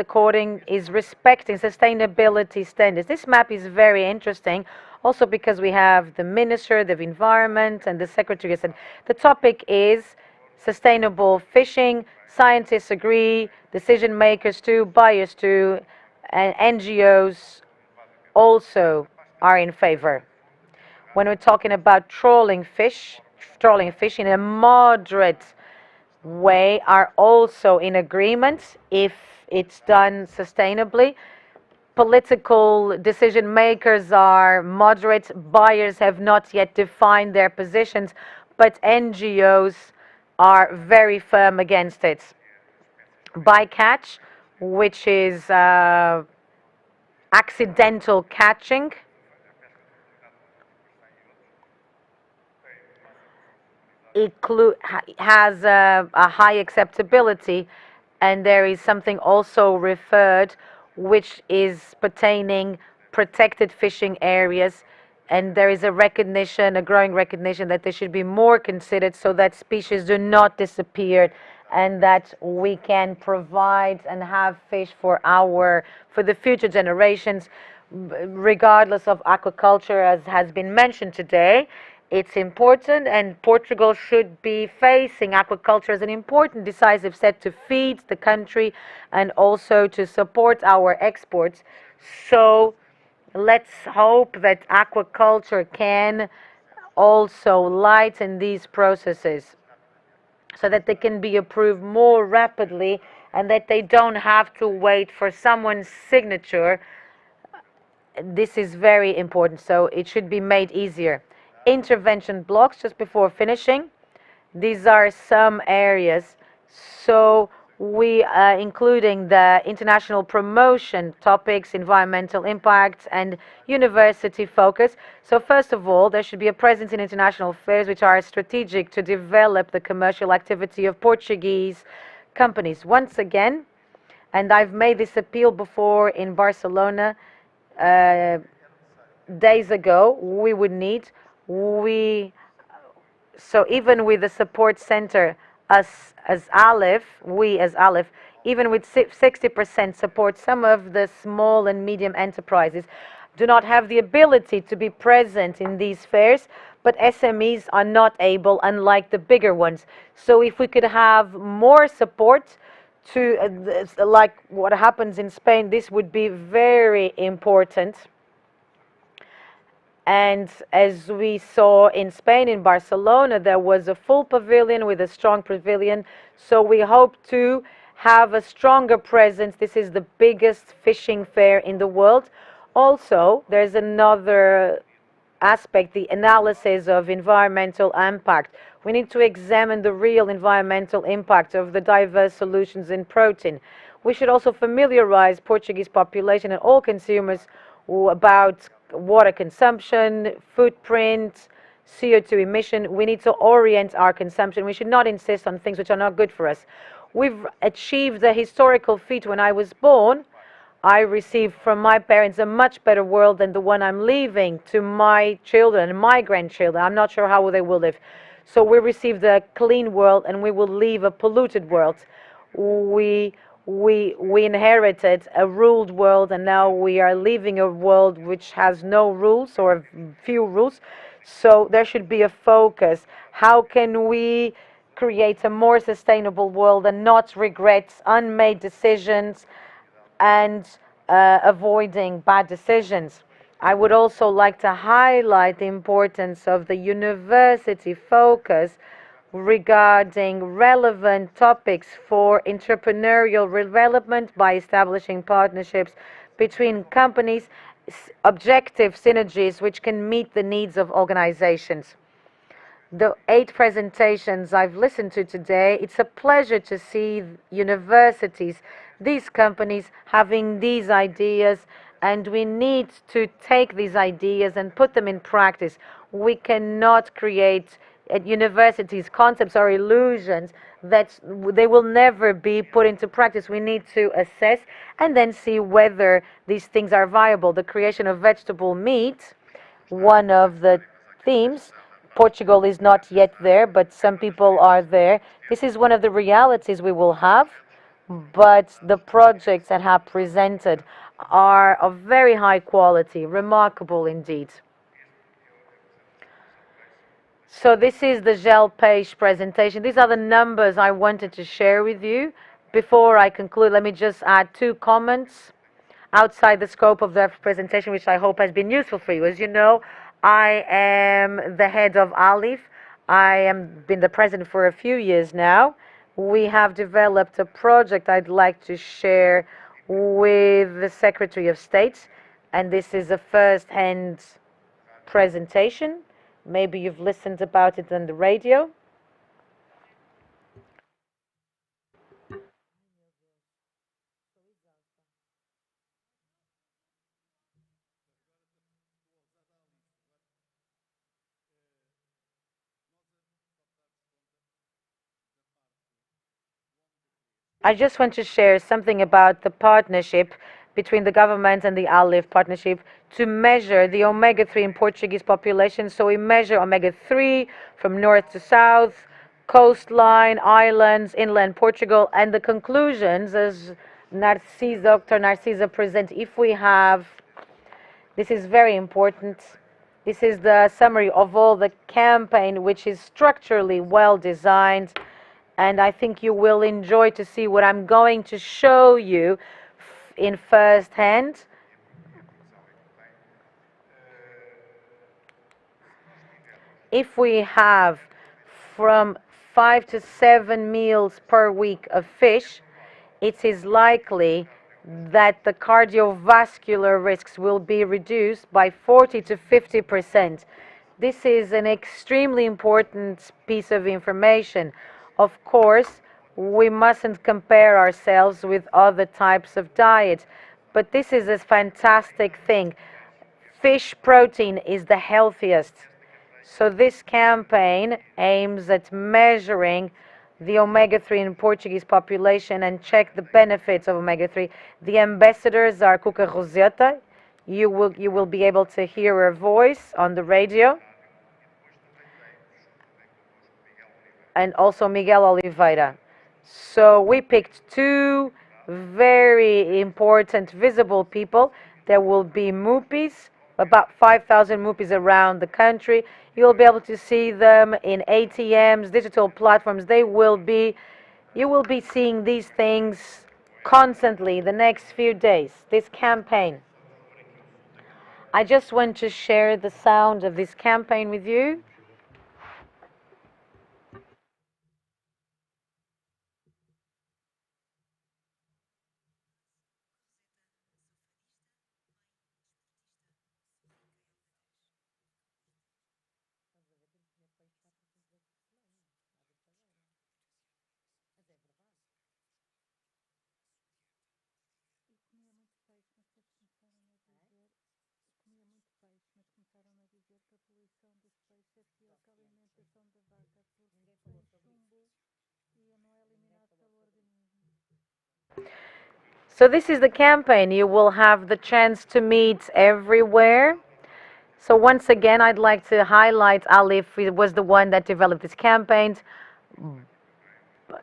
respecting sustainability standards. This map is very interesting, also because we have the Minister of Environment and the Secretary of State. The topic is sustainable fishing. Scientists agree, decision makers too, buyers too, and NGOs also are in favor. When we're talking about trawling fish in a moderate way, are also in agreement if it's done sustainably. Political decision makers are moderate, buyers have not yet defined their positions, but NGOs are very firm against it. Bycatch, which is accidental catching, has a high acceptability, and there is something also referred which is pertaining protected fishing areas, and there is a growing recognition that they should be more considered so that species do not disappear and that we can provide and have fish for the future generations, regardless of aquaculture, as has been mentioned today. It's important, and Portugal should be facing aquaculture as an important decisive step to feed the country and also to support our exports. So let's hope that aquaculture can also lighten these processes so that they can be approved more rapidly and that they don't have to wait for someone's signature. This is very important, so it should be made easier. Intervention blocks, just before finishing. These are some areas. So we are including the international promotion topics, environmental impact, and university focus. So first of all, there should be a presence in international fairs which are strategic to develop the commercial activity of Portuguese companies. Once again, and I've made this appeal before in Barcelona days ago, we would need so even with the support center, we as Aleph, even with 60% support, some of the small and medium enterprises do not have the ability to be present in these fairs, but SMEs are not able, unlike the bigger ones. So if we could have more support to, like what happens in Spain, this would be very important. And as we saw in Spain, in Barcelona, there was a full pavilion with a strong pavilion. So we hope to have a stronger presence. This is the biggest fishing fair in the world. Also, there's another aspect, the analysis of environmental impact. We need to examine the real environmental impact of the diverse solutions in protein. We should also familiarize Portuguese population and all consumers about water consumption, footprint, CO2 emission. We need to orient our consumption. We should not insist on things which are not good for us. We've achieved a historical feat. When I was born, I received from my parents a much better world than the one I'm leaving to my children and my grandchildren. I'm not sure how they will live. So we received a clean world and we will leave a polluted world. We inherited a ruled world, and now we are leaving a world which has no rules or few rules. So there should be a focus. How can we create a more sustainable world and not regret unmade decisions and avoiding bad decisions? I would also like to highlight the importance of the university focus regarding relevant topics for entrepreneurial development by establishing partnerships between companies, objective synergies which can meet the needs of organizations. The 8 presentations I've listened to today, it's a pleasure to see universities, these companies having these ideas And we need to take these ideas and put them in practice. We cannot create at universities concepts or illusions that they will never be put into practice. We need to assess and then see whether these things are viable. The creation of vegetable meat, one of the themes. Portugal is not yet there, but some people are there. This is one of the realities we will have, but the projects that have presented are of very high quality, remarkable indeed. So this is the gel page presentation. These are the numbers I wanted to share with you. Before I conclude, let me just add 2 comments outside the scope of the presentation, which I hope has been useful for you. As you know, I am the head of ALIF. I have been the president for a few years now. We have developed a project I'd like to share with the Secretary of State, and this is a first-hand presentation. Maybe you've listened about it on the radio. I just want to share something about the partnership between the government and the ALIF partnership to measure the omega-3 in Portuguese population. So we measure omega-3 from north to south, coastline, islands, inland Portugal, and the conclusions, as Dr. Narcisa present, if we have, this is very important, this is the summary of all the campaign, which is structurally well designed, and I think you will enjoy to see what I'm going to show you in first hand. If we have from 5 to 7 meals per week of fish, it is likely that the cardiovascular risks will be reduced by 40 to 50%. This is an extremely important piece of information. Of course, we mustn't compare ourselves with other types of diet, but this is a fantastic thing. Fish protein is the healthiest. So this campaign aims at measuring the omega-3 in Portuguese population and check the benefits of omega-3. The ambassadors are Cuca Roseta. You will be able to hear her voice on the radio. And also Miguel Oliveira. So we picked 2 very important visible people. There will be MUPIs, about 5,000 MUPIs around the country. You'll be able to see them in ATMs, digital platforms. You will be seeing these things constantly the next few days, this campaign. I just want to share the sound of this campaign with you. So this is the campaign. You will have the chance to meet everywhere. So once again, I'd like to highlight Alif. It was the one that developed this campaign.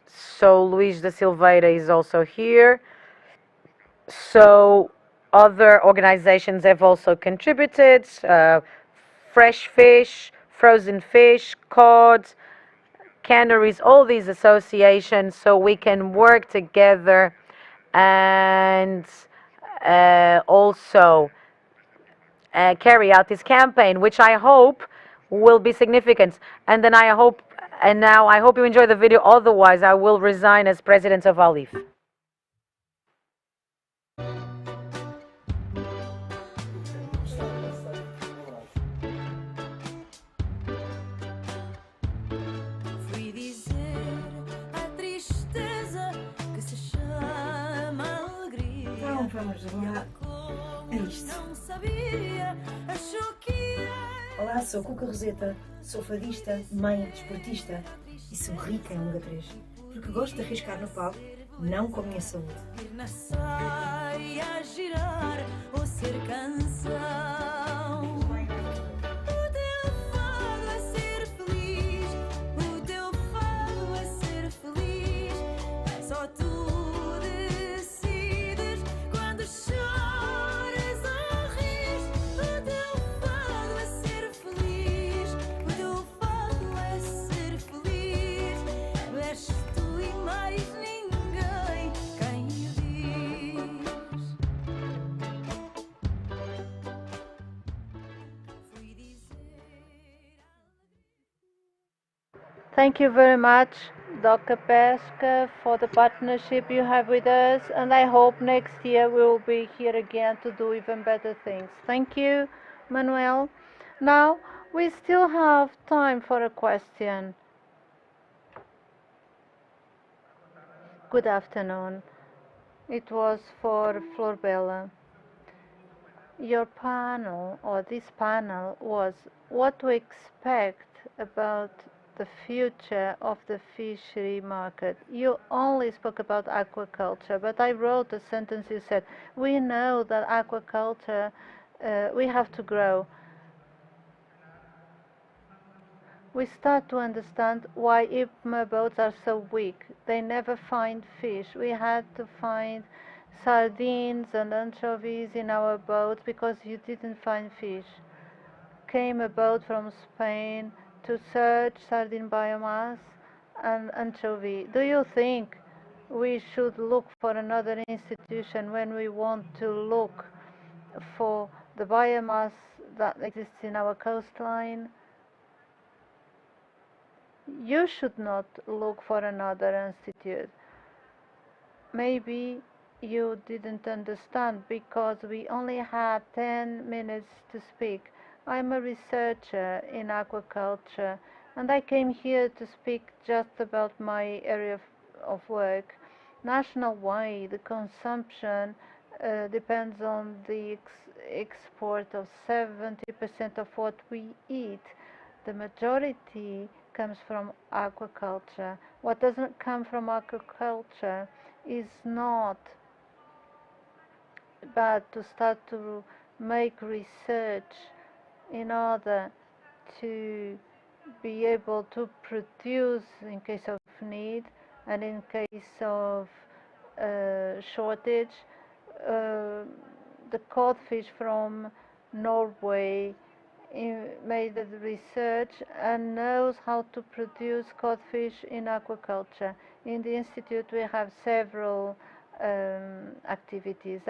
So Luís da Silveira is also here. So other organizations have also contributed. Fresh fish, frozen fish, cod, canneries, all these associations, so we can work together and also carry out this campaign, which I hope will be significant. And then now I hope you enjoy the video. Otherwise, I will resign as president of ALIF. Então vamos lá a isto. Olá, sou Cuca Roseta, sou fadista, mãe, desportista e sou rica em ômega 3, porque gosto de arriscar no palco, não com a minha saúde. Na saia girar ou ser canção. O teu fado é ser feliz, o teu fado é ser feliz. Só tu decides quando choras ou ris. O teu fado é ser feliz, o teu fado é ser feliz. És tu e mais ninguém quem o diz. Thank you very much, Dr. Pesca, for the partnership you have with us, and I hope next year we will be here again to do even better things. Thank you, Manuel. Now, we still have time for a question. Good afternoon. It was for Florbella. Your panel, or this panel, was what to expect about the future of the fishery market. You only spoke about aquaculture, but I wrote a sentence you said, we know that aquaculture, we have to grow. We start to understand why IPMA boats are so weak. They never find fish. We had to find sardines and anchovies in our boats because you didn't find fish. Came a boat from Spain to search sardine biomass and anchovy. Do you think we should look for another institution when we want to look for the biomass that exists in our coastline? You should not look for another institute. Maybe you didn't understand because we only had 10 minutes to speak. I'm a researcher in aquaculture, and I came here to speak just about my area of work. Nationwide, the consumption depends on the export of 70% of what we eat. The majority comes from aquaculture. What doesn't come from aquaculture is not bad to start to make research in order to be able to produce in case of need and in case of shortage. The codfish from Norway made the research and knows how to produce codfish in aquaculture. In the Institute we have several activities,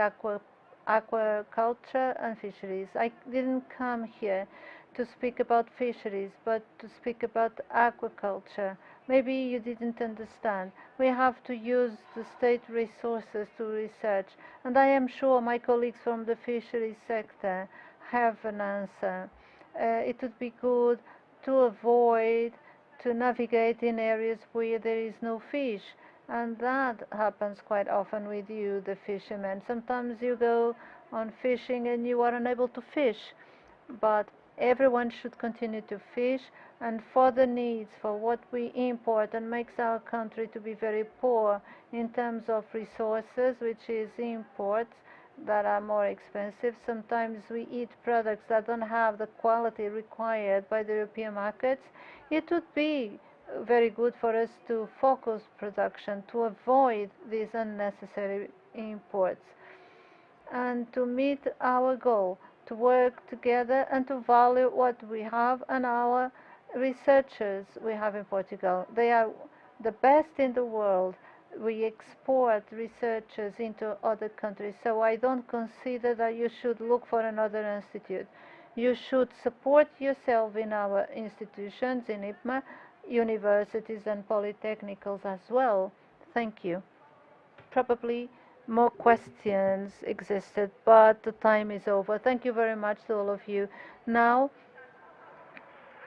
aquaculture and fisheries. I didn't come here to speak about fisheries, but to speak about aquaculture. Maybe you didn't understand. We have to use the state resources to research, and I am sure my colleagues from the fisheries sector have an answer. It would be good to avoid to navigate in areas where there is no fish, and that happens quite often with you, the fishermen. Sometimes you go on fishing and you are unable to fish, but everyone should continue to fish, and for the needs, for what we import and makes our country to be very poor in terms of resources, which is imports that are more expensive. Sometimes we eat products that don't have the quality required by the European markets. It would be very good for us to focus production, to avoid these unnecessary imports, and to meet our goal, to work together and to value what we have and our researchers we have in Portugal. They are the best in the world. We export researchers into other countries, so I don't consider that you should look for another institute. You should support yourself in our institutions, in IPMA, universities and polytechnicals as well. Thank you. Probably more questions existed, but the time is over. Thank you very much to all of you. Now,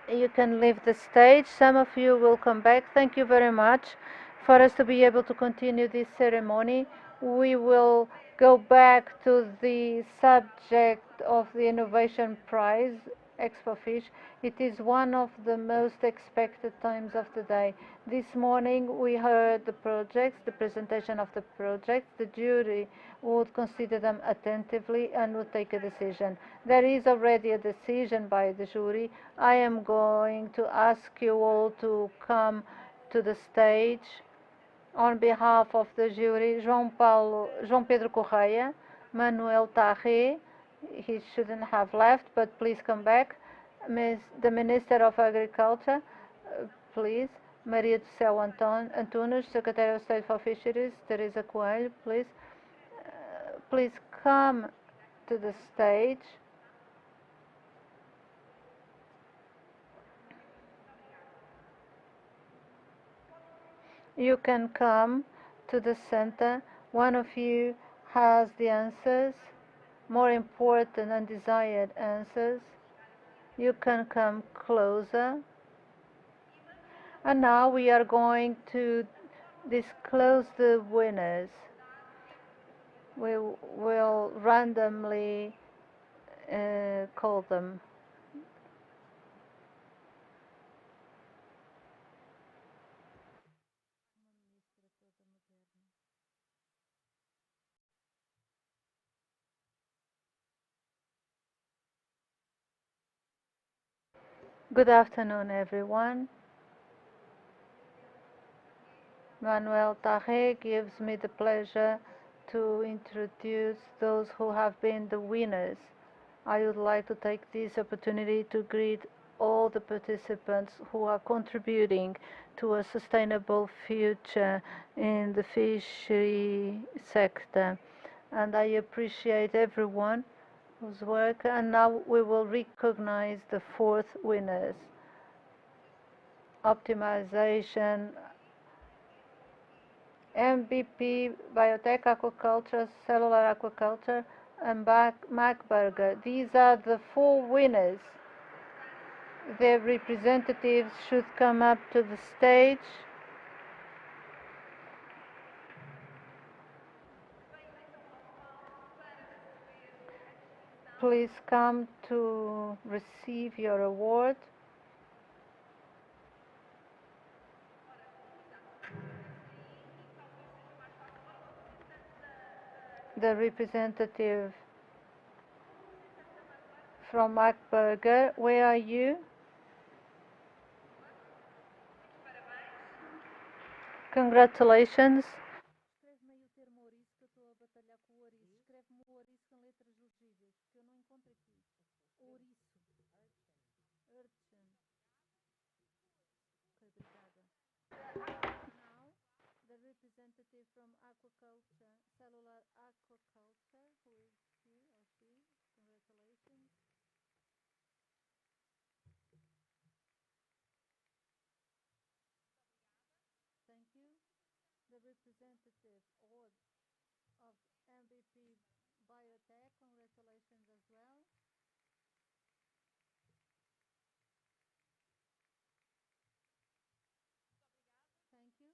you can leave the stage. Some of you will come back. Thank you very much. For us to be able to continue this ceremony, we will go back to the subject of the Innovation Prize, ExpoFish. It is one of the most expected times of the day. This morning we heard the projects, the presentation of the projects. The jury would consider them attentively and would take a decision. There is already a decision by the jury. I am going to ask you all to come to the stage. On behalf of the jury, João Pedro Correia, Manuel Tarré, he shouldn't have left, but please come back. The Minister of Agriculture, please. Maria do Céu Antunes, Secretary of State for Fisheries, Teresa Coelho, please. Please come to the stage. You can come to the center. One of you has the answers, more important and desired answers. You can come closer. And now we are going to disclose the winners. We will randomly call them. Good afternoon, everyone. Manuel Tarré gives me the pleasure to introduce those who have been the winners. I would like to take this opportunity to greet all the participants who are contributing to a sustainable future in the fishery sector. And I appreciate everyone whose work. And now we will recognize the fourth winners. Optimization, MVP, biotech aquaculture, cellular aquaculture, and MacBurger. These are the four winners. Their representatives should come up to the stage. Please come to receive your award. The representative from MacBurger, where are you? Congratulations. The representative from aquaculture, cellular aquaculture, who is he or she? Congratulations. Thank you. The representative of MVP Biotech, congratulations as well. Thank you.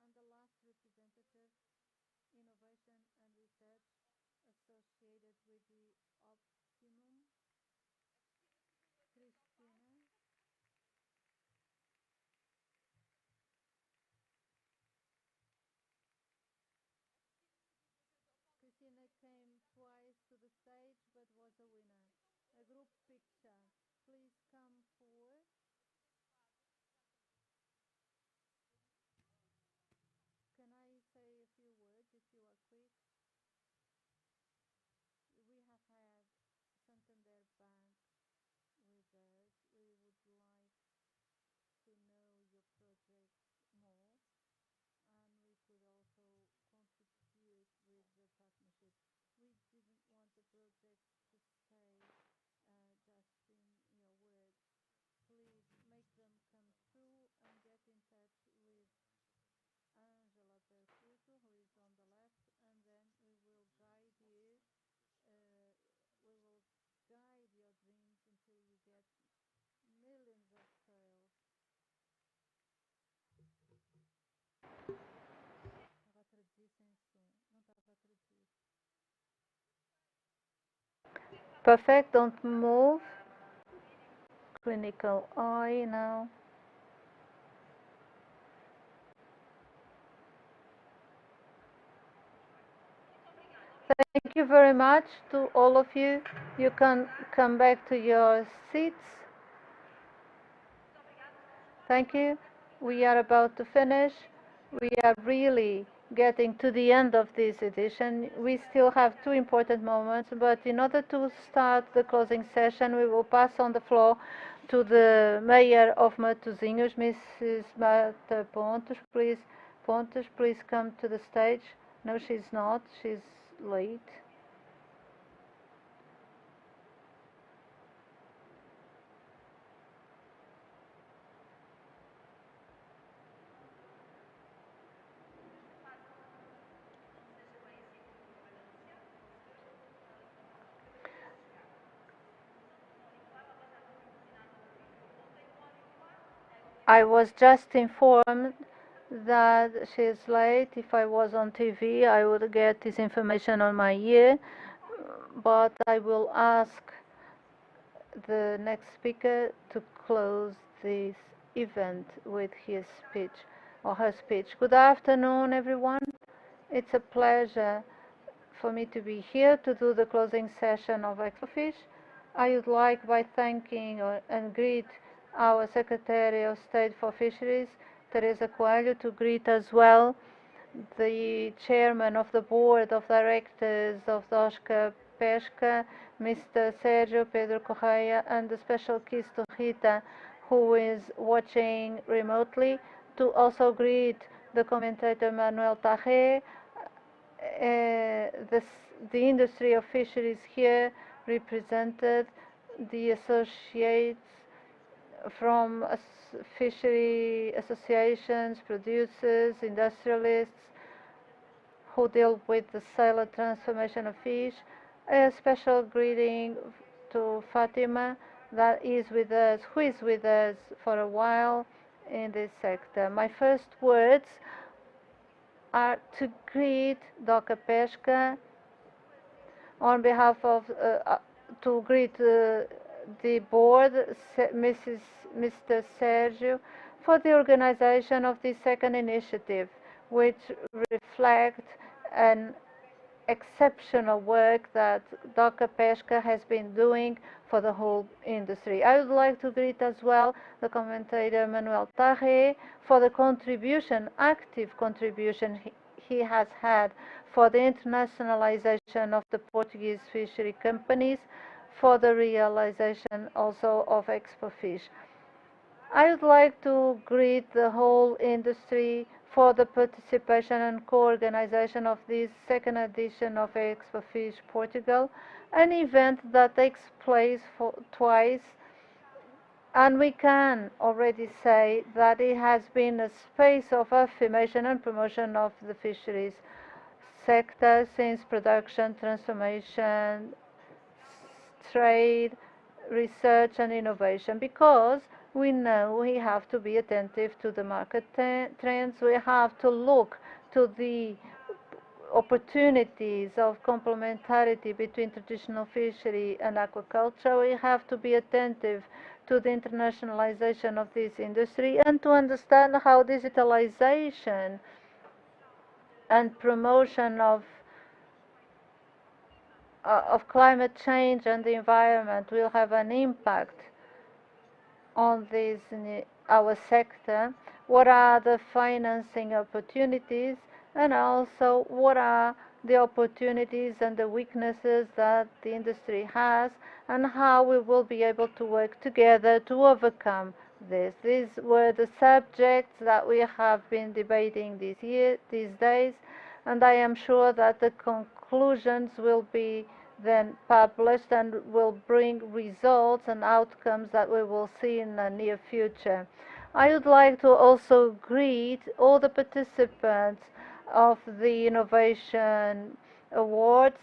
And the last representative, Innovation and Research associated with the Optimum, Cristina. Cristina came twice to the stage but was a winner. A group picture. Please come forward. Can I say a few words if you are quick? We have had Santander Bank with us. We would like to know your projects more, and we could also contribute with the partnership. We didn't want the project to stay just in your words. Perfect, don't move. Clinical eye now. Thank you very much to all of you. You can come back to your seats. Thank you. We are about to finish. We are really getting to the end of this edition. We still have two important moments, but in order to start the closing session, we will pass on the floor to the Mayor of Matosinhos, Mrs. Marta Pontes. Please come to the stage. No, she's not. She's late. I was just informed that she's late. If I was on TV, I would get this information on my ear, but I will ask the next speaker to close this event with his speech or her speech. Good afternoon, everyone. It's a pleasure for me to be here to do the closing session of ExpoFish. I would like by thanking and greet our Secretary of State for Fisheries, Teresa Coelho, to greet as well the Chairman of the Board of Directors of DOSCA Pesca, Mr. Sergio Pedro Correia, and the special kiss to Rita, who is watching remotely, to also greet the commentator Manuel Tarre, the industry of fisheries here represented, the associates from fishery associations, producers, industrialists who deal with the sale and transformation of fish. A special greeting to Fatima that is with us, who is with us for a while in this sector. My first words are to greet DOCA Pesca on behalf of, to greet the board, Mr. Sergio, for the organization of this second initiative, which reflects an exceptional work that DOCA Pesca has been doing for the whole industry. I would like to greet as well the commentator Manuel Tarre for the contribution, active contribution he has had for the internationalization of the Portuguese fishery companies, for the realization also of ExpoFish. I would like to greet the whole industry for the participation and co-organization of this second edition of ExpoFish Portugal, an event that takes place twice, and we can already say that it has been a space of affirmation and promotion of the fisheries sector since production, transformation, trade, research and innovation, because we know we have to be attentive to the market trends. We have to look to the opportunities of complementarity between traditional fishery and aquaculture. We have to be attentive to the internationalization of this industry and to understand how digitalization and promotion of climate change and the environment will have an impact on this, our sector. What are the financing opportunities, and also what are the opportunities and the weaknesses that the industry has, and how we will be able to work together to overcome this. These were the subjects that we have been debating these days, and I am sure that the conclusions will be then published and will bring results and outcomes that we will see in the near future. I would like to also greet all the participants of the Innovation Awards.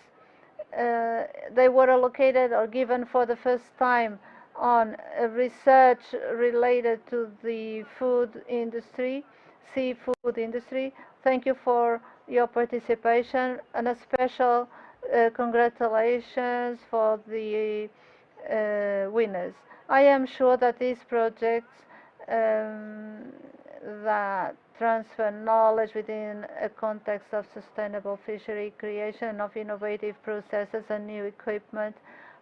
They were allocated or given for the first time on research related to the food industry, seafood industry. Thank you for your participation, and a special congratulations for the winners. I am sure that these projects that transfer knowledge within a context of sustainable fishery creation, of innovative processes and new equipment,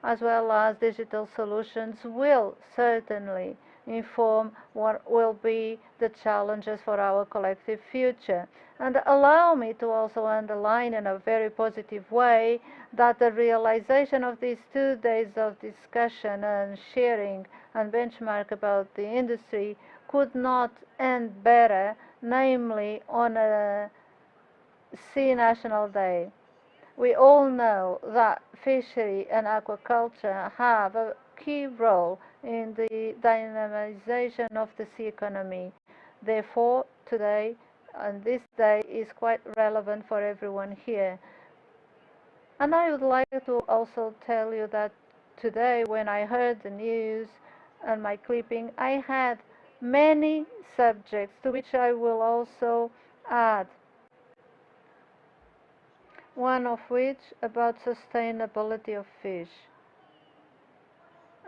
as well as digital solutions, will certainly inform what will be the challenges for our collective future. And allow me to also underline in a very positive way that the realization of these 2 days of discussion and sharing and benchmark about the industry could not end better, namely on a Sea National Day. We all know that fishery and aquaculture have a key role in the dynamization of the sea economy. Therefore, today and this day is quite relevant for everyone here. And I would like to also tell you that today, when I heard the news and my clipping, I had many subjects to which I will also add. One of which about sustainability of fish.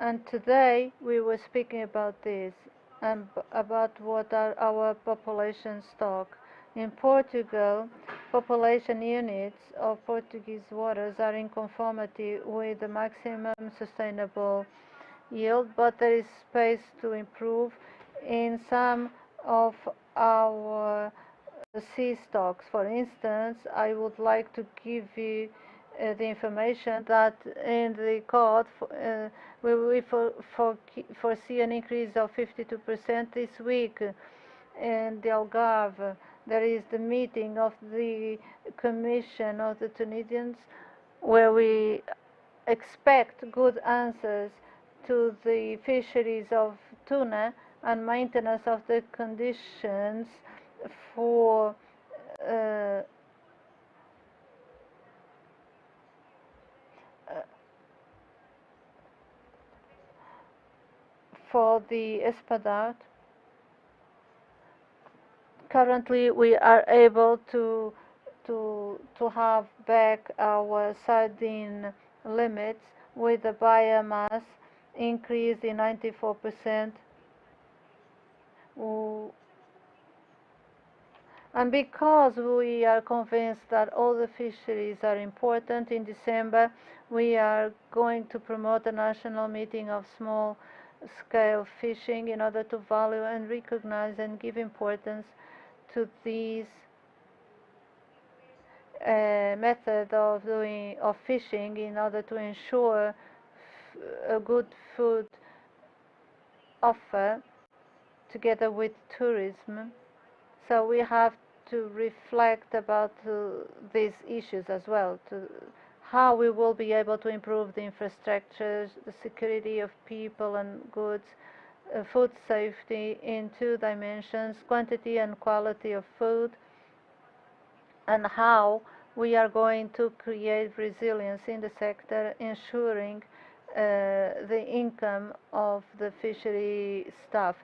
And today we were speaking about this and about what are our population stock. In Portugal, population units of Portuguese waters are in conformity with the maximum sustainable yield, but there is space to improve in some of our sea stocks. For instance, I would like to give you the information that in the cod we foresee an increase of 52% this week. In the Algarve, there is the meeting of the Commission of the Tunisians where we expect good answers to the fisheries of tuna and maintenance of the conditions for the espadarte. Currently, we are able to have back our sardine limits with the biomass increase in 94%. And because we are convinced that all the fisheries are important, in December we are going to promote a national meeting of small-scale fishing in order to value and recognize and give importance to these method of fishing in order to ensure a good food offer together with tourism. So we have to reflect about these issues as well, to how we will be able to improve the infrastructures, the security of people and goods, food safety in 2 dimensions, quantity and quality of food, and how we are going to create resilience in the sector, ensuring the income of the fishery staff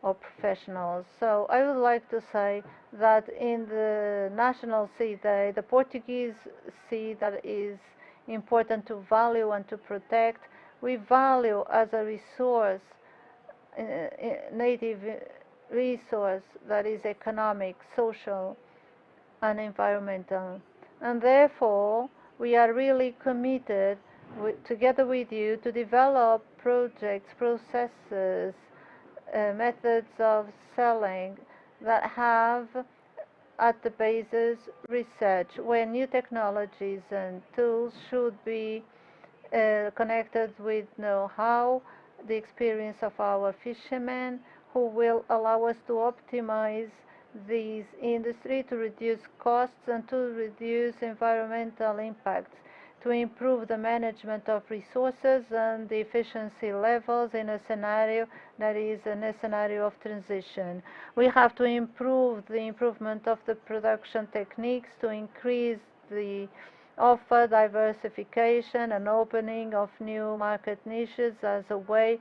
or professionals. So I would like to say that in the National Sea Day, the Portuguese sea that is important to value and to protect, we value as a resource, native resource that is economic, social, and environmental. And therefore, we are really committed, together with you, to develop projects, processes, methods of selling that have at the basis research, where new technologies and tools should be connected with know-how, the experience of our fishermen, who will allow us to optimize this industry, to reduce costs and to reduce environmental impacts, to improve the management of resources and the efficiency levels in a scenario that is a scenario of transition. We have to improve the improvement of the production techniques to increase the offer, diversification and opening of new market niches as a way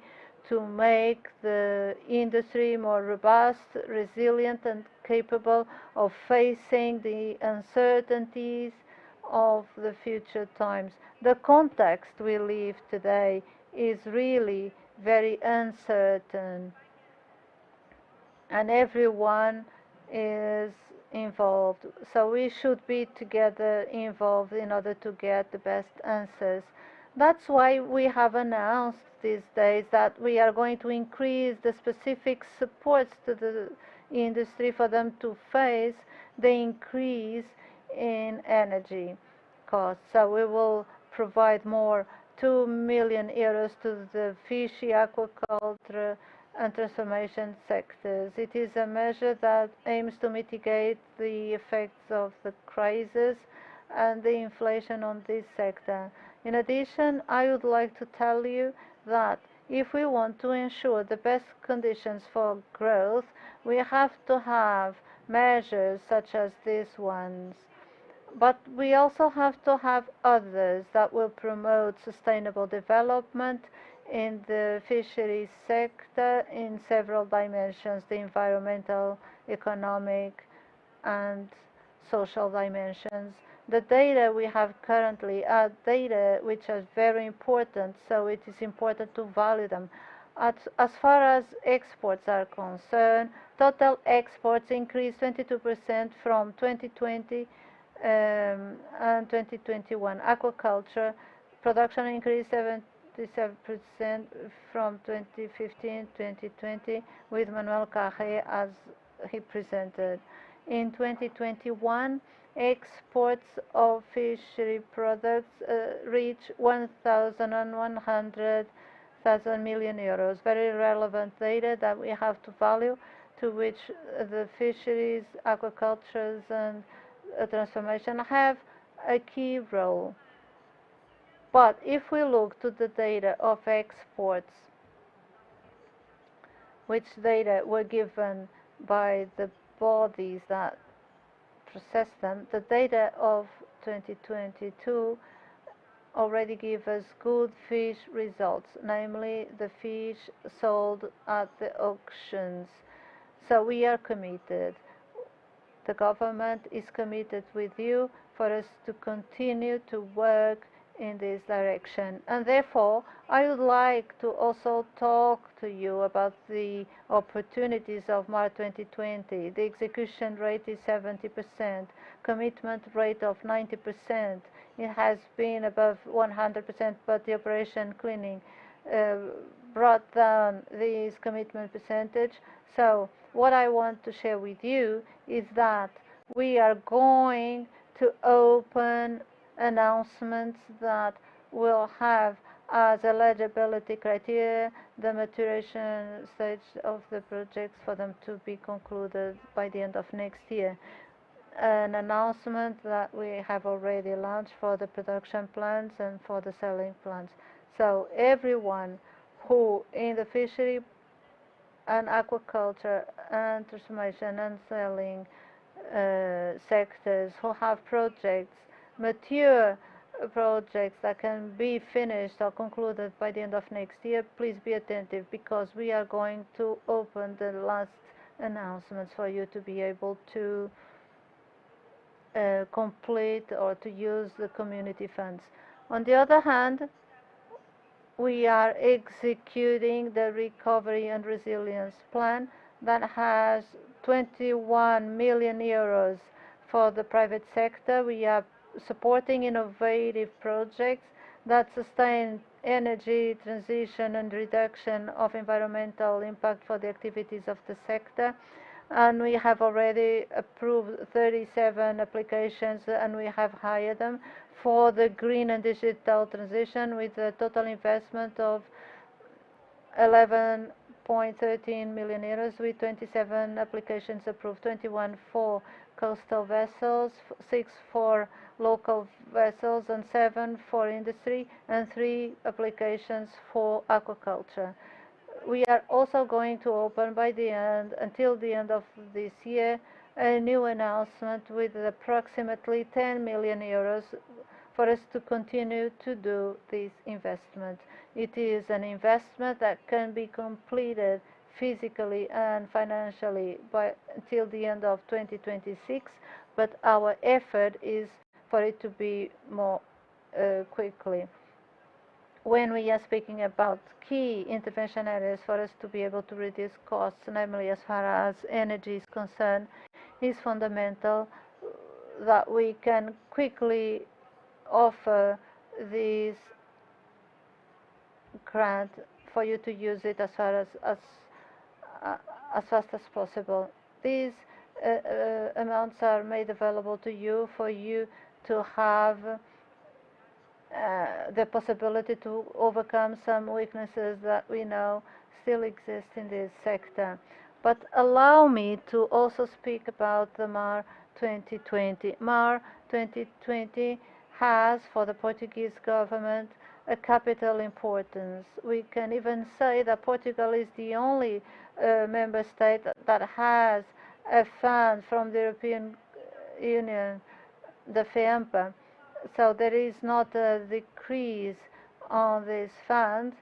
to make the industry more robust, resilient and capable of facing the uncertainties of the future times. The context we live today is really very uncertain, and everyone is involved. So we should be together involved in order to get the best answers. That's why we have announced these days that we are going to increase the specific supports to the industry for them to face the increase in energy costs. So we will provide more 2 million euros to the fishery, aquaculture, and transformation sectors. It is a measure that aims to mitigate the effects of the crisis and the inflation on this sector. In addition, I would like to tell you that if we want to ensure the best conditions for growth, we have to have measures such as these ones. But we also have to have others that will promote sustainable development in the fisheries sector in several dimensions: the environmental, economic, and social dimensions. The data we have currently are data which are very important, so it is important to value them. As far as exports are concerned, total exports increased 22% from 2020 and 2021. Aquaculture production increased 77% from 2015-2020, with Manuel Carré as he presented. In 2021, exports of fishery products reached 1,100 million euros. Very relevant data that we have to value, to which the fisheries, aquacultures, and transformation have a key role. But if we look to the data of exports, which data were given by the bodies that process them, the data of 2022 already give us good fish results, namely the fish sold at the auctions. So we are committed. The government is committed with you for us to continue to work in this direction. And therefore, I would like to also talk to you about the opportunities of March 2020. The execution rate is 70%, commitment rate of 90%. It has been above 100%, but the operation cleaning brought down this commitment percentage. So what I want to share with you is that we are going to open announcements that will have as eligibility criteria the maturation stage of the projects for them to be concluded by the end of next year. An announcement that we have already launched for the production plans and for the selling plans. So everyone who in the fishery and aquaculture and transformation and selling sectors who have projects, mature projects that can be finished or concluded by the end of next year, please be attentive, because we are going to open the last announcements for you to be able to complete or to use the community funds. On the other hand, we are executing the recovery and resilience plan that has 21 million euros for the private sector. We are supporting innovative projects that sustain energy transition and reduction of environmental impact for the activities of the sector. And we have already approved 37 applications, and we have hired them for the green and digital transition, with a total investment of 11.13 million euros, with 27 applications approved, 21 for coastal vessels, 6 for local vessels, and 7 for industry, and 3 applications for aquaculture. We are also going to open until the end of this year, a new announcement with approximately 10 million euros for us to continue to do this investment. It is an investment that can be completed physically and financially until the end of 2026, but our effort is for it to be more quickly. When we are speaking about key intervention areas for us to be able to reduce costs, namely as far as energy is concerned, it's fundamental that we can quickly offer these grant for you to use it as fast as possible. These amounts are made available to you for you to have the possibility to overcome some weaknesses that we know still exist in this sector. But allow me to also speak about the MAR 2020. MAR 2020 has, for the Portuguese government, a capital importance. We can even say that Portugal is the only member state that has a fund from the European Union, the FEAMPA. So there is not a decrease on this fund.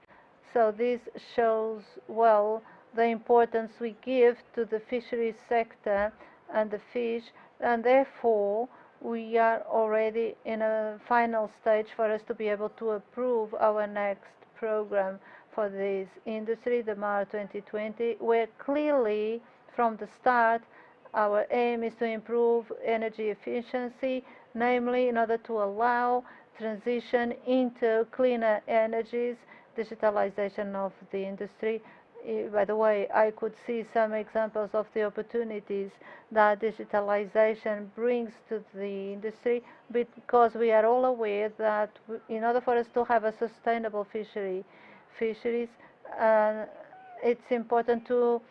So this shows well the importance we give to the fisheries sector and the fish, and therefore we are already in a final stage for us to be able to approve our next program for this industry, the MAR 2020, where clearly from the start our aim is to improve energy efficiency, namely in order to allow transition into cleaner energies, digitalization of the industry. By the way, I could see some examples of the opportunities that digitalization brings to the industry, because we are all aware that in order for us to have a sustainable fisheries, it's important to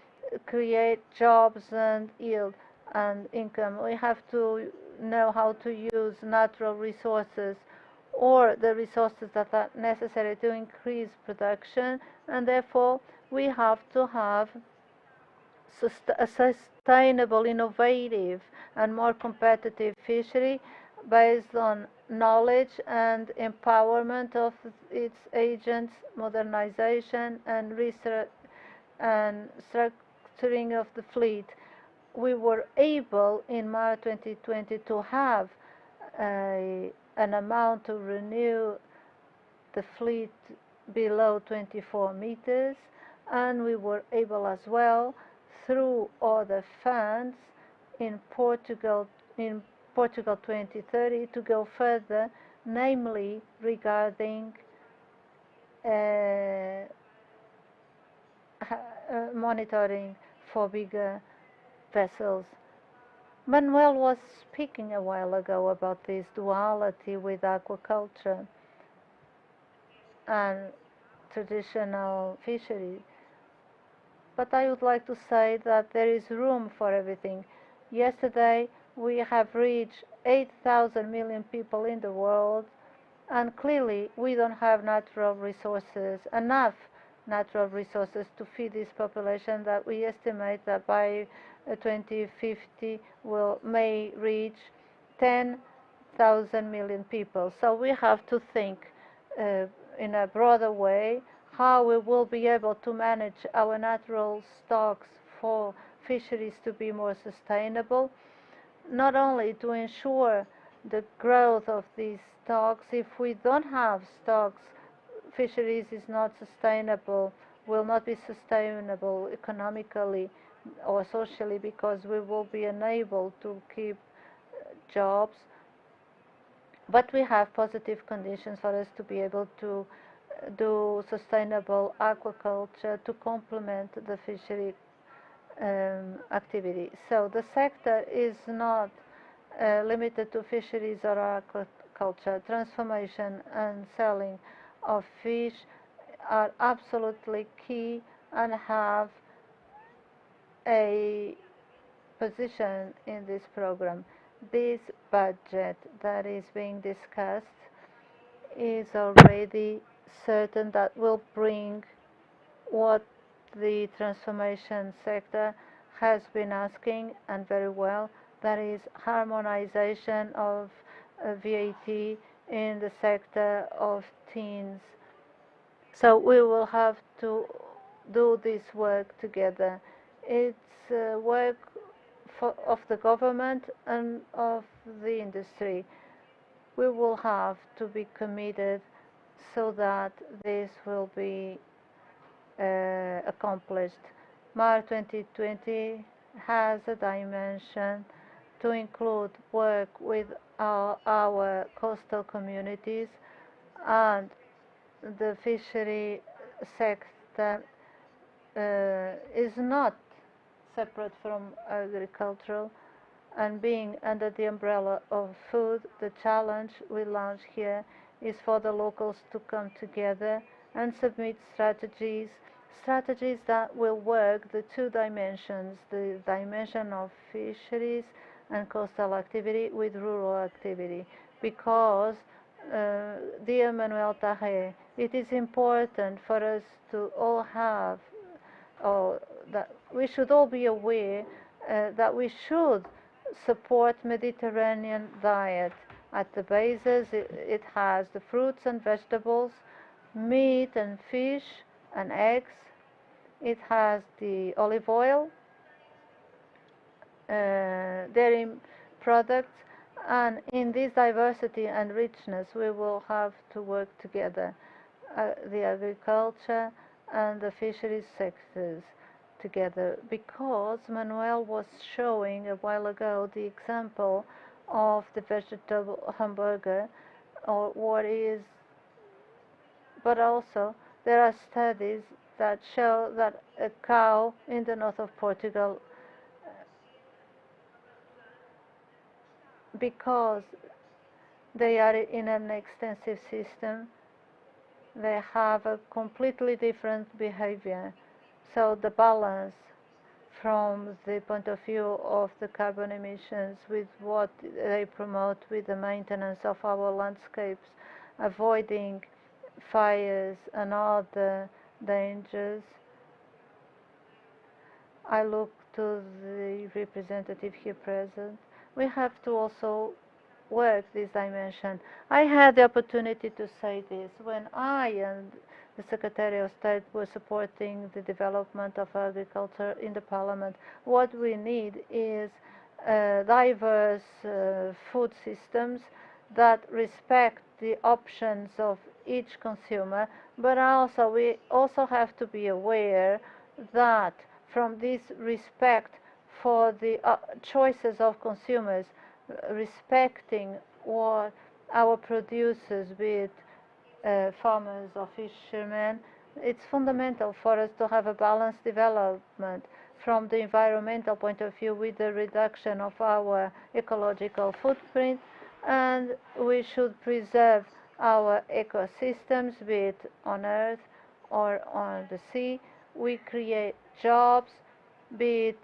create jobs and yield and income. We have to know how to use natural resources or the resources that are necessary to increase production, and therefore we have to have a sustainable, innovative and more competitive fishery based on knowledge and empowerment of its agents, modernization and research and structuring of the fleet. We were able in MAR 2020 to have an amount to renew the fleet below 24 meters, and we were able as well through other funds in Portugal 2030 to go further, namely regarding monitoring for bigger vessels. Manuel was speaking a while ago about this duality with aquaculture and traditional fishery. But I would like to say that there is room for everything. Yesterday, we have reached 8,000 million people in the world, and clearly we don't have natural resources, enough natural resources to feed this population that we estimate that by 2050 may reach 10,000 million people. So we have to think in a broader way how we will be able to manage our natural stocks for fisheries to be more sustainable, not only to ensure the growth of these stocks. If we don't have stocks, fisheries is not sustainable, will not be sustainable economically or socially, because we will be unable to keep jobs. But we have positive conditions for us to be able to do sustainable aquaculture to complement the fishery activity. So the sector is not limited to fisheries or aquaculture. Transformation and selling of fish are absolutely key and have a position in this program. This budget that is being discussed is already certain that will bring what the transformation sector has been asking, and very well, that is harmonization of VAT in the sector of teens. So we will have to do this work together. It's work of the government and of the industry. we will have to be committed so that this will be accomplished. MAR 2020 has a dimension to include work with our coastal communities, and the fishery sector is not separate from agricultural, and being under the umbrella of food, the challenge we launch here is for the locals to come together and submit strategies that will work the two dimensions, the dimension of fisheries and coastal activity with rural activity. Because, dear Manuel Tarre, it is important for us to all have, or that we should all be aware that we should support Mediterranean diet. At the basis, it has the fruits and vegetables, meat and fish and eggs. It has the olive oil, dairy products, and in this diversity and richness, we will have to work together, the agriculture and the fisheries sectors together, because Manuel was showing a while ago the example of the vegetable hamburger, or what is, but also there are studies that show that a cow in the north of Portugal, because they are in an extensive system, they have a completely different behavior. So the balance from the point of view of the carbon emissions with what they promote with the maintenance of our landscapes, avoiding fires and other dangers. I look to the representative here present. We have to also work this dimension. I had the opportunity to say this when I and the Secretary of State were supporting the development of agriculture in the Parliament. What we need is diverse food systems that respect the options of each consumer, but also we also have to be aware that from this respect for the choices of consumers, respecting what our producers, be it farmers or fishermen, it's fundamental for us to have a balanced development from the environmental point of view with the reduction of our ecological footprint, and we should preserve our ecosystems, be it on earth or on the sea. We create jobs, be it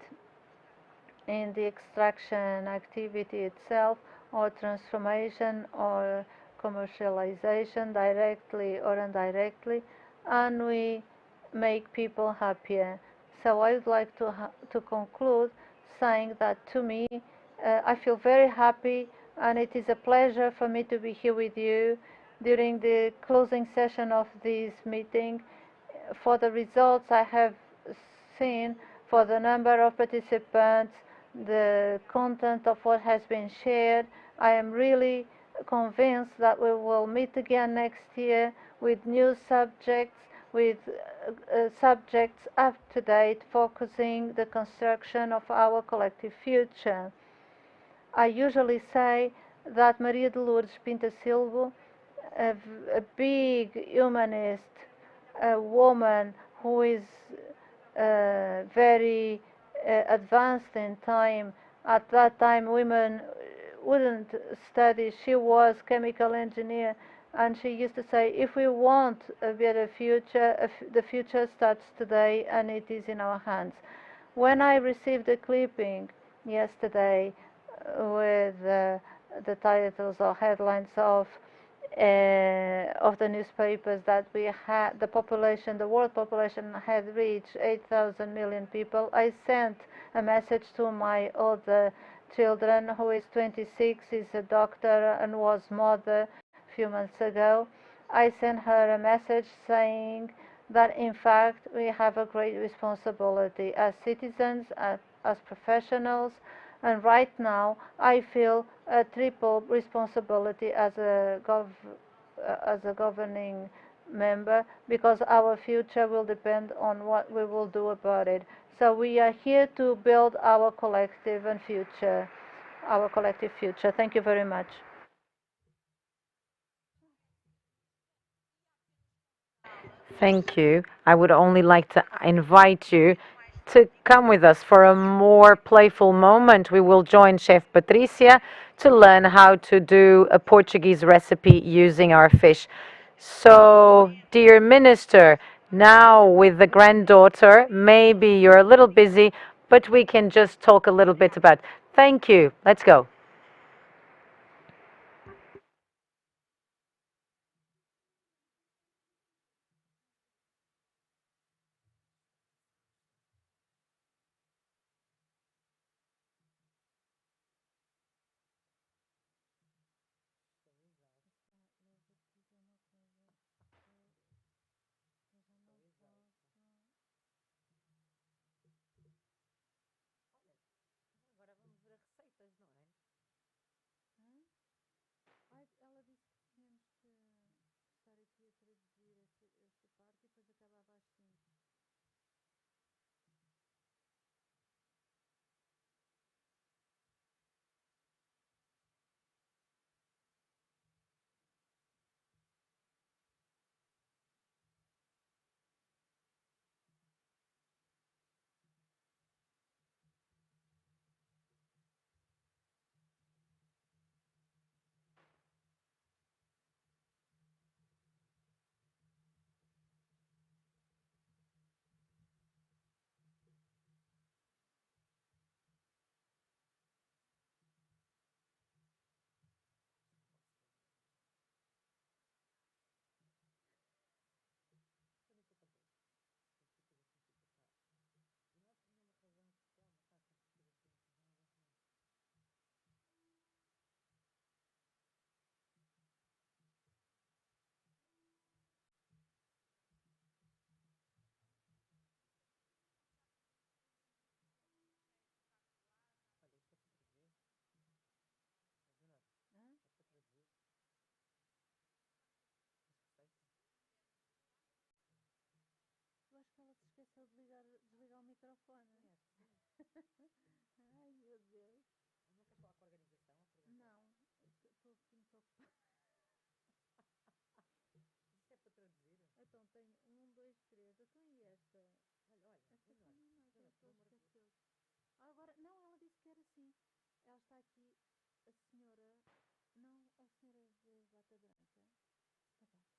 in the extraction activity itself, or transformation or commercialization directly or indirectly, and we make people happier. So I would like to conclude saying that to me, I feel very happy, and it is a pleasure for me to be here with you during the closing session of this meeting. For the results I have seen, for the number of participants, the content of what has been shared, I am really convinced that we will meet again next year with new subjects, with subjects up to date, focusing the construction of our collective future. I usually say that Maria de Lourdes Pinta Silva, a big humanist, a woman who is very advanced in time. At that time, women wouldn't study. She was chemical engineer, and she used to say, if we want a better future, the future starts today, and it is in our hands. When I received a clipping yesterday with the titles or headlines of the newspapers that we had, the world population had reached 8,000 million people, I sent a message to my older children, who is 26, is a doctor and was mother a few months ago. I sent her a message saying that in fact we have a great responsibility as citizens, as professionals, And right now, I feel a triple responsibility as a governing member, because our future will depend on what we will do about it. So we are here to build our collective and future, our collective future. Thank you very much. Thank you. I would only like to invite you to come with us for a more playful moment. We will join Chef Patricia to learn how to do a Portuguese recipe using our fish. So, dear Minister, now with the granddaughter, maybe you're a little busy, but we can just talk a little bit about. Thank you. Let's go. Ela disse que tínhamos que estar aqui a traduzir esta parte e depois acabava às 5. Eu acho que ela se esqueceu de desligar o microfone. Ai, meu Deus. Não queres falar com a organização? Não, estou aqui muito ocupada. Isto é para traduzir? Então tenho 1, 2, 3. Então e esta? Olha. Esta também não, que ela esqueceu. Agora, não, ela disse que era assim. Ela está aqui, a senhora. Não, a senhora de bata branca. Tabaco.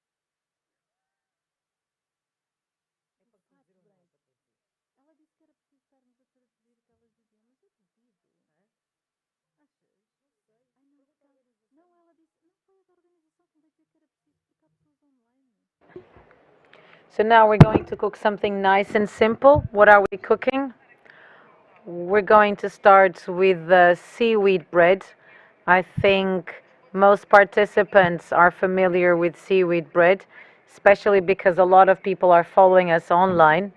É para traduzir ou não é para traduzir? Ela disse que era preciso estarmos a traduzir o que elas diziam, mas eu duvido. É? Achas? Não sei. Ai, não, porque ela... Não, ela disse... Não foi a da organização que me veio dizer que era preciso porque há pessoas online. So now we're going to cook something nice and simple. What are we cooking? We're going to start with the seaweed bread. I think most participants are familiar with seaweed bread, especially because a lot of people are following us online.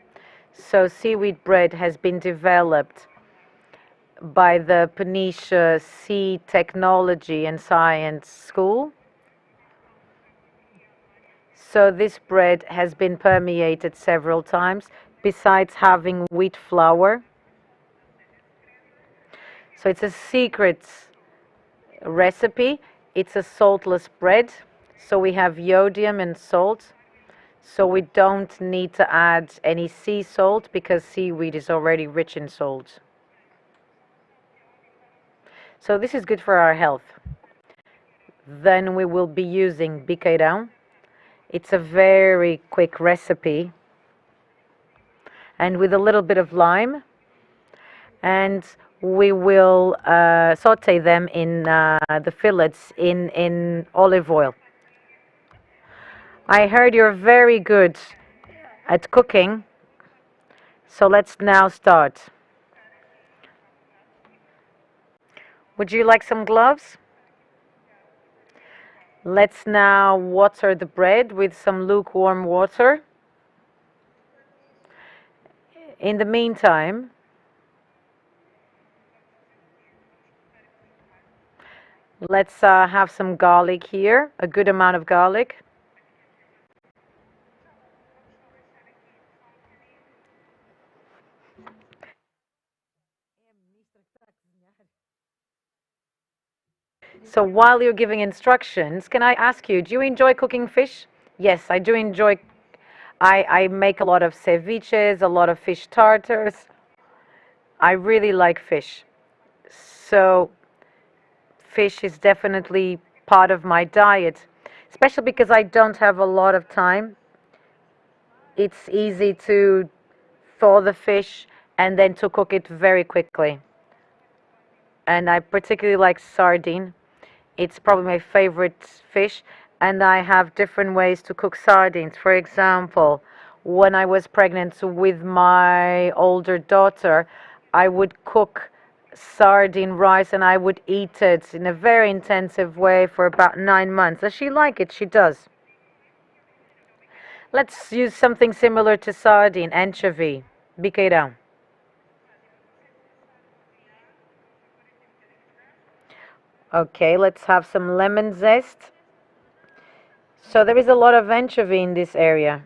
So seaweed bread has been developed by the Peniche Sea Technology and Science School. So this bread has been permeated several times, besides having wheat flour. So it's a secret recipe. It's a saltless bread. So we have iodium and salt. So we don't need to add any sea salt because seaweed is already rich in salt. So this is good for our health. Then we will be using biqueirão. It's a very quick recipe. And with a little bit of lime. And we will saute them in the fillets in olive oil. I heard you're very good at cooking, so let's now start. Would you like some gloves? Let's now water the bread with some lukewarm water. In the meantime, Let's have some garlic here, a good amount of garlic. So while you're giving instructions, can I ask you, do you enjoy cooking fish? Yes, I do enjoy. I make a lot of ceviches, a lot of fish tartars. I really like fish. So fish is definitely part of my diet, especially because I don't have a lot of time. It's easy to thaw the fish and then to cook it very quickly. And I particularly like sardine. It's probably my favorite fish, and I have different ways to cook sardines. For example, when I was pregnant with my older daughter, I would cook sardine rice and I would eat it in a very intensive way for about 9 months. Does she like it? She does. Let's use something similar to sardine, anchovy, biqueirão. Okay, let's have some lemon zest. So there is a lot of anchovy in this area.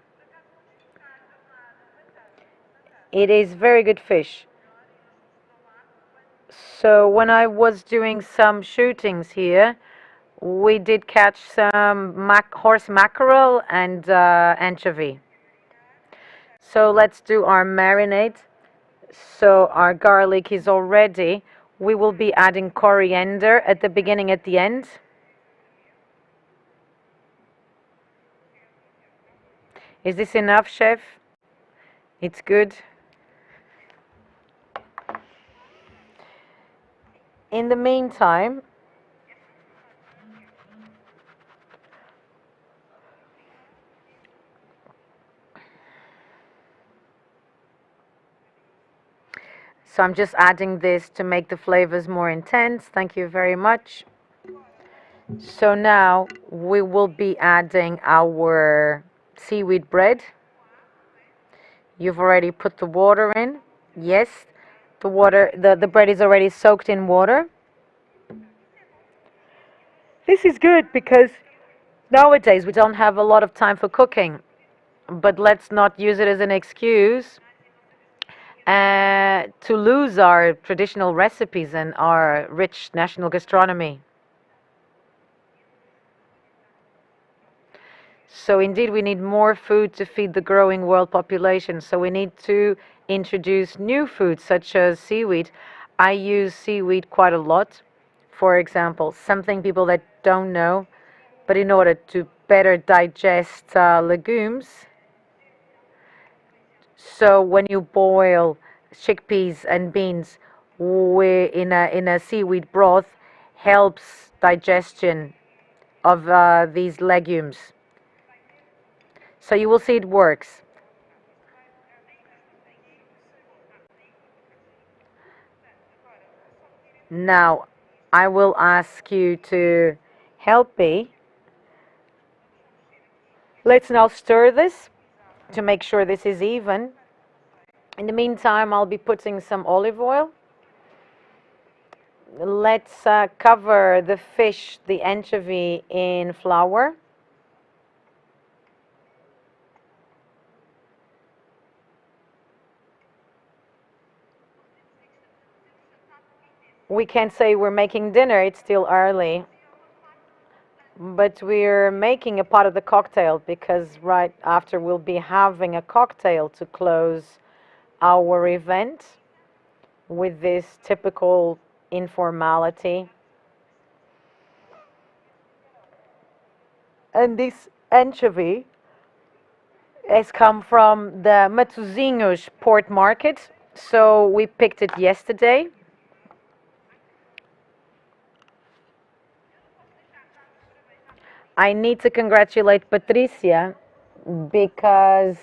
It is very good fish. So when I was doing some shootings here, we did catch some horse mackerel and anchovy. So let's do our marinade. So our garlic is all ready. We will be adding coriander at the beginning, at the end. Is this enough, chef? It's good. In the meantime, so I'm just adding this to make the flavors more intense. Thank you very much. So now we will be adding our seaweed bread. You've already put the water in. Yes, the bread is already soaked in water. This is good because nowadays we don't have a lot of time for cooking, but let's not use it as an excuse to lose our traditional recipes and our rich national gastronomy. So indeed, we need more food to feed the growing world population. So we need to introduce new foods such as seaweed. I use seaweed quite a lot. For example, something people that don't know, but in order to better digest legumes. So when you boil chickpeas and beans in a seaweed broth, helps digestion of these legumes. So you will see it works. Now, I will ask you to help me. Let's now stir this to make sure this is even. In the meantime, I'll be putting some olive oil. Let's cover the fish, the anchovy, in flour. We can't say we're making dinner, it's still early. But we're making a part of the cocktail because right after we'll be having a cocktail to close our event with this typical informality. And this anchovy has come from the Matosinhos port market, so we picked it yesterday. I need to congratulate Patricia because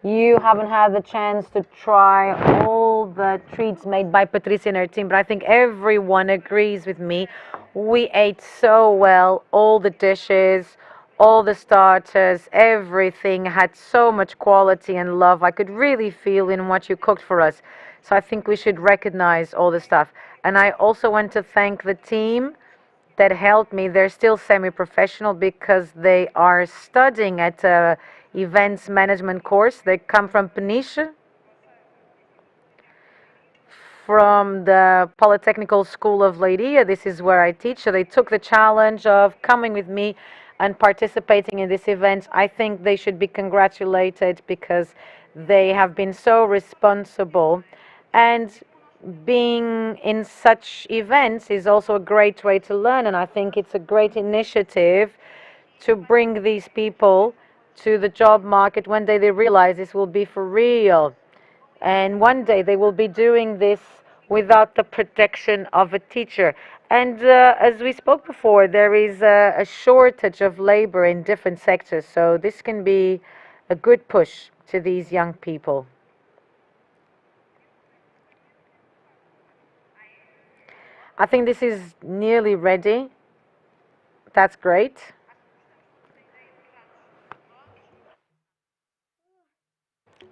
you haven't had the chance to try all the treats made by Patricia and her team, but I think everyone agrees with me. We ate so well, all the dishes, all the starters, everything had so much quality and love. I could really feel in what you cooked for us. So I think we should recognize all the stuff. And I also want to thank the team that helped me. They're still semi-professional because they are studying at a events management course. They come from Peniche, from the Polytechnical School of Leiria. This is where I teach. So they took the challenge of coming with me and participating in this event. I think they should be congratulated because they have been so responsible. And being in such events is also a great way to learn, and I think it's a great initiative to bring these people to the job market. One day they realize this will be for real, and one day they will be doing this without the protection of a teacher. And as we spoke before, there is a shortage of labor in different sectors, so this can be a good push to these young people. I think this is nearly ready. That's great.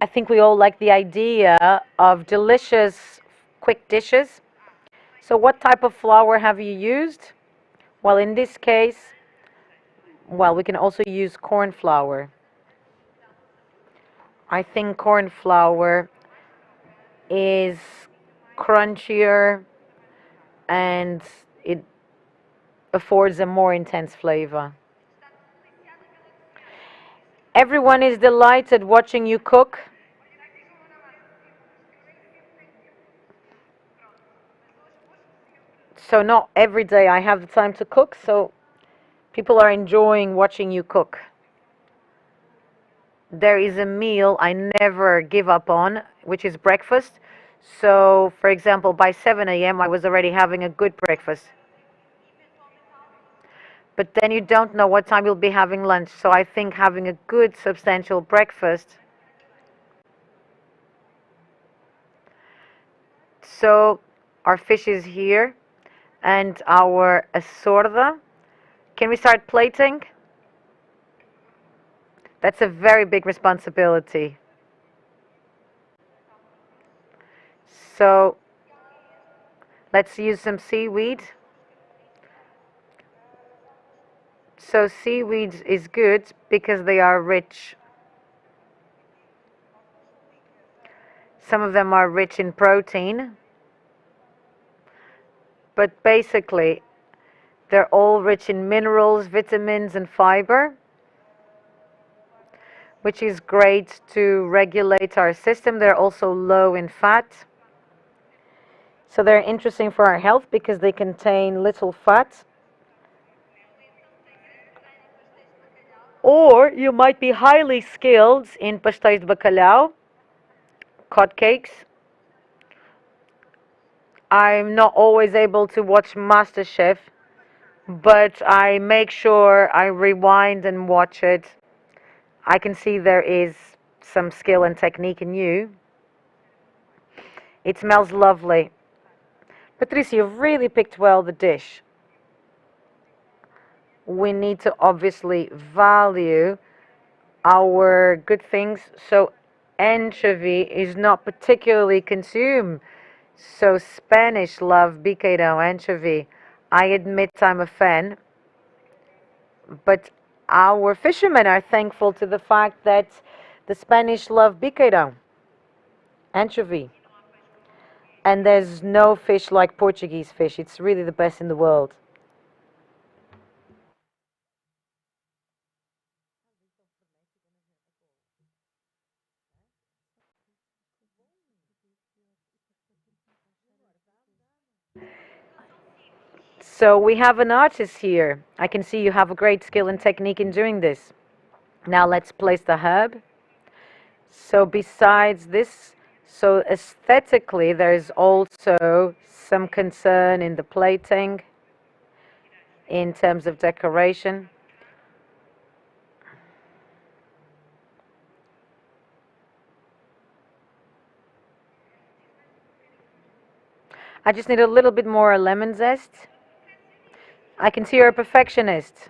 I think we all like the idea of delicious, quick dishes. So what type of flour have you used? Well, in this case, well, we can also use corn flour. I think corn flour is crunchier and it affords a more intense flavor. Everyone is delighted watching you cook. So not every day I have the time to cook, so people are enjoying watching you cook. There is a meal I never give up on, which is breakfast. So, for example, by 7 a.m. I was already having a good breakfast. But then you don't know what time you'll be having lunch. So I think having a good, substantial breakfast. So our fish is here and our assorda. Can we start plating? That's a very big responsibility. So let's use some seaweed. So seaweed is good because they are rich. Some of them are rich in protein, but basically they're all rich in minerals, vitamins, and fiber, which is great to regulate our system. They're also low in fat. So they're interesting for our health because they contain little fat. Or you might be highly skilled in pastéis de bacalhau, cod cakes. I'm not always able to watch MasterChef, but I make sure I rewind and watch it. I can see there is some skill and technique in you. It smells lovely. Patricia, you've really picked well the dish. We need to obviously value our good things. So anchovy is not particularly consumed. So Spanish love bacalhau anchovy. I admit I'm a fan, but our fishermen are thankful to the fact that the Spanish love bacalhau anchovy. And there's no fish like Portuguese fish. It's really the best in the world. So we have an artist here. I can see you have a great skill and technique in doing this. Now let's place the herb. So besides this, so aesthetically, there's also some concern in the plating in terms of decoration. I just need a little bit more lemon zest. I can see you're a perfectionist.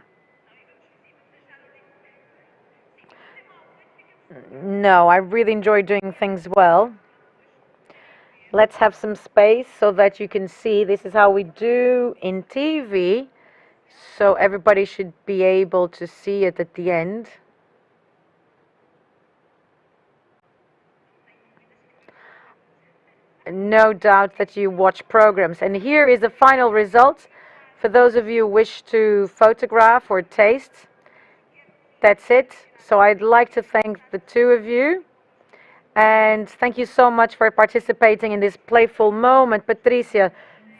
No, I really enjoy doing things well. Let's have some space so that you can see. This is how we do in TV. So everybody should be able to see it at the end. No doubt that you watch programs. And here is the final result. For those of you who wish to photograph or taste, that's it. So I'd like to thank the two of you. And thank you so much for participating in this playful moment. Patricia,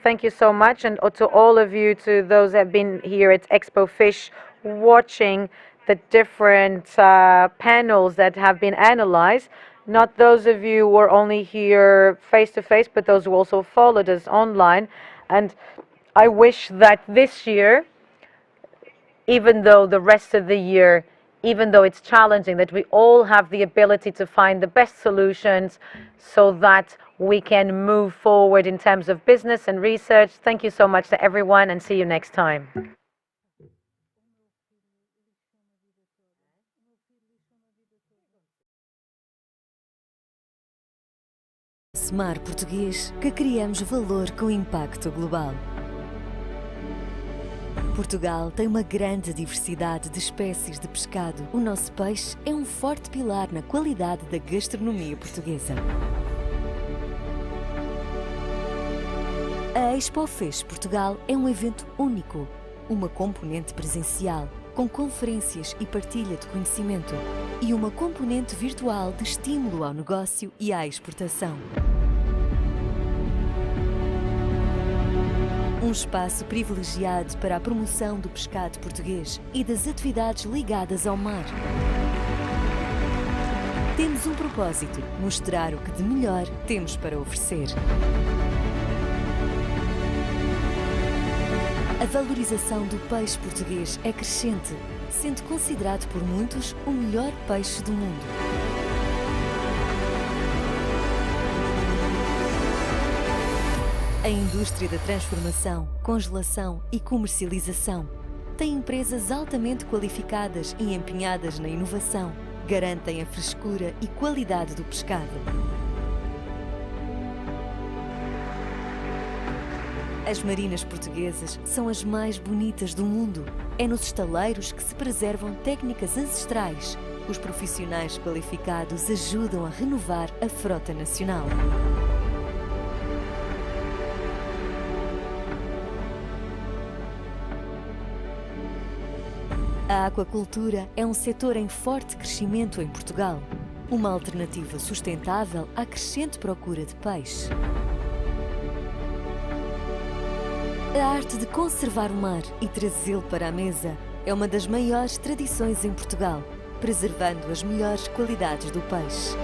thank you so much. And to all of you, to those that have been here at Expo Fish, watching the different panels that have been analyzed. Not those of you who are only here face-to-face, but those who also followed us online. And I wish that this year, even though the rest of the year, even though it's challenging, that we all have the ability to find the best solutions so that we can move forward in terms of business and research. Thank you so much to everyone, and see you next time. Mar português, que criamos valor com impacto global. Portugal tem uma grande diversidade de espécies de pescado. O nosso peixe é um forte pilar na qualidade da gastronomia portuguesa. A ExpoFishPortugal é um evento único, uma componente presencial, com conferências e partilha de conhecimento, e uma componente virtual de estímulo ao negócio e à exportação. Um espaço privilegiado para a promoção do pescado português e das atividades ligadas ao mar. Temos um propósito: mostrar o que de melhor temos para oferecer. A valorização do peixe português é crescente, sendo considerado por muitos o melhor peixe do mundo. A indústria da transformação, congelação e comercialização tem empresas altamente qualificadas e empenhadas na inovação, garantem a frescura e qualidade do pescado. As marinas portuguesas são as mais bonitas do mundo. É nos estaleiros que se preservam técnicas ancestrais. Os profissionais qualificados ajudam a renovar a frota nacional. A aquacultura é um setor em forte crescimento em Portugal, uma alternativa sustentável à crescente procura de peixe. A arte de conservar o mar e trazê-lo para a mesa é uma das maiores tradições em Portugal, preservando as melhores qualidades do peixe.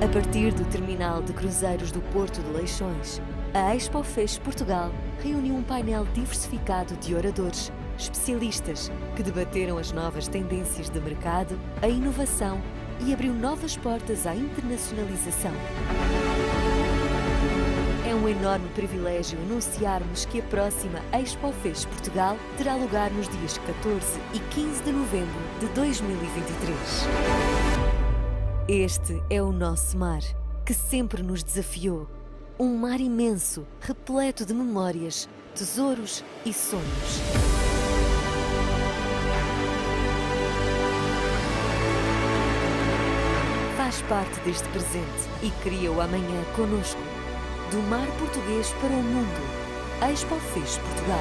A partir do terminal de cruzeiros do Porto de Leixões, a ExpoFishPortugal reuniu um painel diversificado de oradores, especialistas, que debateram as novas tendências de mercado, a inovação e abriu novas portas à internacionalização. É um enorme privilégio anunciarmos que a próxima ExpoFishPortugal terá lugar nos dias 14 e 15 de novembro de 2023. Este é o nosso mar, que sempre nos desafiou. Um mar imenso, repleto de memórias, tesouros e sonhos. Faz parte deste presente e cria o amanhã conosco. Do mar português para o mundo. ExpoFishPortugal.